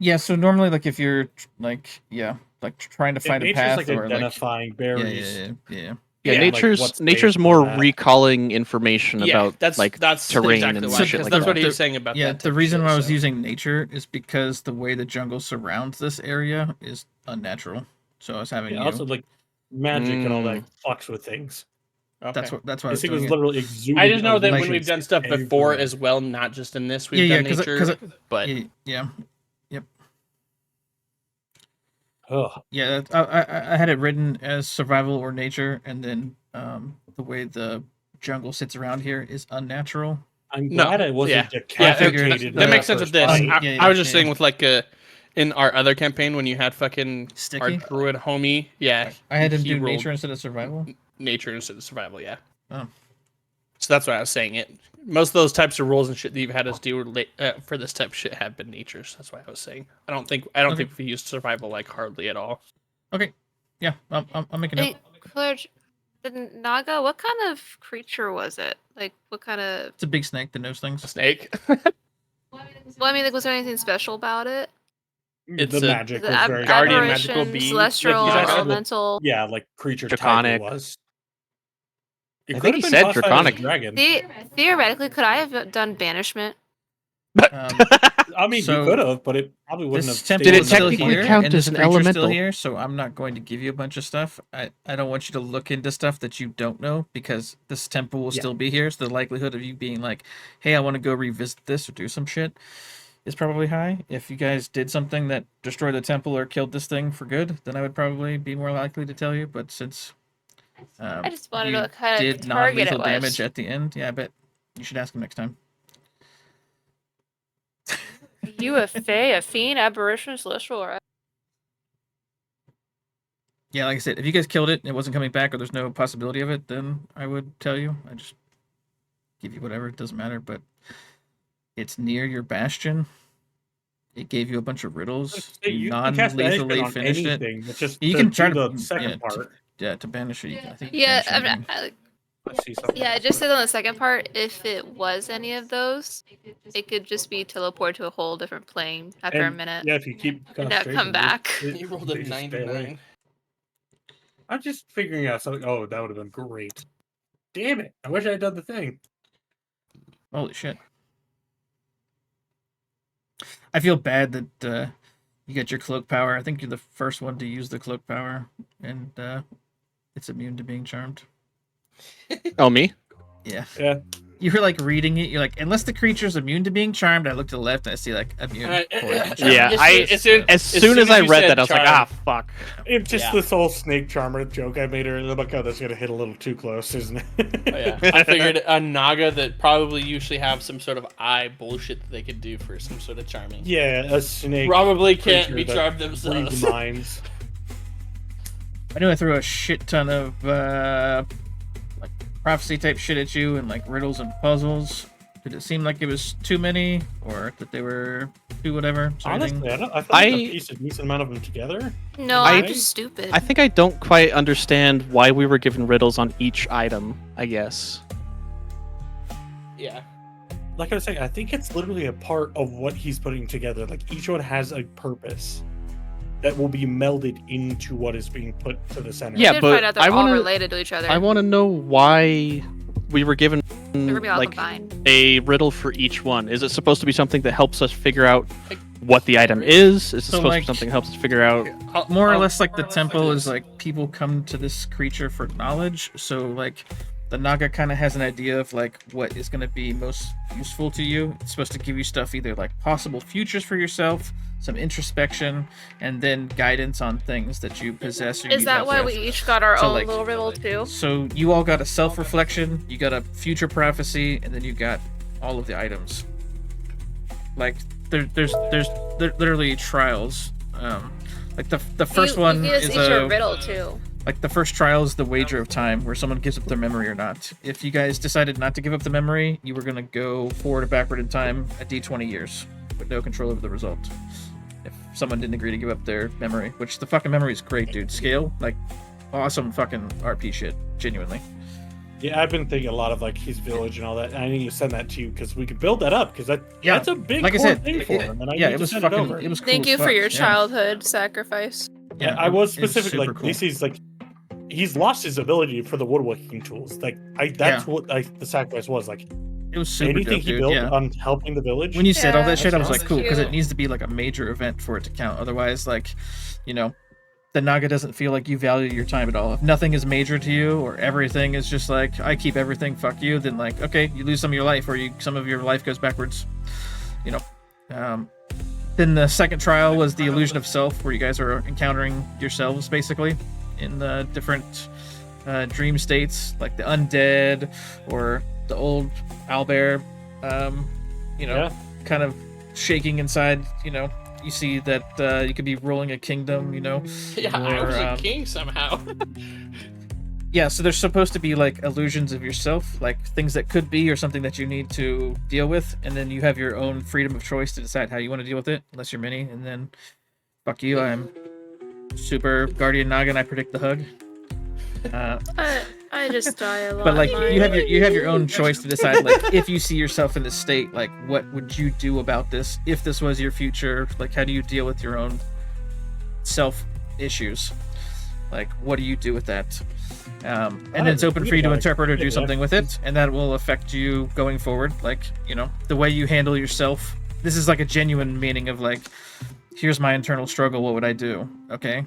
Yeah, so normally like if you're like trying to Yeah, find a nature's path like or like identifying berries. yeah. Yeah, Yeah, like, nature's what's nature's based more on that. recalling information Yeah, about that's like that's terrain exactly and why. shit Because like that's that. what he was saying about Yeah, that. the type of reason shit, why I was so. using nature is because the way the jungle surrounds this area is unnatural. So I was having Yeah, you. also like magic and all that fucks with things. That's Okay. that's why I was This thing was doing it. literally exuding. I just know that when Like- we've done stuff everywhere. before as well, not just in this, we've Yeah, done nature. But Yeah. Ugh. Yeah, I had it written as survival or nature, and then the way the jungle sits around here is unnatural. I'm No, glad I wasn't yeah. decapitated. that in makes the sense with first this. fight. I was just yeah. saying with like in our other campaign when you had fucking our Sticky. druid homie, yeah, I had him he do rolled nature instead of survival. nature instead of survival, yeah. Oh. So that's why I was saying it. Most of those types of rules and shit that you've had us do for this type of shit have been natures. That's why I was saying. I don't think we used survival like hardly at all. Yeah, I'm making it. Hey, Claire, the Naga, what kind of creature was it? Like, what kind of... It's a big snake that knows things. Snake. Well, I mean, like, was there anything special about it? It's the a- magic The was very guardian strong. magical aberration, being. celestial, Like, exactly. elemental. Yeah, like creature Draconic. type it was. It I could think have he been said classified as a draconic. dragon. Theoretically, could I have done banishment? I mean, So, you could have, but it probably wouldn't This have. temple Did it is still technically here, count and as this an creature's elemental? still here, so I'm not going to give you a bunch of stuff. I don't want you to look into stuff that you don't know, because this temple will Yeah. still be here, so the likelihood of you being like, hey, I want to go revisit this or do some shit is probably high. If you guys did something that destroyed the temple or killed this thing for good, then I would probably be more likely to tell you, but since I just wanted you to kind did of target non-lethal it damage was. at the end, yeah, I bet you should ask him next time. You a fae, a fiend, aberration, celestial, or... Yeah, like I said, if you guys killed it and it wasn't coming back or there's no possibility of it, then I would tell you. I just give you whatever, it doesn't matter, but it's near your bastion. It gave you a bunch of riddles. You You can cast banishment non-lethally on finished it. anything. It's just You to can do try to the second yeah, part. to banish it. You can, I think. Yeah, banish anything. I see something. yeah, it just said on the second part, if it was any of those, it could just be teleported to a whole different plane after a And, minute. Yeah, if you keep And not concentration, come back. You rolled a they just stay away. 99. I'm just figuring out something. Oh, that would have been great. Damn it! I wish I had done the thing. Holy shit. I feel bad that you get your cloak power. I think you're the first one to use the cloak power, and it's immune to being charmed. Oh, me? Yeah. Yeah. You were like reading it. You're like, unless the creature's immune to being charmed. I look to the left and I see like immune. Alright, for being charmed. Yeah, as soon as soon as I you read said that, I was like, charm. fuck. It's just Yeah. this whole snake charmer joke I made earlier. Like, oh, that's gonna hit a little too close, isn't it? Oh, yeah. I figured a Naga that probably usually have some sort of eye bullshit that they could do for some sort of charming. Yeah, a snake. Probably can't creature be that charmed reads themselves. minds. I knew I threw a shit ton of like prophecy type shit at you and like riddles and puzzles. Did it seem like it was too many, or that they were too whatever? Is there Honestly, anything- I thought I pieced a decent amount of them together. No, I- I'm just stupid. I think I don't quite understand why we were given riddles on each item, I guess. Yeah. Like I was saying, I think it's literally a part of what he's putting together. Like each one has a purpose that will be melded into what is being put to the center. Yeah, we did but find out they're I all wanna- related to each other. I want to know why we were given They're gonna be all like combined. a riddle for each one. Is it supposed to be something that helps us figure out what the item is? Is it So, supposed to like- be something that helps us figure out? More or less like the temple is like people come to this creature for knowledge. So like the Naga kind of has an idea of like what is going to be most useful to you. It's supposed to give you stuff either like possible futures for yourself, some introspection, and then guidance on things that you possess. Or Is you that have why with. we each got our So, own like- little riddle too? So you all got a self-reflection, you got a future prophecy, and then you got all of the items. Like there's literally trials. Like the first one you is each a a riddle too. like the first trial is the wager of time, where someone gives up their memory or not. If you guys decided not to give up the memory, you were gonna go forward or backward in time a d20 years with no control over the result. If someone didn't agree to give up their memory, which the fucking memory is great, dude. Scale, like, awesome fucking RP shit, genuinely. Yeah, I've been thinking a lot of like his village and all that. And I need to send that to you because we could build that up because Yeah, that's a big like I core said, thing for him. And I yeah, need it to was send fucking, over. it was cool Thank as you for fuck, your yeah. childhood sacrifice. Yeah, I was it was specifically super like cool. Lacey's like he's lost his ability for the woodworking tools. Like that's what the sacrifice was. Like It was super anything dope, he dude. built Yeah. on helping the village. When you said all Yeah, that shit, I was that's like, cool, because it cute. needs to be like a major event for it to count. Otherwise, like, you know, the Naga doesn't feel like you value your time at all. If nothing is major to you, or everything is just like, I keep everything, fuck you, then like, okay, you lose some of your life, or some of your life goes backwards. You know. Then the second trial was the illusion of self, where you guys are encountering yourselves basically in the different dream states, like the undead or the old owlbear. You know, kind of shaking inside. You know, you see that you could be ruling a kingdom. You know, Yeah, I or, was a king somehow. yeah. So there's supposed to be like illusions of yourself, like things that could be or something that you need to deal with, and then you have your own freedom of choice to decide how you want to deal with it, unless you're mini. And then, fuck you, I'm super guardian Naga, and I predict the hug. I just die a lot. But like Mine. you have your own choice to decide, like, if you see yourself in this state, like what would you do about this if this was your future? Like, how do you deal with your own self issues? Like, what do you do with that? And then it's open for you to interpret or do something with it, and that will affect you going forward. Like, you know, the way you handle yourself. This is like a genuine meaning of like, here's my internal struggle. What would I do? Okay,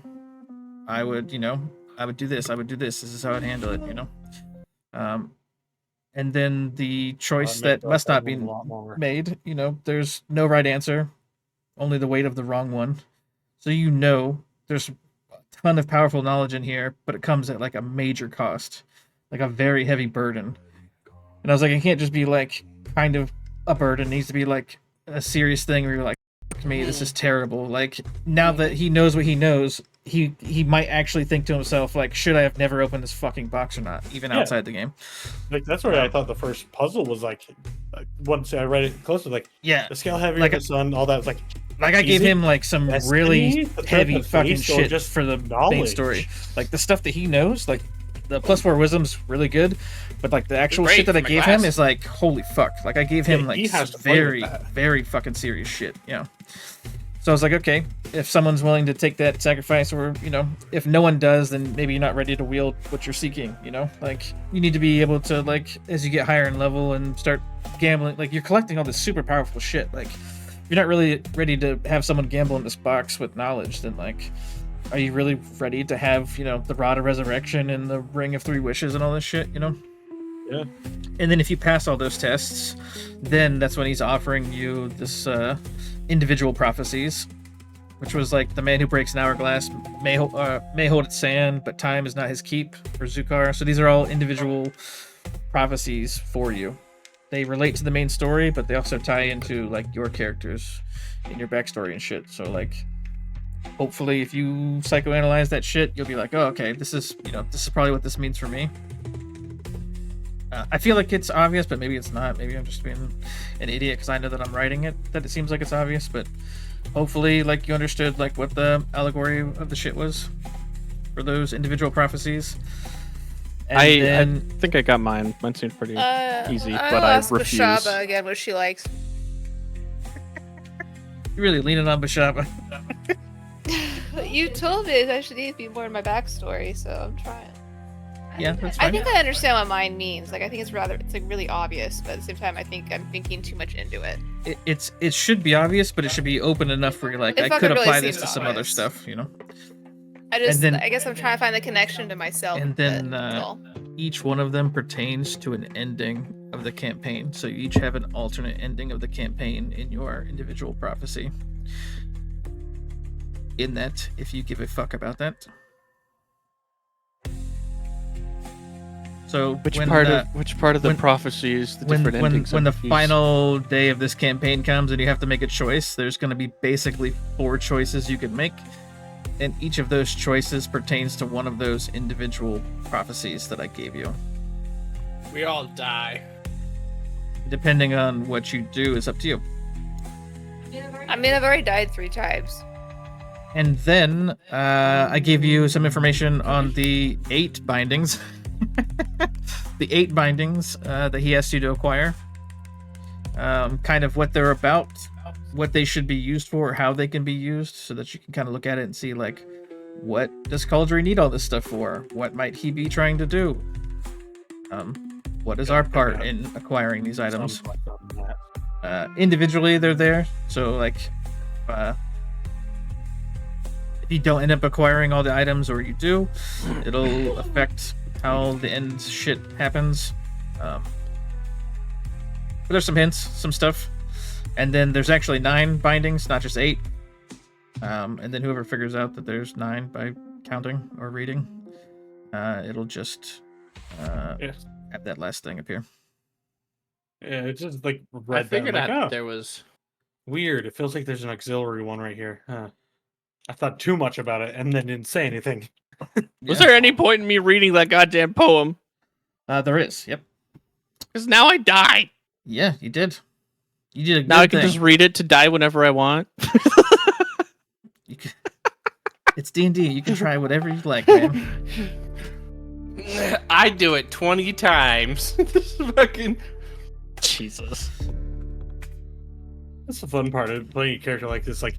I would, you know, I would do this. I would do this. This is how I'd handle it. You know. And then the choice that must not be made. You know, there's no right answer, only the weight of the wrong one. So you know, there's a ton of powerful knowledge in here, but it comes at like a major cost, like a very heavy burden. And I was like, it can't just be like kind of a burden. It needs to be like a serious thing where you're like, fuck me, this is terrible. Like, now that he knows what he knows, he might actually think to himself, like, should I have never opened this fucking box or not, even outside the game? Like that's where I thought the first puzzle was like. Once I read it closer, like Yeah, the scale heavier, like the sun, all that was like. like I gave Is it him like some destiny, really the threat heavy of fucking fate, or shit just for the main knowledge? story. Like the stuff that he knows, like the +4 wisdom's really good, but like the actual Great shit that I for my gave class. him is like, holy fuck. Like I gave him Yeah, like he has to play with very, that. very fucking serious shit. Yeah. So I was like, okay, if someone's willing to take that sacrifice, or if no one does, then maybe you're not ready to wield what you're seeking. Like you need to be able to, like, as you get higher in level and start gambling, like you're collecting all this super powerful shit. Like if you're not really ready to have someone gamble in this box with knowledge, then like, are you really ready to have the Rod of Resurrection and the Ring of Three Wishes and all this shit? Yeah. And then if you pass all those tests, then that's when he's offering you this individual prophecies, which was like the man who breaks an hourglass may hold its sand, but time is not his keep, for Zukar. So these are all individual prophecies for you. They relate to the main story, but they also tie into like your characters and your backstory and shit. So like, hopefully if you psychoanalyze that shit, you'll be like, oh, okay, this is probably what this means for me. I feel like it's obvious, but maybe it's not. Maybe I'm just being an idiot because I know that I'm writing it, that it seems like it's obvious, but hopefully like you understood like what the allegory of the shit was for those individual prophecies. And I think I got mine. Mine seemed pretty easy, but I ask refuse. Bashaba again what she likes. You're really leaning on Bashaba. You told me I should need to be more in my backstory, so I'm trying. Yeah, that's I fine. think I understand what mine means. Like, I think it's like really obvious, but at the same time, I think I'm thinking too much into it. It should be obvious, but it should be open enough where you're like, It I could fucking really apply this seems to some other obvious. stuff, I guess I'm trying to find the connection to myself. And then that's all. each one of them pertains to an ending of the campaign. So you each have an alternate ending of the campaign in your individual prophecy. In that, if you give a fuck about that. So Which when, part of the when- prophecy is the different endings? when the I'm confused. final day of this campaign comes and you have to make a choice, there's going to be basically 4 choices you can make, and each of those choices pertains to one of those individual prophecies that I gave you. We all die. Depending on what you do is up to you. I mean, I've already died 3 times. And then I gave you some information on the 8 bindings. The 8 bindings that he asked you to acquire. Kind of what they're about, what they should be used for, how they can be used, so that you can kind of look at it and see, like, what does Cauldry need all this stuff for? What might he be trying to do? What is our part in acquiring these items? Individually, they're there. So, like, if you don't end up acquiring all the items, or you do, it'll affect how the end shit happens. But there's some hints, some stuff. And then there's actually 9 bindings, not just 8. And then whoever figures out that there's 9 by counting or reading, it'll just have that last thing appear. Yeah, it's just like I read that. figured I'm like, out oh, there was. weird. It feels like there's an auxiliary one right here. Huh. I thought too much about it and then didn't say anything. Was there any point in me reading that goddamn poem? There is, yep. Because now I die. Yeah, you did. You did a good Now I can thing. just read it to die whenever I want. You can... It's D&D. You can try whatever you like, man. I do it 20 times. This fucking. Jesus. That's the fun part of playing a character like this. Like,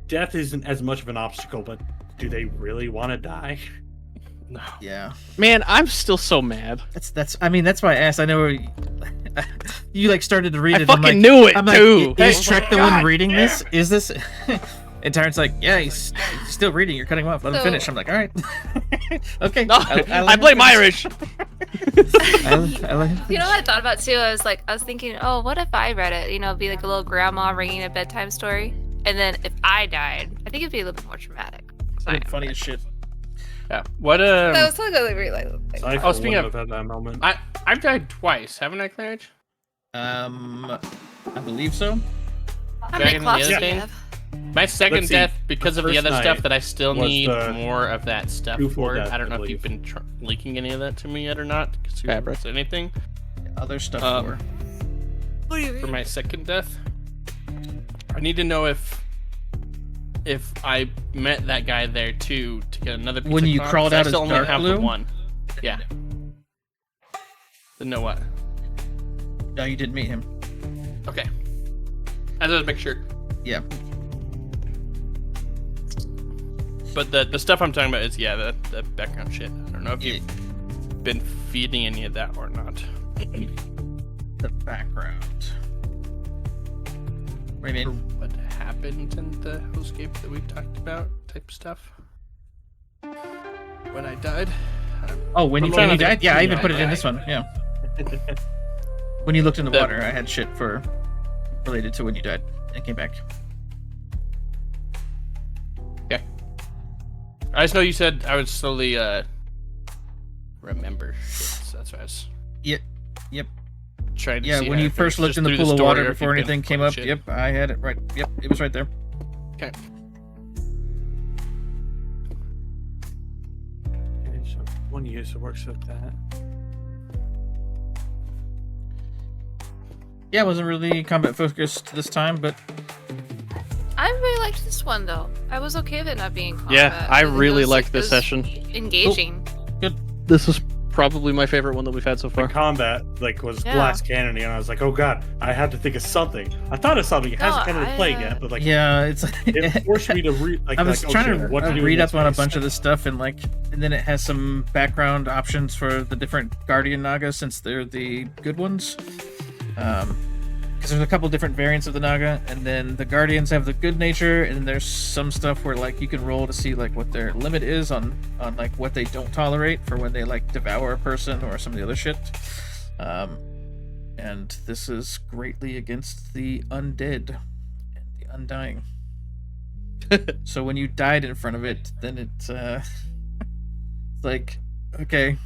death isn't as much of an obstacle, but do they really want to die? No. Yeah. Man, I'm still so mad. That's. I mean, that's why I asked. I know you like started to read I it. I'm fucking like, knew it, I'm too. like, is Oh my Trek the one God, reading damn this? Is this? And Tyrant's like, yeah, he's still reading. You're cutting him off. Let him So- finish. I'm like, all right. Okay. No, I blame Irish. I like him You know what I thought about too? I was thinking, oh, what if I read it? You know, be like a little grandma reading a bedtime story, and then if I died, I think it'd be a little bit more traumatic. So I know, funny but- as shit. Yeah. What That was like a really like, I, Oh, speaking wouldn't of- have had that moment. I've died twice, haven't I, Clarence? I believe so. How Back many in the clocks other do you thing? have? My second Let's see. death because The of the first other stuff night that I still was need the more of that stuff two full for. deaths, I don't I know if you've been leaking any of that to me yet or not. Because you Fabric. said anything Other stuff Um, for. for my second death. I need to know if I met that guy there too to get another piece When of you clock, crawled 'cause I out as still only Dark have Blue? the one. Yeah. Then know what? No, you did meet him. Okay. I just make sure. Yeah. But the stuff I'm talking about is the background shit. I don't know if you've been feeding any of that or not. The background. What do you Or mean? what happened in the hellscape that we talked about type stuff. When I died. Oh, when you trying to died? think Yeah, I of even put it in right. this one. Yeah. When you looked in the The- water, I had shit for related to when you died and came back. I just know you said I would slowly remember shit. So that's why I was Yep. trying to Yeah, see when how you it first fits, looked just in the through pool of story water or if before you've been anything came fucking up, shit. yep, I had it right. Yep, it was right there. Okay. Okay, so one user works with that. Yeah, it wasn't really combat focused this time, but I really liked this one though. I was okay with it not being combat. Yeah, I think it really was, liked this it was session. Engaging. This is probably my favorite one that we've had so The far. combat was Yeah. glass cannon, and I was like, oh god, I had to think of something. I thought of something. It hasn't No, come into I, play yet, but like yeah, it's. it forced me to read. Like, I was like, trying oh, shit, what to do read in up on a this bunch space? of this stuff, and then it has some background options for the different Guardian Naga since they're the good ones. Because there's a couple different variants of the Naga, and then the Guardians have the good nature, and then there's some stuff where like you can roll to see like what their limit is on like what they don't tolerate for when they like devour a person or some of the other shit. And this is greatly against the undead and the undying. So when you died in front of it, then it's like, okay,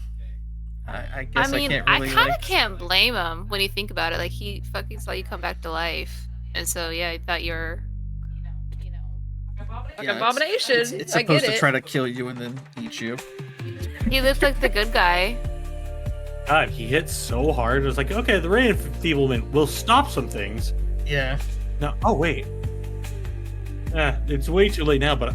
I guess I mean, can't I really kind of like. can't blame him when you think about it. Like he fucking saw you come back to life, and so yeah, I thought you're, you know, Like Yeah, abomination. It's I supposed get to it. try to kill you and then eat you. he looked like the good guy. God, he hit so hard. It was like, okay, the rain enfeeblement will stop some things. Yeah. No, oh wait, it's way too late now. But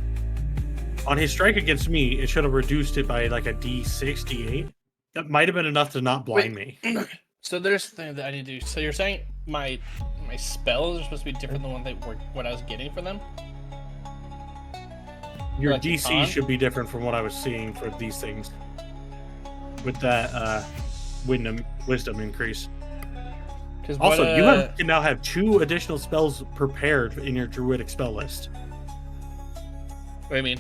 on his strike against me, it should have reduced it by like a D6, D8. That might have been enough to not blind me. So there's the thing that I need to do. So you're saying my spells are supposed to be different than what I was getting for them? Your Like the DC con? should be different from what I was seeing for these things. With that wisdom increase. Because Also, you can now have 2 additional spells prepared in your druidic spell list. What do you mean?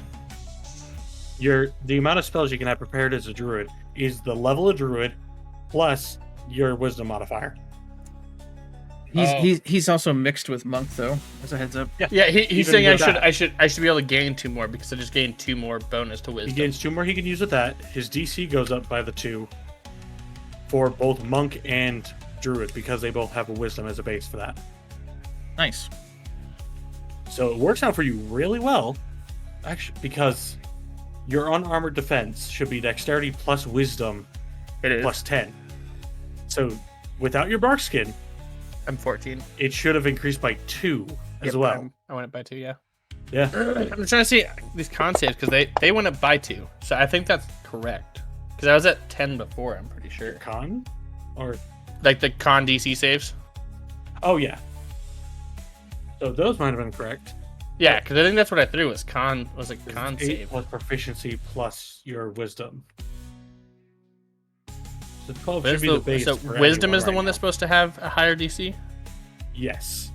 The amount of spells you can have prepared as a druid is the level of druid plus your wisdom modifier. He's also mixed with monk though, as a heads up. Yeah, he's Even saying with I should be able to gain 2 more because I just gained 2 more bonus to He wisdom. gains 2 more he can use with that. His DC goes up by the 2 for both monk and druid because they both have a wisdom as a base for that. Nice. So it works out for you really well, actually, because your unarmored defense should be dexterity plus wisdom It is. plus 10. So without your bark skin, I'm 14 it should have increased by 2 as Yep, well. I went up by 2. Yeah. Yeah. I'm trying to see these con saves because they went up by 2, so I think that's correct. Because I was at 10 before. I'm pretty sure. Con? Or Like the con DC saves. oh yeah. So those might have been correct. Yeah, because I think that's what I threw was con 8 save. plus proficiency plus your wisdom. So 12 But should is be the base. so for wisdom is the everyone one right that's supposed to have a higher DC. now. Yes.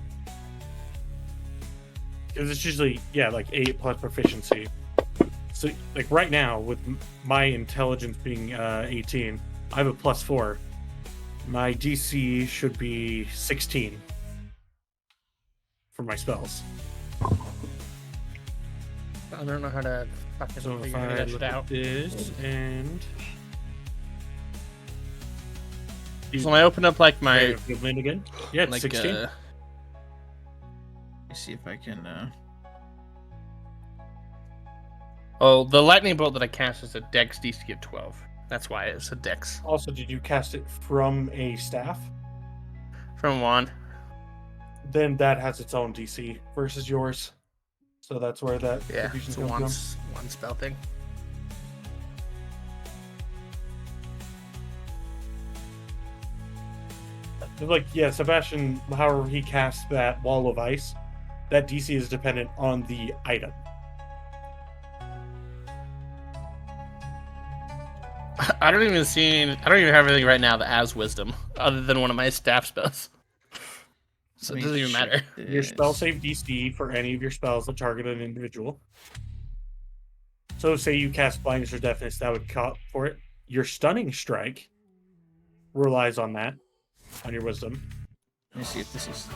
Because it's usually like 8 plus proficiency. So like right now with my intelligence being 18, I have a plus 4. My DC should be 16 for my spells. I don't know how to fucking So if figure I that look shit at out. this and So when I open up like my equipment again, yeah, it's like 16. Let me see if I can. the lightning bolt that I cast is a Dex DC of 12. That's why it's a Dex Also, did you cast it from a staff? from wand. Then that has its own DC versus yours. So that's where that Yeah, confusion it's a comes one spell thing. from. Like, yeah, Sebastian, however he casts that wall of ice, that DC is dependent on the item. I don't even have anything right now that has wisdom, other than one of my staff spells. So it doesn't even matter. Your spell save DC for any of your spells that target an individual. So say you cast blindness or deafness, that would count for it. Your stunning strike relies on that, on your wisdom. Let me see if this is.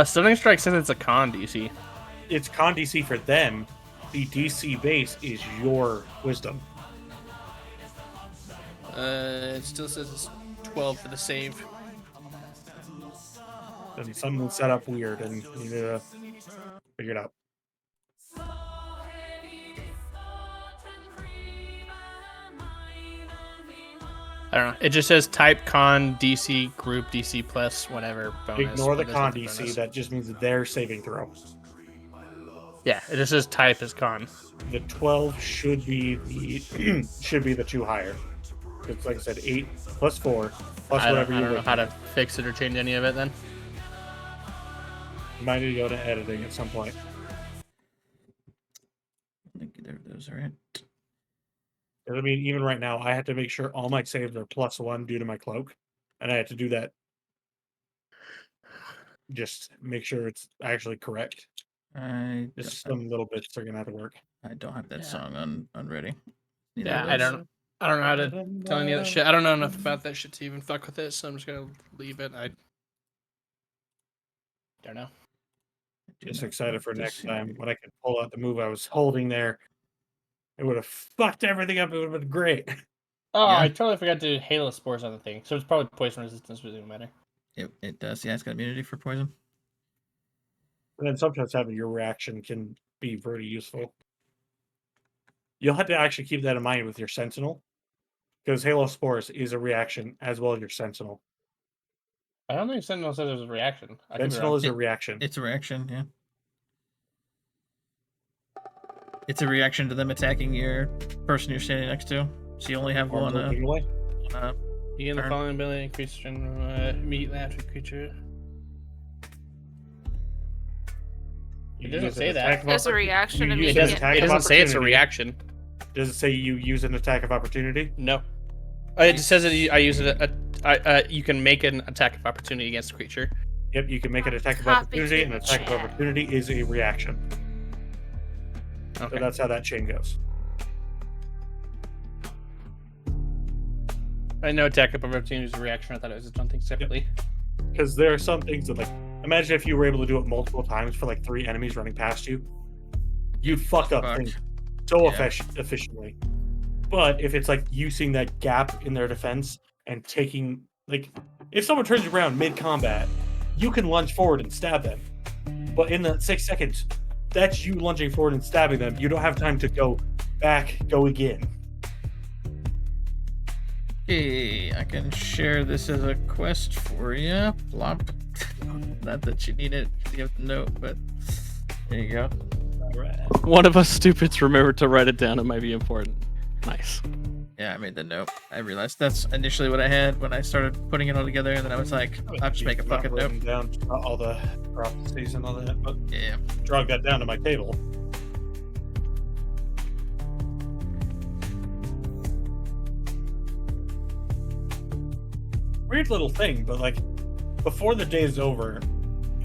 Stunning strike says it's a con DC. It's con DC for them. The DC base is your wisdom. It still says it's 12 for the save. And something set up weird, and you need to figure it out. I don't know. It just says type con DC group DC plus whatever bonus. Ignore the What is con it, the DC. bonus? That just means that their saving throw. Yeah, it just says type is con. The 12 should be the should be the two higher. It's like I said, 8 plus 4 plus I whatever don't you know want. how to fix it or change any of it then. You might need to go to editing at some point. I think either of those are it. I mean, even right now, I have to make sure all my saves are +1 due to my cloak, and I have to do that. Just make sure it's actually correct. Just some little bits are gonna have to work. I don't have that song on ready. Yeah, I don't know how to tell any of that shit. I don't know enough about that shit to even fuck with it, so I'm just gonna leave it. I don't know. Just excited for next time when I can pull out the move I was holding there. It would have fucked everything up. It would have been great. Oh, Yeah. I totally forgot to do Halo Spores on the thing. So it's probably poison resistance, but it doesn't matter. It does. Yeah, it's got immunity for poison. And then sometimes having your reaction can be very useful. You'll have to actually keep that in mind with your Sentinel, because Halo Spores is a reaction as well as your Sentinel. I don't think Sentinel says there's a reaction. I could be Sentinel wrong. is a reaction. It's a reaction, yeah. It's a reaction to them attacking your person you're standing next to. So you only have Or one. moving away. You get the turn. following ability: increase general immediately after creature. You It doesn't use an say that. attack of There's a oppor- reaction you to use It an making doesn't, attack it of doesn't say it's a opportunity. reaction. Does it say you use an attack of opportunity? No. It just says that I use it. You can make an attack of opportunity against a creature. Yep, you can make an attack of Copy opportunity, to and the an attack of chat. opportunity is a reaction. So Okay. that's how that chain goes. I know attack of opportunity is a reaction. I thought it was done things separately. Because there are some things that, like, imagine if you were able to do it multiple times for like 3 enemies running past you. You'd fuck up Fucked. things so Yeah. efficiently. But if it's like using that gap in their defense and taking, like, if someone turns around mid combat, you can lunge forward and stab them. But in the 6 seconds, that's you lunging forward and stabbing them. You don't have time to go back, go again. Okay, I can share this as a quest for you. Plop. Not that you need it, you have to note, but there you go. One of us stupids remembered to write it down. It might be important. Nice. Yeah, I made the note. I realized that's initially what I had when I started putting it all together, and then I was like, I'll just make a Not fucking note. written down all the prophecies and all that, but Yeah. drug that down to my table. Weird little thing, but like before the day is over,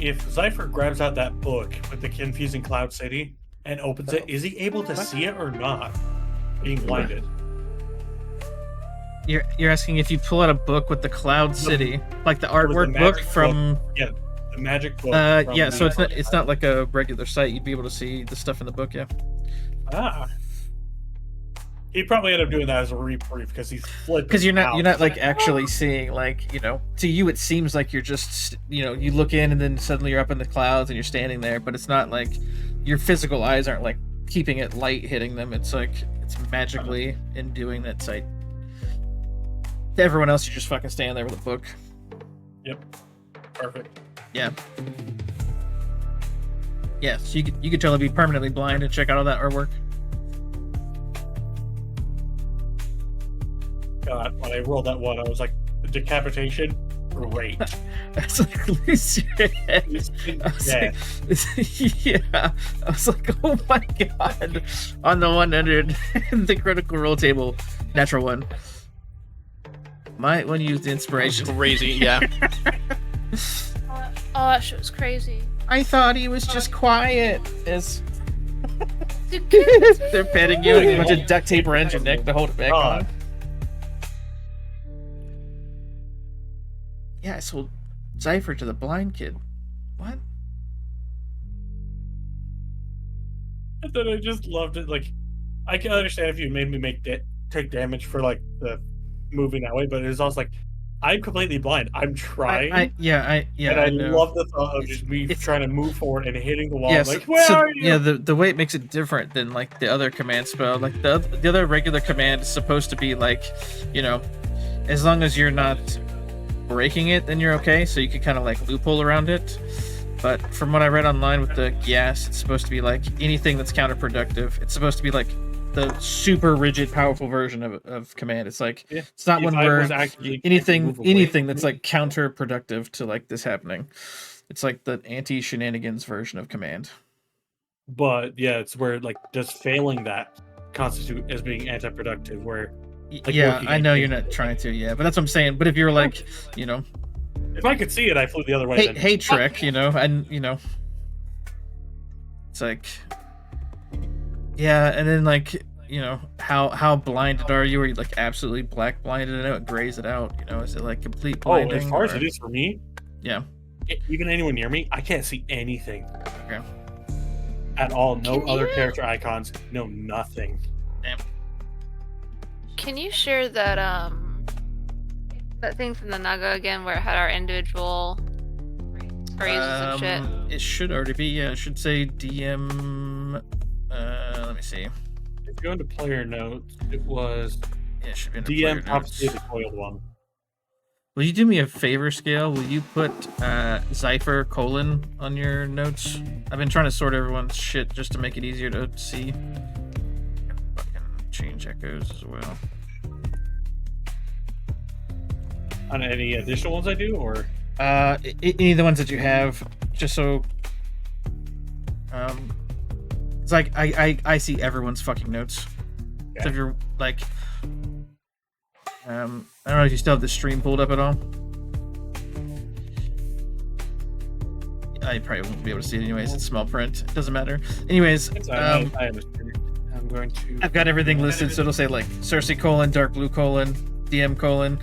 if Zypher grabs out that book with the confusing Cloud City and opens it, is he able to see it or not? Being blinded. You're asking if you pull out a book with the Cloud City, like the with the artwork book magic from. Yeah, the magic book. from Yeah. So the- it's not like a regular site. You'd be able to see the stuff in the book. Yeah. Ah. He probably ended up doing that as a reprieve because he's flipped. Because you're not like actually seeing, like, you know, to you it seems like you're just, you know, you look in and then suddenly you're up in the clouds and you're standing there, but it's not like your physical eyes aren't like keeping it light hitting them. It's like it's magically enduing that sight. To everyone else, you're just fucking standing there with a book. Yep. Perfect. Yeah. Yeah, so you could totally be permanently blind and check out all that artwork. God, when I rolled that one, I was like, decapitation. great. It's like lose your head. I was Yeah. like, yeah. I was like, oh my god. On the 100, the critical roll table, natural one. Might want to use the inspiration. Crazy, yeah. Oh, that shit was crazy. I thought he was just quiet. As they're petting you, and a bunch of duct tape around your neck to hold it back on. Yeah, I sold Cypher to the blind kid. What? And then I just loved it. Like, I can understand if you made me take damage for like the moving that way, but it was also like, I'm completely blind. I'm trying. I know. love the thought of just me trying to move forward and hitting the wall. Yeah, Like, where are you? yeah, the way it makes it different than like the other command spell. Like the other regular command is supposed to be like, you know, as long as you're not breaking it, then you're okay. So you can kind of like loophole around it. But from what I read online with the gas, it's supposed to be like anything that's counterproductive. It's supposed to be like the super rigid, powerful version of command. It's like it's not one where anything that's like counterproductive to like this happening. It's like the anti-shenanigans version of command. But yeah, it's where like just failing that constitute as being anti-productive. Where like, yeah, I know you're not trying to. Yeah, but that's what I'm saying. But if you're like, you know, if I could see it, I flew the other way. Hey, Trek, you know, and you know, it's like. Yeah, and then like, you know, how blinded are you? Are you like absolutely black blinded? I know it grays it out. You know, is it like complete blinding? As far as it is for me, yeah. Even anyone near me, I can't see anything. Okay. At all. No other character icons. No nothing. Damn. Can you share that that thing from the Naga again, where it had our individual phrases and shit? It should already be. Yeah, it should say DM. Let me see. If you go into player notes, it was it should be DM prophecy the coiled one. Will you do me a favor, Scale? Will you put Cypher : on your notes? I've been trying to sort everyone's shit just to make it easier to see. Fucking change echoes as well. On any additional ones I do, or any of the ones that you have, just so it's like I see everyone's fucking notes. Okay. So if you're like I don't know if you still have the stream pulled up at all. I probably won't be able to see it anyways. It's small print. It doesn't matter. Anyways, I understand. I'm going to. I've got everything listed, so it'll say like Cersei : Dark Blue : DM :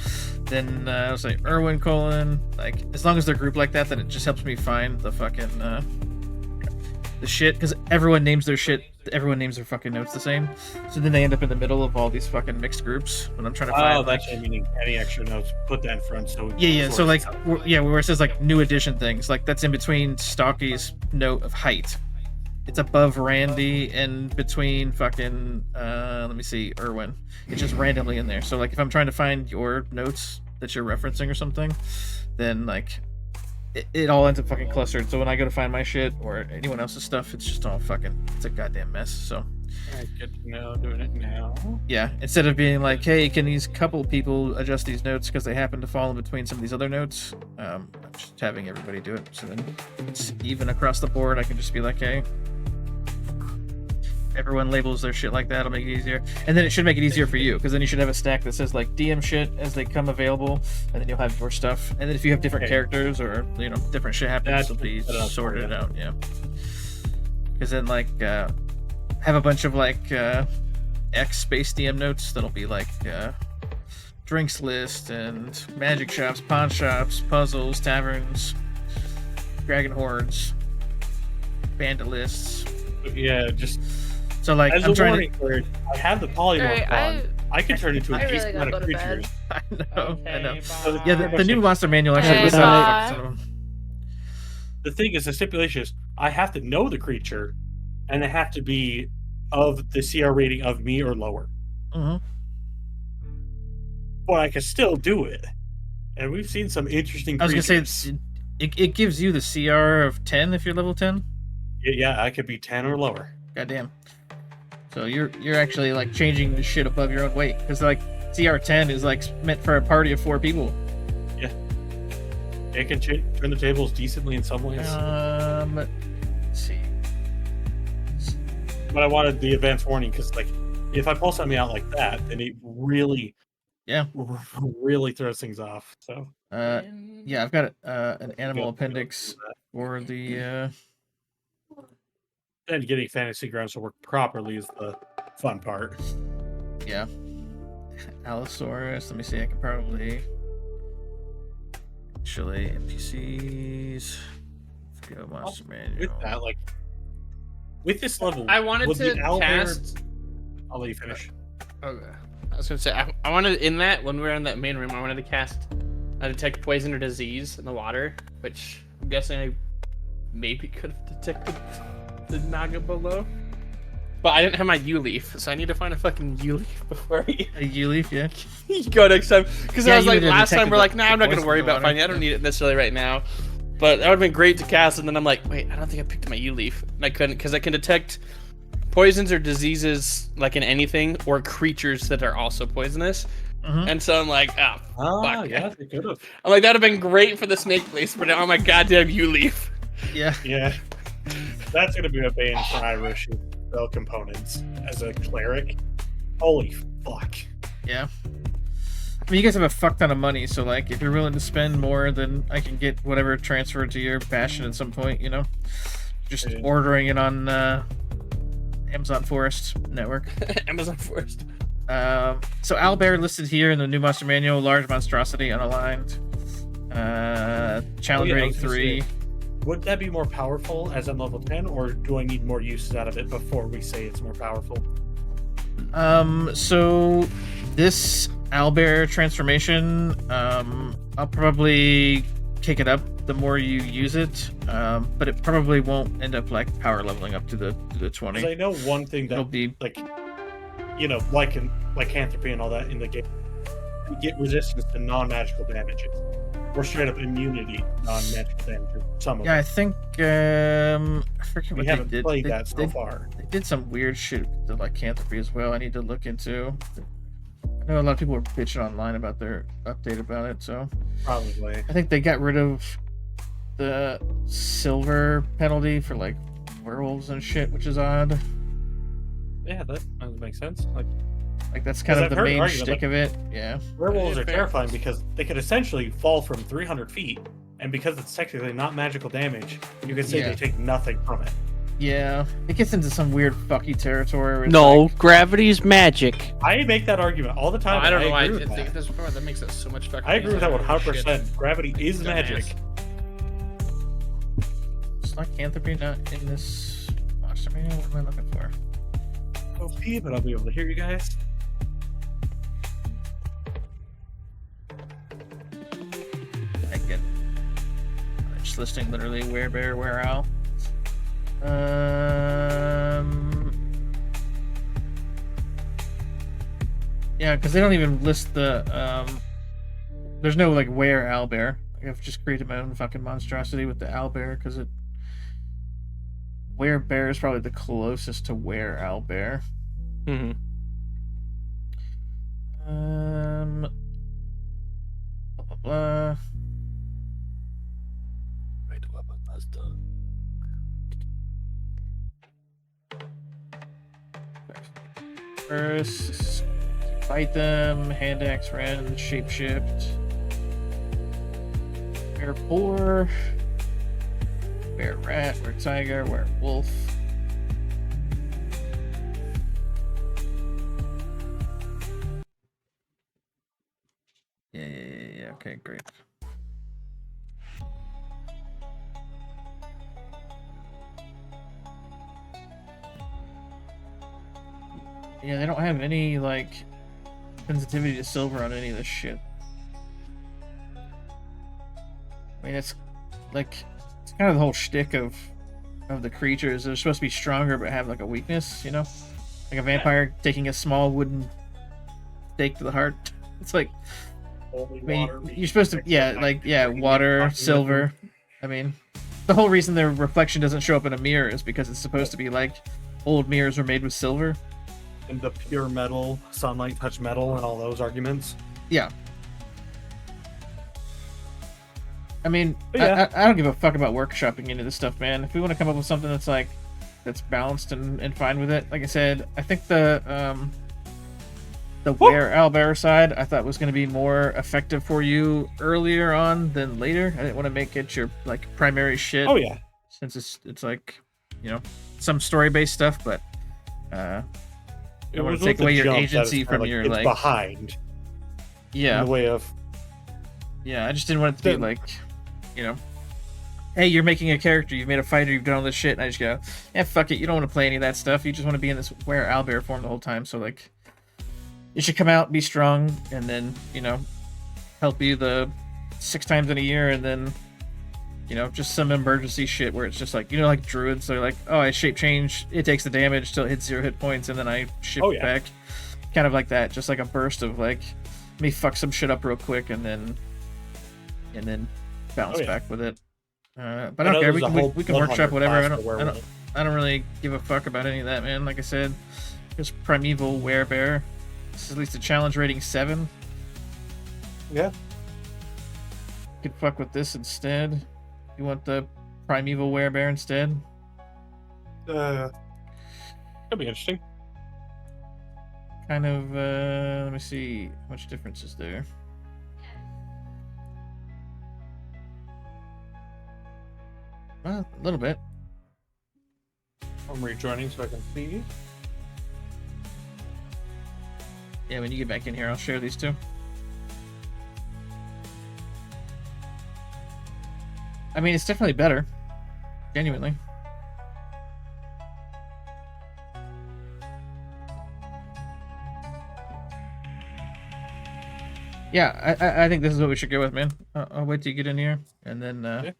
then I'll say Erwin : like as long as they're grouped like that, then it just helps me find the fucking the shit, because everyone names their shit. Everyone names their fucking notes the same, so then they end up in the middle of all these fucking mixed groups when I'm trying to find. Oh, that's meaning any extra notes. Put that in front, so yeah. So like, where it says like new edition things, like that's in between Stocky's note of height. It's above Randy and between fucking let me see, Erwin. It's just randomly in there. So like, if I'm trying to find your notes that you're referencing or something, then like. It all ends up fucking clustered. So when I go to find my shit or anyone else's stuff, it's just all fucking. It's a goddamn mess. So. Alright, good to know. Doing it now. Yeah, instead of being like, hey, can these couple people adjust these notes because they happen to fall in between some of these other notes? I'm just having everybody do it. So then it's even across the board. I can just be like, hey. Everyone labels their shit like that. It'll make it easier, and then it should make it easier for you, because then you should have a stack that says like DM shit as they come available, and then you'll have your stuff. And then if you have different characters or you know different shit happens, it'll be sorted out. Yeah, because then like have a bunch of like X space DM notes that'll be like drinks list and magic shops, pawn shops, puzzles, taverns, dragon hordes, bandit lists. Yeah, just. So like, as I'm a trying warning word, I have the polymorph on. I can turn into a decent amount of creatures. I know. Okay, I know. So Yeah, the new monster manual actually lists out some of them. The thing is, the stipulation is, I have to know the creature, and it have to be of the CR rating of me or lower. Mm-hmm. But I can still do it, and we've seen some interesting. I was creatures. gonna say it gives you the CR of 10 if you're level 10. Yeah, I could be 10 or lower. Goddamn. So you're actually like changing the shit above your own weight, because like CR 10 is like meant for a party of 4 people. Yeah. It can turn the tables decently in some ways. Let's see. But I wanted the advance warning because, like, if I pull something out like that, then it really, Yeah. really throws things off. So, Yeah, I've got an animal Go- appendix go for the. and getting fantasy grounds to work properly is the fun part. Yeah. Allosaurus. Let me see. I can probably. Actually, NPCs. Let's go monster manual. With that, like, with this level, I wanted would to the owlbear- cast. I'll let you finish. Okay. I was gonna say I wanted in that when we were in that main room. I wanted to cast a detect poison or disease in the water, which I'm guessing I maybe could have detected the Naga below. But I didn't have my U leaf, so I need to find a fucking U leaf before A U leaf, yeah. you go next time. Because Yeah, I was you like, would've last time detected we're the- like, nah, the I'm not gonna poison worry in the about finding it. I water, don't need it necessarily right now. But that would have been great to cast, and then I'm like, wait, I don't think I picked my U leaf. And I couldn't, because I can detect poisons or diseases like in anything, or creatures that are also poisonous. Mhm. And so I'm like, ah, fuck. Yeah, they could have. I'm like, that'd have been great for the snake place, but on my goddamn U leaf. Yeah. Yeah, that's gonna be a bane for Irish spell components as a cleric. Holy fuck! Yeah. I mean, you guys have a fuck ton of money, so like, if you're willing to spend more, then I can get whatever transferred to your bastion at some point. You know, just Yeah. ordering it on Amazon Forest Network. Amazon Forest. So owlbear listed here in the new monster manual: large monstrosity, unaligned. Challenge Oh, yeah, I rating was gonna 3. say, would that be more powerful as I'm level 10, or do I need more uses out of it before we say it's more powerful? So this owlbear transformation, I'll probably kick it up the more you use it, but it probably won't end up like power leveling up to the 20. Because I know one thing It'll that, be like, you know, like lycanthropy and all that in the game, you get resistance to non-magical damages, or straight up immunity to non-magical damages. Some of yeah. I it. think I forget We what haven't they did. played They- that so they- far. They did some weird shit with the lycanthropy as well. I need to look into. I know a lot of people are bitching online about their update about it, so Probably. I think they got rid of the silver penalty for like werewolves and shit, which is odd. Yeah, that makes sense. Like, Like that's kind 'Cause of I've the heard main argument, shtick like- of it. Yeah. werewolves Yeah, are fair. terrifying because they could essentially fall from 300 feet, and because it's technically not magical damage, you could say Yeah. they take nothing from it. Yeah. It gets into some weird fucky territory. Where it's No, like, gravity's magic. I make that argument all the time. I don't and know why I agree didn't with think that. of this before. That makes it so much fucking I agree with that easier. 100%. Gravity is Dumbass. magic. it's lycanthropy not in this monster manual. What am I looking for? Oh, pee, but I'll be able to hear you guys. I get. Just listing literally where bear, where owl. Yeah, because they don't even list the there's no like where owlbear. Like, I've just created my own fucking monstrosity with the owlbear because it where bear is probably the closest to where owlbear. Mm-hmm. Blah, blah, blah. First, fight them, hand axe, rend, shapeshift. Bear boar, bear rat, bear tiger, bear wolf. Yeah, okay, great. Yeah, they don't have any, like, sensitivity to silver on any of this shit. I mean, it's, like, it's kind of the whole shtick of the creatures. They're supposed to be stronger but have, like, a weakness, you know? Like a vampire taking a small wooden stake to the heart. It's like, Only I mean, water. you're supposed to, yeah, like, yeah, water, silver. I mean, the whole reason the reflection doesn't show up in a mirror is because it's supposed to be like old mirrors were made with silver. And the pure metal, sunlight touch metal, and all those arguments. Yeah. I mean, But yeah. I don't give a fuck about workshopping into this stuff, man. If we want to come up with something that's like that's balanced and fine with it, like I said, I think the wear owlbear side I thought was going to be more effective for you earlier on than later. I didn't want to make it your like primary shit. Oh yeah. Since it's like, you know, some story based stuff, but I It want was to take with the away your jump that agency it's kinda from your it's like behind. yeah In the way of yeah. I just didn't want it to be Then- like, you know, hey, you're making a character, you've made a fighter, you've done all this shit, and I just go, yeah, fuck it, you don't want to play any of that stuff. You just want to be in this wear owlbear form the whole time. So like, you should come out, be strong, and then, you know, help you the 6 times in a year, and then, you know, just some emergency shit where it's just like, you know, like druids, they're like, oh, I shape change, it takes the damage till it hits 0 hit points, and then I shift Oh, yeah. back. Kind of like that, just like a burst of like, let me fuck some shit up real quick, and then bounce Oh, yeah. back with it. But I I don't know care. there's a We whole can Bloodhunter workshop whatever. class for werewolf. I don't really give a fuck about any of that, man. Like I said, just primeval werebear. This is at least a challenge rating 7. Yeah. Could fuck with this instead. You want the primeval werebear instead? That'd be interesting. Kind of. Let me see. How much difference is there? Well, a little bit. I'm rejoining so I can see. Yeah, when you get back in here, I'll share these two. I mean, it's definitely better. Genuinely. Yeah, I think this is what we should go with, man. I'll wait till you get in here, and then Yeah.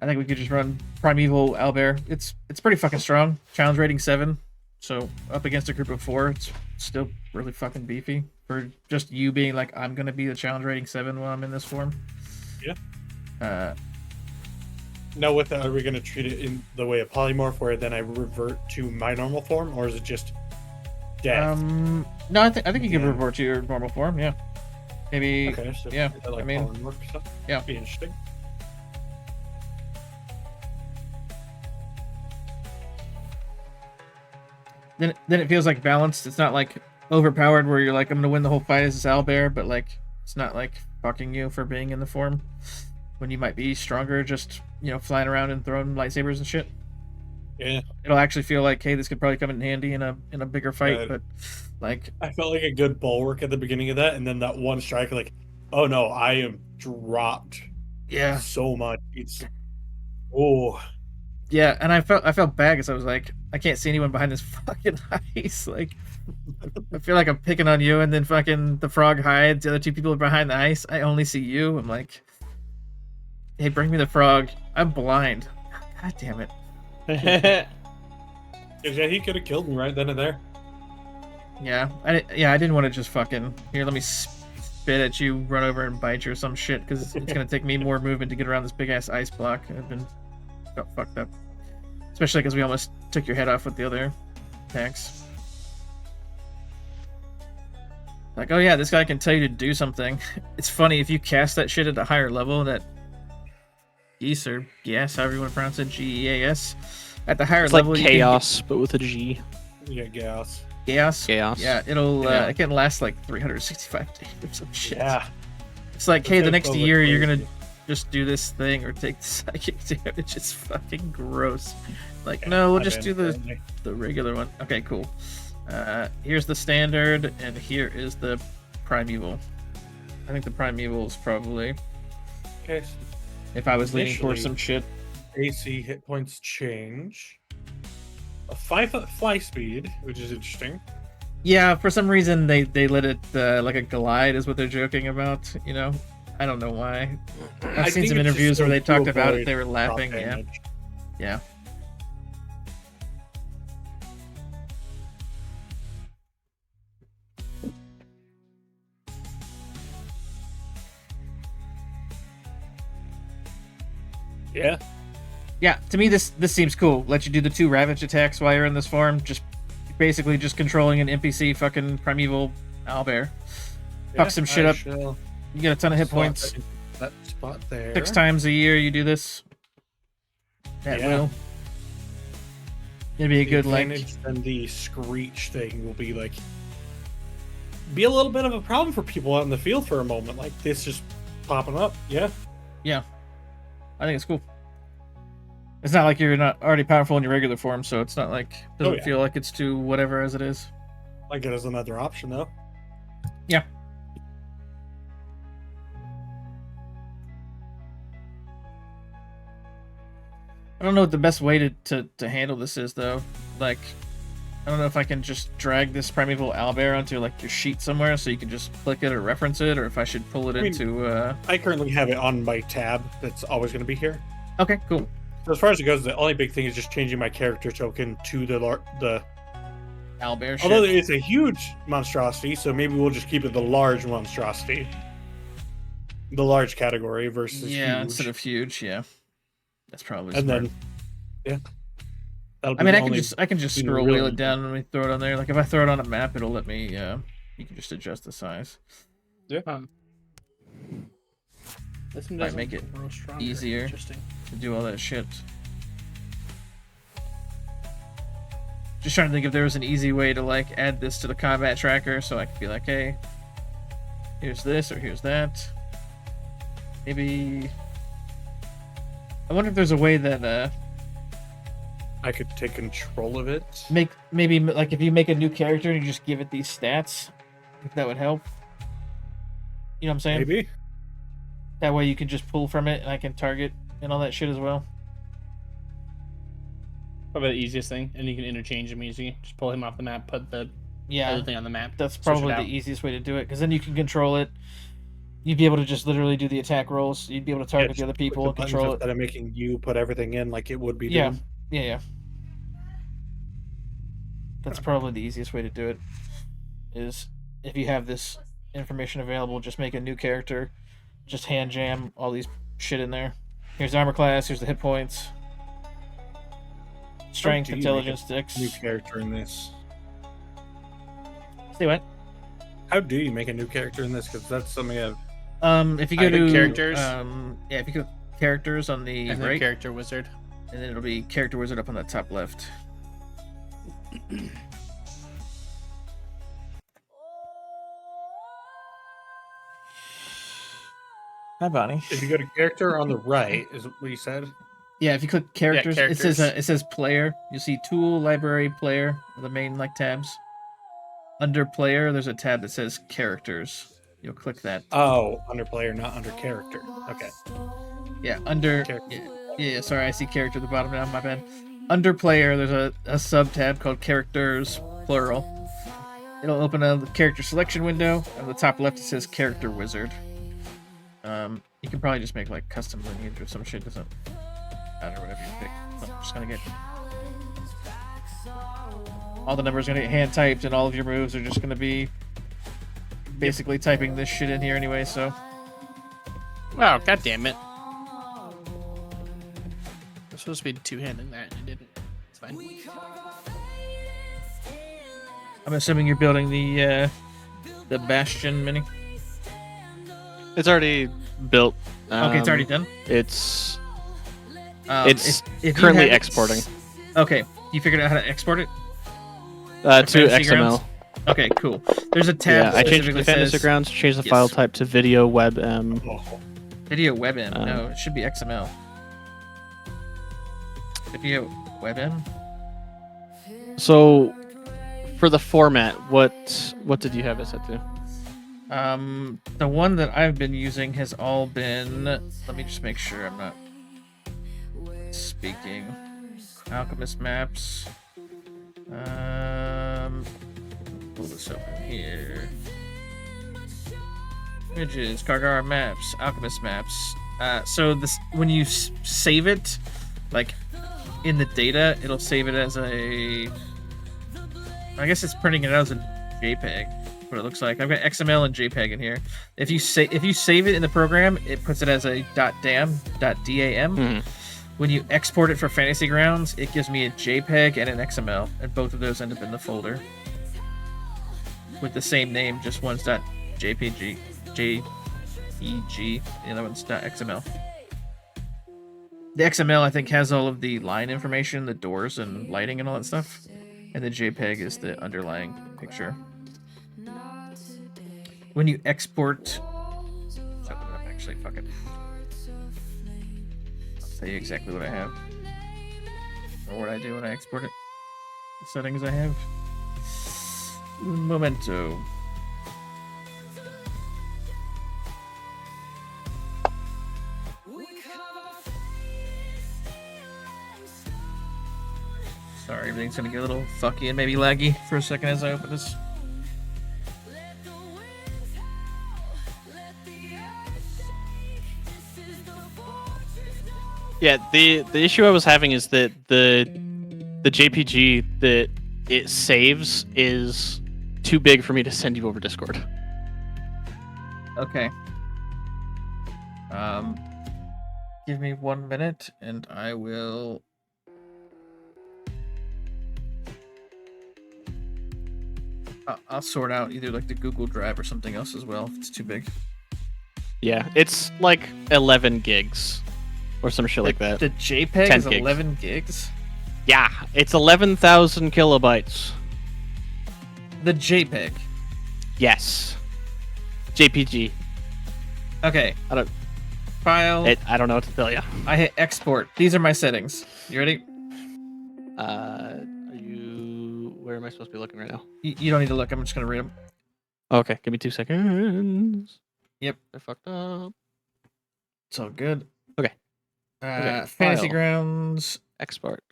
I think we could just run Primeval Owlbear. It's pretty fucking strong. Challenge rating 7, so up against a group of 4, it's still really fucking beefy for just you being like, I'm gonna be the challenge rating 7 while I'm in this form. Yeah. Now, with that, are we going to treat it in the way of polymorph, where then I revert to my normal form, or is it just death? No, I think you can Yeah. revert to your normal form. Yeah, maybe. Okay, so yeah, like I mean, polymorph stuff. yeah. Be interesting. Then it feels like balanced. It's not like overpowered where you're like, I'm gonna win the whole fight as this owlbear, but like it's not like fucking you for being in the form when you might be stronger, just, you know, flying around and throwing lightsabers and shit. Yeah, It'll actually feel like, hey, this could probably come in handy in a bigger fight, Right. but like, I felt like a good bulwark at the beginning of that, and then that one strike, like, oh no, I am dropped yeah, so much. It's yeah, and I felt bad because I was like, I can't see anyone behind this fucking ice. Like, I feel like I'm picking on you, and then fucking the frog hides. The other 2 people are behind the ice. I only see you. I'm like, hey, bring me the frog. I'm blind. God damn it. yeah, he could have killed me right then and there. Yeah, I didn't want to just fucking here. Let me spit at you, run over and bite you or some shit because it's gonna take me more movement to get around this big ass ice block. I've been got fucked up, especially because we almost took your head off with the other attacks. Like, oh yeah, this guy can tell you to do something. It's funny if you cast that shit at a higher level, that geese or gas, however you want to pronounce it, GEAS. At the higher It's like level, you can chaos, but with a G. Yeah, gas. Chaos. Chaos. Yeah, it'll Yeah. it can last like 365 days or some shit. Yeah. It's like, It's hey, the like next public year you're crazy. gonna just do this thing or take the psychic damage. It's fucking gross. Like, no, we'll I've just been do apparently. the regular one. Okay, cool. Here's the standard, and here is the primeval. I think the primeval is probably, Okay, so if I was leaning towards Initially- some shit. AC hit points change. A 5-foot fly speed, which is interesting. Yeah, for some reason they let it like a glide is what they're joking about. You know, I don't know why. I I've seen think some it's just interviews where so they to talked about it. avoid They were drop laughing. Yeah, damage. yeah. Yeah. Yeah, to me this seems cool. Let you do the 2 ravage attacks while you're in this form. Just basically just controlling an NPC fucking primeval owlbear. Fuck some shit I up. shall You get a ton of hit slot points. that into that spot there. 6 times a year you do this. At Yeah. will. It'd be a The good length. advantage then the screech thing will be like be a little bit of a problem for people out in the field for a moment. Like this just popping up. Yeah. Yeah. I think it's cool. It's not like you're not already powerful in your regular form, so it's not like doesn't yeah. feel like it's too whatever as it is. Like it as another option though. Yeah. I don't know what the best way to handle this is though. Like, I don't know if I can just drag this primeval owlbear onto like your sheet somewhere so you can just click it or reference it, or if I should pull it into. I currently have it on my tab. That's always going to be here. Okay, cool. So as far as it goes, the only big thing is just changing my character token to the Owlbear shit. Although it's a huge monstrosity, so maybe we'll just keep it the large monstrosity. The large category versus yeah, huge. instead of huge, yeah. That's probably And smart. then, yeah. That'll I be mean, the I can just thing scroll really- wheel it down when we throw it on there. Like if I throw it on a map, it'll let me. You can just adjust the size. This one Might doesn't make it grow stronger. easier. Interesting. To do all that shit. Just trying to think if there was an easy way to like add this to the combat tracker, so I could be like, hey, here's this or here's that. Maybe. I wonder if there's a way that I could take control of it. maybe like if you make a new character and you just give it these stats, if that would help. You know what I'm saying? Maybe. That way you can just pull from it and I can target and all that shit as well. Probably the easiest thing, and you can interchange him easy. Just pull him off the map, put the Yeah, other thing on the map. that's switch it probably the out. easiest way to do it, because then you can control it. You'd be able to just literally do the attack rolls. You'd be able to target the other people and control it. Instead of making you put everything in like it would be Yeah, doing. yeah. That's probably the easiest way to do it. Is if you have this information available, just make a new character, just hand jam all these shit in there. Here's the armor class. Here's the hit points. Strength, do you make intelligence, New dex. character in this. Say what? How do you make a new character in this? Because that's something I've. If you go Item to characters. yeah, if you go characters on the And then right, character wizard. and then it'll be character wizard up on the top left. Hi, Bonnie. If you go to character on the right, is what you said. Yeah, if you click characters, it says characters. it says player. You see tool, library, player, the main like tabs. Under player, there's a tab that says characters. You'll click that. Oh, under player, not under character. Okay. Yeah, under. Character. Yeah, sorry, I see character at the bottom now. My bad. Under player, there's a sub tab called characters plural. It'll open a character selection window. On the top left, it says character wizard. You can probably just make like custom lineage or some shit. Doesn't matter whatever you pick. I'm just gonna get all the numbers are gonna get hand typed, and all of your moves are just gonna be basically typing this shit in here anyway. So Oh, god damn it. I'm supposed to be two-handing that, and I didn't. It's fine. I'm assuming you're building the Bastion mini. It's already built. Okay, it's already done. It's It's currently exporting Okay, you figured out how to export it? to Fantasy XML. Grounds? Okay, cool. There's a tab. Yeah, I changed the specifically fantasy says grounds, changed the Yes. file type to video WebM. Oh, Video WebM. Um, No, it should be XML. Video WebM. So, for the format, what did you have it set to? The one that I've been using has all been. Let me just make sure I'm not speaking. Alchemist maps. Pull this open here. Images, Kargara maps, Alchemist maps. So this when you save it, like in the data, it'll save it as a. I guess it's printing it out as a JPEG. What it looks like. I've got XML and JPEG in here. If you save it in the program, it puts it as a .dam. Mhm. When you export it for Fantasy Grounds, it gives me a JPEG and an XML, and both of those end up in the folder with the same name. Just one's .jpg, .pg. The other one's .xml. The XML, I think, has all of the line information, the doors and lighting and all that stuff. And the JPEG is the underlying picture. When you export... Let's open it up, actually. Fuck it. I'll tell you exactly what I have. Or what I do when I export it. The settings I have. Un momento. Sorry, everything's gonna get a little fucky and maybe laggy for a second as I open this. Yeah, the issue I was having is that the JPG that it saves is too big for me to send you over Discord. Okay. Give me 1 minute and I will... I'll sort out either like the Google Drive or something else as well if it's too big. Yeah, it's like 11 gigs or some shit like that. The JPEG 10 is gigs. 11 gigs? Yeah, it's 11,000 kilobytes. The JPEG. Yes. JPG. Okay. I don't. File. I don't know what to tell you. I hit export. These are my settings. You ready? Are you? Where am I supposed to be looking right now? You don't need to look. I'm just gonna read them. Okay, give me 2 seconds. Yep. I fucked up. It's all good. Okay. Okay, Fantasy file. Grounds. Export.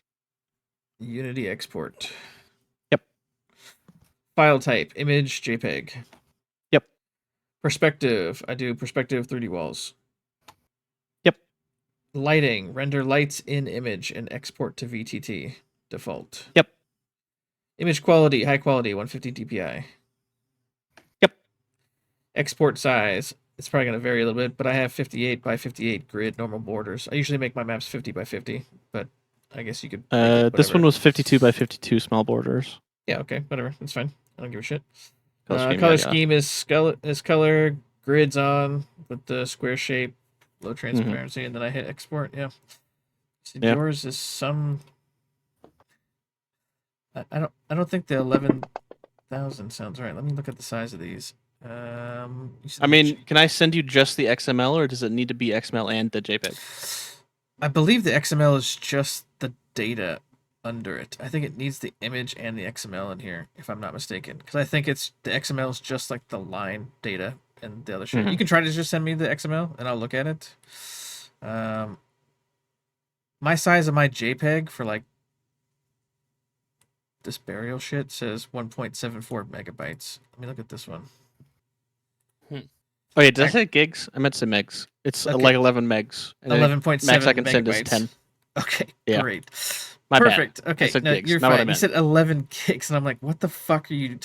Unity export. Yep. File type. Image JPEG. Yep. Perspective. I do perspective 3D walls. Yep. Lighting. Render lights in image and export to VTT. Default. Yep. Image quality. High quality. 150 DPI. Yep. Export size. It's probably going to vary a little bit, but I have 58 by 58 grid normal borders. I usually make my maps 50 by 50, but I guess you could. Make it This one whatever. was 52 by 52 small borders. Yeah, okay, whatever. That's fine. I don't give a shit. Color Color scheme, scheme is color, grids on with the square shape, low transparency, and then I hit export. Yeah. So Yeah. yours is some. I don't think the 11,000 sounds right. Let me look at the size of these. You said I mean, can I send you just the XML, or does it need to be XML and the JPEG? I believe the XML is just the data under it. I think it needs the image and the XML in here, if I'm not mistaken. Because I think it's the XML is just like the line data and the other shit. You can try to just send me the XML and I'll look at it. My size of my JPEG for like this burial shit says 1.74 megabytes. Let me look at this one. Oh yeah, did I say gigs? I meant to say megs. It's Okay. like 11 megs. And then 11.7 max I can megabytes. send is 10. Okay, Yeah. great. My bad. Perfect. Okay, I said no, gigs, you're not what I fine. You meant. said 11 gigs, and I'm like, what the fuck are you?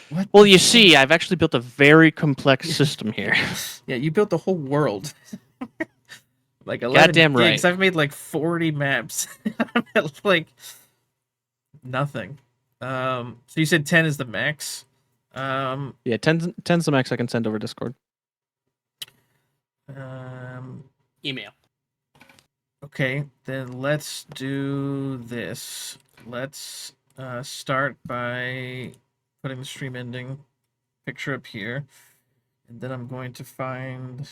What? Well, the you fuck? see, I've actually built a very complex system here. Yeah, you built the whole world. Like 11 Goddamn gigs. right. I've made like 40 maps. I'm at like nothing. So you said 10 is the max. Yeah, 10's the max I can send over Discord. Email. Okay, then let's do this. Let's start by putting the stream ending picture up here. And then I'm going to find...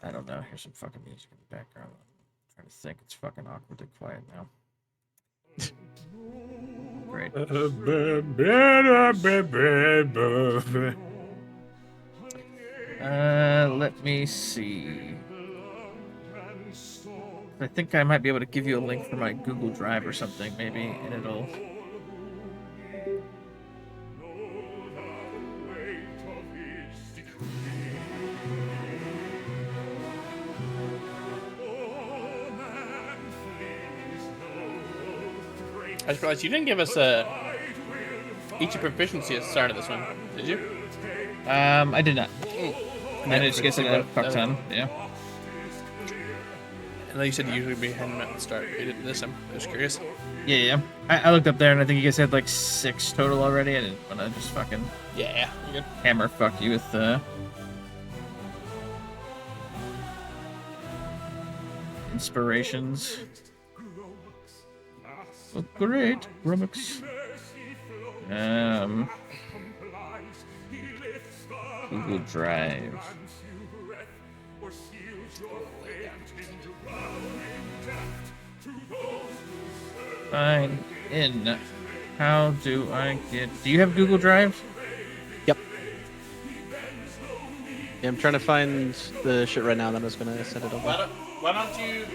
I don't know. Here's some fucking music in the background. I'm trying to think. It's fucking awkwardly quiet now. Great. Let me see. I think I might be able to give you a link for my Google Drive or something, maybe, and it'll... I just realized you didn't give us each proficiency at the start of this one, did you? I did not. Mm. I just guess I got a fuck ton. Yeah. I know you said you usually be handing them out at the start. You did this. I'm just curious. Yeah. I looked up there and I think you guys had like 6 total already. I didn't want to just fucking Yeah, you're good. hammer fuck you with inspirations. Oh, great, Grumux. Google Drive. Sign in. How do I get? Do you have Google Drive? Yep. Yeah, I'm trying to find the shit right now that I was gonna send it over. Why don't you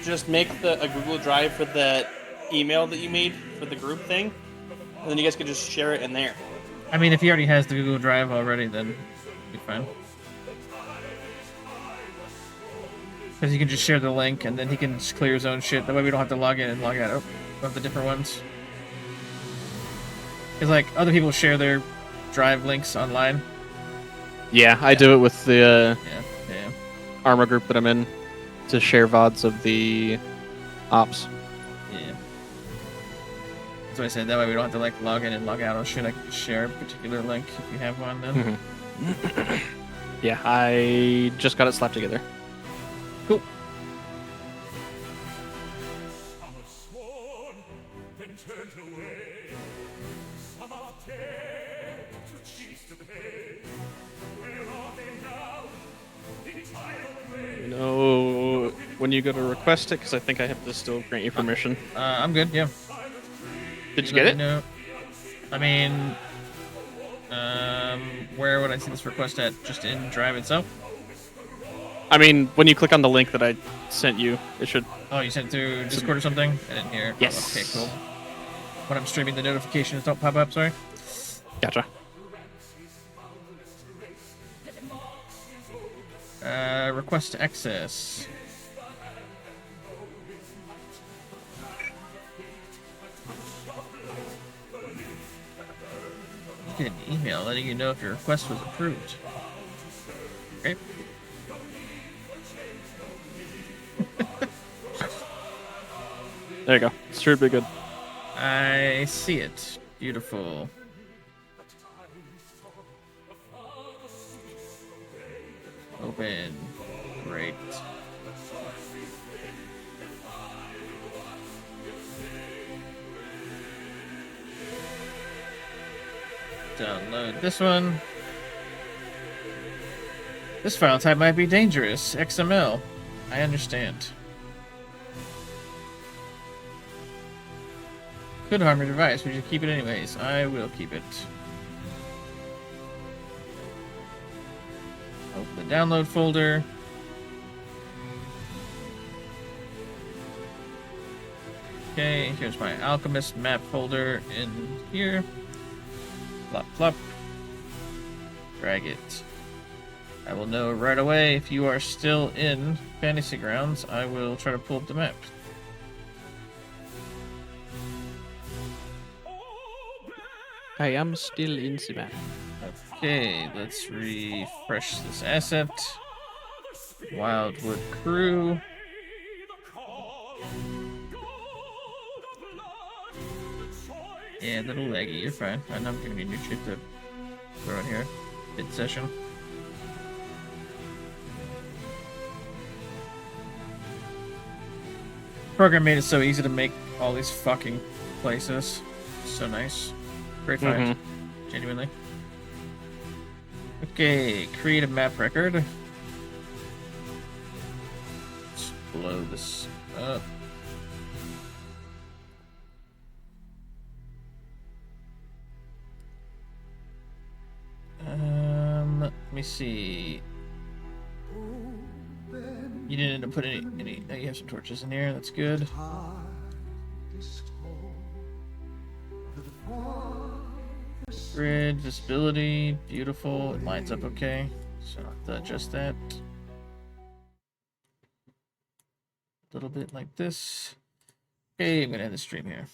just make a Google Drive for the email that you made for the group thing, and then you guys can just share it in there. I mean, if he already has the Google Drive already, then it'll be fine. Because he can just share the link, and then he can just clear his own shit. That way we don't have to log in and log out of the different ones. Because, like, other people share their Drive links online. Yeah, I do it with the Yeah. armor group that I'm in to share VODs of the ops. Yeah. That's what I said. That way we don't have to, like, log in and log out on shit. I can just share a particular link if you have one, then. Yeah, I just got it slapped together. Cool. You know when you go to request it, because I think I have to still grant you permission. I'm good, yeah. Did you get it? No. I mean, where would I see this request at? Just in Drive itself? I mean, when you click on the link that I sent you, it should. Oh, you sent it through Discord or something? I didn't hear it. Yes. Oh, okay, cool. When I'm streaming, the notifications don't pop up, sorry? Gotcha. Request to access. You get an email letting you know if your request was approved. Okay. There you go. It should be good. I see it. Beautiful. Open. Great. Download this one. This file type might be dangerous. XML. I understand. Could harm your device. Would you keep it anyways? I will keep it. Open the download folder. Okay, here's my Alchemist map folder in here. Plop, plop. Drag it. I will know right away if you are still in Fantasy Grounds. I will try to pull up the map. I am still in the map. Okay, let's refresh this asset. Wildwood Crew. Yeah, a little laggy, you're fine. I know I'm giving you new shit to throw in here. Mid session. Program made it so easy to make all these fucking places. So nice. Great find. Genuinely. Okay, create a map record. Let's blow this up. Let me see. You didn't end up putting any. Oh, you have some torches in here. That's good. Grid, visibility, beautiful. It lines up okay. So I'll have to adjust that. A little bit like this. Okay, I'm gonna end the stream here.